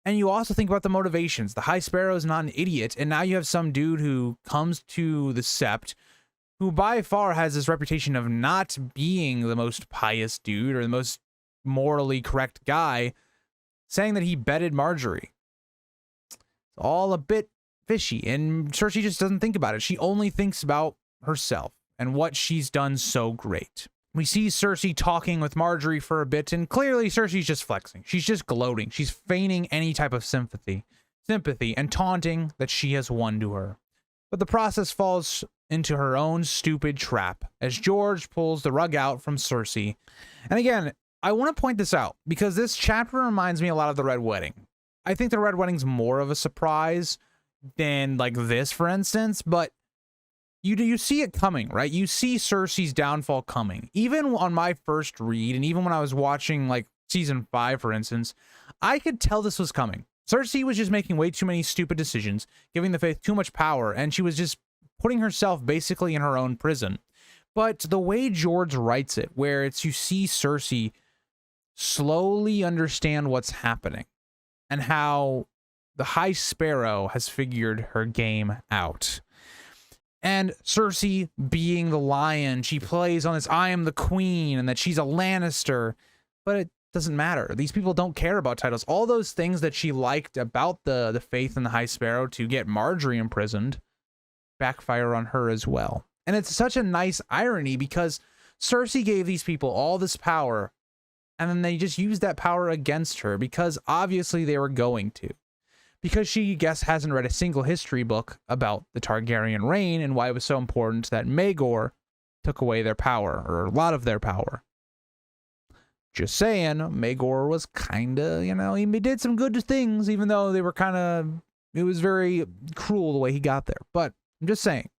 And you also think about the motivations. The High Sparrow is not an idiot, and now you have some dude who comes to the Sept, who by far has this reputation of not being the most pious dude or the most morally correct guy, saying that he bedded Marjorie. It's all a bit fishy, and Cersei just doesn't think about it. She only thinks about herself and what she's done so great. We see Cersei talking with Marjorie for a bit, and clearly Cersei's just flexing. She's just gloating. She's feigning any type of sympathy. sympathy, and taunting that she has won to her. But the process falls into her own stupid trap as George pulls the rug out from Cersei. And again, I want to point this out because this chapter reminds me a lot of the Red Wedding. I think the Red Wedding's more of a surprise than like this, for instance, but you see it coming, right? You see Cersei's downfall coming. Even on my first read, and even when I was watching like season 5, for instance, I could tell this was coming. Cersei was just making way too many stupid decisions, giving the Faith too much power, and she was just putting herself basically in her own prison. But the way George writes it, where it's you see Cersei slowly understand what's happening and how the High Sparrow has figured her game out. And Cersei being the lion, she plays on this I am the queen and that she's a Lannister, but it doesn't matter. These people don't care about titles. All those things that she liked about the Faith and the High Sparrow to get Marjorie imprisoned backfire on her as well. And it's such a nice irony because Cersei gave these people all this power and then they just used that power against her because obviously they were going to. Because she, I guess, hasn't read a single history book about the Targaryen reign and why it was so important that Maegor took away their power, or a lot of their power. Just saying, Maegor was kind of, he did some good things, even though they were kind of, it was very cruel the way he got there. But I'm just saying,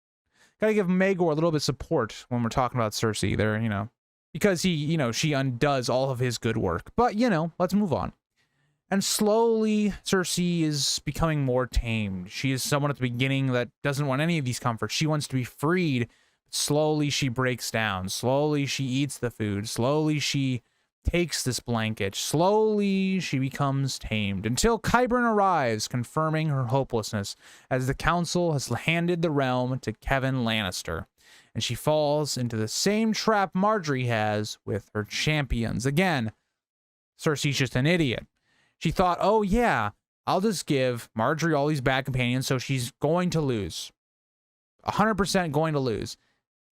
gotta give Maegor a little bit of support when we're talking about Cersei there, because he, she undoes all of his good work. But, let's move on. And slowly, Cersei is becoming more tamed. She is someone at the beginning that doesn't want any of these comforts. She wants to be freed. Slowly, she breaks down. Slowly, she eats the food. Slowly, she takes this blanket. Slowly, she becomes tamed. Until Qyburn arrives, confirming her hopelessness, as the council has handed the realm to Kevan Lannister. And she falls into the same trap Marjorie has with her champions. Again, Cersei's just an idiot. She thought, oh yeah, I'll just give Marjorie all these bad companions, so she's going to lose. 100% going to lose.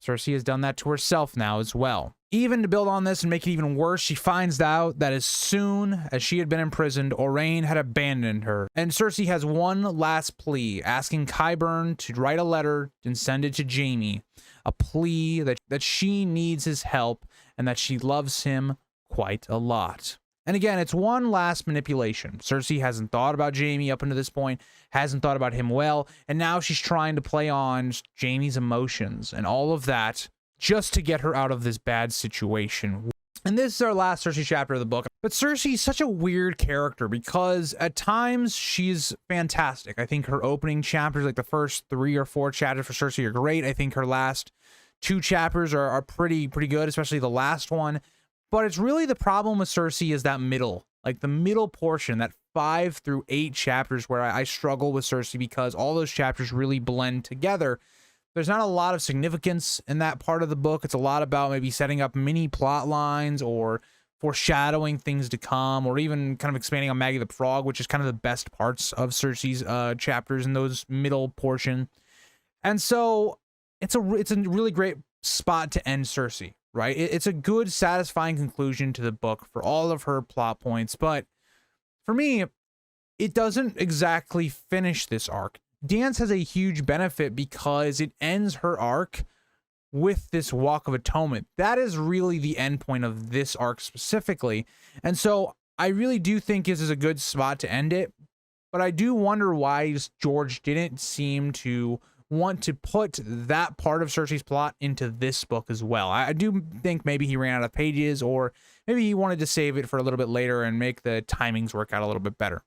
Cersei has done that to herself now as well. Even to build on this and make it even worse, she finds out that as soon as she had been imprisoned, Aeron had abandoned her. And Cersei has one last plea, asking Qyburn to write a letter and send it to Jaime. A plea that she needs his help and that she loves him quite a lot. And again, it's one last manipulation. Cersei hasn't thought about Jaime up until this point, hasn't thought about him well, and now she's trying to play on Jaime's emotions and all of that just to get her out of this bad situation. And this is our last Cersei chapter of the book. But Cersei is such a weird character because at times she's fantastic. I think her opening chapters, like the first 3 or 4 chapters for Cersei, are great. I think her last 2 chapters are pretty good, especially the last one. But it's really the problem with Cersei is that middle, like the middle portion, that 5 through 8 chapters where I struggle with Cersei because all those chapters really blend together. There's not a lot of significance in that part of the book. It's a lot about maybe setting up mini plot lines or foreshadowing things to come, or even kind of expanding on Maggie the Frog, which is kind of the best parts of Cersei's chapters in those middle portion. And so it's a really great spot to end Cersei. Right? It's a good, satisfying conclusion to the book for all of her plot points, but for me, it doesn't exactly finish this arc. Dance has a huge benefit because it ends her arc with this Walk of Atonement. That is really the end point of this arc specifically, and so I really do think this is a good spot to end it, but I do wonder why George didn't seem to want to put that part of Cersei's plot into this book as well. I do think maybe he ran out of pages, or maybe he wanted to save it for a little bit later and make the timings work out a little bit better.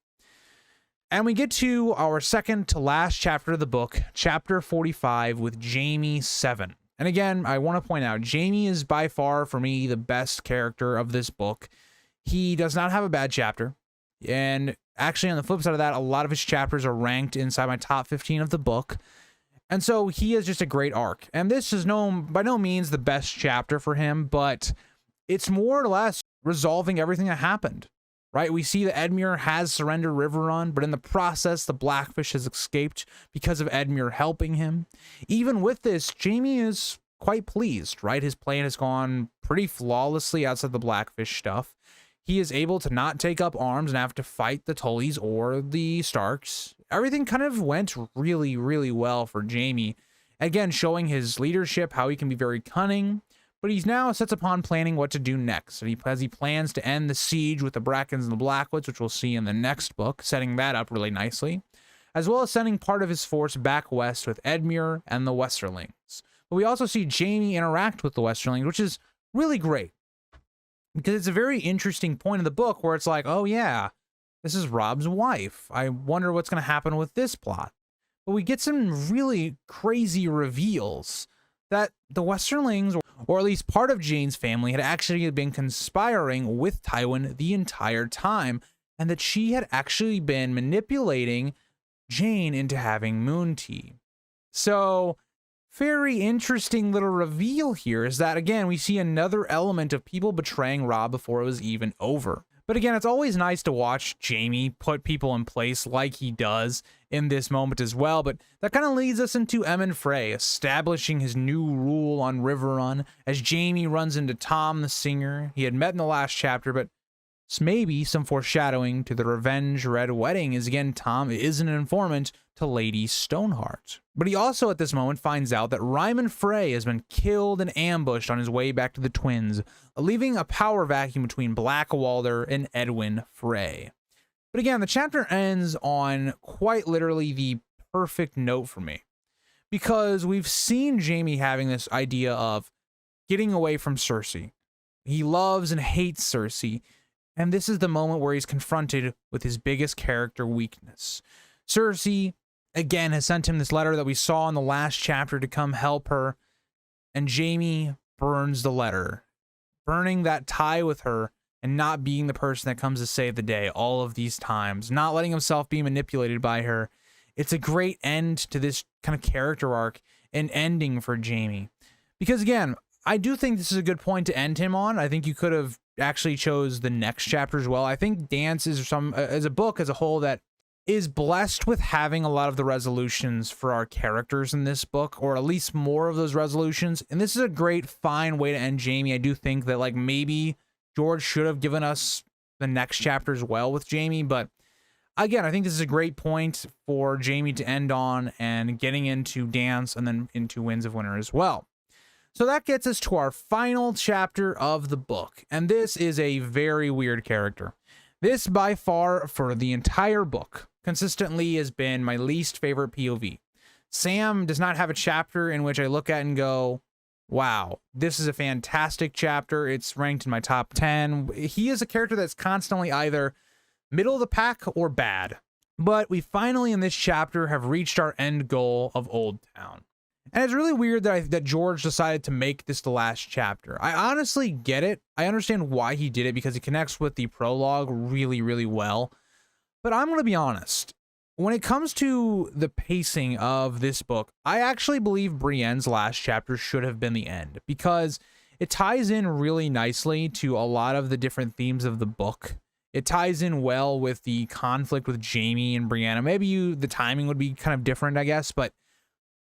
And we get to our second to last chapter of the book, chapter 45, with Jaime 7. And again, I want to point out, Jaime is by far, for me, the best character of this book. He does not have a bad chapter. And actually, on the flip side of that, a lot of his chapters are ranked inside my top 15 of the book. And so he is just a great arc. And this is by no means the best chapter for him, but it's more or less resolving everything that happened, right? We see that Edmure has surrendered Riverrun, but in the process, the Blackfish has escaped because of Edmure helping him. Even with this, Jaime is quite pleased, right? His plan has gone pretty flawlessly outside the Blackfish stuff. he is able to not take up arms and have to fight the Tullys or the Starks. Everything kind of went really, really well for Jaime. Again, showing his leadership, how he can be very cunning, but he's now sets upon planning what to do next. And as he plans to end the siege with the Brackens and the Blackwoods, which we'll see in the next book, setting that up really nicely, as well as sending part of his force back west with Edmure and the Westerlings. But we also see Jaime interact with the Westerlings, which is really great, because it's a very interesting point in the book where it's like, oh yeah, this is Robb's wife. I wonder what's going to happen with this plot. But we get some really crazy reveals that the Westerlings, or at least part of Jane's family, had actually been conspiring with Tywin the entire time, and that she had actually been manipulating Jane into having moon tea. So, very interesting little reveal here is that, again, we see another element of people betraying Robb before it was even over. But again, it's always nice to watch Jaime put people in place like he does in this moment as well. But that kind of leads us into Emmon Frey establishing his new rule on Riverrun as Jaime runs into Tom the Singer he had met in the last chapter, but maybe some foreshadowing to the Revenge Red Wedding, as again, Tom is an informant to Lady Stoneheart. But he also at this moment finds out that Ryman Frey has been killed and ambushed on his way back to the Twins, leaving a power vacuum between Blackwalder and Edwin Frey. But again, the chapter ends on quite literally the perfect note for me, because we've seen Jaime having this idea of getting away from Cersei. He loves and hates Cersei, and this is the moment where he's confronted with his biggest character weakness. Cersei, again, has sent him this letter that we saw in the last chapter to come help her, and Jaime burns the letter, burning that tie with her and not being the person that comes to save the day all of these times, not letting himself be manipulated by her. It's a great end to this kind of character arc and ending for Jaime. Because again, I do think this is a good point to end him on. I think you could have actually chose the next chapter as well. I think Dance is as a book as a whole that is blessed with having a lot of the resolutions for our characters in this book, or at least more of those resolutions. And this is a great, fine way to end Jaime. I do think that like maybe George should have given us the next chapter as well with Jaime, but again, I think this is a great point for Jaime to end on, and getting into Dance and then into Winds of Winter as well. So that gets us to our final chapter of the book, and this is a very weird character. This, by far, for the entire book, consistently has been my least favorite POV. Sam does not have a chapter in which I look at and go, wow, this is a fantastic chapter. It's ranked in my top 10. He is a character that's constantly either middle of the pack or bad. But we finally, in this chapter, have reached our end goal of Old Town. And it's really weird that George decided to make this the last chapter. I honestly get it. I understand why he did it, because it connects with the prologue really, really well. But I'm going to be honest. When it comes to the pacing of this book, I actually believe Brienne's last chapter should have been the end, because it ties in really nicely to a lot of the different themes of the book. It ties in well with the conflict with Jaime and Brienne. Maybe the timing would be kind of different, I guess, but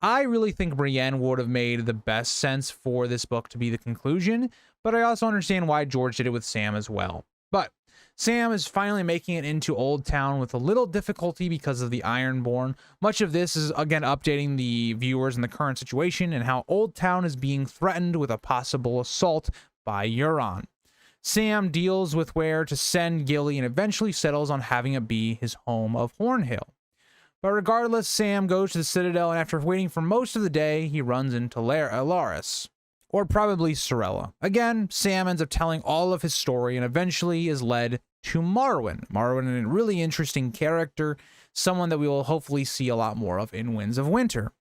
I really think Brienne would have made the best sense for this book to be the conclusion, but I also understand why George did it with Sam as well. But Sam is finally making it into Old Town with a little difficulty because of the Ironborn. Much of this is, again, updating the viewers in the current situation and how Old Town is being threatened with a possible assault by Euron. Sam deals with where to send Gilly and eventually settles on having it be his home of Hornhill. But regardless, Sam goes to the Citadel, and after waiting for most of the day, he runs into Laris, or probably Sorella. Again, Sam ends up telling all of his story and eventually is led to Marwyn. Marwyn, a really interesting character, someone that we will hopefully see a lot more of in Winds of Winter.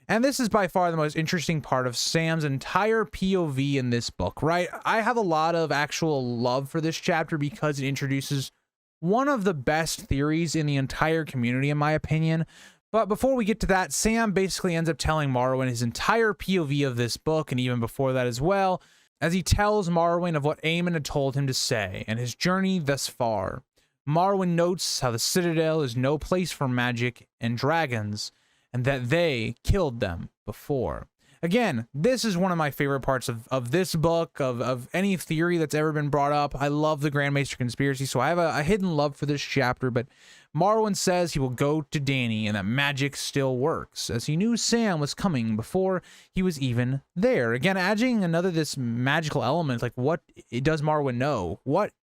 And this is by far the most interesting part of Sam's entire POV in this book, right? I have a lot of actual love for this chapter because it introduces one of the best theories in the entire community, in my opinion. But before we get to that, Sam basically ends up telling Marwyn his entire POV of this book, and even before that as well, as he tells Marwyn of what Aemon had told him to say, and his journey thus far. Marwyn notes how the Citadel is no place for magic and dragons, and that they killed them before. Again, this is one of my favorite parts of this book, of any theory that's ever been brought up. I love the Grand Maester conspiracy, so I have a hidden love for this chapter, but Marwyn says he will go to Dany and that magic still works, as he knew Sam was coming before he was even there. Again, adding another this magical element, like what does Marwyn know?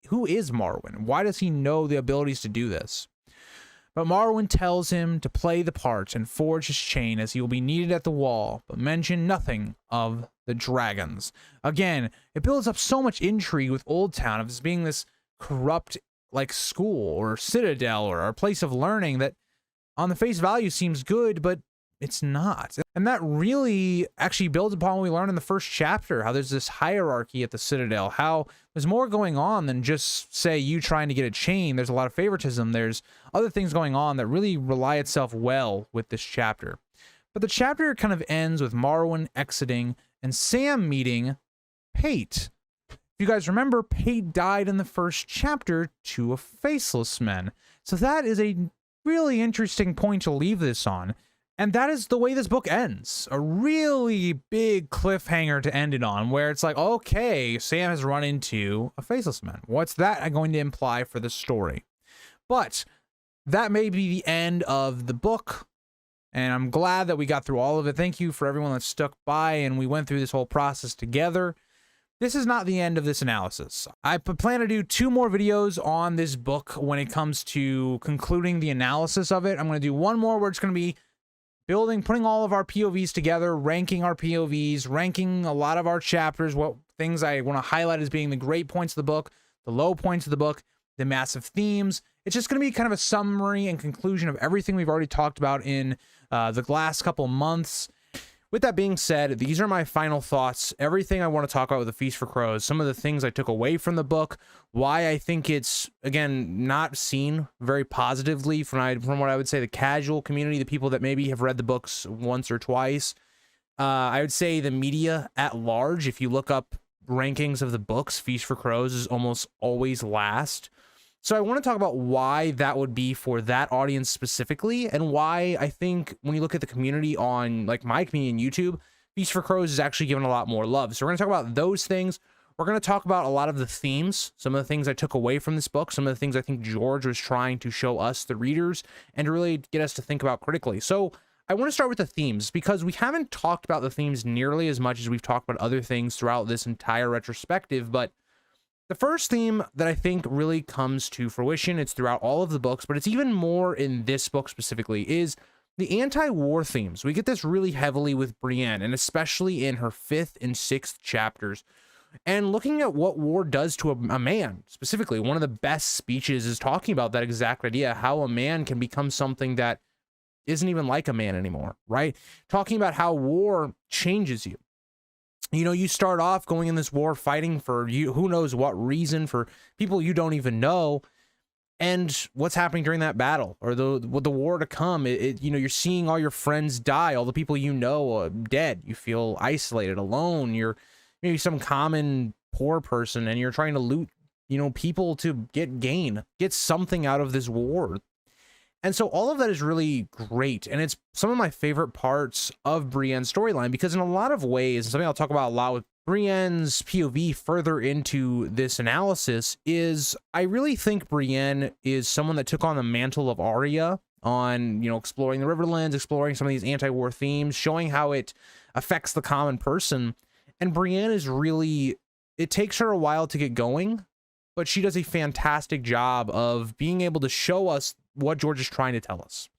Who is Marwyn? Why does he know the abilities to do this? But Marwyn tells him to play the part and forge his chain as he will be needed at the wall, but mention nothing of the dragons. Again, it builds up so much intrigue with Old Town of this being this corrupt like school or citadel or a place of learning that on the face value seems good, but it's not. And that really actually builds upon what we learned in the first chapter, how there's this hierarchy at the Citadel, how there's more going on than just, say, you trying to get a chain. There's a lot of favoritism. There's other things going on that really rely itself well with this chapter. But the chapter kind of ends with Marwyn exiting and Sam meeting Pate. If you guys remember, Pate died in the first chapter to a faceless man. So that is a really interesting point to leave this on. And that is the way this book ends. A really big cliffhanger to end it on, where it's like, okay, Sam has run into a faceless man. What's that going to imply for the story? But that may be the end of the book, and I'm glad that we got through all of it. Thank you for everyone that stuck by, and we went through this whole process together. This is not the end of this analysis. I plan to do 2 more videos on this book when it comes to concluding the analysis of it. I'm going to do one more where it's going to be putting all of our POVs together, ranking our POVs, ranking a lot of our chapters, what things I want to highlight as being the great points of the book, the low points of the book, the massive themes. It's just going to be kind of a summary and conclusion of everything we've already talked about in the last couple months. With that being said, these are my final thoughts. Everything I want to talk about with The Feast for Crows, some of the things I took away from the book, why I think it's, again, not seen very positively from what I would say the casual community, the people that maybe have read the books once or twice. I would say the media at large, if you look up rankings of the books, Feast for Crows is almost always last. So I want to talk about why that would be for that audience specifically, and why I think when you look at the community on, like, my community on YouTube, Feast for Crows is actually given a lot more love. So we're going to talk about those things. We're going to talk about a lot of the themes, some of the things I took away from this book, some of the things I think George was trying to show us, the readers, and to really get us to think about critically. So I want to start with the themes, because we haven't talked about the themes nearly as much as we've talked about other things throughout this entire retrospective, but the first theme that I think really comes to fruition, it's throughout all of the books, but it's even more in this book specifically, is the anti-war themes. We get this really heavily with Brienne, and especially in her 5th and 6th chapters. And looking at what war does to a man, specifically, one of the best speeches is talking about that exact idea, how a man can become something that isn't even like a man anymore, right? Talking about how war changes you. You know, you start off going in this war fighting for who knows what reason, for people you don't even know, and what's happening during that battle or the war to come. You know, you're seeing all your friends die, all the people you know are dead. You feel isolated, alone. You're maybe some common poor person, and you're trying to loot, you know, people to get something out of this war. And so all of that is really great, and it's some of my favorite parts of Brienne's storyline, because in a lot of ways, and something I'll talk about a lot with Brienne's POV further into this analysis, is I really think Brienne is someone that took on the mantle of Arya on, you know, exploring the Riverlands, exploring some of these anti-war themes, showing how it affects the common person. And Brienne is really, it takes her a while to get going, but she does a fantastic job of being able to show us what George is trying to tell us.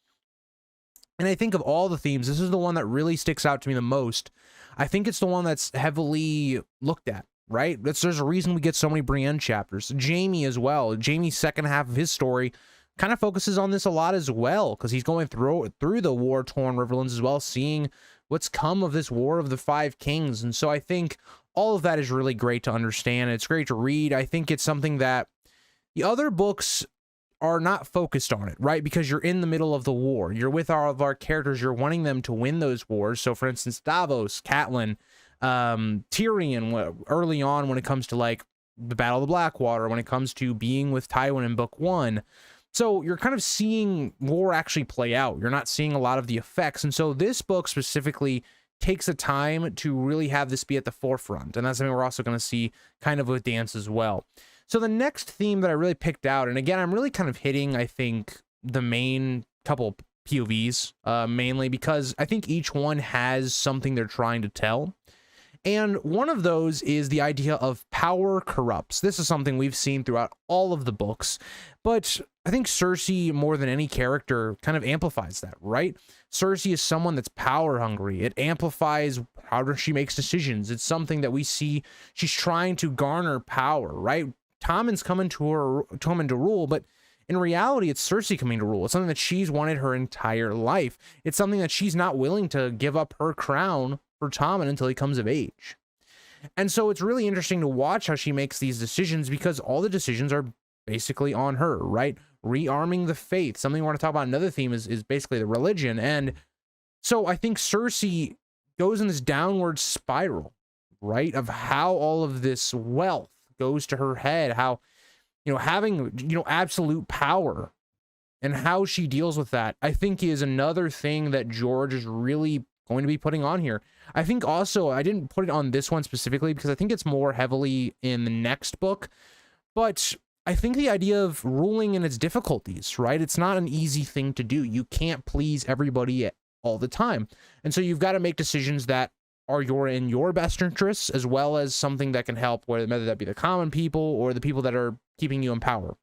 And I think of all the themes, this is the one that really sticks out to me the most. I think it's the one that's heavily looked at, right? There's a reason we get so many Brienne chapters. Jaime as well. Jaime's second half of his story kind of focuses on this a lot as well, because he's going through the war-torn Riverlands as well, seeing what's come of this War of the Five Kings. And so I think all of that is really great to understand. It's great to read. I think it's something that the other books are not focused on it, right? Because you're in the middle of the war. You're with all of our characters. You're wanting them to win those wars. So, for instance, Davos, Catelyn, Tyrion, early on when it comes to, like, the Battle of the Blackwater, when it comes to being with Tywin in Book 1. So you're kind of seeing war actually play out. You're not seeing a lot of the effects. And so this book specifically takes the time to really have this be at the forefront. And that's something we're also going to see kind of with Dance as well. So the next theme that I really picked out, and again, I'm really kind of hitting, I think, the main couple POVs, mainly because I think each one has something they're trying to tell. And one of those is the idea of power corrupts. This is something we've seen throughout all of the books, but I think Cersei, more than any character, kind of amplifies that, right? Cersei is someone that's power hungry. It amplifies how she makes decisions. It's something that we see she's trying to garner power, right? Tommen's coming to him to rule, but in reality, it's Cersei coming to rule. It's something that she's wanted her entire life. It's something that she's not willing to give up her crown for Tommen until he comes of age. And so it's really interesting to watch how she makes these decisions, because all the decisions are basically on her, right? Rearming the faith. Something we want to talk about. Another theme is basically the religion. And so I think Cersei goes in this downward spiral, right? Of how all of this wealth goes to her head, how, having, absolute power, and how she deals with that, I think is another thing that George is really going to be putting on here. I think also, I didn't put it on this one specifically because I think it's more heavily in the next book, but I think the idea of ruling and its difficulties, right? It's not an easy thing to do. You can't please everybody all the time. And so you've got to make decisions that are in your best interests, as well as something that can help, whether that be the common people or the people that are keeping you in power.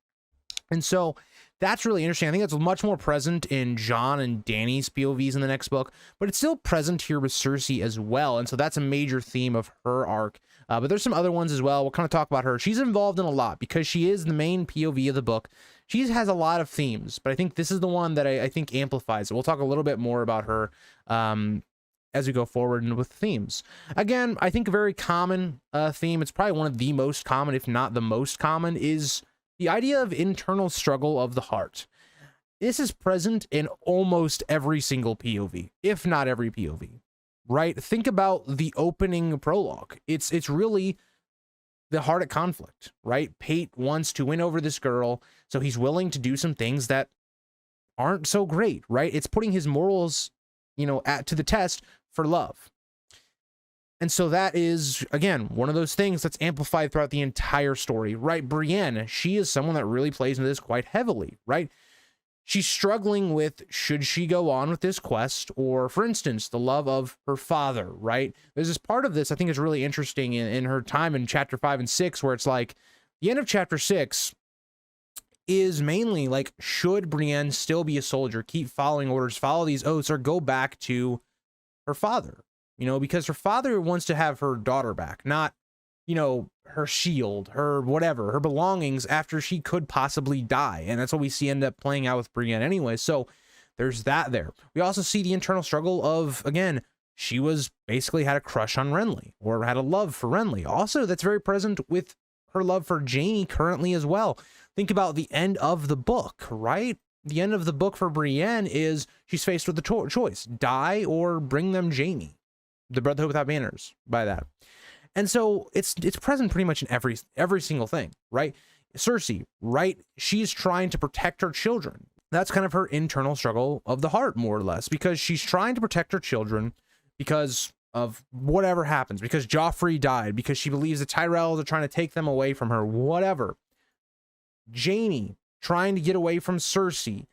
And so that's really interesting. I think that's much more present in Jon and Dany's POVs in the next book, but it's still present here with Cersei as well. And so that's a major theme of her arc. But there's some other ones as well. We'll kind of talk about her. She's involved in a lot because she is the main POV of the book. She has a lot of themes, but I think this is the one that I think amplifies it. We'll talk a little bit more about her as we go forward and with themes. Again, I think a very common theme, it's probably one of the most common, if not the most common, is the idea of internal struggle of the heart. This is present in almost every single POV, if not every POV, right? Think about the opening prologue. It's really the heart at conflict, right? Pate wants to win over this girl, so he's willing to do some things that aren't so great, right? It's putting his morals, to the test for love. And so that is, again, one of those things that's amplified throughout the entire story, right? Brienne, she is someone that really plays into this quite heavily, right? She's struggling with, should she go on with this quest? Or, for instance, the love of her father, right? There's this part of this I think is really interesting in her time in chapter 5 and 6, where it's like, the end of chapter 6 is mainly like, should Brienne still be a soldier, keep following orders, follow these oaths, or go back to her father? Because her father wants to have her daughter back, not, her shield, her whatever, her belongings after she could possibly die. And that's what we see end up playing out with Brienne anyway. So there's that there. We also see the internal struggle of, again, she was basically had a crush on Renly, or had a love for Renly. Also, that's very present with her love for Jaime currently as well. Think about the end of the book, right? The end of the book for Brienne is she's faced with the choice, die or bring them Jaime. The Brotherhood Without Banners, by that. And so it's present pretty much in every single thing, right? Cersei, right? She's trying to protect her children. That's kind of her internal struggle of the heart, more or less, because she's trying to protect her children because of whatever happens, because Joffrey died, because she believes the Tyrells are trying to take them away from her, whatever. Jaime trying to get away from Cersei.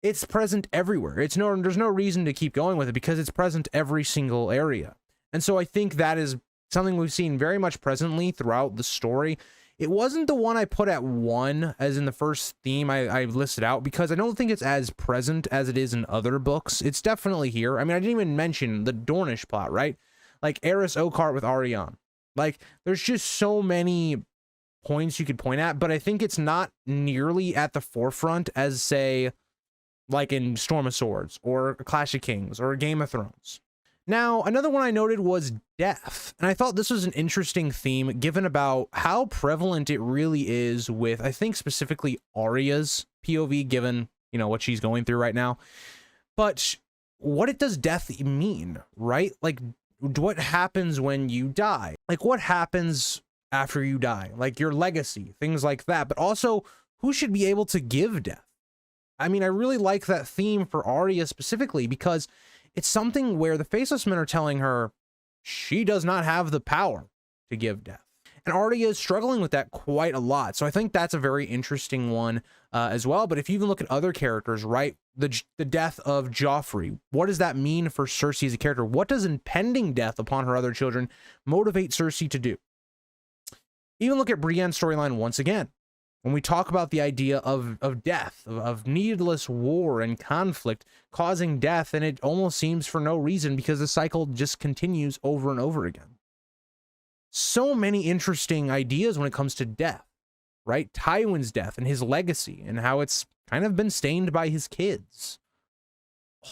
It's present everywhere. There's no reason to keep going with it because it's present every single area. And so I think that is something we've seen very much presently throughout the story. It wasn't the one I put at 1 as in the first theme I listed out, because I don't think it's as present as it is in other books. It's definitely here. I mean, I didn't even mention the Dornish plot, right? Like Aerys Oakheart with Arya. Like, there's just so many points you could point at, but I think it's not nearly at the forefront as, say, like in Storm of Swords or Clash of Kings or Game of Thrones. Now, another one I noted was death, and I thought this was an interesting theme given about how prevalent it really is with, I think, specifically Arya's POV, given, what she's going through right now. But what does death mean, right? Like, what happens when you die? Like, what happens after you die? Like, your legacy, things like that. But also, who should be able to give death? I mean, I really like that theme for Arya specifically, because It's something where the Faceless Men are telling her she does not have the power to give death. And Arya is struggling with that quite a lot. So I think that's a very interesting one as well. But if you even look at other characters, right? The death of Joffrey, what does that mean for Cersei as a character? What does impending death upon her other children motivate Cersei to do? Even look at Brienne's storyline once again. When we talk about the idea of death, of needless war and conflict causing death, and it almost seems for no reason because the cycle just continues over and over again. So many interesting ideas when it comes to death, right? Tywin's death and his legacy and how it's kind of been stained by his kids.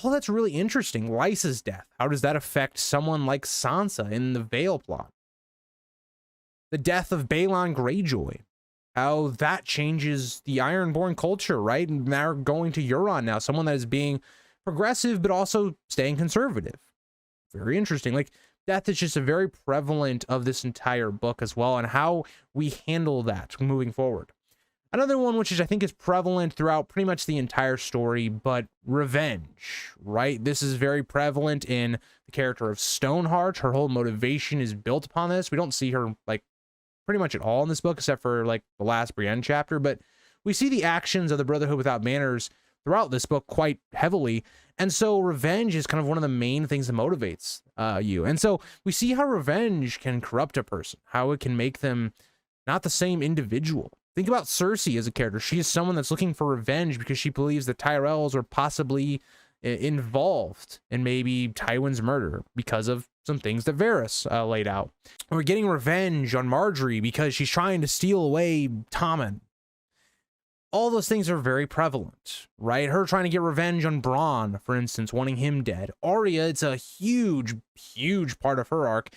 All that's really interesting. Lysa's death, how does that affect someone like Sansa in the Vale plot? The death of Balon Greyjoy, how that changes the Ironborn culture, right? And they're going to Euron now, someone that is being progressive but also staying conservative. Very interesting. Like, death is just a very prevalent of this entire book as well, and how we handle that moving forward. Another one which is, I think, is prevalent throughout pretty much the entire story, but revenge, right? This is very prevalent in the character of Stoneheart. Her whole motivation is built upon this. We don't see her like pretty much at all in this book, except for like the last Brienne chapter, but we see the actions of the Brotherhood Without Banners throughout this book quite heavily. And so revenge is kind of one of the main things that motivates you. And so we see how revenge can corrupt a person, how it can make them not the same individual. Think about Cersei as a character. She is someone that's looking for revenge because she believes the Tyrells are possibly involved in maybe Tywin's murder because of some things that Varys laid out. We're getting revenge on Marjorie because she's trying to steal away Tommen. All those things are very prevalent, right? Her trying to get revenge on Bronn, for instance, wanting him dead. Arya, it's a huge, huge part of her arc.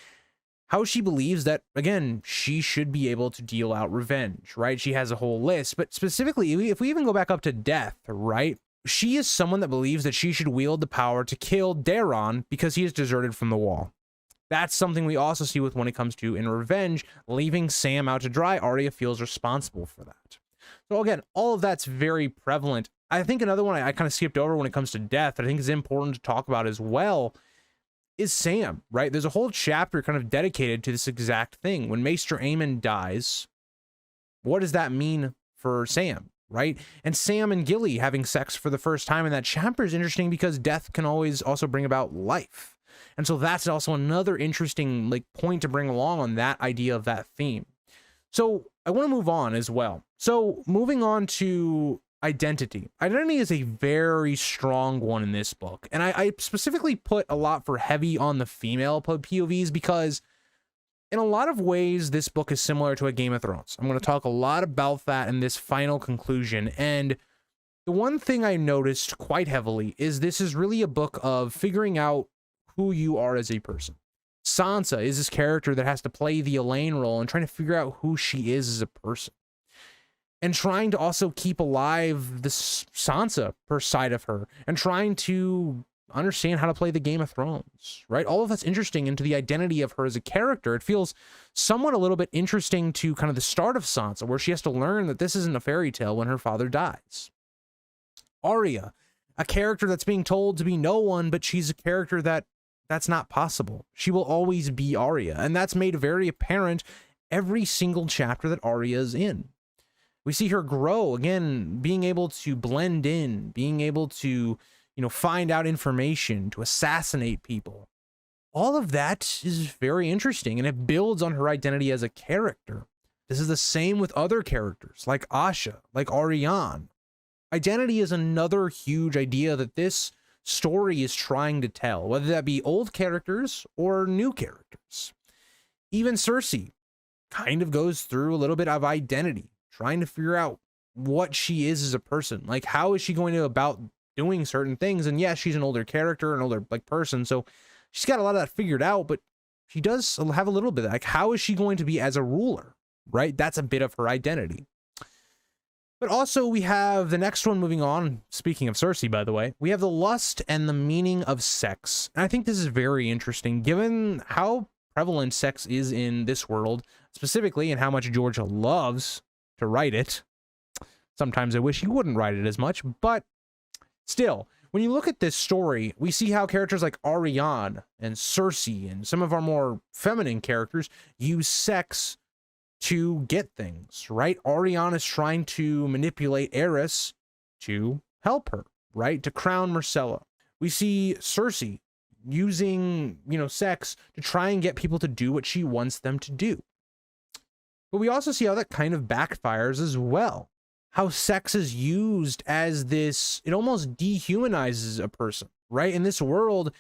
How she believes that, again, she should be able to deal out revenge, right? She has a whole list, but specifically, if we even go back up to death, right? She is someone that believes that she should wield the power to kill Daeron because he has deserted from the wall. That's something we also see with when it comes to, in revenge, leaving Sam out to dry. Arya feels responsible for that. So again, all of that's very prevalent. I think another one I kind of skipped over when it comes to death that I think is important to talk about as well is Sam, right? There's a whole chapter kind of dedicated to this exact thing. When Maester Aemon dies, what does that mean for Sam, right? And Sam and Gilly having sex for the first time in that chapter is interesting because death can always also bring about life. And so that's also another interesting like point to bring along on that idea of that theme. So I want to move on as well. So moving on to identity. Identity is a very strong one in this book. And I specifically put a lot for heavy on the female POVs because in a lot of ways, this book is similar to a Game of Thrones. I'm going to talk a lot about that in this final conclusion. And the one thing I noticed quite heavily is this is really a book of figuring out who you are as a person. Sansa is this character that has to play the Elaine role and trying to figure out who she is as a person. And trying to also keep alive this Sansa per side of her and trying to understand how to play the Game of Thrones, right? All of that's interesting into the identity of her as a character. It feels somewhat a little bit interesting to kind of the start of Sansa, where she has to learn that this isn't a fairy tale when her father dies. Arya, a character that's being told to be no one, but she's a character that's not possible. She will always be Arya, and that's made very apparent every single chapter that Arya is in. We see her grow, again, being able to blend in, being able to, find out information, to assassinate people. All of that is very interesting, and it builds on her identity as a character. This is the same with other characters, like Asha, like Ariane. Identity is another huge idea that this story is trying to tell, whether that be old characters or new characters. Even Cersei kind of goes through a little bit of identity, trying to figure out what she is as a person. Like, how is she going to about doing certain things? And yes, she's an older character, an older person, so she's got a lot of that figured out, but she does have a little bit. Like, how is she going to be as a ruler, right? That's a bit of her identity. But also we have the next one moving on. Speaking of Cersei, by the way, we have the lust and the meaning of sex. And I think this is very interesting given how prevalent sex is in this world, specifically, and how much George loves to write it. Sometimes I wish he wouldn't write it as much, but still, when you look at this story, we see how characters like Arya and Cersei and some of our more feminine characters use sex to get things, right? Arya is trying to manipulate Aerys to help her, right? To crown Myrcella. We see Cersei using, sex to try and get people to do what she wants them to do. But we also see how that kind of backfires as well. How sex is used as this, it almost dehumanizes a person, right? In this world,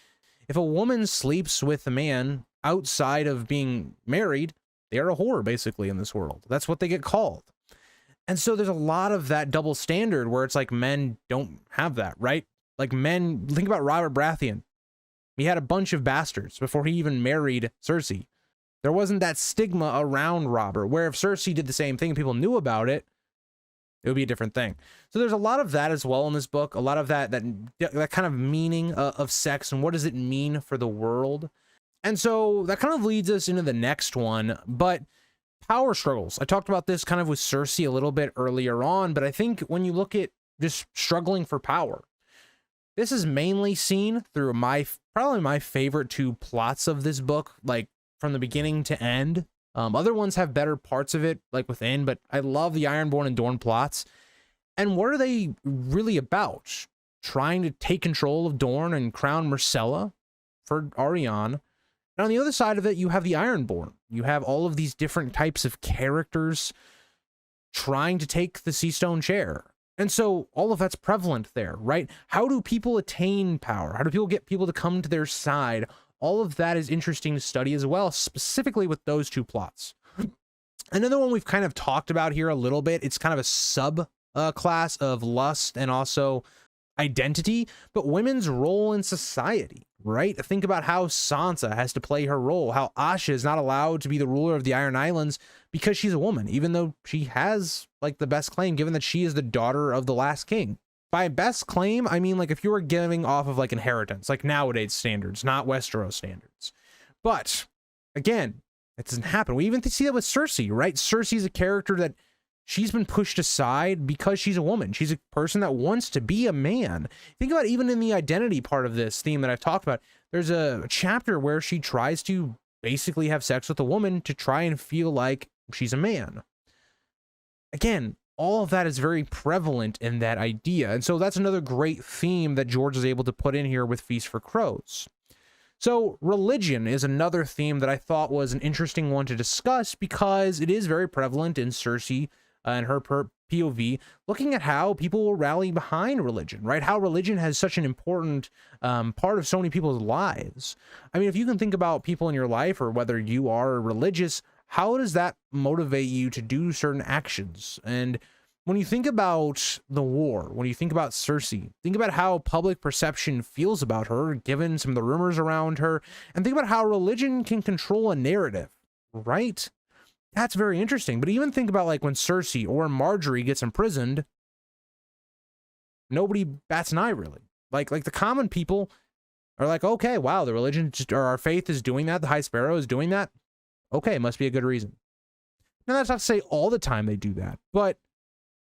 if a woman sleeps with a man outside of being married, they are a whore, basically, in this world. That's what they get called. And so there's a lot of that double standard where it's like men don't have that, right? Like men, think about Robert Baratheon. He had a bunch of bastards before he even married Cersei. There wasn't that stigma around Robert, where if Cersei did the same thing and people knew about it, it would be a different thing. So there's a lot of that as well in this book, a lot of that kind of meaning of sex and what does it mean for the world. And so that kind of leads us into the next one, but power struggles. I talked about this kind of with Cersei a little bit earlier on, but I think when you look at just struggling for power, this is mainly seen through probably my favorite two plots of this book, like from the beginning to end. Other ones have better parts of it, like within, but I love the Ironborn and Dorne plots. And what are they really about? Trying to take control of Dorne and crown Myrcella for Arya. And on the other side of it, you have the Ironborn. You have all of these different types of characters trying to take the Seastone chair. And so all of that's prevalent there, right? How do people attain power? How do people get people to come to their side? All of that is interesting to study as well, specifically with those two plots. Another one we've kind of talked about here a little bit, it's kind of a sub class of lust and also identity, but women's role in society, right? Think about how Sansa has to play her role, how Asha is not allowed to be the ruler of the Iron Islands because she's a woman, even though she has like the best claim, given that she is the daughter of the last king. By best claim, I mean like if you were giving off of like inheritance, like nowadays standards, not Westeros standards. But again, it doesn't happen. We even see that with Cersei, right? Cersei's a character that she's been pushed aside because she's a woman. She's a person that wants to be a man. Think about even in the identity part of this theme that I've talked about, there's a chapter where she tries to basically have sex with a woman to try and feel like she's a man. Again, all of that is very prevalent in that idea. And so that's another great theme that George is able to put in here with Feast for Crows. So religion is another theme that I thought was an interesting one to discuss because it is very prevalent in Cersei and her POV, looking at how people will rally behind religion, right? How religion has such an important part of so many people's lives. I mean, if you can think about people in your life or whether you are religious, how does that motivate you to do certain actions? And when you think about the war, when you think about Cersei, think about how public perception feels about her, given some of the rumors around her, and think about how religion can control a narrative, right? That's very interesting. But even think about like when Cersei or Marjorie gets imprisoned, nobody bats an eye really. Like the common people are like, okay, wow, the religion or our faith is doing that. The High Sparrow is doing that. Okay, must be a good reason. Now, that's not to say all the time they do that, but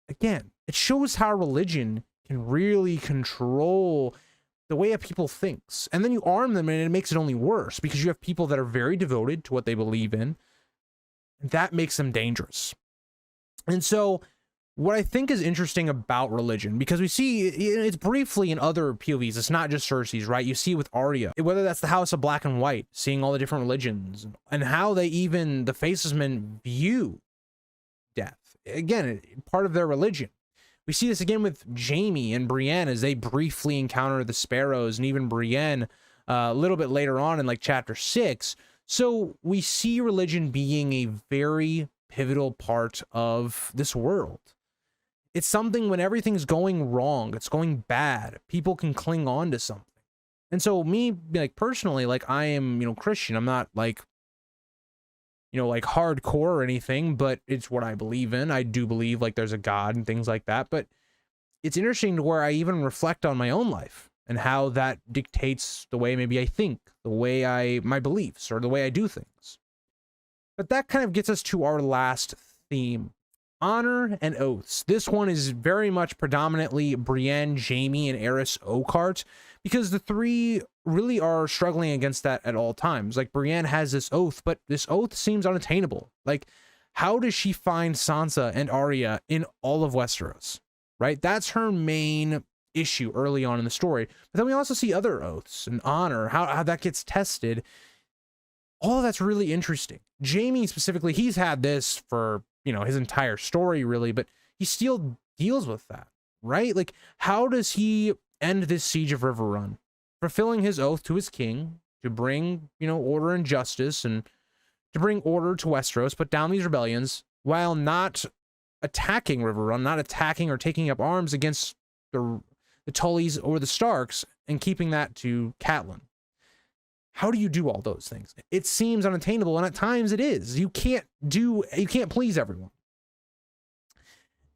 again, it shows how religion can really control the way a people thinks. And then you arm them and it makes it only worse because you have people that are very devoted to what they believe in. And that makes them dangerous. And so what I think is interesting about religion, because we see it's briefly in other POVs, it's not just Cersei's, right? You see with Arya, whether that's the House of Black and White, seeing all the different religions and how they even, the Facelessmen view death. Again, part of their religion. We see this again with Jaime and Brienne as they briefly encounter the Sparrows and even Brienne a little bit later on in like chapter 6. So we see religion being a very pivotal part of this world. It's something when everything's going wrong, it's going bad, people can cling on to something. And so me, like personally, like I am, Christian. I'm not like, like hardcore or anything, but it's what I believe in. I do believe like there's a God and things like that. But it's interesting to where I even reflect on my own life and how that dictates the way maybe I think, the way my beliefs or the way I do things. But that kind of gets us to our last theme. honor and oaths. This one is very much predominantly Brienne, Jaime, and Arys Oakheart, because the three really are struggling against that at all times. Like, Brienne has this oath, but this oath seems unattainable. Like, how does she find Sansa and Arya in all of Westeros, right? That's her main issue early on in the story. But then we also see other oaths and honor, how that gets tested. All of that's really interesting. Jaime specifically, he's had this for, you know, his entire story really, but he still deals with that, right? Like, how does he end this siege of Riverrun? Fulfilling his oath to his king to bring, you know, order and justice and to bring order to Westeros, put down these rebellions, while not attacking Riverrun, not attacking or taking up arms against the Tullys or the Starks, and keeping that to Catelyn. How do you do all those things? It seems unattainable, and at times it is. You can't please everyone.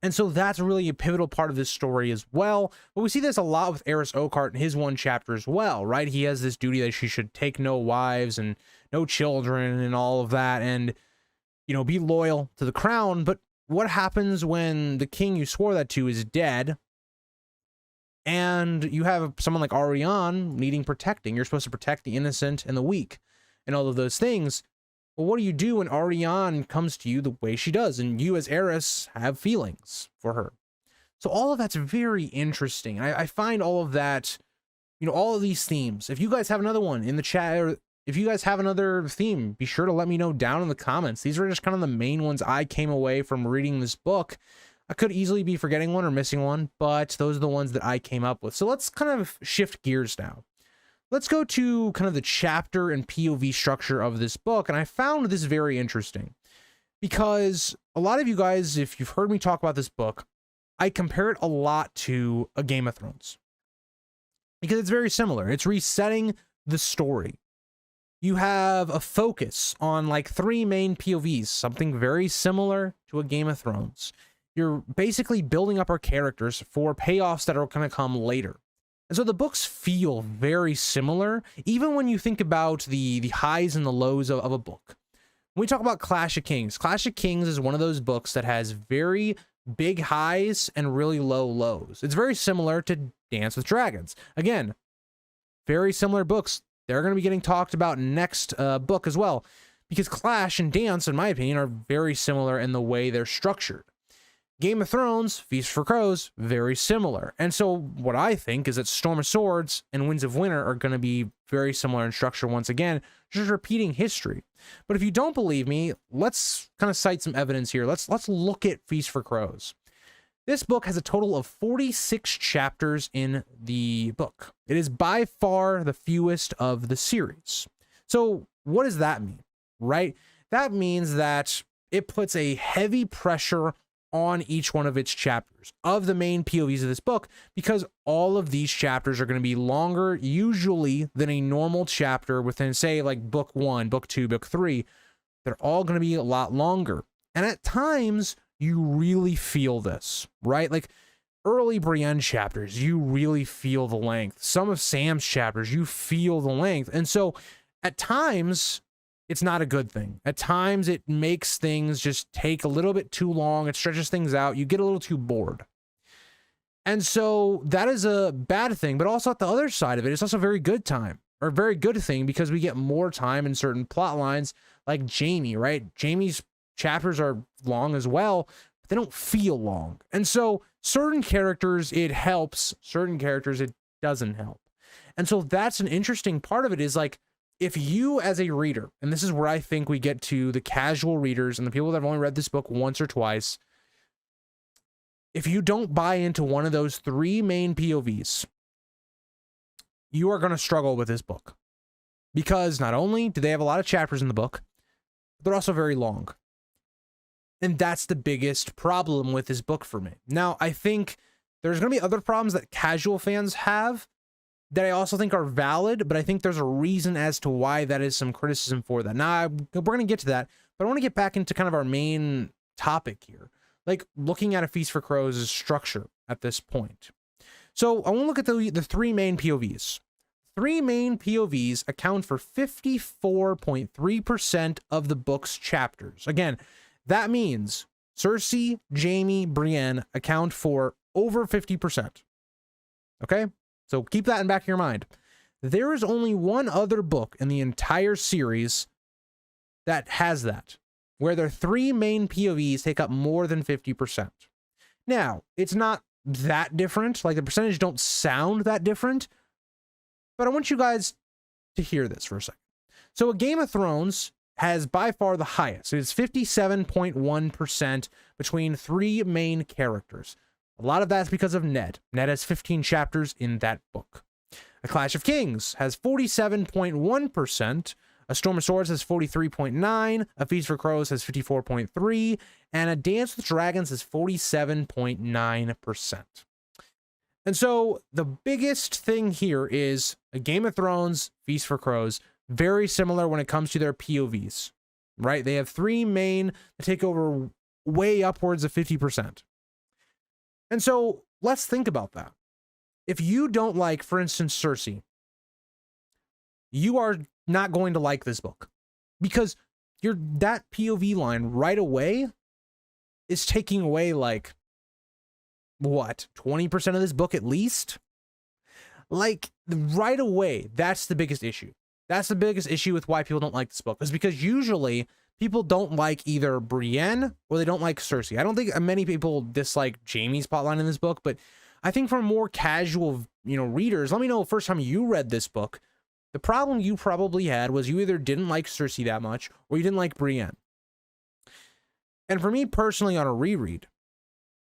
And so that's really a pivotal part of this story as well. But we see this a lot with Arys Oakheart in his one chapter as well, right? He has this duty that she should take no wives and no children and all of that, and, you know, be loyal to the crown. But what happens when the king you swore that to is dead, and you have someone like Arion needing protecting? You're supposed to protect the innocent and the weak and all of those things. Well, what do you do when Arion comes to you the way she does, and you as Arys have feelings for her? So all of that's very interesting. I find all of that, you know, all of these themes. If you guys have another one in the chat, or if you guys have another theme, be sure to let me know down in the comments. These are just kind of the main ones I came away from reading this book. I could easily be forgetting one or missing one, but those are the ones that I came up with. So let's kind of shift gears now. Let's go to kind of the chapter and POV structure of this book. And I found this very interesting because a lot of you guys, if you've heard me talk about this book, I compare it a lot to a Game of Thrones because it's very similar. It's resetting the story. You have a focus on like three main POVs, something very similar to a Game of Thrones. You're basically building up our characters for payoffs that are going to come later. And so the books feel very similar, even when you think about the highs and the lows of a book. When we talk about Clash of Kings is one of those books that has very big highs and really low lows. It's very similar to Dance with Dragons. Again, very similar books. They're going to be getting talked about next book as well, because Clash and Dance, in my opinion, are very similar in the way they're structured. Game of Thrones, Feast for Crows, very similar. And so what I think is that Storm of Swords and Winds of Winter are going to be very similar in structure once again, just repeating history. But if you don't believe me, let's kind of cite some evidence here. Let's look at Feast for Crows. This book has a total of 46 chapters in the book. It is by far the fewest of the series. So what does that mean, right? That means that it puts a heavy pressure on each one of its chapters of the main POVs of this book, because all of these chapters are going to be longer usually than a normal chapter within, say, like book 1, book 2, book 3. They're all going to be a lot longer. And at times you really feel this, right? Like early Brienne chapters, you really feel the length. Some of Sam's chapters, you feel the length. And so at times it's not a good thing. At times it makes things just take a little bit too long. It stretches things out. You get a little too bored. And so that is a bad thing, but also at the other side of it, it's also a very good time, or a very good thing, because we get more time in certain plot lines like Jaime, right? Jaime's chapters are long as well, but they don't feel long. And so certain characters, it helps. Certain characters, it doesn't help. And so that's an interesting part of it, is like, if you as a reader, and this is where I think we get to the casual readers and the people that have only read this book once or twice, if you don't buy into one of those three main POVs, you are going to struggle with this book. Because not only do they have a lot of chapters in the book, but they're also very long. And that's the biggest problem with this book for me. Now, I think there's going to be other problems that casual fans have that I also think are valid, but I think there's a reason as to why that is some criticism for that. Now, we're going to get to that, but I want to get back into kind of our main topic here, like looking at A Feast for Crows' structure at this point. So I want to look at the three main POVs. Three main POVs account for 54.3% of the book's chapters. Again, that means Cersei, Jaime, Brienne account for over 50%. Okay? So keep that in the back of your mind. There is only one other book in the entire series that has that, where their 3 main POVs take up more than 50%. Now, it's not that different. Like, the percentage don't sound that different, but I want you guys to hear this for a second. So a Game of Thrones has by far the highest. It's 57.1% between 3 main characters. A lot of that's because of Ned. Ned has 15 chapters in that book. A Clash of Kings has 47.1%. A Storm of Swords has 43.9%. A Feast for Crows has 54.3%. And A Dance with Dragons has 47.9%. And so the biggest thing here is a Game of Thrones, Feast for Crows, very similar when it comes to their POVs, right? They have 3 main that take over way upwards of 50%. And so let's think about that. If you don't like, for instance, Cersei, you are not going to like this book, because that POV line right away is taking away, like, what, 20% of this book at least? Like, right away, that's the biggest issue. That's the biggest issue with why people don't like this book, is because usually people don't like either Brienne or they don't like Cersei. I don't think many people dislike Jaime's plotline in this book, but I think for more casual, readers, let me know the first time you read this book, the problem you probably had was you either didn't like Cersei that much or you didn't like Brienne. And for me personally, on a reread,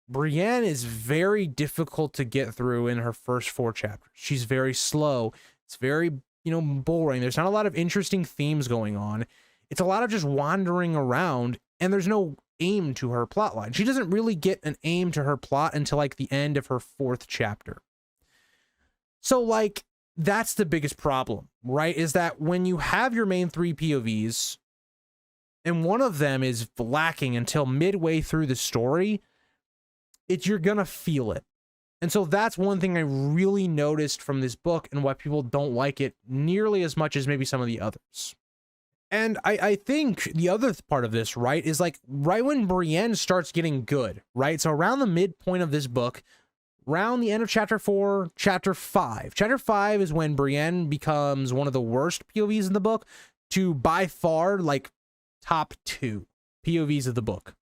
Brienne is very difficult to get through in her first 4 chapters. She's very slow. It's very, boring. There's not a lot of interesting themes going on. It's a lot of just wandering around, and there's no aim to her plotline. She doesn't really get an aim to her plot until like the end of her 4th chapter. So like, that's the biggest problem, right? Is that when you have your main 3 POVs and one of them is lacking until midway through the story, you're gonna feel it. And so that's one thing I really noticed from this book and why people don't like it nearly as much as maybe some of the others. And I think the other part of this, right, is like right when Brienne starts getting good, right? So around the midpoint of this book, around the end of chapter 4, chapter 5. Chapter 5 is when Brienne becomes one of the worst POVs in the book to by far like top 2 POVs of the book.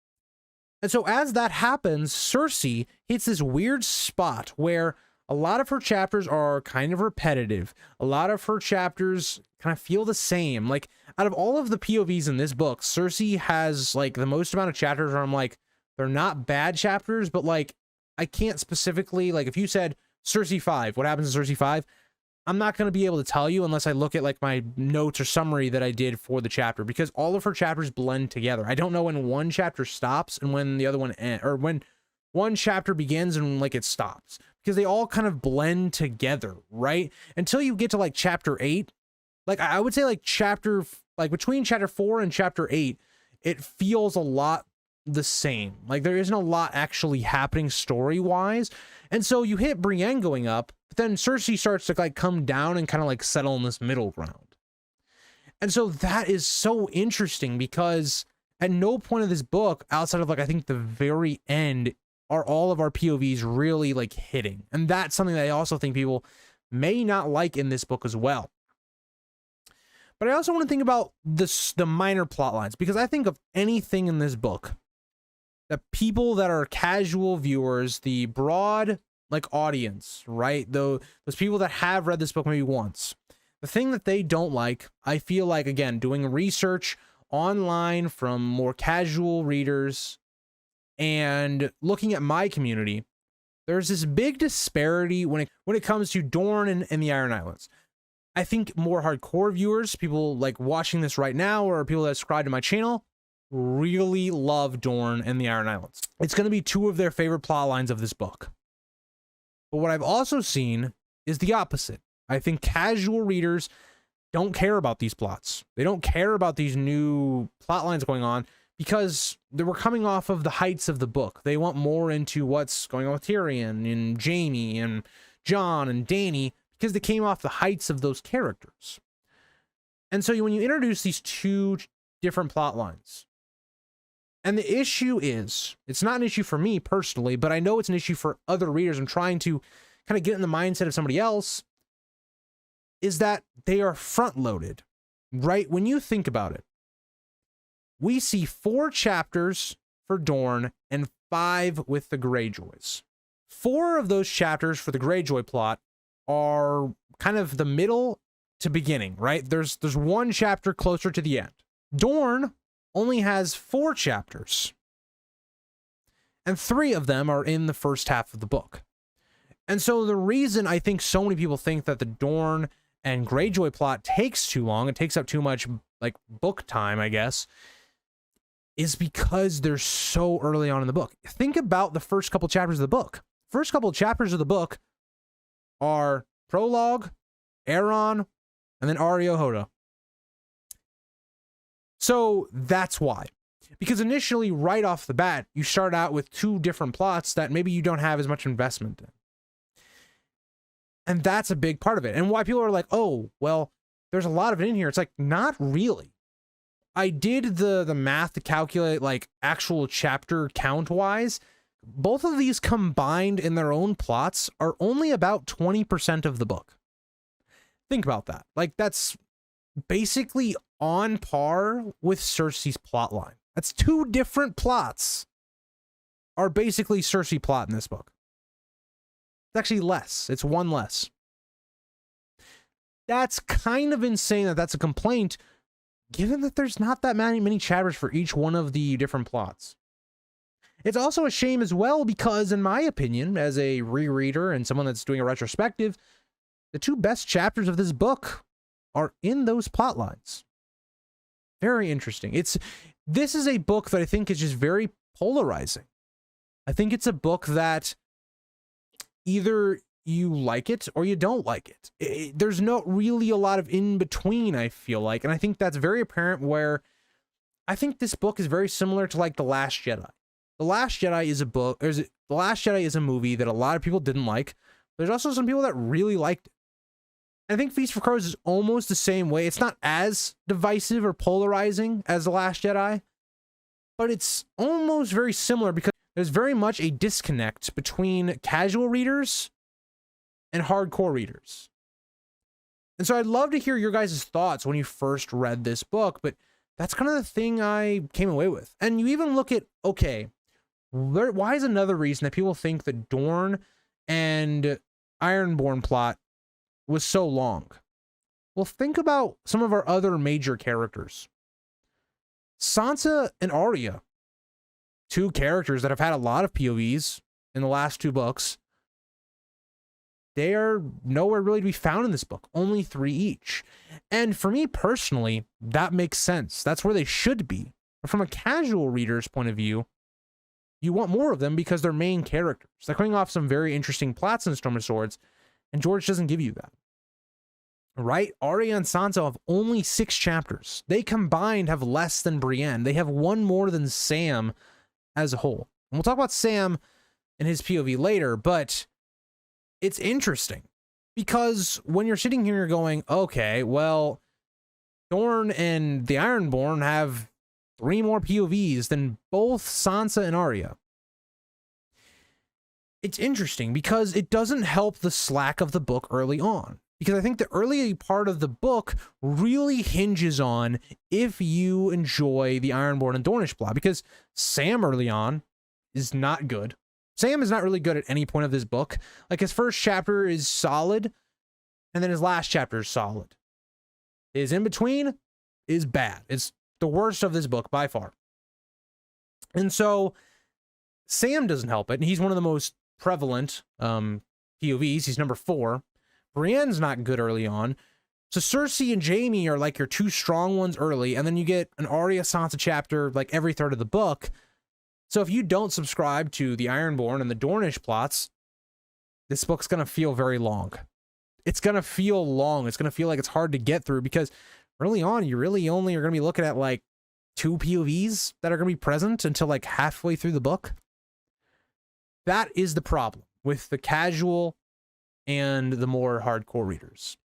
And so as that happens, Cersei hits this weird spot where a lot of her chapters are kind of repetitive. A lot of her chapters kind of feel the same. Like, out of all of the POVs in this book, Cersei has like the most amount of chapters where I'm like, they're not bad chapters, but like, I can't specifically, like, if you said Cersei 5, what happens in Cersei 5? I'm not going to be able to tell you unless I look at like my notes or summary that I did for the chapter, because all of her chapters blend together. I don't know when one chapter stops and when the other one ends, or when one chapter begins and like it stops, because they all kind of blend together, right? Until you get to like chapter 8. Like, I would say like between chapter 4 and chapter 8, it feels a lot the same. Like, there isn't a lot actually happening story-wise. And so you hit Brienne going up, but then Cersei starts to like come down and kind of like settle in this middle ground. And so that is so interesting, because at no point of this book, outside of like, I think the very end, are all of our POVs really like hitting. And that's something that I also think people may not like in this book as well. But I also want to think about the minor plot lines, because I think of anything in this book, the people that are casual viewers, the broad like audience, right? Those people that have read this book maybe once, the thing that they don't like, I feel like, again, doing research online from more casual readers and looking at my community, there's this big disparity when it comes to Dorne and the Iron Islands. I think more hardcore viewers, people like watching this right now, or people that subscribe to my channel, really love Dorne and the Iron Islands. It's going to be 2 of their favorite plot lines of this book. But what I've also seen is the opposite. I think casual readers don't care about these plots. They don't care about these new plot lines going on, because they were coming off of the heights of the book. They want more into what's going on with Tyrion and Jaime and Jon and Dany, because they came off the heights of those characters. And so when you introduce these 2 different plot lines, And the issue is, it's not an issue for me personally, but I know it's an issue for other readers. I'm trying to kind of get in the mindset of somebody else, is that they are front-loaded, right? When you think about it, we see 4 chapters for Dorne and 5 with the Greyjoys. 4 of those chapters for the Greyjoy plot are kind of the middle to beginning, right? There's 1 chapter closer to the end. Dorne only has 4 chapters, and 3 of them are in the first half of the book. And so the reason I think so many people think that the Dorne and Greyjoy plot takes too long, it takes up too much like book time, I guess, is because they're so early on in the book. Think about the first couple chapters of the book. First couple chapters of the book are prologue, Aeron, and then Areo Hotah. So that's why. Because initially, right off the bat, you start out with 2 different plots that maybe you don't have as much investment in. And that's a big part of it. And why people are like, oh, well, there's a lot of it in here. It's like, not really. I did the math to calculate like actual chapter count wise. Both of these combined in their own plots are only about 20% of the book. Think about that. Like, that's basically on par with Cersei's plotline. That's 2 different plots are basically Cersei plot in this book. It's actually less. It's 1 less. That's kind of insane that that's a complaint, given that there's not that many chapters for each one of the different plots. It's also a shame as well because, in my opinion, as a rereader and someone that's doing a retrospective, the 2 best chapters of this book are in those plot lines. Very interesting. This is a book that I think is just very polarizing. I think it's a book that either you like it or you don't like it. There's not really a lot of in between, I feel like. And I think that's very apparent where I think this book is very similar to like The Last Jedi. The Last Jedi is a book, The Last Jedi is a movie that a lot of people didn't like. There's also some people that really liked it. I think Feast for Crows is almost the same way. It's not as divisive or polarizing as The Last Jedi, but it's almost very similar because there's very much a disconnect between casual readers and hardcore readers. And so I'd love to hear your guys' thoughts when you first read this book, but that's kind of the thing I came away with. And you even look at, okay, why is another reason that people think the Dorne and Ironborn plot was so long? Well, think about some of our other major characters. Sansa and Arya, 2 characters that have had a lot of POVs in the last 2 books. They are nowhere really to be found in this book, only 3 each. And for me personally, that makes sense. That's where they should be. But from a casual reader's point of view, you want more of them because they're main characters. They're coming off some very interesting plots in Storm of Swords, and George doesn't give you that. Right? Arya and Sansa have only 6 chapters. They combined have less than Brienne. They have 1 more than Sam as a whole. And we'll talk about Sam and his POV later, but it's interesting because when you're sitting here, you're going, okay, well, Dorne and the Ironborn have 3 more POVs than both Sansa and Arya. It's interesting because it doesn't help the slack of the book early on. Because I think the early part of the book really hinges on if you enjoy the Ironborn and Dornish plot. Because Sam early on is not good. Sam is not really good at any point of this book. Like, his first chapter is solid, and then his last chapter is solid. His in-between is bad. It's the worst of this book by far. And so Sam doesn't help it, and he's one of the most prevalent POVs. He's number 4. Brienne's not good early on. So Cersei and Jaime are like your 2 strong ones early, and then you get an Arya Sansa chapter like every third of the book. So if you don't subscribe to the Ironborn and the Dornish plots, this book's going to feel very long. It's going to feel long. It's going to feel like it's hard to get through because early on, you really only are going to be looking at like 2 POVs that are going to be present until like halfway through the book. That is the problem with the casual and the more hardcore readers.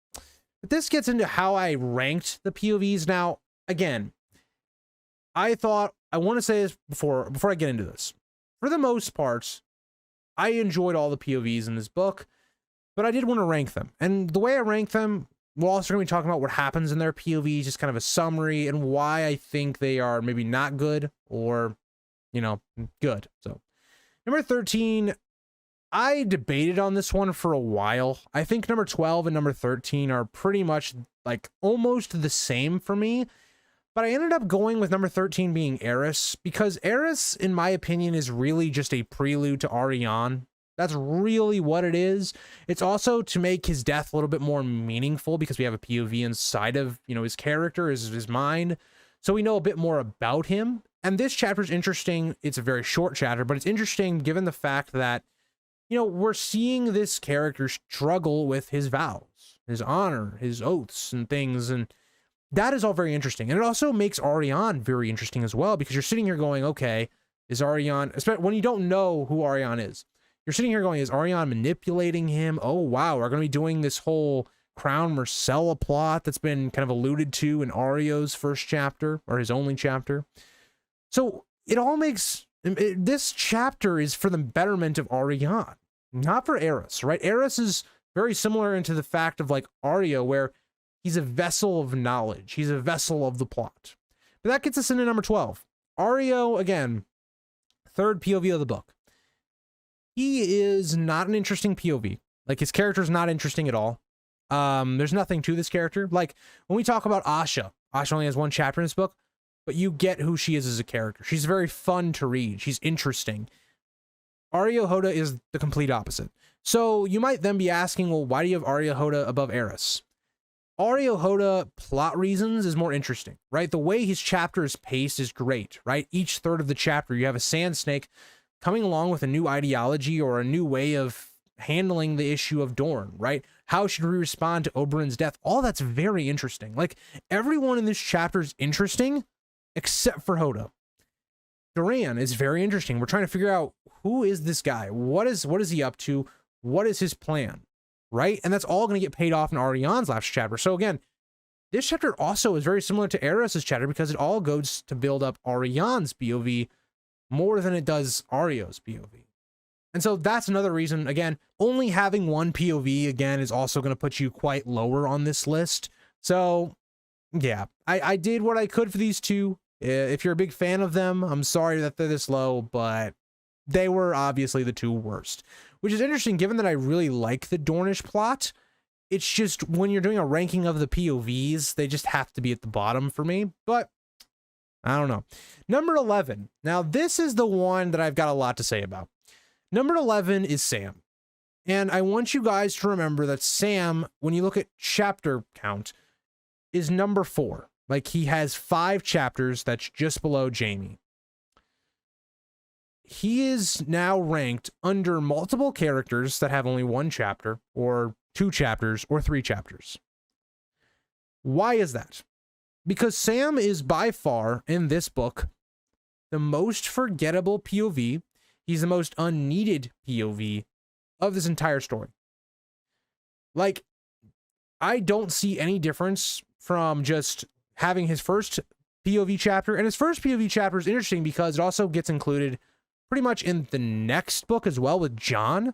But this gets into how I ranked the POVs. Now, again, I thought I want to say this before I get into this. For the most part, I enjoyed all the POVs in this book, but I did want to rank them. And the way I rank them, we're also going to be talking about what happens in their POVs, just kind of a summary, and why I think they are maybe not good or, you know, good. So, number 13, I debated on this one for a while. I think number 12 and number 13 are pretty much like almost the same for me. But I ended up going with number 13 being Aerys, because Aerys, in my opinion, is really just a prelude to Arianne. That's really what it is. It's also to make his death a little bit more meaningful, because we have a POV inside of, you know, his character, his mind. So we know a bit more about him. And this chapter is interesting. It's a very short chapter, but it's interesting given the fact that, you know, we're seeing this character struggle with his vows, his honor, his oaths and things. And that is all very interesting. And it also makes Arianne very interesting as well, because you're sitting here going, okay, is Arianne, especially when you don't know who Arianne is, you're sitting here going, is Arianne manipulating him? Oh, wow, we're going to be doing this whole Crown Myrcella plot that's been kind of alluded to in Ario's first chapter, or his only chapter. So it all makes, this chapter is for the betterment of Arianne, not for Aerys, right? Aerys is very similar into the fact of like Arya, where he's a vessel of knowledge. He's a vessel of the plot. But that gets us into number 12. Areo, again, third POV of the book. He is not an interesting POV. Like, his character is not interesting at all. There's nothing to this character. Like, when we talk about Asha, Asha only has one chapter in this book, but you get who she is as a character. She's very fun to read. She's interesting. Areo Hotah is the complete opposite. So you might then be asking, well, why do you have Areo Hotah above Aerys? Areo Hotah, plot reasons, is more interesting, right? The way his chapter is paced is great, right? Each third of the chapter, you have a sand snake coming along with a new ideology or a new way of handling the issue of Dorne, right? How should we respond to Oberyn's death? All that's very interesting. Like, everyone in this chapter is interesting, except for Hotah. Doran is very interesting. We're trying to figure out, who is this guy? What is he up to? What is his plan? Right? And that's all going to get paid off in Arianne's last chapter. So again, this chapter also is very similar to Aerys' chapter, because it all goes to build up Arianne's POV more than it does Areo's POV. And so that's another reason, again, only having one POV, again, is also going to put you quite lower on this list. So yeah, I did what I could for these two. If you're a big fan of them, I'm sorry that they're this low, but they were obviously the two worst. Which is interesting, given that I really like the Dornish plot. It's just, when you're doing a ranking of the POVs, they just have to be at the bottom for me. But I don't know. Number 11. Now, this is the one that I've got a lot to say about. Number 11 is Sam. And I want you guys to remember that Sam, when you look at chapter count, is number 4. Like, he has 5 chapters. That's just below Jaime. He is now ranked under multiple characters that have only 1 chapter, or 2 chapters, or 3 chapters. Why is that? Because Sam is by far, in this book, the most forgettable POV. He's the most unneeded POV of this entire story. Like, I don't see any difference from just having his first POV chapter. And his first POV chapter is interesting because it also gets included pretty much in the next book as well with Jon.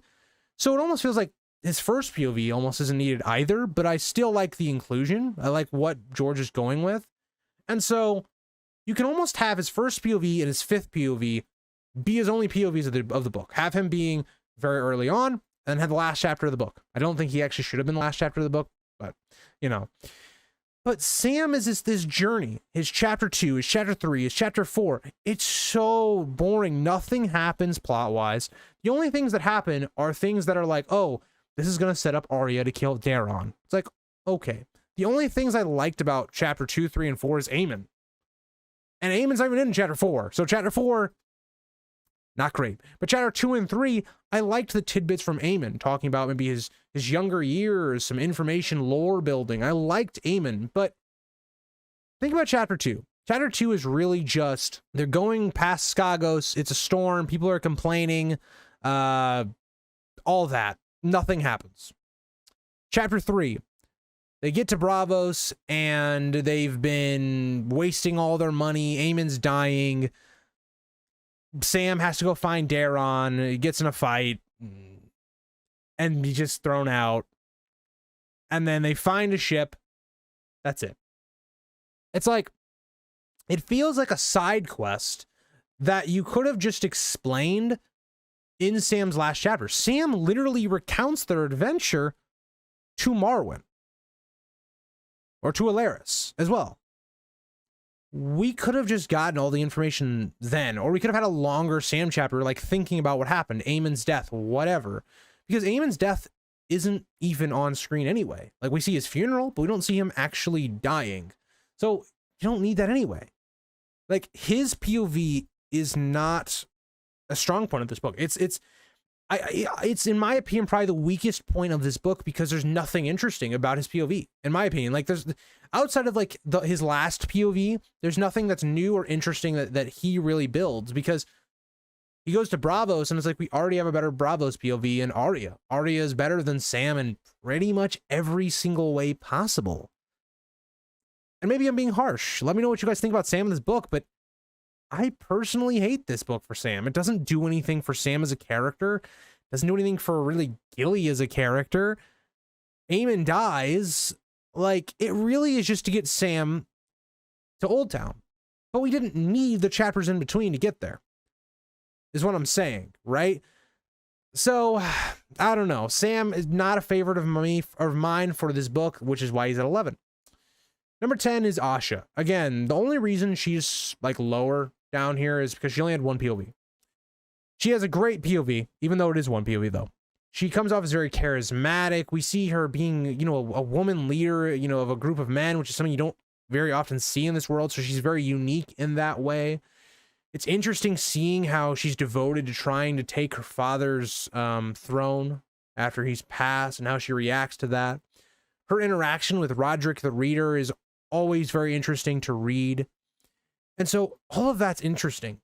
So it almost feels like his first POV almost isn't needed either, but I still like the inclusion. I like what George is going with. And so you can almost have his first POV and his 5th POV be his only POVs of the book. Have him being very early on, and then have the last chapter of the book. I don't think he actually should have been the last chapter of the book, but, you know. But Sam is this journey. His chapter 2, his chapter 3, his chapter 4. It's so boring. Nothing happens plot-wise. The only things that happen are things that are like, oh, this is going to set up Arya to kill Daron. It's like, okay. The only things I liked about chapter 2, 3, and 4 is Aemon. And Aemon's not even in chapter 4. So chapter 4, not great. But chapter 2 and 3, I liked the tidbits from Aemon, talking about maybe his younger years, some information, lore building. I liked Aemon, but think about chapter 2. Chapter 2 is really just, they're going past Skagos, it's a storm, people are complaining, all that. Nothing happens. Chapter 3, they get to Braavos, and they've been wasting all their money. Aemon's dying. Sam has to go find Aeron, he gets in a fight, and he's just thrown out. And then they find a ship. That's it. It's like, it feels like a side quest that you could have just explained in Sam's last chapter. Sam literally recounts their adventure to Marwyn. Or to Alaris as well. We could have just gotten all the information then, or we could have had a longer Sam chapter, like thinking about what happened, Aemon's death, whatever. Because Aemon's death isn't even on screen anyway. Like, we see his funeral, but we don't see him actually dying. So you don't need that anyway. Like, his POV is not a strong point of this book. It's in my opinion probably the weakest point of this book, because there's nothing interesting about his POV, in my opinion. Like, there's outside of like his last POV, there's nothing that's new or interesting that he really builds, because he goes to Braavos and it's like, we already have a better Braavos POV in Arya. Arya is better than Sam in pretty much every single way possible. And maybe I'm being harsh. Let me know what you guys think about Sam in this book, but I personally hate this book for Sam. It doesn't do anything for Sam as a character. It doesn't do anything for really Gilly as a character. Aemon dies. Like, it really is just to get Sam to Old Town. But we didn't need the chapters in between to get there, is what I'm saying, right? So, I don't know. Sam is not a favorite of mine for this book, which is why he's at 11. Number 10 is Asha. Again, the only reason she's like lower down here is because she only had one POV. She has a great POV, even though it is one POV though. She comes off as very charismatic. We see her being, a woman leader, of a group of men, which is something you don't very often see in this world. So she's very unique in that way. It's interesting seeing how she's devoted to trying to take her father's throne after he's passed, and how she reacts to that. Her interaction with Roderick the Reader is always very interesting to read. And so all of that's interesting.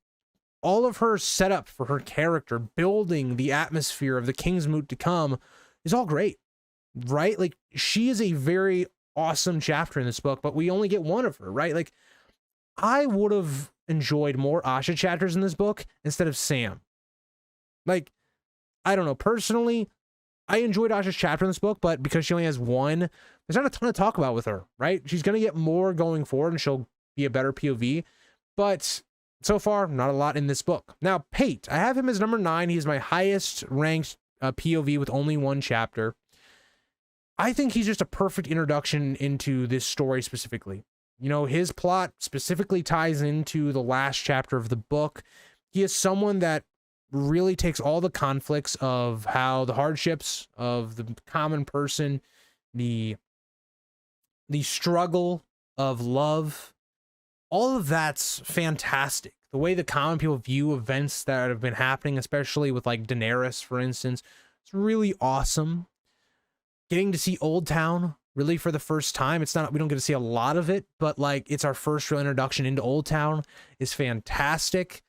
All of her setup for her character, building the atmosphere of the Kingsmoot to come, is all great, right? Like, she is a very awesome chapter in this book, but we only get one of her, right? Like, I would have enjoyed more Asha chapters in this book instead of Sam. Like, I don't know, personally, I enjoyed Asha's chapter in this book, but because she only has one, there's not a ton to talk about with her, right? She's going to get more going forward, and she'll be a better POV, but so far, not a lot in this book. Now, Pate, I have him as number 9. He's my highest ranked POV with only one chapter. I think he's just a perfect introduction into this story specifically. His plot specifically ties into the last chapter of the book. He is someone that really takes all the conflicts of how the hardships of the common person, the struggle of love, all of that's fantastic. The way the common people view events that have been happening, especially with like Daenerys, for instance, it's really awesome. Getting to see Old Town really for the first time. We don't get to see a lot of it, but like, it's our first real introduction into Old Town, is fantastic.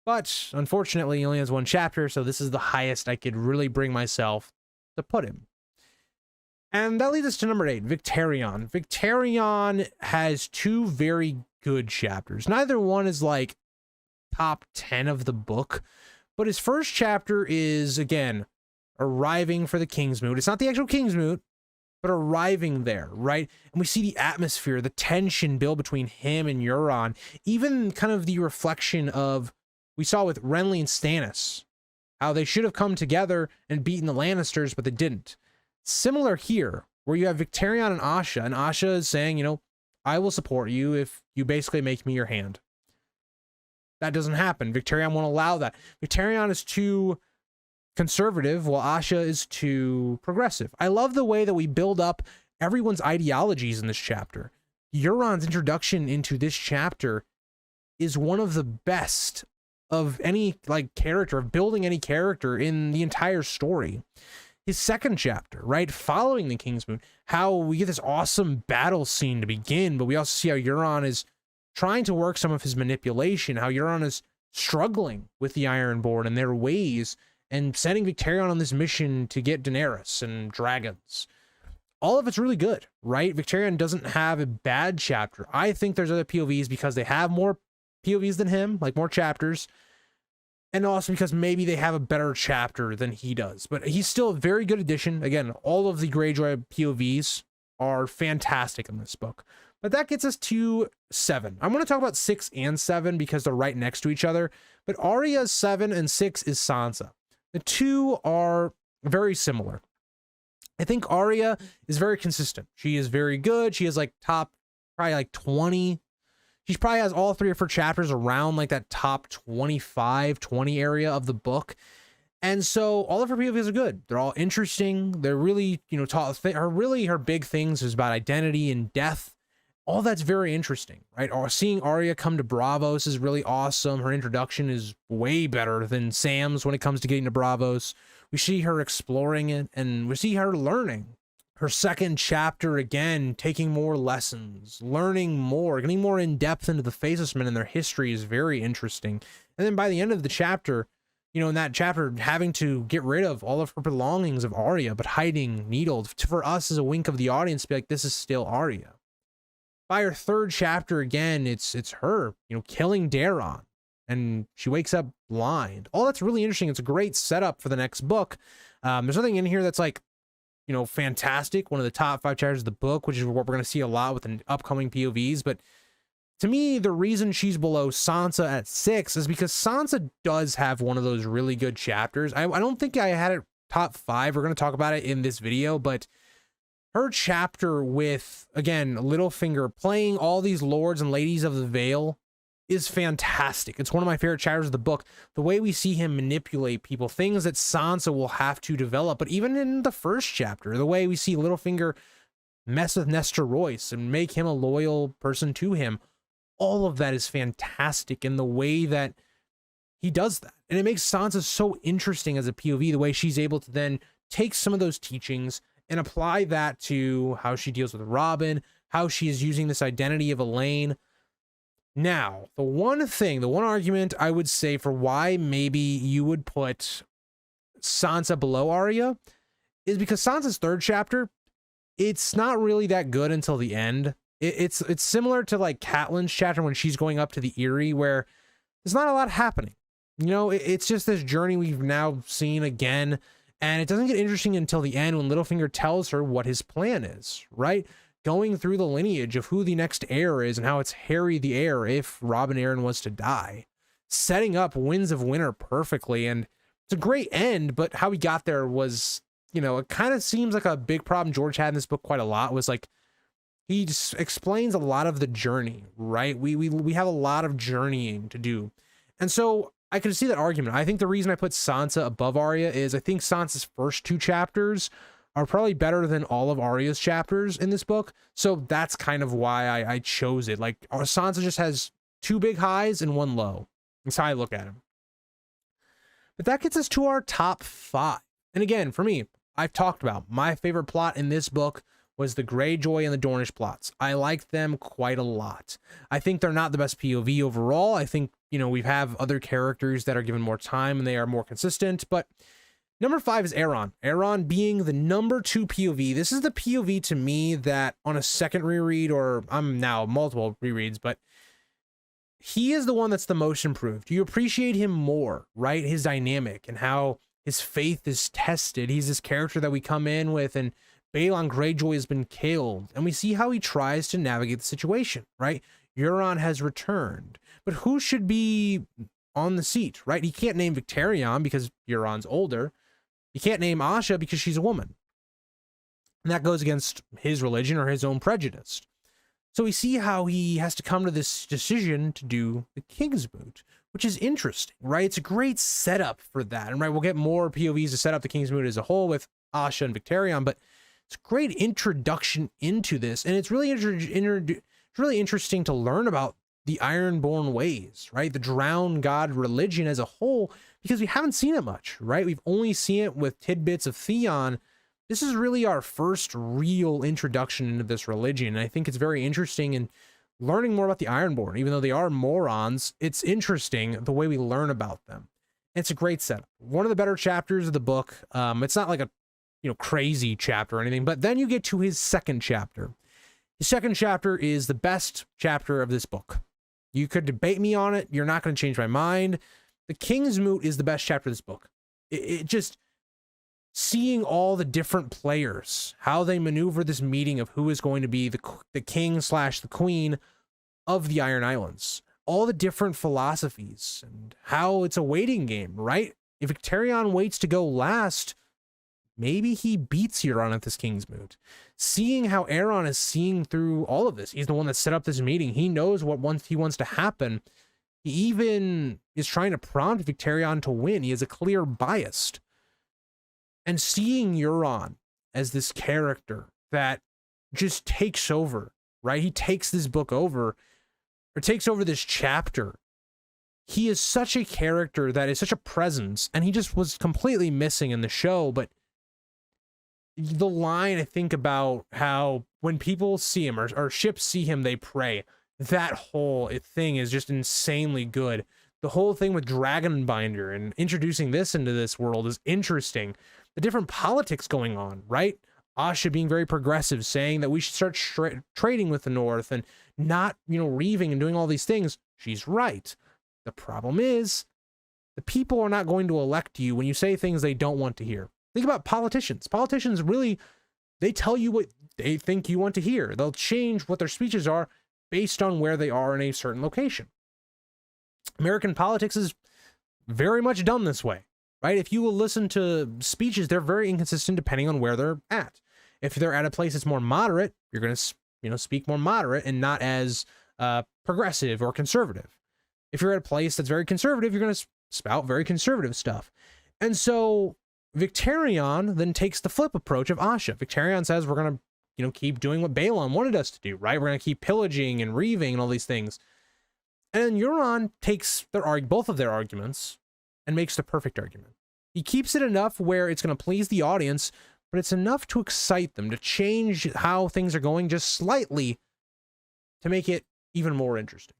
But unfortunately, he only has one chapter, so this is the highest I could really bring myself to put him. And that leads us to number 8, Victarion. Victarion has 2 very good chapters. Neither one is like top 10 of the book, but his first chapter is, again, arriving for the Kingsmoot. It's not the actual Kingsmoot, but arriving there, right? And we see the atmosphere, the tension build between him and Euron, even kind of the reflection of we saw with Renly and Stannis, how they should have come together and beaten the Lannisters, but they didn't. Similar here, where you have Victarion and Asha is saying, I will support you if you basically make me your hand. That doesn't happen. Victarion won't allow that. Victarion is too conservative, while Asha is too progressive. I love the way that we build up everyone's ideologies in this chapter. Euron's introduction into this chapter is one of the best of any character, of building any character in the entire story. His second chapter, right, following the Kingsmoot, how we get this awesome battle scene to begin, but we also see how Euron is trying to work some of his manipulation, how Euron is struggling with the Ironborn and their ways, and sending Victarion on this mission to get Daenerys and dragons. All of it's really good, right? Victarion doesn't have a bad chapter. I think there's other POVs because they have more POVs than him, like more chapters, and also because maybe they have a better chapter than he does. But he's still a very good addition. Again, all of the Greyjoy POVs are fantastic in this book. But that gets us to 7. I'm going to talk about 6 and 7 because they're right next to each other. But Arya's 7 and 6 is Sansa. The two are very similar. I think Arya is very consistent. She is very good. She is like top, probably like 20. She probably has all 3 of her chapters around like that top 25, 20 area of the book. And so all of her POVs are good. They're all interesting. They're really, her big things is about identity and death. All that's very interesting, right? Or seeing Arya come to Braavos is really awesome. Her introduction is way better than Sam's when it comes to getting to Braavos. We see her exploring it, and we see her learning. Her second chapter, again, taking more lessons, learning more, getting more in depth into the Faceless Men and their history is very interesting. And then by the end of the chapter, in that chapter, having to get rid of all of her belongings of Arya, but hiding, needled, for us as a wink of the audience, to be like, this is still Arya. By her third chapter, again, it's her, killing Daeron, and she wakes up blind. All that's really interesting. It's a great setup for the next book. There's nothing in here that's like, fantastic. One of the top 5 chapters of the book, which is what we're going to see a lot with the upcoming POVs. But to me, the reason she's below Sansa at 6 is because Sansa does have one of those really good chapters. I don't think I had it top 5. We're going to talk about it in this video, but her chapter with, again, Littlefinger playing all these lords and ladies of the Vale is fantastic. It's one of my favorite chapters of the book. The way we see him manipulate people, things that Sansa will have to develop. But even in the first chapter, the way we see Littlefinger mess with Nestor Royce and make him a loyal person to him, all of that is fantastic in the way that he does that. And it makes Sansa so interesting as a POV, the way she's able to then take some of those teachings and apply that to how she deals with Robin, how she is using this identity of Elaine. Now, the one argument I would say for why maybe you would put Sansa below Arya is because Sansa's third chapter, it's not really that good until the end. It's similar to like Catelyn's chapter when she's going up to the Eyrie, where there's not a lot happening. It's just this journey we've now seen again. And it doesn't get interesting until the end when Littlefinger tells her what his plan is, right? Going through the lineage of who the next heir is and how it's Harry the heir if Robin Aeron was to die. Setting up Winds of Winter perfectly. And it's a great end, but how we got there was, it kind of seems like a big problem George had in this book quite a lot, was like, he just explains a lot of the journey, right? We have a lot of journeying to do. And so I can see that argument. I think the reason I put Sansa above Arya is I think Sansa's first 2 chapters are probably better than all of Arya's chapters in this book. So that's kind of why I chose it. Like, Sansa just has 2 big highs and 1 low. That's how I look at him. But that gets us to our top 5. And again, for me, I've talked about my favorite plot in this book was the Greyjoy and the Dornish plots. I liked them quite a lot. I think they're not the best POV overall. I think, we have other characters that are given more time and they are more consistent. But number 5 is Aeron. Aeron being the number 2 POV. This is the POV to me that on a second reread, or I'm now multiple rereads, but he is the one that's the most improved. You appreciate him more, right? His dynamic and how his faith is tested. He's this character that we come in with, and Balon Greyjoy has been killed, and we see how he tries to navigate the situation, right? Euron has returned, but who should be on the seat, right? He can't name Victarion because Euron's older. He can't name Asha because she's a woman. And that goes against his religion or his own prejudice. So we see how he has to come to this decision to do the King's Moot, which is interesting, right? It's a great setup for that. And right, we'll get more POVs to set up the King's Moot as a whole with Asha and Victarion, but it's a great introduction into this. And it's really interesting to learn about the Ironborn ways, right? The drowned god religion as a whole, because we haven't seen it much, right? We've only seen it with tidbits of Theon. This is really our first real introduction into this religion. And I think it's very interesting, and learning more about the Ironborn, even though they are morons, it's interesting the way we learn about them. It's a great setup. One of the better chapters of the book. It's not like a crazy chapter or anything, but then you get to his second chapter. His second chapter is the best chapter of this book. You could debate me on it. You're not going to change my mind. The King's Moot is the best chapter of this book. It just, seeing all the different players, how they maneuver this meeting of who is going to be the king / the queen of the Iron Islands, all the different philosophies, and how it's a waiting game, right? If Victarion waits to go last, maybe he beats Euron at this King's Moot. Seeing how Aeron is seeing through all of this, he's the one that set up this meeting. He knows what he wants to happen. He even is trying to prompt Victarion to win. He has a clear bias. And seeing Euron as this character that just takes over, right? He takes this book over, or takes over this chapter. He is such a character that is such a presence, and he just was completely missing in the show. But the line, I think about how when people see him or ships see him, they pray. That whole thing is just insanely good. The whole thing with Dragonbinder and introducing this into this world is interesting. The different politics going on, right? Asha being very progressive, saying that we should start trading with the North and not, reaving and doing all these things. She's right. The problem is the people are not going to elect you when you say things they don't want to hear. Think about politicians. Politicians really, they tell you what they think you want to hear. They'll change what their speeches are based on where they are in a certain location. American politics is very much done this way, right? If you will listen to speeches, they're very inconsistent depending on where they're at. If they're at a place that's more moderate, you're going to, speak more moderate and not as progressive or conservative. If you're at a place that's very conservative, you're going to spout very conservative stuff. And so Victarion then takes the flip approach of Asha. Victarion says we're going to, keep doing what Balon wanted us to do, right? We're going to keep pillaging and reaving and all these things. And then Euron takes both of their arguments and makes the perfect argument. He keeps it enough where it's going to please the audience, but it's enough to excite them, to change how things are going just slightly to make it even more interesting.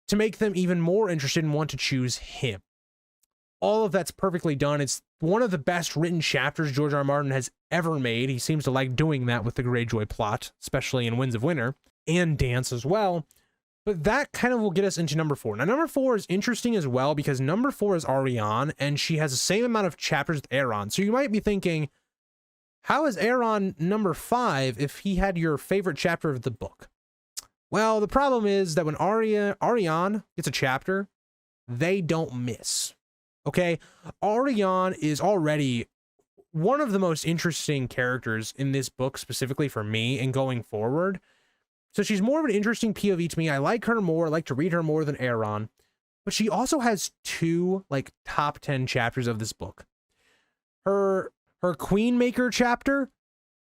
To make them even more interested and want to choose him. All of that's perfectly done. It's one of the best written chapters George R.R. Martin has ever made. He seems to like doing that with the Greyjoy plot, especially in Winds of Winter, and Dance as well. But that kind of will get us into number 4. Now, number 4 is interesting as well because number 4 is Arianne, and she has the same amount of chapters as Aeron. So you might be thinking, how is Aeron number 5 if he had your favorite chapter of the book? Well, the problem is that when Arianne gets a chapter, they don't miss. Okay? Arianne is already one of the most interesting characters in this book, specifically for me and going forward. So she's more of an interesting POV to me. I like her more. I like to read her more than Aeron. But she also has 2 top 10 chapters of this book. Her Queenmaker chapter,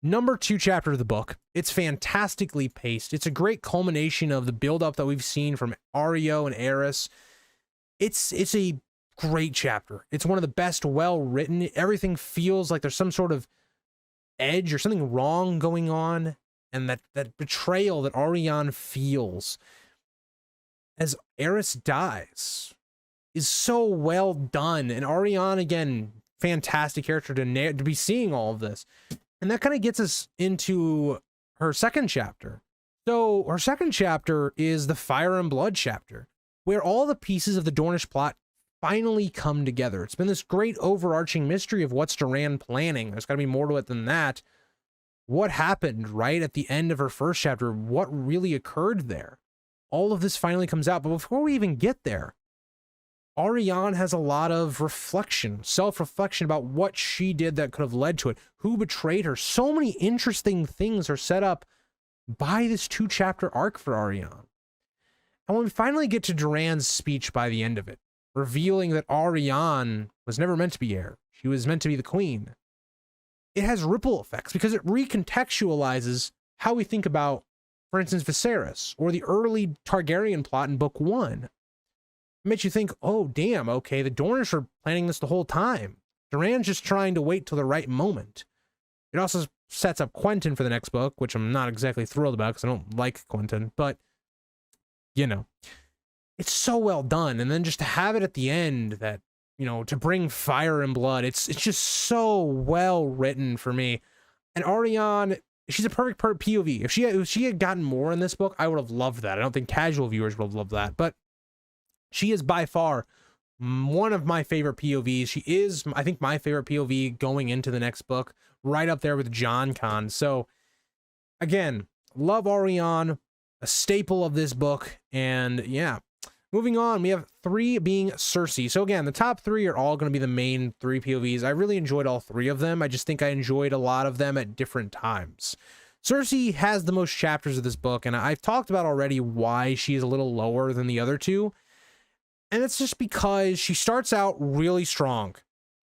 number 2 chapter of the book. It's fantastically paced. It's a great culmination of the buildup that we've seen from Areo and Aerys. It's a great chapter. It's one of the best well written. Everything feels like there's some sort of edge or something wrong going on. And that betrayal that Arianne feels as Aerys dies is so well done. And Arianne, again, fantastic character to be seeing all of this. And that kind of gets us into her second chapter. So her second chapter is the Fire and Blood chapter, where all the pieces of the Dornish plot finally come together. It's been this great overarching mystery of what's Doran planning. There's got to be more to it than that. What happened right at the end of her first chapter? What really occurred there? All of this finally comes out. But before we even get there, Arianne has a lot of reflection, self-reflection about what she did that could have led to it. Who betrayed her? So many interesting things are set up by this 2-chapter arc for Arianne. And when we finally get to Doran's speech by the end of it, revealing that Arianne was never meant to be heir. She was meant to be the queen. It has ripple effects because it recontextualizes how we think about, for instance, Viserys or the early Targaryen plot in book 1. It makes you think, oh, damn, okay, the Dornish are planning this the whole time. Doran's just trying to wait till the right moment. It also sets up Quentyn for the next book, which I'm not exactly thrilled about because I don't like Quentyn, but, it's so well done. And then just to have it at the end that, to bring fire and blood, it's just so well written for me. And Arianne, she's a perfect POV. If she had gotten more in this book, I would have loved that. I don't think casual viewers would have loved that, but she is by far one of my favorite POVs. She is, I think, my favorite POV going into the next book, right up there with John Con. So again, love Arion, a staple of this book. And yeah, moving on, we have 3 being Cersei. So again, the top 3 are all going to be the main 3 POVs. I really enjoyed all 3 of them. I just think I enjoyed a lot of them at different times. Cersei has the most chapters of this book, and I've talked about already why she is a little lower than the other 2. And it's just because she starts out really strong.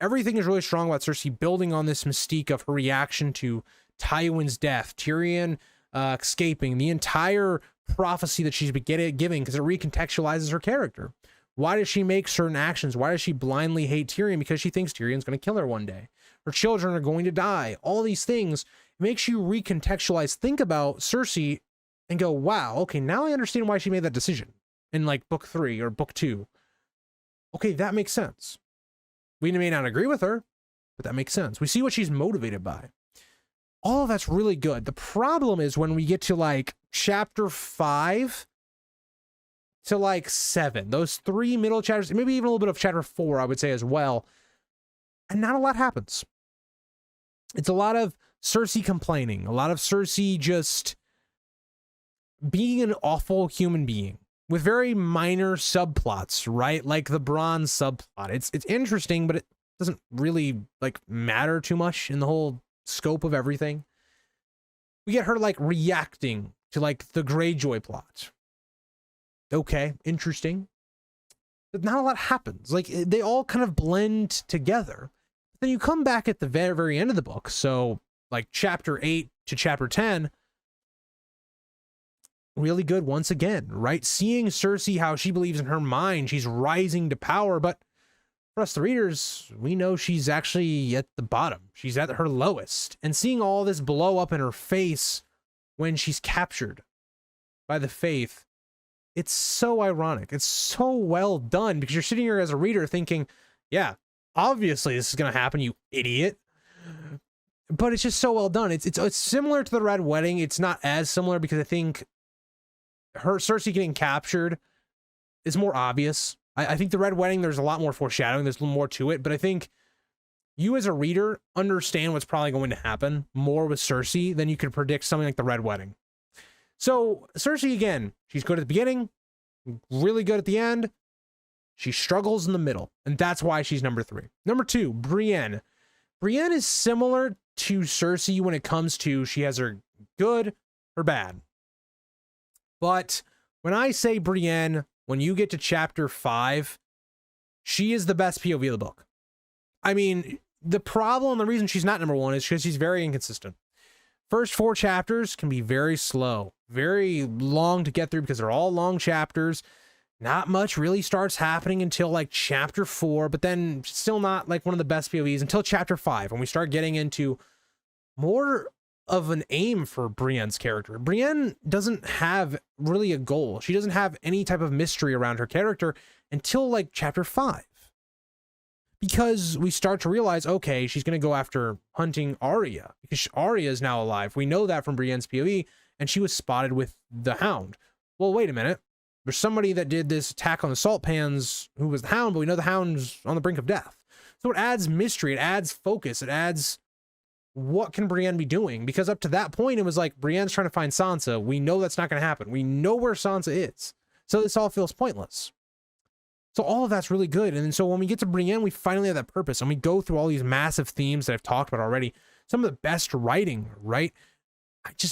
Everything is really strong about Cersei, building on this mystique of her reaction to Tywin's death, Tyrion escaping, the entire prophecy that she's been giving, because it recontextualizes her character. Why does she make certain actions? Why does she blindly hate Tyrion? Because she thinks Tyrion's going to kill her one day. Her children are going to die. All these things makes you recontextualize, think about Cersei and go, wow, okay, now I understand why she made that decision in like book 3 or book 2. Okay, that makes sense. We may not agree with her, but that makes sense. We see what she's motivated by. All of that's really good. The problem is when we get to like chapter 5 to like 7, those 3 middle chapters, maybe even a little bit of chapter 4, I would say as well, and not a lot happens. It's a lot of Cersei complaining, a lot of Cersei just being an awful human being with very minor subplots, right? Like the Bronze subplot. It's interesting, but it doesn't really like matter too much in the whole scope of everything. We get her like reacting to like the Greyjoy plot. Okay, interesting. But not a lot happens. Like they all kind of blend together. Then you come back at the very, very end of the book. So like chapter 8 to chapter 10, really good once again, right? Seeing Cersei, how she believes in her mind, she's rising to power, but for us, the readers, we know she's actually at the bottom. She's at her lowest. And seeing all this blow up in her face when she's captured by the Faith, it's so ironic. It's so well done because you're sitting here as a reader thinking, yeah, obviously this is going to happen, you idiot. But it's just so well done. It's similar to the Red Wedding. It's not as similar because I think her Cersei getting captured is more obvious. I think the Red Wedding, there's a lot more foreshadowing. There's a little more to it. But I think you as a reader understand what's probably going to happen more with Cersei than you could predict something like the Red Wedding. So Cersei, again, she's good at the beginning, really good at the end. She struggles in the middle. And that's why she's number 3. Number 2, Brienne. Brienne is similar to Cersei when it comes to she has her good or bad. But when I say Brienne, when you get to chapter 5, she is the best POV of the book. I mean, the problem, the reason she's not number 1 is because she's very inconsistent. First 4 chapters can be very slow, very long to get through because they're all long chapters. Not much really starts happening until like chapter 4, but then still not like one of the best POVs until chapter 5 when we start getting into more of an aim for Brienne's character. Brienne doesn't have really a goal. She doesn't have any type of mystery around her character until like chapter 5. Because we start to realize, okay, she's going to go after hunting Arya because Arya is now alive. We know that from Brienne's POV, and she was spotted with the Hound. Well, wait a minute. There's somebody that did this attack on the salt pans who was the Hound, but we know the Hound's on the brink of death. So it adds mystery, it adds focus, it adds what can Brienne be doing? Because up to that point, it was like Brienne's trying to find Sansa. We know that's not going to happen. We know where Sansa is. So this all feels pointless. So all of that's really good. And so when we get to Brienne, we finally have that purpose. And we go through all these massive themes that I've talked about already. Some of the best writing, right?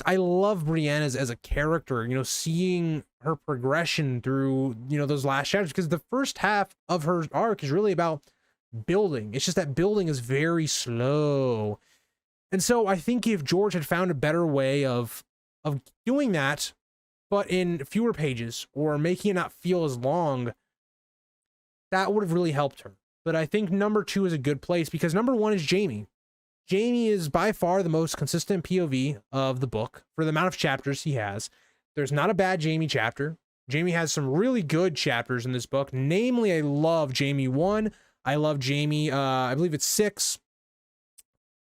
I love Brienne as a character, you know, seeing her progression through, you know, those last chapters. Because the first half of her arc is really about building. It's just that building is very slow. And so I think if George had found a better way of doing that, but in fewer pages or making it not feel as long, that would have really helped her. But I think number 2 is a good place because number 1 is Jaime. Jaime is by far the most consistent POV of the book for the amount of chapters he has. There's not a bad Jaime chapter. Jaime has some really good chapters in this book. Namely, I love Jaime 1. I love Jaime, I believe it's 6.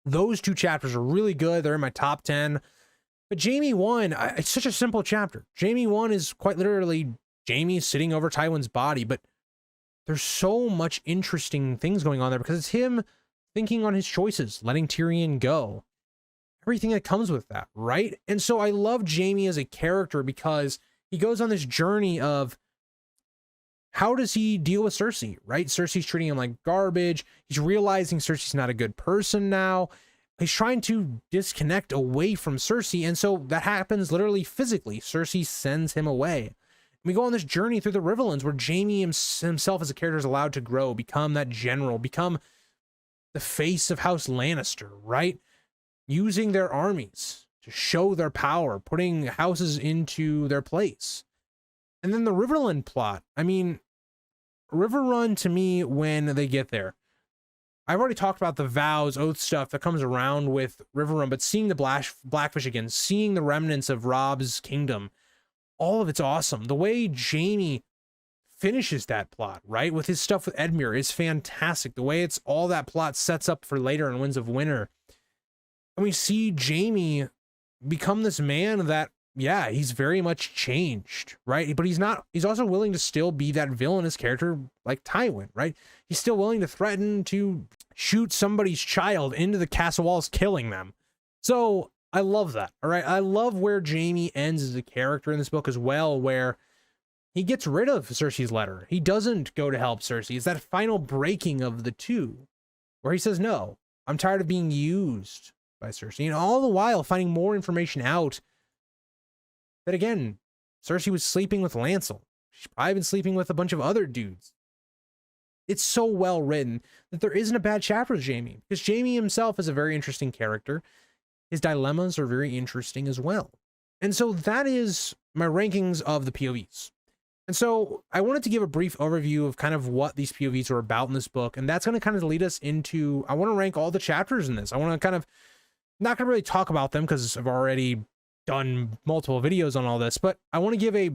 Those 2 chapters are really good. They're in my top 10. But Jaime 1, it's such a simple chapter. Jaime 1 is quite literally Jaime sitting over Tywin's body, but there's so much interesting things going on there because it's him thinking on his choices, letting Tyrion go, everything that comes with that, right? And so I love Jaime as a character because he goes on this journey of how does he deal with Cersei, right? Cersei's treating him like garbage. He's realizing Cersei's not a good person now. He's trying to disconnect away from Cersei, and so that happens literally physically. Cersei sends him away. We go on this journey through the Riverlands where Jaime himself as a character is allowed to grow, become that general, become the face of House Lannister, right? Using their armies to show their power, putting houses into their place. And then the Riverrun plot. I mean, Riverrun to me, when they get there, I've already talked about the vows, oath stuff that comes around with Riverrun, but seeing the Blackfish again, seeing the remnants of Robb's kingdom, all of it's awesome. The way Jaime finishes that plot, right, with his stuff with Edmure is fantastic. The way it's all that plot sets up for later in Winds of Winter. And we see Jaime become this man that, yeah, he's very much changed, right? But he's also willing to still be that villainous character like Tywin, right? He's still willing to threaten to shoot somebody's child into the castle walls, killing them. So I love that, all right? I love where Jaime ends as a character in this book as well, where he gets rid of Cersei's letter. He doesn't go to help Cersei. It's that final breaking of the two, where he says, no, I'm tired of being used by Cersei. And all the while finding more information out that, again, Cersei was sleeping with Lancel. She's probably been sleeping with a bunch of other dudes. It's so well written that there isn't a bad chapter with Jaime, because Jaime himself is a very interesting character. His dilemmas are very interesting as well. And so that is my rankings of the POVs. And so I wanted to give a brief overview of kind of what these POVs are about in this book. And that's going to kind of lead us into, I want to rank all the chapters in this. I want to kind of, not going to really talk about them because I've already done multiple videos on all this, but I want to give a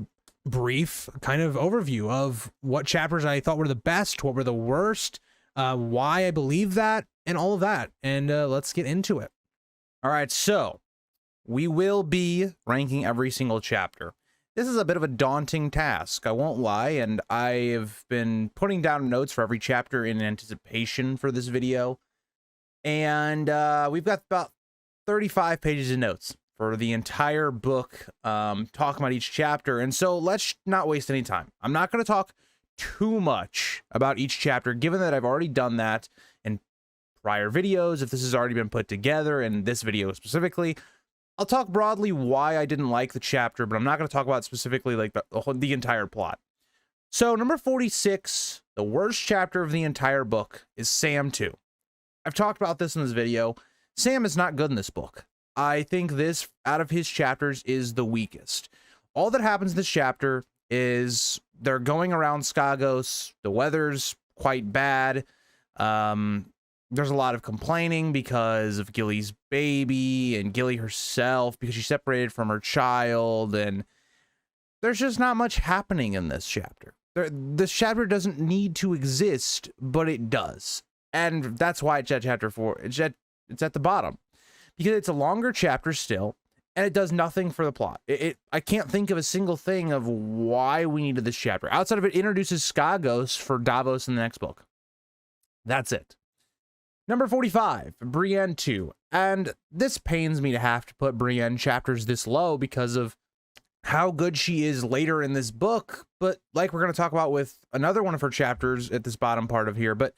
brief kind of overview of what chapters I thought were the best, what were the worst, why I believe that, and all of that. And let's get into it. All right, so we will be ranking every single chapter. This is a bit of a daunting task, I won't lie, and I've been putting down notes for every chapter in anticipation for this video. And we've got about 35 pages of notes for the entire book, talking about each chapter. And so let's not waste any time. I'm not going to talk too much about each chapter, given that I've already done that in prior videos, if this has already been put together, and this video specifically. I'll talk broadly why I didn't like the chapter, but I'm not going to talk about specifically like the entire plot. So number 46, the worst chapter of the entire book, is Sam 2. I've talked about this in this video. Sam is not good in this book. I think this, out of his chapters, is the weakest. All that happens in this chapter is they're going around Skagos. The weather's quite bad. There's a lot of complaining because of Gilly's baby and Gilly herself, because she's separated from her child, and there's just not much happening in this chapter. This chapter doesn't need to exist, but it does. And that's why it's at chapter 4. It's at the bottom, because it's a longer chapter still, and it does nothing for the plot. I can't think of a single thing of why we needed this chapter, outside of it introduces Skagos for Davos in the next book. That's it. Number 45, Brienne 2. And this pains me to have to put Brienne chapters this low because of how good she is later in this book. But like we're going to talk about with another one of her chapters at this bottom part of here, but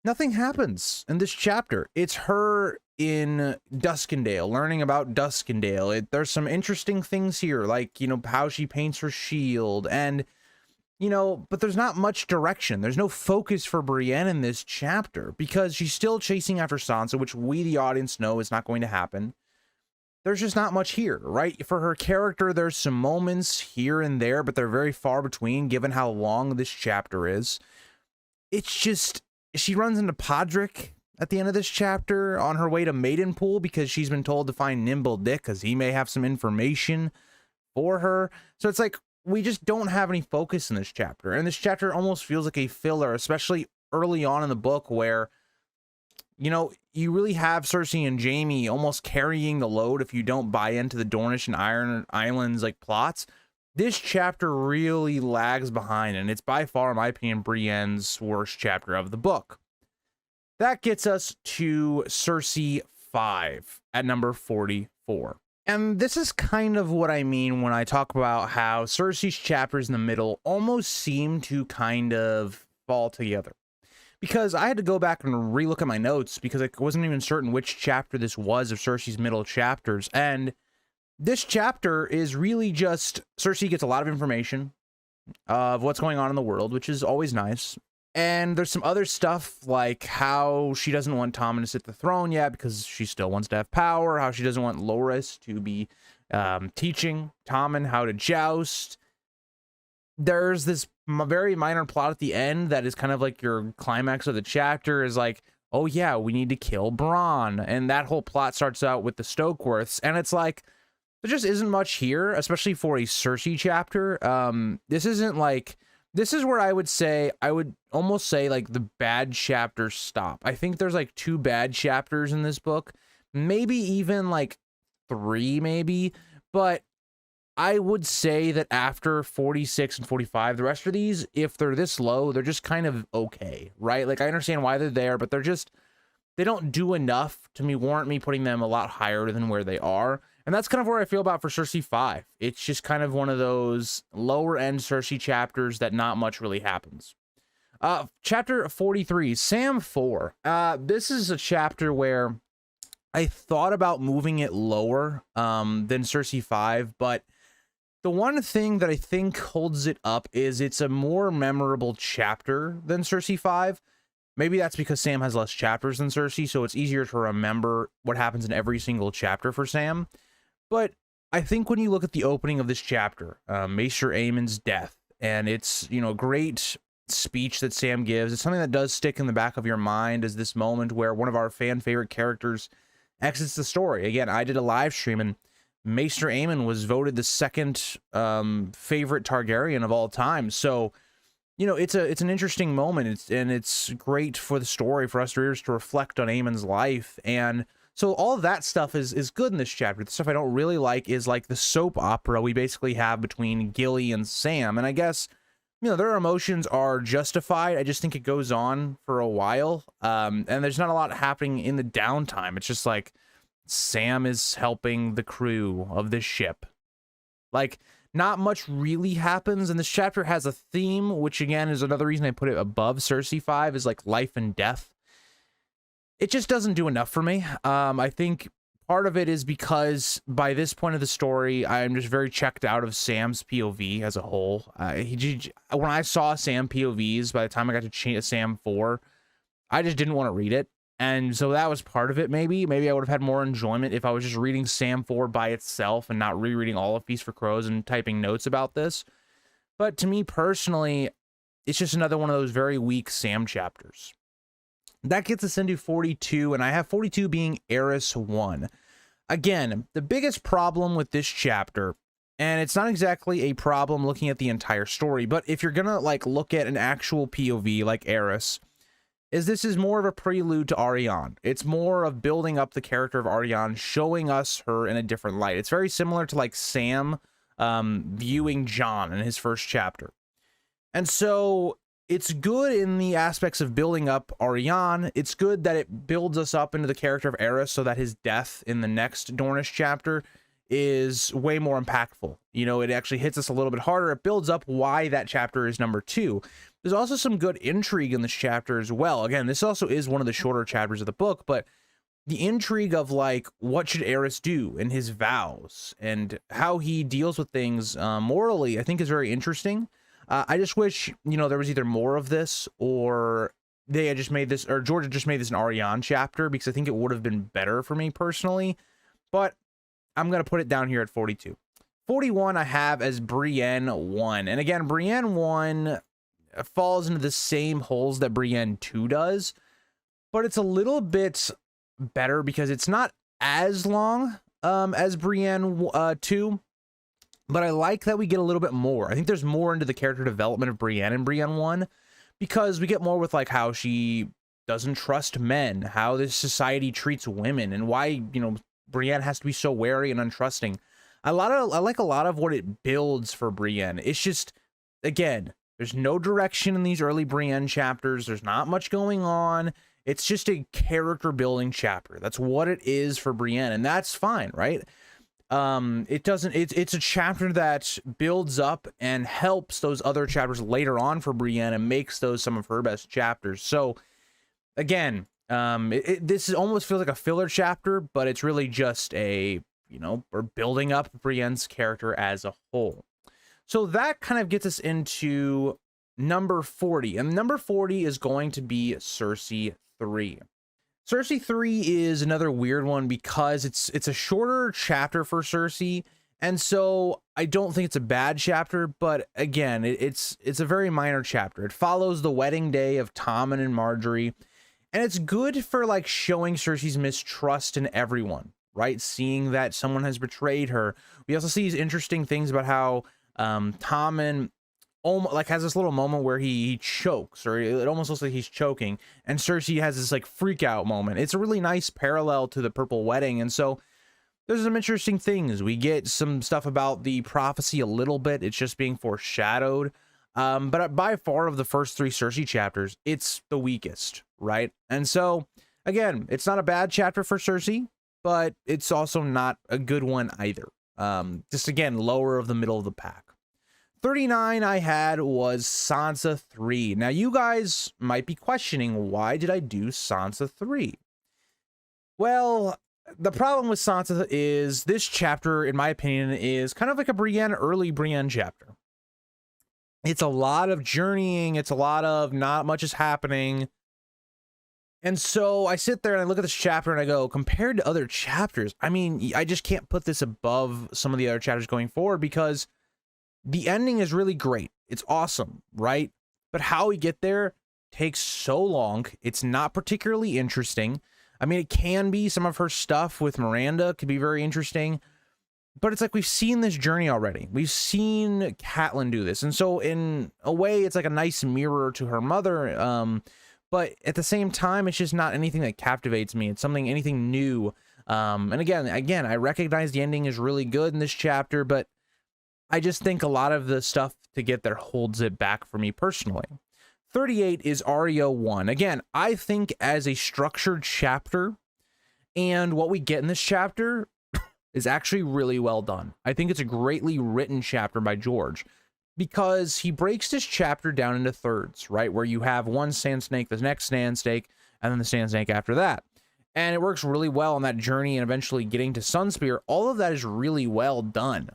nothing happens in this chapter. It's her in Duskendale, learning about Duskendale. There's some interesting things here, like, you know, how she paints her shield, and you know, but there's not much direction. There's no focus for Brienne in this chapter because she's still chasing after Sansa, which we, the audience, know is not going to happen. There's just not much here, right? For her character, there's some moments here and there, but they're very far between given how long this chapter is. It's just, she runs into Podrick at the end of this chapter on her way to Maidenpool because she's been told to find Nimble Dick because he may have some information for her. So it's like, we just don't have any focus in this chapter. And this chapter almost feels like a filler, especially early on in the book where, you know, you really have Cersei and Jaime almost carrying the load if you don't buy into the Dornish and Iron Islands like plots. this chapter really lags behind, and it's by far, in my opinion, Brienne's worst chapter of the book. That gets us to Cersei 5 at number 44. And this is kind of what I mean when I talk about how Cersei's chapters in the middle almost seem to kind of fall together. Because I had to go back and relook at my notes because I wasn't even certain which chapter this was of Cersei's middle chapters. And this chapter is really just Cersei gets a lot of information of what's going on in the world, which is always nice. And there's some other stuff like how she doesn't want Tommen to sit the throne yet because she still wants to have power, how she doesn't want Loras to be teaching Tommen how to joust. There's this very minor plot at the end that is kind of like your climax of the chapter is like, oh yeah, we need to kill Bronn. And that whole plot starts out with the Stokeworths. And it's like, there just isn't much here, especially for a Cersei chapter. This isn't like, this is where I would almost say like the bad chapters stop. I think there's like 2 bad chapters in this book, maybe even like 3 maybe, but I would say that after 46 and 45, the rest of these, if they're this low, they're just kind of okay, right? Like I understand why they're there, but they don't do enough to warrant me putting them a lot higher than where they are. And that's kind of where I feel about for Cersei 5. It's just kind of one of those lower end Cersei chapters that not much really happens. Chapter 43, Sam 4. This is a chapter where I thought about moving it lower than Cersei 5, but the one thing that I think holds it up is it's a more memorable chapter than Cersei 5. Maybe that's because Sam has less chapters than Cersei, so it's easier to remember what happens in every single chapter for Sam. But I think when you look at the opening of this chapter, Maester Aemon's death, and it's, great speech that Sam gives, it's something that does stick in the back of your mind as this moment where one of our fan favorite characters exits the story. Again, I did a live stream, and Maester Aemon was voted the second favorite Targaryen of all time. So, it's an interesting moment, and it's great for the story, for us readers to reflect on Aemon's life. And so all of that stuff is good in this chapter. The stuff I don't really like is like the soap opera we basically have between Gilly and Sam. And I guess, their emotions are justified. I just think it goes on for a while. And there's not a lot happening in the downtime. It's just like Sam is helping the crew of this ship. Like, not much really happens. And this chapter has a theme, which again is another reason I put it above Cersei 5, is like life and death. It just doesn't do enough for me. I think part of it is because by this point of the story, I'm just very checked out of Sam's POV as a whole. When I saw Sam POVs, by the time I got to Sam 4, I just didn't want to read it. And so that was part of it, maybe. Maybe I would have had more enjoyment if I was just reading Sam 4 by itself and not rereading all of Feast for Crows and typing notes about this. But to me personally, it's just another one of those very weak Sam chapters. That gets us into 42, and I have 42 being Eris 1. Again, the biggest problem with this chapter, and it's not exactly a problem looking at the entire story, but if you're gonna like look at an actual POV like Eris, is this is more of a prelude to Arianne. It's more of building up the character of Arianne, showing us her in a different light. It's very similar to like Sam viewing Jon in his first chapter. And so it's good in the aspects of building up Arianne. It's good that it builds us up into the character of Eris so that his death in the next Dornish chapter is way more impactful. It actually hits us a little bit harder. It builds up why that chapter is number 2. There's also some good intrigue in this chapter as well. Again, this also is one of the shorter chapters of the book, but the intrigue of like, what should Eris do in his vows and how he deals with things morally, I think is very interesting. I just wish, there was either more of this or they had just made this, or George had just made this an Arianne chapter, because I think it would have been better for me personally. But I'm going to put it down here at 42. 41 I have as Brienne 1. And again, Brienne 1 falls into the same holes that Brienne 2 does, but it's a little bit better because it's not as long as Brienne 2. But I like that we get a little bit more. I think there's more into the character development of Brienne in Brienne 1, because we get more with like how she doesn't trust men, how this society treats women, and why, Brienne has to be so wary and untrusting. I like a lot of what it builds for Brienne. It's just, again, there's no direction in these early Brienne chapters. There's not much going on. It's just a character building chapter. That's what it is for Brienne, and that's fine, right? It's a chapter that builds up and helps those other chapters later on for Brienne and makes those some of her best chapters. So again, this almost feels like a filler chapter, but it's really just we're building up Brienne's character as a whole. So that kind of gets us into number 40, and number 40 is going to be Cersei 3. Cersei 3 is another weird one because it's a shorter chapter for Cersei, and so I don't think it's a bad chapter, but again, it's a very minor chapter. It follows the wedding day of Tommen and Marjorie, and it's good for like showing Cersei's mistrust in everyone, right? Seeing that someone has betrayed her. We also see these interesting things about how Tommen like has this little moment where he chokes, or it almost looks like he's choking, and Cersei has this like freak out moment. It's a really nice parallel to the Purple Wedding, and so there's some interesting things. We get some stuff about the prophecy a little bit. It's just being foreshadowed, but by far of the first 3 Cersei chapters, it's the weakest, right? And so again, it's not a bad chapter for Cersei, but it's also not a good one either. Just again, lower of the middle of the pack. 39 I had was Sansa 3. Now you guys might be questioning, why did I do Sansa 3? Well, the problem with Sansa is this chapter, in my opinion, is kind of like a early Brienne chapter. It's a lot of journeying. It's a lot of not much is happening. And so I sit there and I look at this chapter and I go, compared to other chapters, I mean, I just can't put this above some of the other chapters going forward, because the ending is really great. It's awesome, right? But how we get there takes so long. It's not particularly interesting. I mean, it can be. Some of her stuff with Miranda could be very interesting, but it's like we've seen this journey already. We've seen Catelyn do this. And so in a way, it's like a nice mirror to her mother. But at the same time, it's just not anything that captivates me. It's anything new. And again, I recognize the ending is really good in this chapter, but I just think a lot of the stuff to get there holds it back for me personally. 38 is Areo 1. Again, I think as a structured chapter, and what we get in this chapter is actually really well done. I think it's a greatly written chapter by George, because he breaks this chapter down into thirds, right? Where you have one sand snake, the next sand snake, and then the sand snake after that. And it works really well on that journey and eventually getting to Sunspear. All of that is really well done.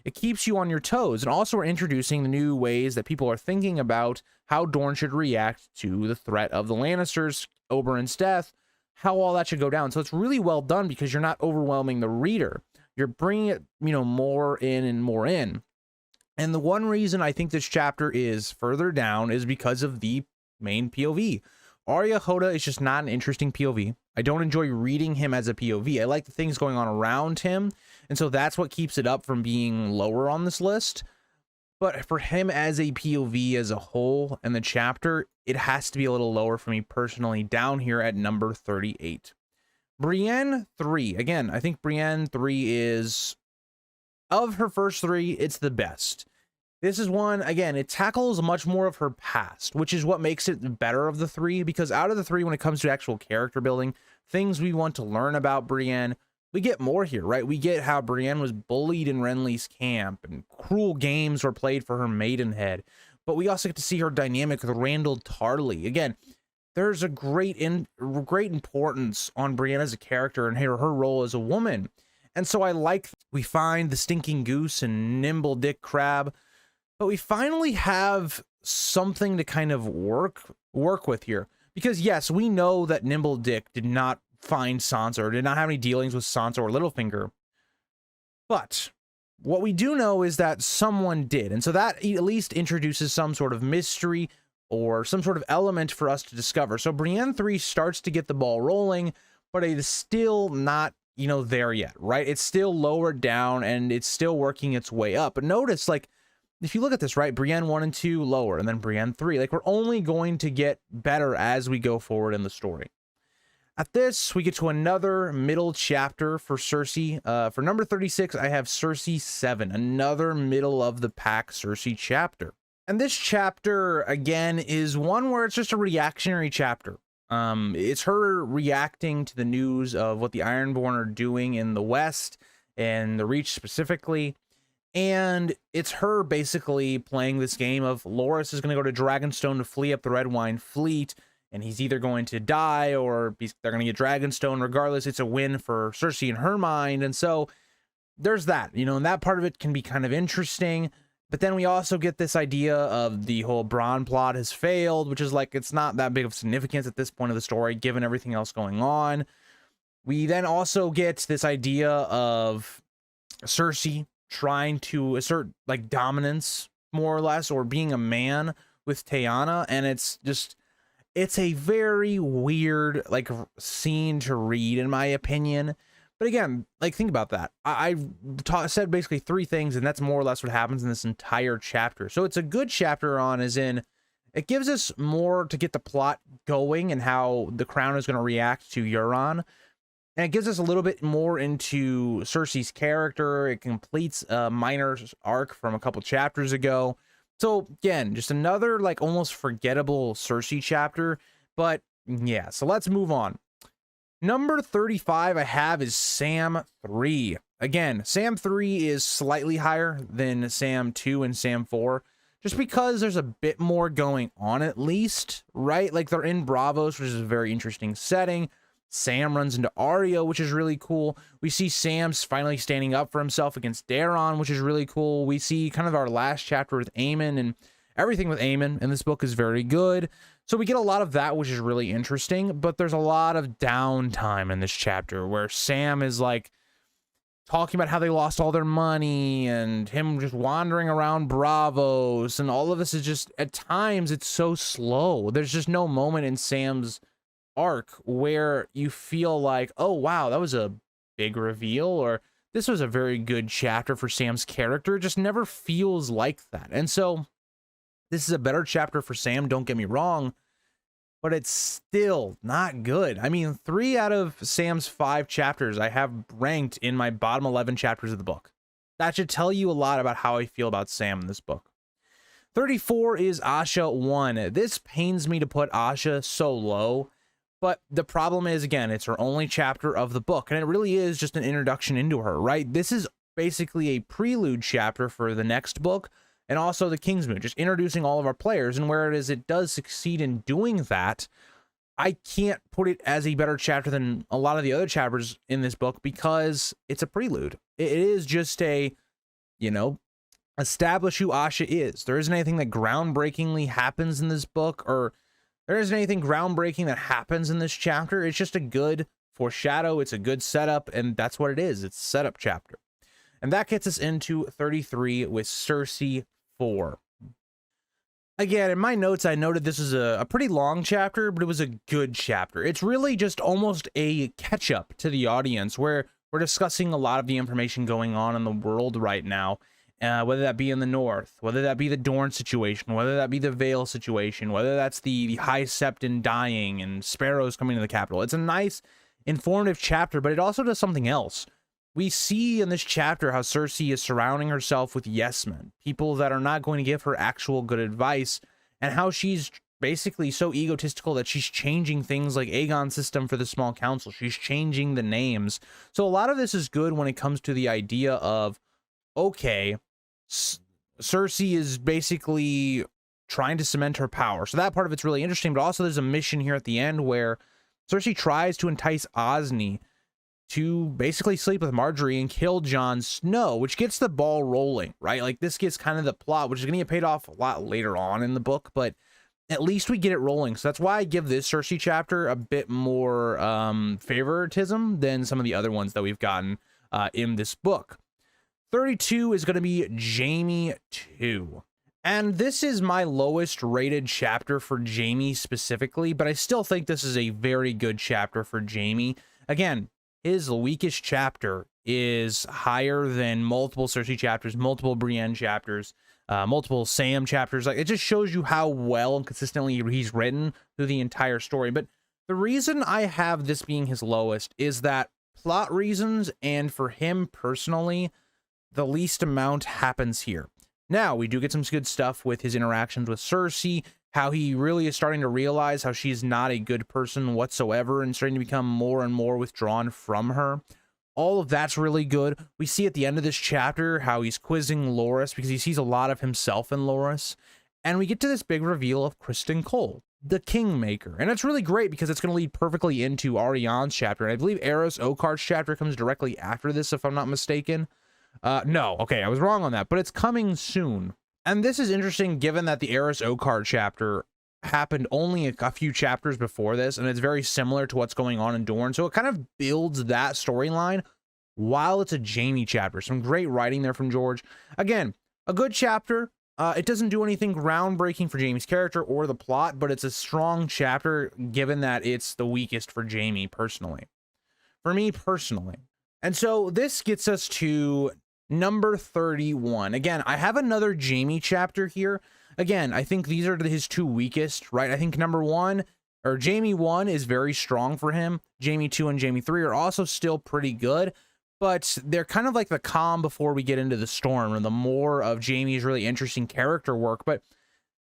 It keeps you on your toes, and also we're introducing the new ways that people are thinking about how Dorne should react to the threat of the Lannisters, Oberyn's death, how all that should go down. So it's really well done because you're not overwhelming the reader. You're bringing it, more in and more in. And the one reason I think this chapter is further down is because of the main POV. Arya Hotah is just not an interesting POV. I don't enjoy reading him as a POV. I like the things going on around him, and so that's what keeps it up from being lower on this list. But for him as a POV as a whole and the chapter, it has to be a little lower for me personally, down here at number 38. Brienne 3. Again, I think Brienne 3 is, of her first 3, it's the best. This is one, again, it tackles much more of her past, which is what makes it better of the 3, because out of the 3, when it comes to actual character building, things we want to learn about Brienne, we get more here, right? We get how Brienne was bullied in Renly's camp, and cruel games were played for her maidenhead, but we also get to see her dynamic with Randall Tarley. Again, there's a great importance on Brienne as a character and her role as a woman, and so I like we find the stinking goose and nimble Dick Crab. But we finally have something to kind of work with here. Because yes, we know that Nimble Dick did not find Sansa, or did not have any dealings with Sansa or Littlefinger. But what we do know is that someone did. And so that at least introduces some sort of mystery or some sort of element for us to discover. So Brienne 3 starts to get the ball rolling, but it is still not, there yet, right? It's still lower down and it's still working its way up. But notice, like, if you look at this, right, Brienne 1 and 2 lower, and then Brienne 3, like, we're only going to get better as we go forward in the story. At this, we get to another middle chapter for Cersei. For number 36, I have Cersei 7, another middle of the pack Cersei chapter. And this chapter, again, is one where it's just a reactionary chapter. It's her reacting to the news of what the Ironborn are doing in the West and the Reach specifically. And it's her basically playing this game of Loras is going to go to Dragonstone to flee up the Red Wine Fleet, and he's either going to die or they're going to get Dragonstone. Regardless, it's a win for Cersei in her mind. And so there's that, you know, and that part of it can be kind of interesting. But then we also get this idea of the whole Bronn plot has failed, which is like, it's not that big of significance at this point of the story, given everything else going on. We then also get this idea of Cersei trying to assert like dominance, more or less, or being a man with Tyanna. And it's a very weird like scene to read, in my opinion. But again, like, think about that. I said basically 3 things, and that's more or less what happens in this entire chapter. So it's a good chapter as in it gives us more to get the plot going and how the crown is going to react to Euron. And it gives us a little bit more into Cersei's character. It completes a minor arc from a couple chapters ago. So again, just another like almost forgettable Cersei chapter. But yeah, so let's move on. Number 35 I have is Sam 3. Again, Sam 3 is slightly higher than Sam 2 and Sam 4, just because there's a bit more going on, at least, right? Like, they're in Braavos, which is a very interesting setting. Sam runs into Arya, which is really cool. We see Sam's finally standing up for himself against Aeron, which is really cool. We see kind of our last chapter with Aemon, and everything with Aemon in this book is very good. So we get a lot of that, which is really interesting, but there's a lot of downtime in this chapter where Sam is like talking about how they lost all their money and him just wandering around Braavos, and all of this is just, at times, it's so slow. There's just no moment in Sam's arc where you feel like, oh wow, that was a big reveal, or this was a very good chapter for Sam's character. It just never feels like that. And so this is a better chapter for Sam, don't get me wrong, but it's still not good. I mean, 3 out of Sam's 5 chapters I have ranked in my bottom 11 chapters of the book. That should tell you a lot about how I feel about Sam in this book. 34 is Asha 1. This pains me to put Asha so low, but the problem is, again, it's her only chapter of the book, and it really is just an introduction into her, right? This is basically a prelude chapter for the next book, and also the Kingsmoon, just introducing all of our players. And whereas it does succeed in doing that, I can't put it as a better chapter than a lot of the other chapters in this book, because it's a prelude. It is just a, you know, establish who Asha is. There isn't anything that groundbreakingly happens in this book, or there isn't anything groundbreaking that happens in this chapter. It's just a good foreshadow. It's a good setup, and that's what it is. It's a setup chapter. And that gets us into 33 with Cersei 4. Again, in my notes, I noted this is a pretty long chapter, but it was a good chapter. It's really just almost a catch-up to the audience, where we're discussing a lot of the information going on in the world right now, whether that be in the North, whether that be the Dorne situation, whether that be the Vale situation, whether that's the High Septon dying and Sparrows coming to the capital. It's a nice, informative chapter, but it also does something else. We see in this chapter how Cersei is surrounding herself with yes men, people that are not going to give her actual good advice, and how she's basically so egotistical that she's changing things like Aegon's system for the small council. She's changing the names. So a lot of this is good when it comes to the idea of, okay, Cersei is basically trying to cement her power. So that part of it's really interesting, but also there's a mission here at the end where Cersei tries to entice Osney to basically sleep with Marjorie and kill Jon Snow, which gets the ball rolling, right? Like, this gets kind of the plot, which is going to get paid off a lot later on in the book, but at least we get it rolling. So that's why I give this Cersei chapter a bit more favoritism than some of the other ones that we've gotten in this book. 32 is going to be Jaime 2. And this is my lowest rated chapter for Jaime specifically, but I still think this is a very good chapter for Jaime. Again, his weakest chapter is higher than multiple Cersei chapters, multiple Brienne chapters, multiple Sam chapters. Like, it just shows you how well and consistently he's written through the entire story. But The reason I have this being his lowest is that plot reasons, and for him personally, the least amount happens here. Now, we do get some good stuff with his interactions with Cersei, how he really is starting to realize how she's not a good person whatsoever and starting to become more and more withdrawn from her. All of that's really good. We see at the end of this chapter how he's quizzing Loras because he sees a lot of himself in Loras. And we get to this big reveal of Criston Cole, the Kingmaker. And it's really great because it's going to lead perfectly into Ariane's chapter. And I believe Eros Oakhart's chapter comes directly after this, if I'm not mistaken. No, okay, I was wrong on that, but it's coming soon. And this is interesting given that the Eros Oakhart chapter happened only a few chapters before this, and it's very similar to what's going on in Dorne. So it kind of builds that storyline while it's a Jaime chapter. Some great writing there from George. Again, a good chapter. It doesn't do anything groundbreaking for Jaime's character or the plot, but it's a strong chapter given that it's the weakest for Jaime personally. For me personally. And so this gets us to number 31. Again, I have another Jaime chapter here. Again, I think these are his two weakest, right? I think number 1, or Jaime 1 is very strong for him. Jaime 2 and Jaime 3 are also still pretty good, but they're kind of like the calm before we get into the storm, and the more of Jaime's really interesting character work. But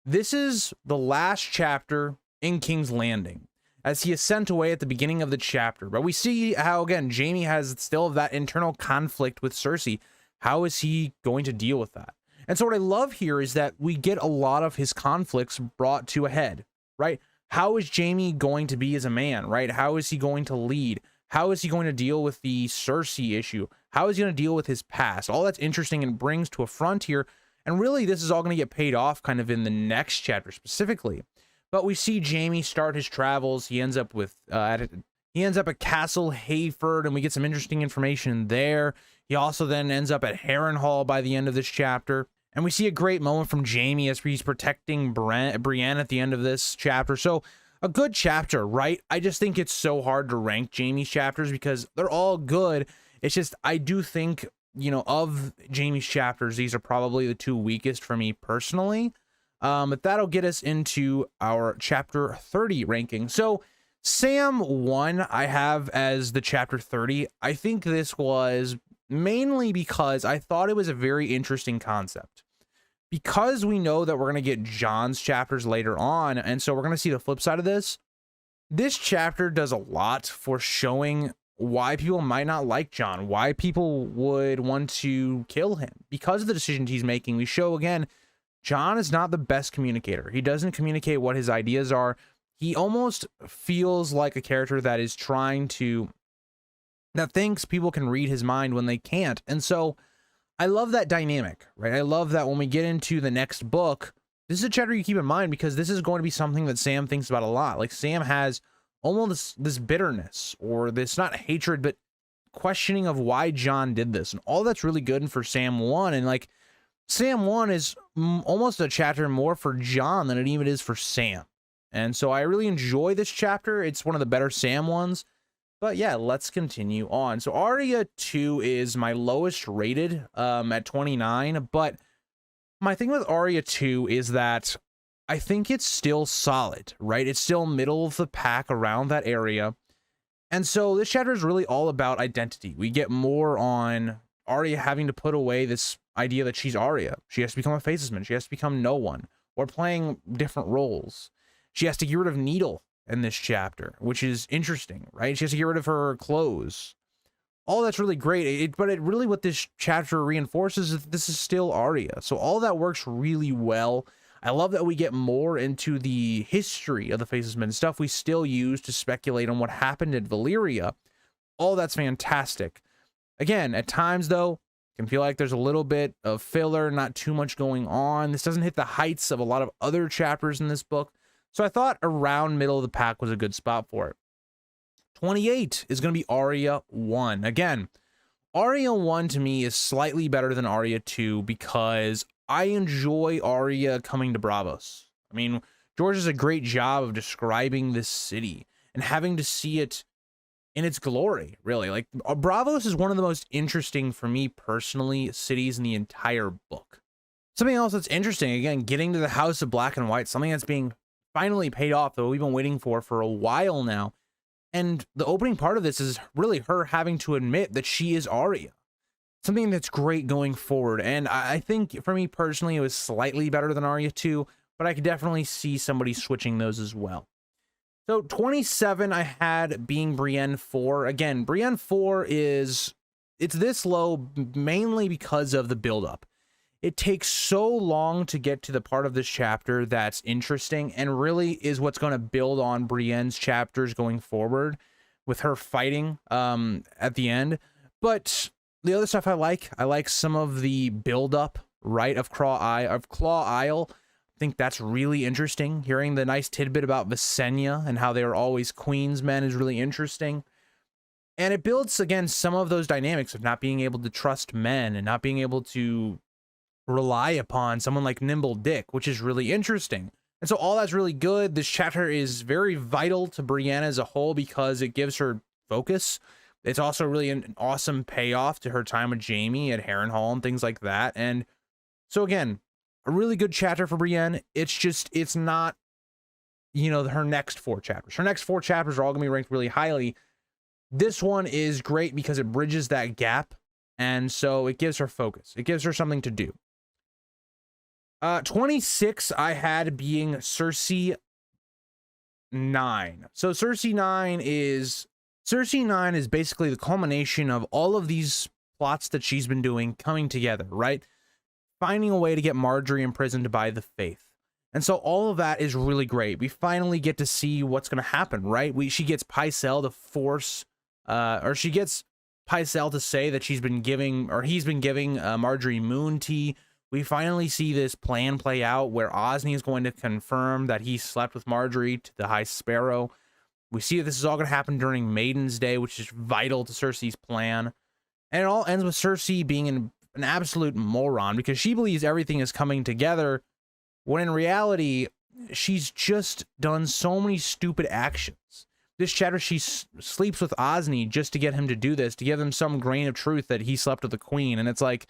this is the last chapter in King's Landing, as he is sent away at the beginning of the chapter. But we see how, again, Jaime has still that internal conflict with Cersei. How is he going to deal with that? And so what I love here is that we get a lot of his conflicts brought to a head, right? How is Jaime going to be as a man, right? How is he going to lead? How is he going to deal with the Cersei issue? How is he going to deal with his past? All that's interesting and brings to a front here. And really, this is all going to get paid off kind of in the next chapter specifically. But we see Jaime start his travels. He ends up with he ends up at Castle Hayford, and we get some interesting information there. He also then ends up at Harrenhal by the end of this chapter. And we see a great moment from Jaime as he's protecting Brienne at the end of this chapter. So a good chapter, right? I just think it's so hard to rank Jaime's chapters because they're all good. It's just, I do think, you know, of Jaime's chapters, these are probably the two weakest for me personally. But that'll get us into our chapter 30 ranking. So Sam 1, I have as the chapter 30. I think this was mainly because I thought it was a very interesting concept. Because we know that we're going to get Jon's chapters later on, and so we're going to see the flip side of this. This chapter does a lot for showing why people might not like Jon, why people would want to kill him. Because of the decisions he's making, we show again, Jon is not the best communicator. He doesn't communicate what his ideas are. He almost feels like a character that is trying to, that thinks people can read his mind when they can't. And so I love that dynamic, right? I love that when we get into the next book, this is a chapter you keep in mind because this is going to be something that Sam thinks about a lot. Like Sam has almost this bitterness or this, not hatred, but questioning of why Jon did this. And all that's really good for Sam 1. And like Sam 1 is almost a chapter more for Jon than it even is for Sam. And so I really enjoy this chapter. It's one of the better Sam ones. But yeah, let's continue on. So Arya 2 is my lowest rated at 29. But my thing with Arya 2 is that I think it's still solid, right? It's still middle of the pack around that area. And so this chapter is really all about identity. We get more on Arya having to put away this idea that she's Arya. She has to become a facesman. She has to become no one, or playing different roles. She has to get rid of Needle in this chapter, which is interesting, right? She has to get rid of her clothes. All that's really great. But really what this chapter reinforces is that this is still Arya. So all that works really well. I love that we get more into the history of the Facesmen, stuff we still use to speculate on what happened at Valyria. All that's fantastic. Again, at times though, can feel like there's a little bit of filler, not too much going on. This doesn't hit the heights of a lot of other chapters in this book. So I thought around middle of the pack was a good spot for it. 28 is going to be Arya 1. Again, Arya 1 to me is slightly better than Arya 2 because I enjoy Arya coming to Braavos. I mean, George does a great job of describing this city and having to see it in its glory, really. Like, Braavos is one of the most interesting, for me personally, cities in the entire book. Something else that's interesting, again, getting to the House of Black and White, something that's being finally paid off, that we've been waiting for a while now. And the opening part of this is really her having to admit that she is Arya. Something that's great going forward. And I think for me personally, it was slightly better than Arya 2, but I could definitely see somebody switching those as well. So 27 I had being Brienne 4. Again, Brienne 4 it's this low mainly because of the buildup. It takes so long to get to the part of this chapter that's interesting and really is what's going to build on Brienne's chapters going forward with her fighting at the end. But the other stuff I like some of the buildup, right, of Claw Isle. I think that's really interesting. Hearing the nice tidbit about Visenya and how they were always queen's men is really interesting. And it builds, again, some of those dynamics of not being able to trust men and not being able to rely upon someone like Nimble Dick, which is really interesting. And so all that's really good. This chapter is very vital to Brienne as a whole because it gives her focus. It's also really an awesome payoff to her time with Jaime at Harrenhal and things like that. And so again, a really good chapter for Brienne. It's not, her next 4 chapters. Her next 4 chapters are all gonna be ranked really highly. This one is great because it bridges that gap. And so it gives her focus. It gives her something to do. 26 I had being Cersei 9. So Cersei 9 is basically the culmination of all of these plots that she's been doing coming together, right? Finding a way to get Marjorie imprisoned by the Faith. And so all of that is really great. We finally get to see what's going to happen, right? She gets Pycelle to force, she gets Pycelle to say that he's been giving Marjorie moon tea. We finally see this plan play out where Osney is going to confirm that he slept with Marjorie to the High Sparrow. We see that this is all going to happen during Maiden's Day, which is vital to Cersei's plan. And it all ends with Cersei being an absolute moron because she believes everything is coming together, when in reality, she's just done so many stupid actions. This chapter, she sleeps with Osney just to get him to do this, to give him some grain of truth that he slept with the queen. And it's like,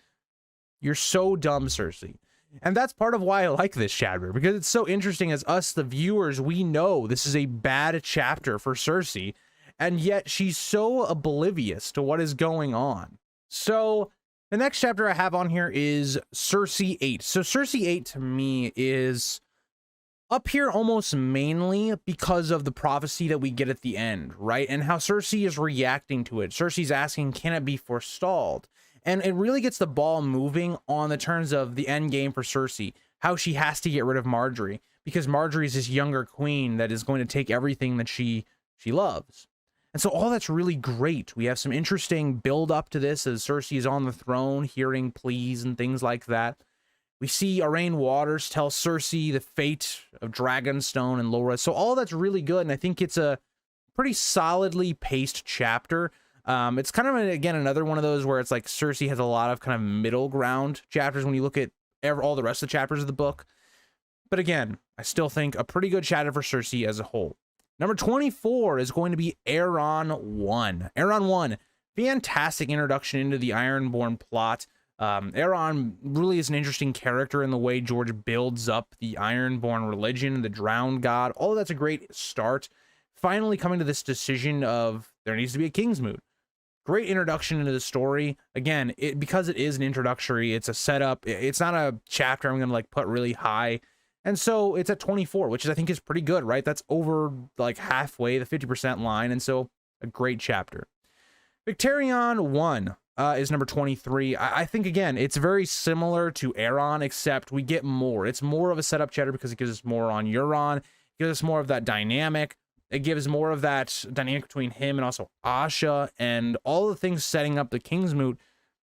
you're so dumb, Cersei. And that's part of why I like this chapter, because it's so interesting. As us, the viewers, we know this is a bad chapter for Cersei, and yet she's so oblivious to what is going on. So the next chapter I have on here is Cersei 8. So Cersei 8 to me is up here almost mainly because of the prophecy that we get at the end, right? And how Cersei is reacting to it. Cersei's asking, can it be forestalled? And it really gets the ball moving on the terms of the end game for Cersei, how she has to get rid of Marjorie, because Marjorie is this younger queen that is going to take everything that she loves. And so all that's really great. We have some interesting build up to this as Cersei is on the throne, hearing pleas and things like that. We see Arrayne Waters tell Cersei the fate of Dragonstone and Laura. So all that's really good, and I think it's a pretty solidly paced chapter. It's kind of, again, another one of those where it's like Cersei has a lot of kind of middle ground chapters when you look at all the rest of the chapters of the book. But again, I still think a pretty good chapter for Cersei as a whole. Number 24 is going to be Aeron 1. Aeron 1, fantastic introduction into the Ironborn plot. Aeron really is an interesting character in the way George builds up the Ironborn religion, the drowned god. All of that's a great start. Finally coming to this decision of there needs to be a Kingsmoot. Great introduction into the story. Again, because it is an introductory, it's a setup. It's not a chapter I'm going to put really high. And so it's at 24, which I think is pretty good, right? That's over halfway, the 50% line. And so a great chapter. Victarion 1 is number 23. I think, again, it's very similar to Aeron, except we get more. It's more of a setup chapter because it gives us more on Euron. It gives us more of that dynamic. It gives more of that dynamic between him and also Asha, and all the things setting up the Kingsmoot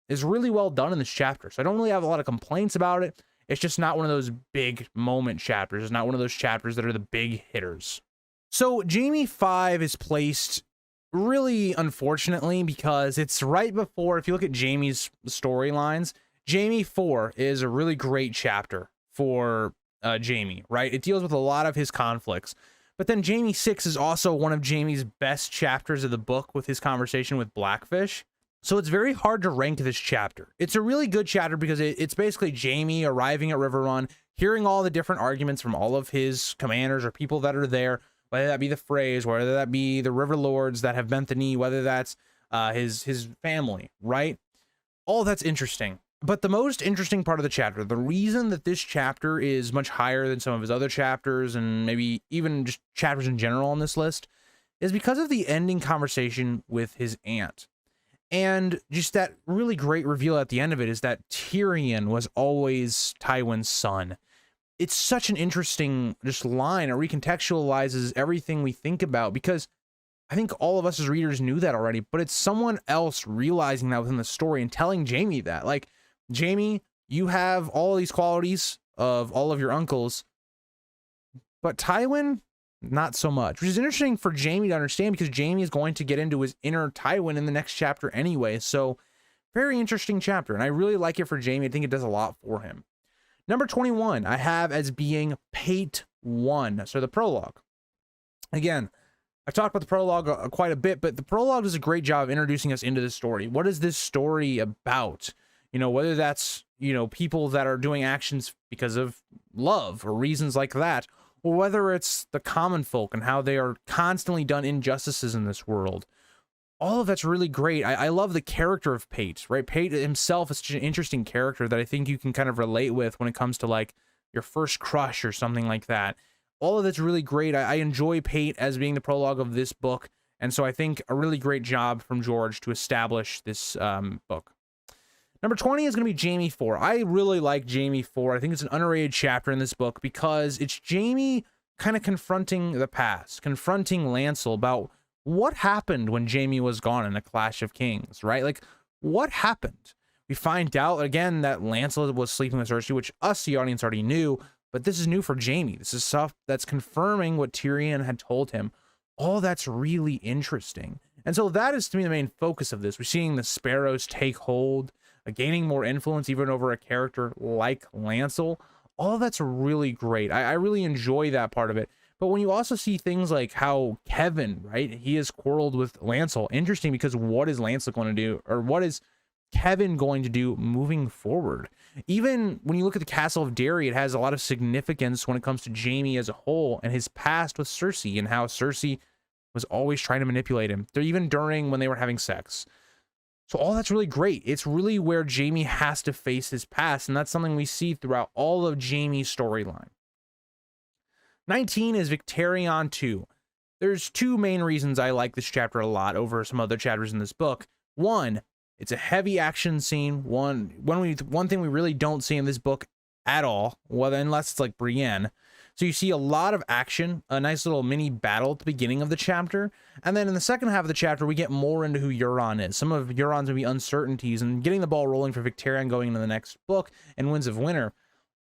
is really well done in this chapter. So I don't really have a lot of complaints about it. It's just not one of those big moment chapters. It's not one of those chapters that are the big hitters. So Jaime 5 is placed really unfortunately because it's right before, if you look at Jaime's storylines, Jaime 4 is a really great chapter for Jaime, right? It deals with a lot of his conflicts. But then Jaime 6 is also one of Jaime's best chapters of the book with his conversation with Blackfish. So it's very hard to rank this chapter. It's a really good chapter because it's basically Jaime arriving at River Run, hearing all the different arguments from all of his commanders or people that are there, whether that be the Freys, whether that be the River Lords that have bent the knee, whether that's his family, right? All that's interesting. But the most interesting part of the chapter, the reason that this chapter is much higher than some of his other chapters and maybe even just chapters in general on this list, is because of the ending conversation with his aunt. And just that really great reveal at the end of it is that Tyrion was always Tywin's son. It's such an interesting just line. It recontextualizes everything we think about, because I think all of us as readers knew that already, but it's someone else realizing that within the story and telling Jaime that. Like, Jaime, you have all these qualities of all of your uncles, but Tywin, not so much, which is interesting for Jaime to understand, because Jaime is going to get into his inner Tywin in the next chapter anyway. So very interesting chapter, and I really like it for Jaime. I think it does a lot for him. Number 21, I have as being Pate 1, so the prologue. Again, I've talked about the prologue quite a bit, but the prologue does a great job of introducing us into the story. What is this story about? You know, whether that's, you know, people that are doing actions because of love or reasons like that, or whether it's the common folk and how they are constantly done injustices in this world. All of that's really great. I love the character of Pate, right? Pate himself is such an interesting character that I think you can kind of relate with when it comes to like your first crush or something like that. All of that's really great. I enjoy Pate as being the prologue of this book, and so I think a really great job from George to establish this book. Number 20 is going to be Jaime 4. I really like Jaime 4. I think it's an underrated chapter in this book because it's Jaime kind of confronting the past, confronting Lancel about what happened when Jaime was gone in A Clash of Kings, right? Like, what happened? We find out, again, that Lancel was sleeping with Cersei, which us, the audience, already knew, but this is new for Jaime. This is stuff that's confirming what Tyrion had told him. All that's really interesting. And so that is, to me, the main focus of this. We're seeing the Sparrows take hold, gaining more influence even over a character like Lancel. All that's really great. I really enjoy that part of it. But when you also see things like how Kevin, right, he has quarreled with Lancel, interesting, because what is Lancel going to do, or what is Kevin going to do moving forward? Even when you look at the Castle of Derry, it has a lot of significance when it comes to Jaime as a whole and his past with Cersei, and how Cersei was always trying to manipulate him, even during when they were having sex. So all that's really great. It's really where Jaime has to face his past, and that's something we see throughout all of Jaime's storyline. 19 is Victarion 2. There's two main reasons I like this chapter a lot over some other chapters in this book. One, it's a heavy action scene. One thing we really don't see in this book at all, unless it's like Brienne. So you see a lot of action, a nice little mini battle at the beginning of the chapter. And then in the second half of the chapter, we get more into who Euron is. Some of Euron's going to be uncertainties, and getting the ball rolling for Victarion going into the next book and Winds of Winter.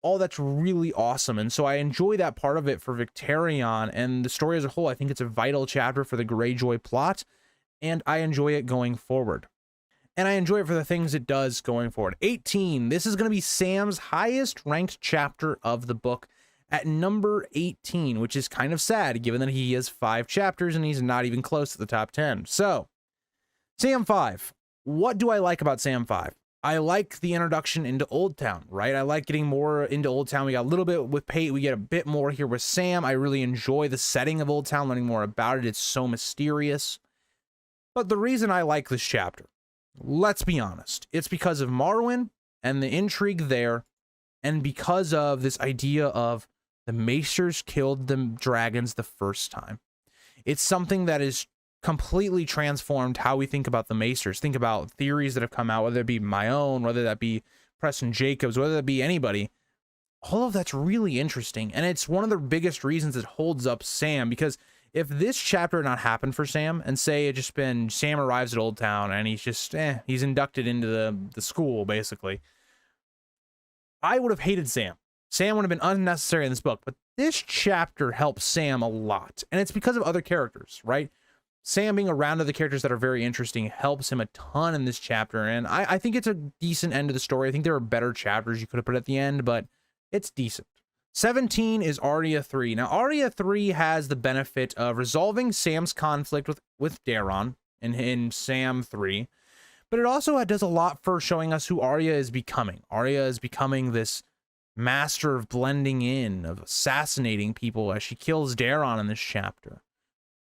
All that's really awesome. And so I enjoy that part of it for Victarion, and the story as a whole. I think it's a vital chapter for the Greyjoy plot, and I enjoy it going forward. And I enjoy it for the things it does going forward. 18, this is going to be Sam's highest ranked chapter of the book at number 18, which is kind of sad given that he has 5 chapters and he's not even close to the top 10. So, Sam 5. What do I like about Sam 5? I like the introduction into Old Town, right? I like getting more into Old Town. We got a little bit with Pate. We get a bit more here with Sam. I really enjoy the setting of Old Town, learning more about it. It's so mysterious. But the reason I like this chapter, let's be honest, it's because of Marwyn and the intrigue there, and because of this idea of the Maesters killed the dragons the first time. It's something that is completely transformed how we think about the Maesters. Think about theories that have come out, whether it be my own, whether that be Preston Jacobs, whether that be anybody. All of that's really interesting, and it's one of the biggest reasons it holds up Sam, because if this chapter had not happened for Sam, and say it just been Sam arrives at Old Town and he's just he's inducted into the school basically, I would have hated Sam. Sam would have been unnecessary in this book, but this chapter helps Sam a lot, and it's because of other characters, right? Sam being around other characters that are very interesting helps him a ton in this chapter, and I think it's a decent end to the story. I think there are better chapters you could have put at the end, but it's decent. 17 is Arya 3. Now, Arya 3 has the benefit of resolving Sam's conflict with Daeron in Sam 3, but it also does a lot for showing us who Arya is becoming. Arya is becoming this master of blending in, of assassinating people as she kills Daeron in this chapter.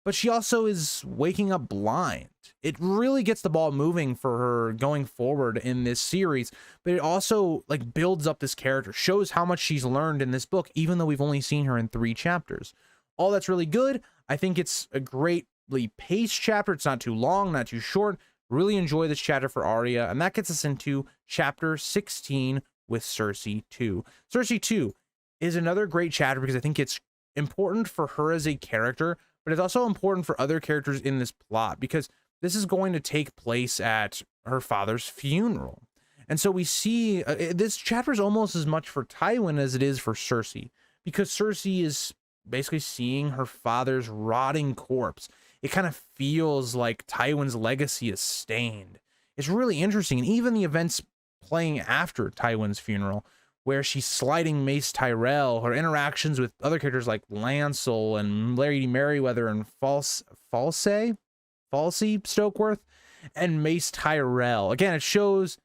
But she also is waking up blind. It really gets the ball moving for her going forward in this series, but it also like builds up this character, shows how much she's learned in this book, even though we've only seen her in 3 chapters. All that's really good. I think it's a greatly paced chapter. It's not too long, not too short. Really enjoy this chapter for Arya, and that gets us into chapter 16 with Cersei 2. Cersei 2 is another great chapter because I think it's important for her as a character, but it's also important for other characters in this plot because this is going to take place at her father's funeral. And so we see this chapter is almost as much for Tywin as it is for Cersei, because Cersei is basically seeing her father's rotting corpse. It kind of feels like Tywin's legacy is stained. It's really interesting. And even the events playing after Tywin's funeral, where she's sliding Mace Tyrell, her interactions with other characters like Lancel and Lady Merryweather and Falsey Stokeworth and Mace Tyrell. Again, it shows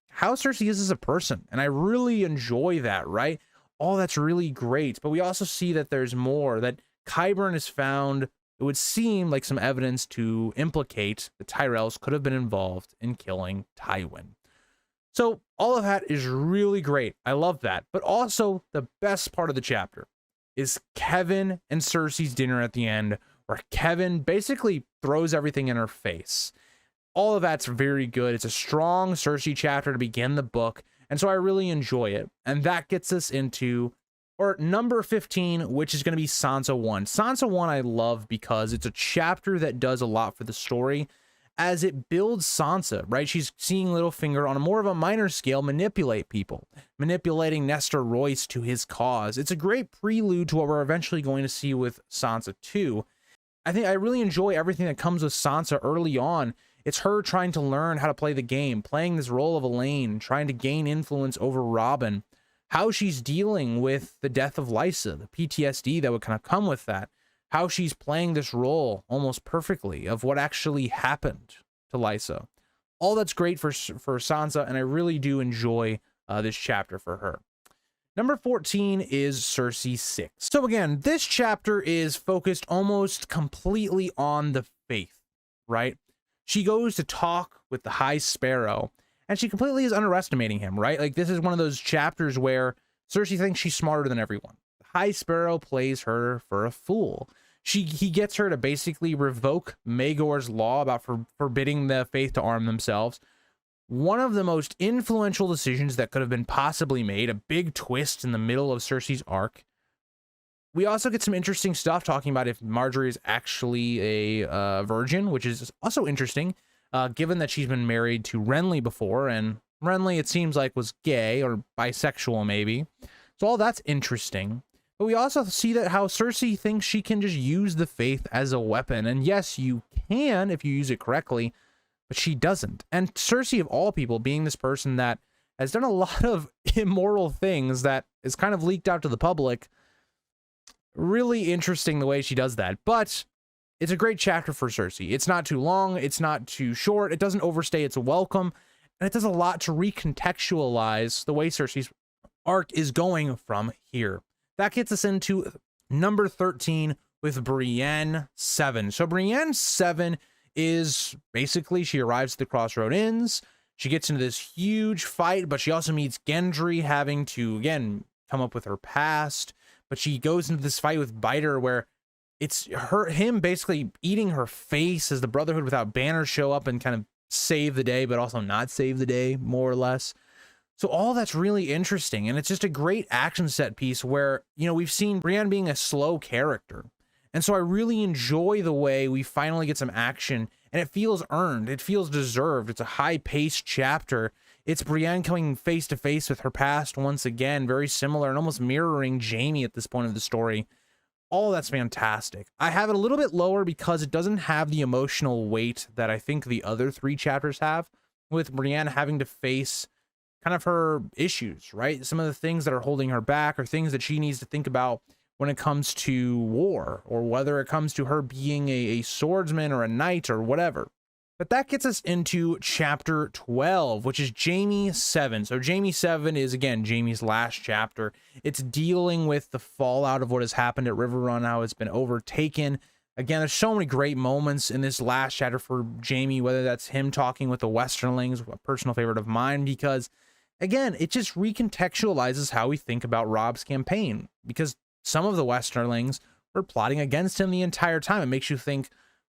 how Cersei is as a person, and I really enjoy that, right? All that's really great, but we also see that there's more, that Qyburn has found, it would seem like some evidence to implicate the Tyrells could have been involved in killing Tywin. So all of that is really great. I love that. But also the best part of the chapter is Kevin and Cersei's dinner at the end, where Kevin basically throws everything in her face. All of that's very good. It's a strong Cersei chapter to begin the book, and so I really enjoy it. And that gets us into number 15, which is going to be Sansa 1. Sansa 1 I love because it's a chapter that does a lot for the story as it builds Sansa, right? She's seeing Littlefinger on a more of a minor scale manipulate people, manipulating Nestor Royce to his cause. It's a great prelude to what we're eventually going to see with Sansa 2. I think I really enjoy everything that comes with Sansa early on. It's her trying to learn how to play the game, playing this role of Elaine, trying to gain influence over Robin, how she's dealing with the death of Lysa, the PTSD that would kind of come with that, how she's playing this role almost perfectly of what actually happened to Lysa. All that's great for Sansa, and I really do enjoy this chapter for her. Number 14 is Cersei 6. So again, this chapter is focused almost completely on the faith, right? She goes to talk with the High Sparrow, and she completely is underestimating him, right? Like, this is one of those chapters where Cersei thinks she's smarter than everyone. The High Sparrow plays her for a fool. He gets her to basically revoke Maegor's law about forbidding the faith to arm themselves. One of the most influential decisions that could have been possibly made, a big twist in the middle of Cersei's arc. We also get some interesting stuff talking about if Marjorie is actually a virgin, which is also interesting, given that she's been married to Renly before, and Renly, it seems like, was gay or bisexual maybe. So all that's interesting. But we also see that how Cersei thinks she can just use the faith as a weapon. And yes, you can if you use it correctly, but she doesn't. And Cersei, of all people, being this person that has done a lot of immoral things that is kind of leaked out to the public, really interesting the way she does that. But it's a great chapter for Cersei. It's not too long. It's not too short. It doesn't overstay its welcome. And it does a lot to recontextualize the way Cersei's arc is going from here. That gets us into number 13 with Brienne 7. So Brienne 7 is basically, she arrives at the Crossroad Inns. She gets into this huge fight, but she also meets Gendry, having to, again, come up with her past. But she goes into this fight with Biter where it's him basically eating her face as the Brotherhood without Banner show up and kind of save the day, but also not save the day, more or less. So all that's really interesting, and it's just a great action set piece where, you know, we've seen Brienne being a slow character. And so I really enjoy the way we finally get some action, and it feels earned. It feels deserved. It's a high-paced chapter. It's Brienne coming face to face with her past once again, very similar and almost mirroring Jaime at this point of the story. All that's fantastic. I have it a little bit lower because it doesn't have the emotional weight that I think the other 3 chapters have, with Brienne having to face kind of her issues, right? Some of the things that are holding her back are things that she needs to think about when it comes to war, or whether it comes to her being a swordsman or a knight or whatever. But that gets us into chapter 12, which is Jaime 7. So Jaime 7 is, again, Jaime's last chapter. It's dealing with the fallout of what has happened at River Run, how it's been overtaken. Again, there's so many great moments in this last chapter for Jaime, whether that's him talking with the Westerlings, a personal favorite of mine, because, again, it just recontextualizes how we think about Robb's campaign, because some of the Westerlings were plotting against him the entire time. It makes you think,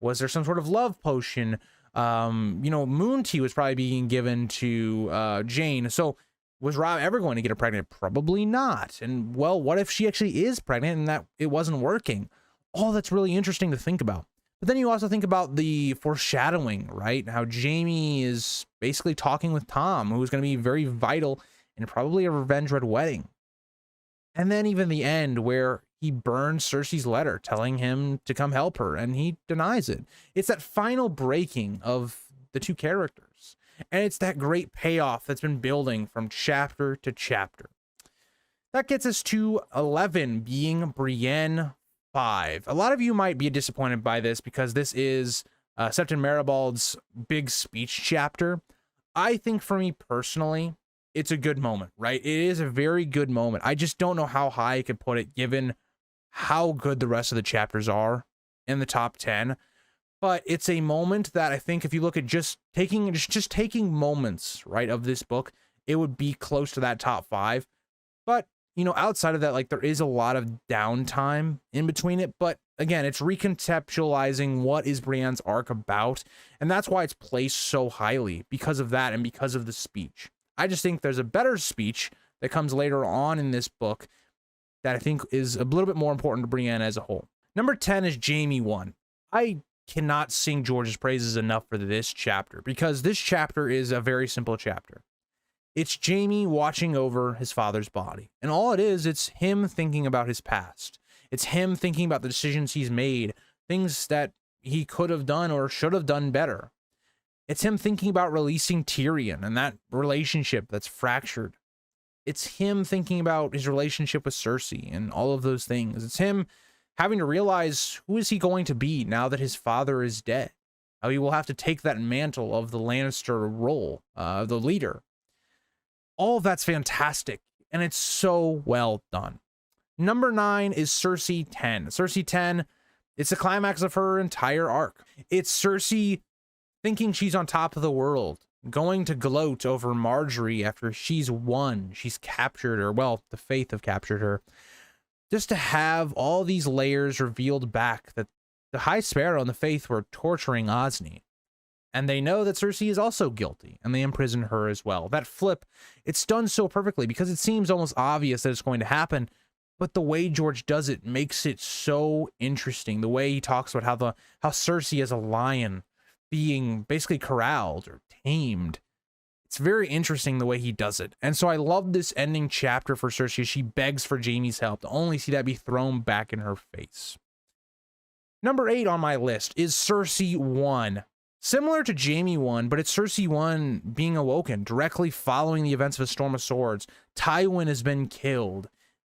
was there some sort of love potion? Moon tea was probably being given to Jane. So was Robb ever going to get her pregnant? Probably not. And well, what if she actually is pregnant and that it wasn't working? All that's really interesting to think about. But then you also think about the foreshadowing, right? How Jaime is basically talking with Tom, who's going to be very vital in probably a Revenge Red wedding. And then even the end where he burns Cersei's letter telling him to come help her, and he denies it. It's that final breaking of the two characters. And it's that great payoff that's been building from chapter to chapter. That gets us to 11, being Brienne 5. A lot of you might be disappointed by this because this is Septon Maribald's big speech chapter. I think for me personally, it's a good moment, right? It is a very good moment. I just don't know how high I could put it given how good the rest of the chapters are in the top 10. But it's a moment that I think if you look at just taking moments, right, of this book, it would be close to that top 5. But, outside of that, like, there is a lot of downtime in between it. But again, it's reconceptualizing what is Brienne's arc about. And that's why it's placed so highly, because of that and because of the speech. I just think there's a better speech that comes later on in this book that I think is a little bit more important to Brienne as a whole. Number 10 is Jaime 1. I cannot sing George's praises enough for this chapter, because this chapter is a very simple chapter. It's Jaime watching over his father's body. And all it is, it's him thinking about his past. It's him thinking about the decisions he's made, things that he could have done or should have done better. It's him thinking about releasing Tyrion and that relationship that's fractured. It's him thinking about his relationship with Cersei and all of those things. It's him having to realize who is he going to be now that his father is dead. How he will have to take that mantle of the Lannister role, the leader. All of that's fantastic, and it's so well done. Number 9 is Cersei 10. Cersei 10, it's the climax of her entire arc. It's Cersei thinking she's on top of the world, going to gloat over Marjorie after she's won, she's captured her, well, the Faith have captured her, just to have all these layers revealed back that the High Sparrow and the Faith were torturing Osney. And they know that Cersei is also guilty, and they imprison her as well. That flip, it's done so perfectly because it seems almost obvious that it's going to happen, but the way George does it makes it so interesting. The way he talks about how Cersei is a lion being basically corralled or tamed. It's very interesting the way he does it. And so I love this ending chapter for Cersei as she begs for Jaime's help to only see that be thrown back in her face. Number 8 on my list is Cersei 1. Similar to Jaime 1, but it's Cersei 1 being awoken, directly following the events of A Storm of Swords. Tywin has been killed.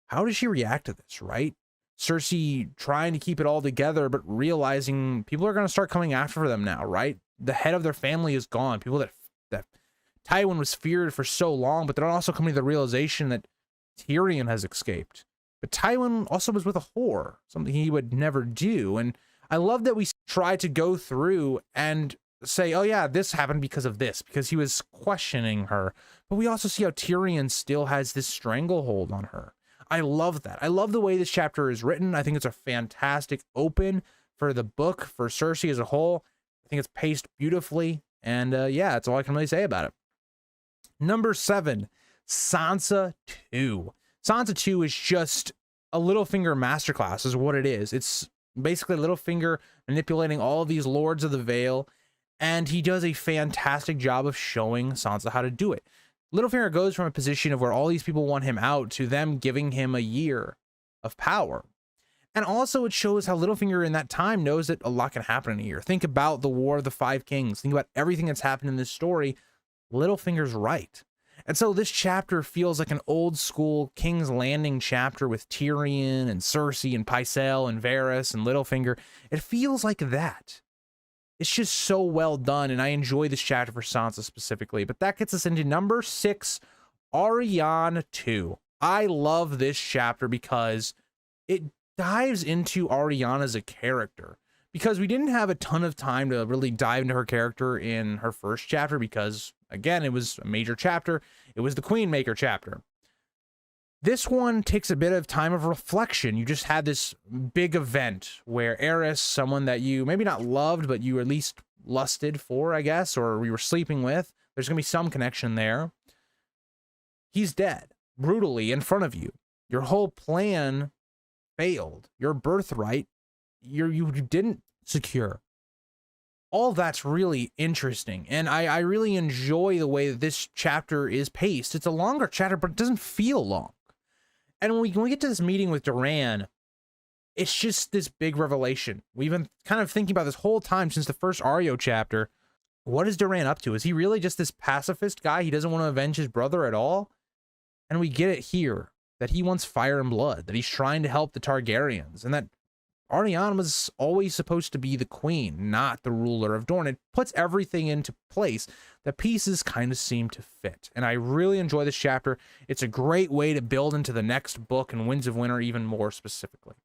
How does she react to this, right? Cersei trying to keep it all together, but realizing people are going to start coming after them now, right? The head of their family is gone. People that Tywin was feared for so long, but they're also coming to the realization that Tyrion has escaped. But Tywin also was with a whore, something he would never do. And I love that we try to go through and say, oh yeah, this happened because of this, because he was questioning her. But we also see how Tyrion still has this stranglehold on her. I love that. I love the way this chapter is written. I think it's a fantastic open for the book, for Cersei as a whole. I think it's paced beautifully. And yeah, that's all I can really say about it. Number 7, Sansa 2. Sansa 2 is just a Littlefinger masterclass is what it is. It's basically Littlefinger manipulating all of these lords of the Vale, and he does a fantastic job of showing Sansa how to do it. Littlefinger goes from a position of where all these people want him out to them giving him a year of power. And also it shows how Littlefinger in that time knows that a lot can happen in a year. Think about the War of the Five Kings. Think about everything that's happened in this story. Littlefinger's right. And so this chapter feels like an old school King's Landing chapter with Tyrion and Cersei and Pycelle and Varys and Littlefinger. It feels like that. It's just so well done, and I enjoy this chapter for Sansa specifically. But that gets us into number 6, Arianne 2. I love this chapter because it dives into Arianne as a character. Because we didn't have a ton of time to really dive into her character in her first chapter because, again, it was a major chapter. It was the Queenmaker chapter. This one takes a bit of time of reflection. You just had this big event where Eris, someone that you maybe not loved, but you at least lusted for, I guess, or you were sleeping with, there's going to be some connection there. He's dead, brutally, in front of you. Your whole plan failed. Your birthright, you didn't secure. All that's really interesting, and I really enjoy the way that this chapter is paced. It's a longer chapter, but it doesn't feel long. And when we get to this meeting with Doran, it's just this big revelation. We've been kind of thinking about this whole time since the first Areo chapter. What is Doran up to? Is he really just this pacifist guy? He doesn't want to avenge his brother at all? And we get it here, that he wants fire and blood, that he's trying to help the Targaryens, and that Arianne was always supposed to be the queen, not the ruler of Dorne. It puts everything into place. The pieces kind of seem to fit. And I really enjoy this chapter. It's a great way to build into the next book and Winds of Winter even more specifically.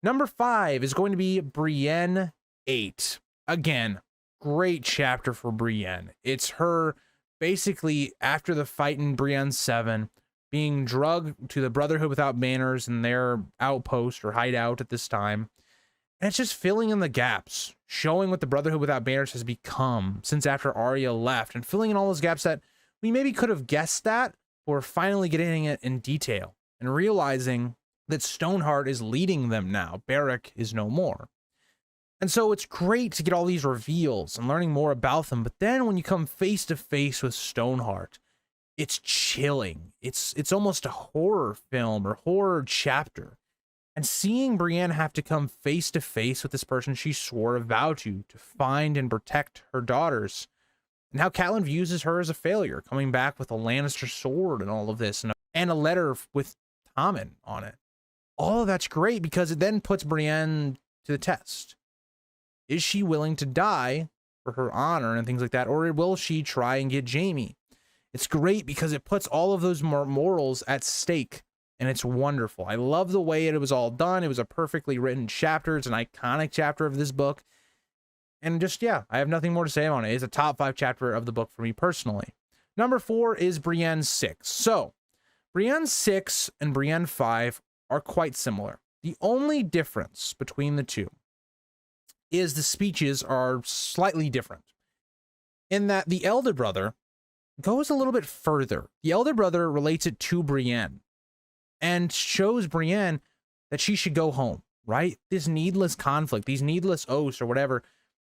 Number 5 is going to be Brienne 8. Again, great chapter for Brienne. It's her basically after the fight in Brienne 7, being drugged to the Brotherhood Without Banners and their outpost or hideout at this time. And it's just filling in the gaps, showing what the Brotherhood Without Banners has become since after Arya left, and filling in all those gaps that we maybe could have guessed that, or finally getting it in detail and realizing that Stoneheart is leading them now. Beric is no more. And so it's great to get all these reveals and learning more about them. But then when you come face to face with Stoneheart, it's chilling. It's almost a horror film or horror chapter. And seeing Brienne have to come face to face with this person she swore a vow to find and protect her daughters. And how Catelyn views her as a failure, coming back with a Lannister sword and all of this, and a letter with Tommen on it. All of that's great because it then puts Brienne to the test. Is she willing to die for her honor and things like that, or will she try and get Jaime? It's great because it puts all of those morals at stake, and it's wonderful. I love the way it was all done. It was a perfectly written chapter. It's an iconic chapter of this book. And just, yeah, I have nothing more to say on it. It's a top 5 chapter of the book for me personally. Number 4 is Brienne 6. So, Brienne 6 and Brienne 5 are quite similar. The only difference between the two is the speeches are slightly different. In that the elder brother goes a little bit further. The elder brother relates it to Brienne and shows Brienne that she should go home, right? This needless conflict, these needless oaths or whatever,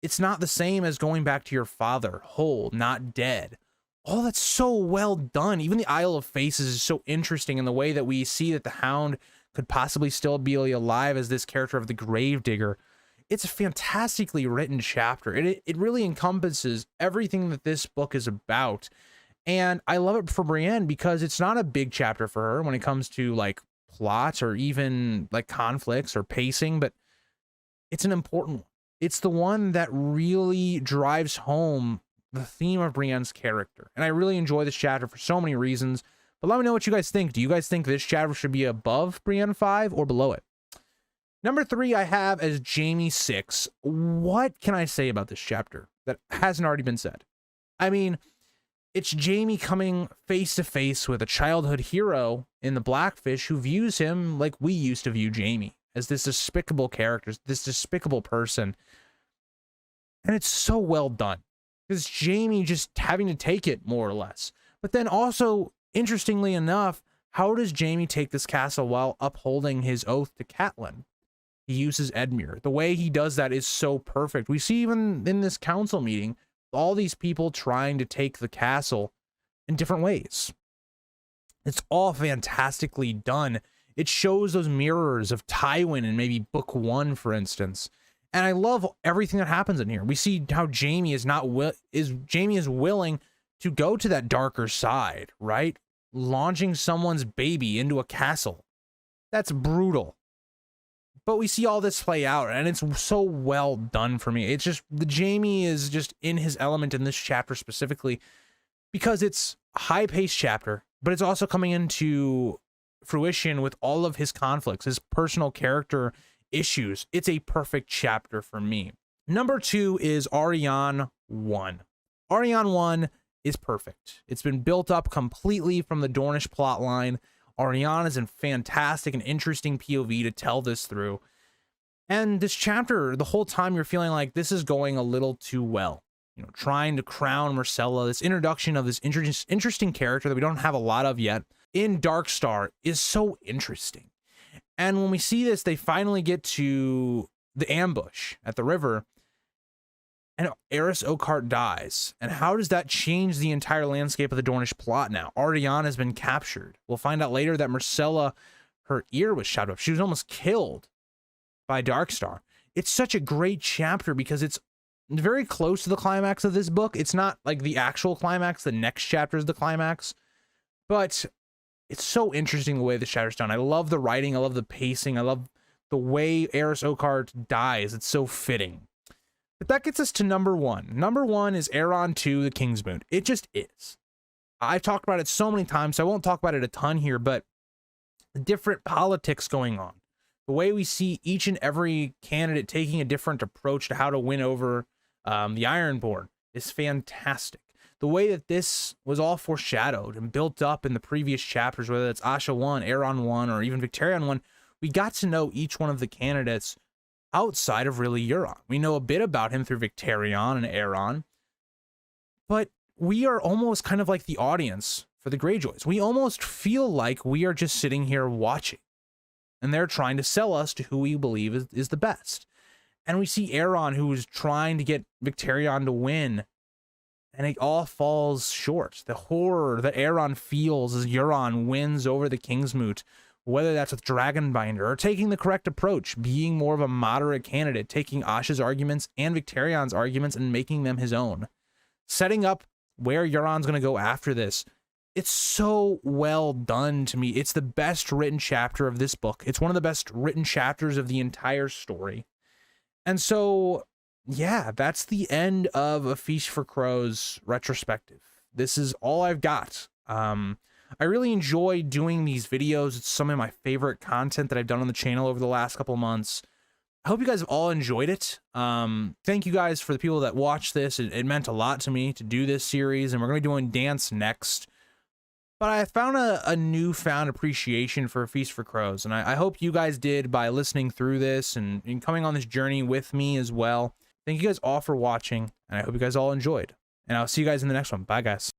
it's not the same as going back to your father, whole, not dead. Oh, that's so well done. Even the Isle of Faces is so interesting in the way that we see that the Hound could possibly still be alive as this character of the Gravedigger. It's a fantastically written chapter. It really encompasses everything that this book is about. And I love it for Brienne because it's not a big chapter for her when it comes to like plots or even like conflicts or pacing, but it's an important one. It's the one that really drives home the theme of Brienne's character. And I really enjoy this chapter for so many reasons. But let me know what you guys think. Do you guys think this chapter should be above Brienne 5 or below it? Number 3 I have as Jaime 6. What can I say about this chapter that hasn't already been said? I mean, it's Jaime coming face to face with a childhood hero in the Blackfish who views him like we used to view Jaime, as this despicable character, this despicable person. And it's so well done. Because Jaime just having to take it, more or less. But then also, interestingly enough, how does Jaime take this castle while upholding his oath to Catelyn? He uses Edmure. The way he does that is so perfect. We see even in this council meeting, all these people trying to take the castle in different ways. It's all fantastically done. It shows those mirrors of Tywin in maybe book 1, for instance. And I love everything that happens in here. We see how Jaime is willing to go to that darker side, right? Launching someone's baby into a castle. That's brutal. But we see all this play out, and it's so well done for me. It's just, the Jaime is just in his element in this chapter specifically, because it's a high-paced chapter, but it's also coming into fruition with all of his conflicts, his personal character issues. It's a perfect chapter for me. Number 2 is Arion 1. Arion 1 is perfect. It's been built up completely from the Dornish plotline. Arion is a fantastic and interesting POV to tell this through. And this chapter, the whole time you're feeling like this is going a little too well. You know, trying to crown Myrcella, this introduction of this interesting character that we don't have a lot of yet in Darkstar is so interesting. And when we see this, they finally get to the ambush at the river, and ASOIAF dies. And how does that change the entire landscape of the Dornish plot now? Arion has been captured. We'll find out later that Myrcella, her ear was shot up. She was almost killed by Darkstar. It's such a great chapter because it's very close to the climax of this book. It's not like the actual climax. The next chapter is the climax. But it's so interesting the way this chapter's done. I love the writing. I love the pacing. I love the way ASOIAF dies. It's so fitting. But that gets us to number 1. Number 1 is Aeron 2, the Kingsmoon. It just is. I've talked about it so many times, so I won't talk about it a ton here, but the different politics going on, the way we see each and every candidate taking a different approach to how to win over the Ironborn is fantastic. The way that this was all foreshadowed and built up in the previous chapters, whether it's Asha 1, Aeron 1, or even Victarion 1, we got to know each one of the candidates outside of really Euron. We know a bit about him through Victarion and Aeron, but we are almost kind of like the audience for the Greyjoys. We almost feel like we are just sitting here watching, and they're trying to sell us to who we believe is the best. And we see Aeron, who is trying to get Victarion to win, and it all falls short. The horror that Aeron feels as Euron wins over the Kingsmoot, whether that's with Dragonbinder or taking the correct approach, being more of a moderate candidate, taking Asha's arguments and Victarion's arguments and making them his own, setting up where Euron's going to go after this. It's so well done to me. It's the best written chapter of this book. It's one of the best written chapters of the entire story. And so, yeah, that's the end of A Feast for Crows retrospective. This is all I've got. I really enjoy doing these videos. It's some of my favorite content that I've done on the channel over the last couple months. I hope you guys have all enjoyed it. Thank you guys for the people that watched this. It meant a lot to me to do this series, and we're going to be doing Dance next. But I found a newfound appreciation for A Feast for Crows, and I hope you guys did by listening through this and coming on this journey with me as well. Thank you guys all for watching, and I hope you guys all enjoyed. And I'll see you guys in the next one. Bye, guys.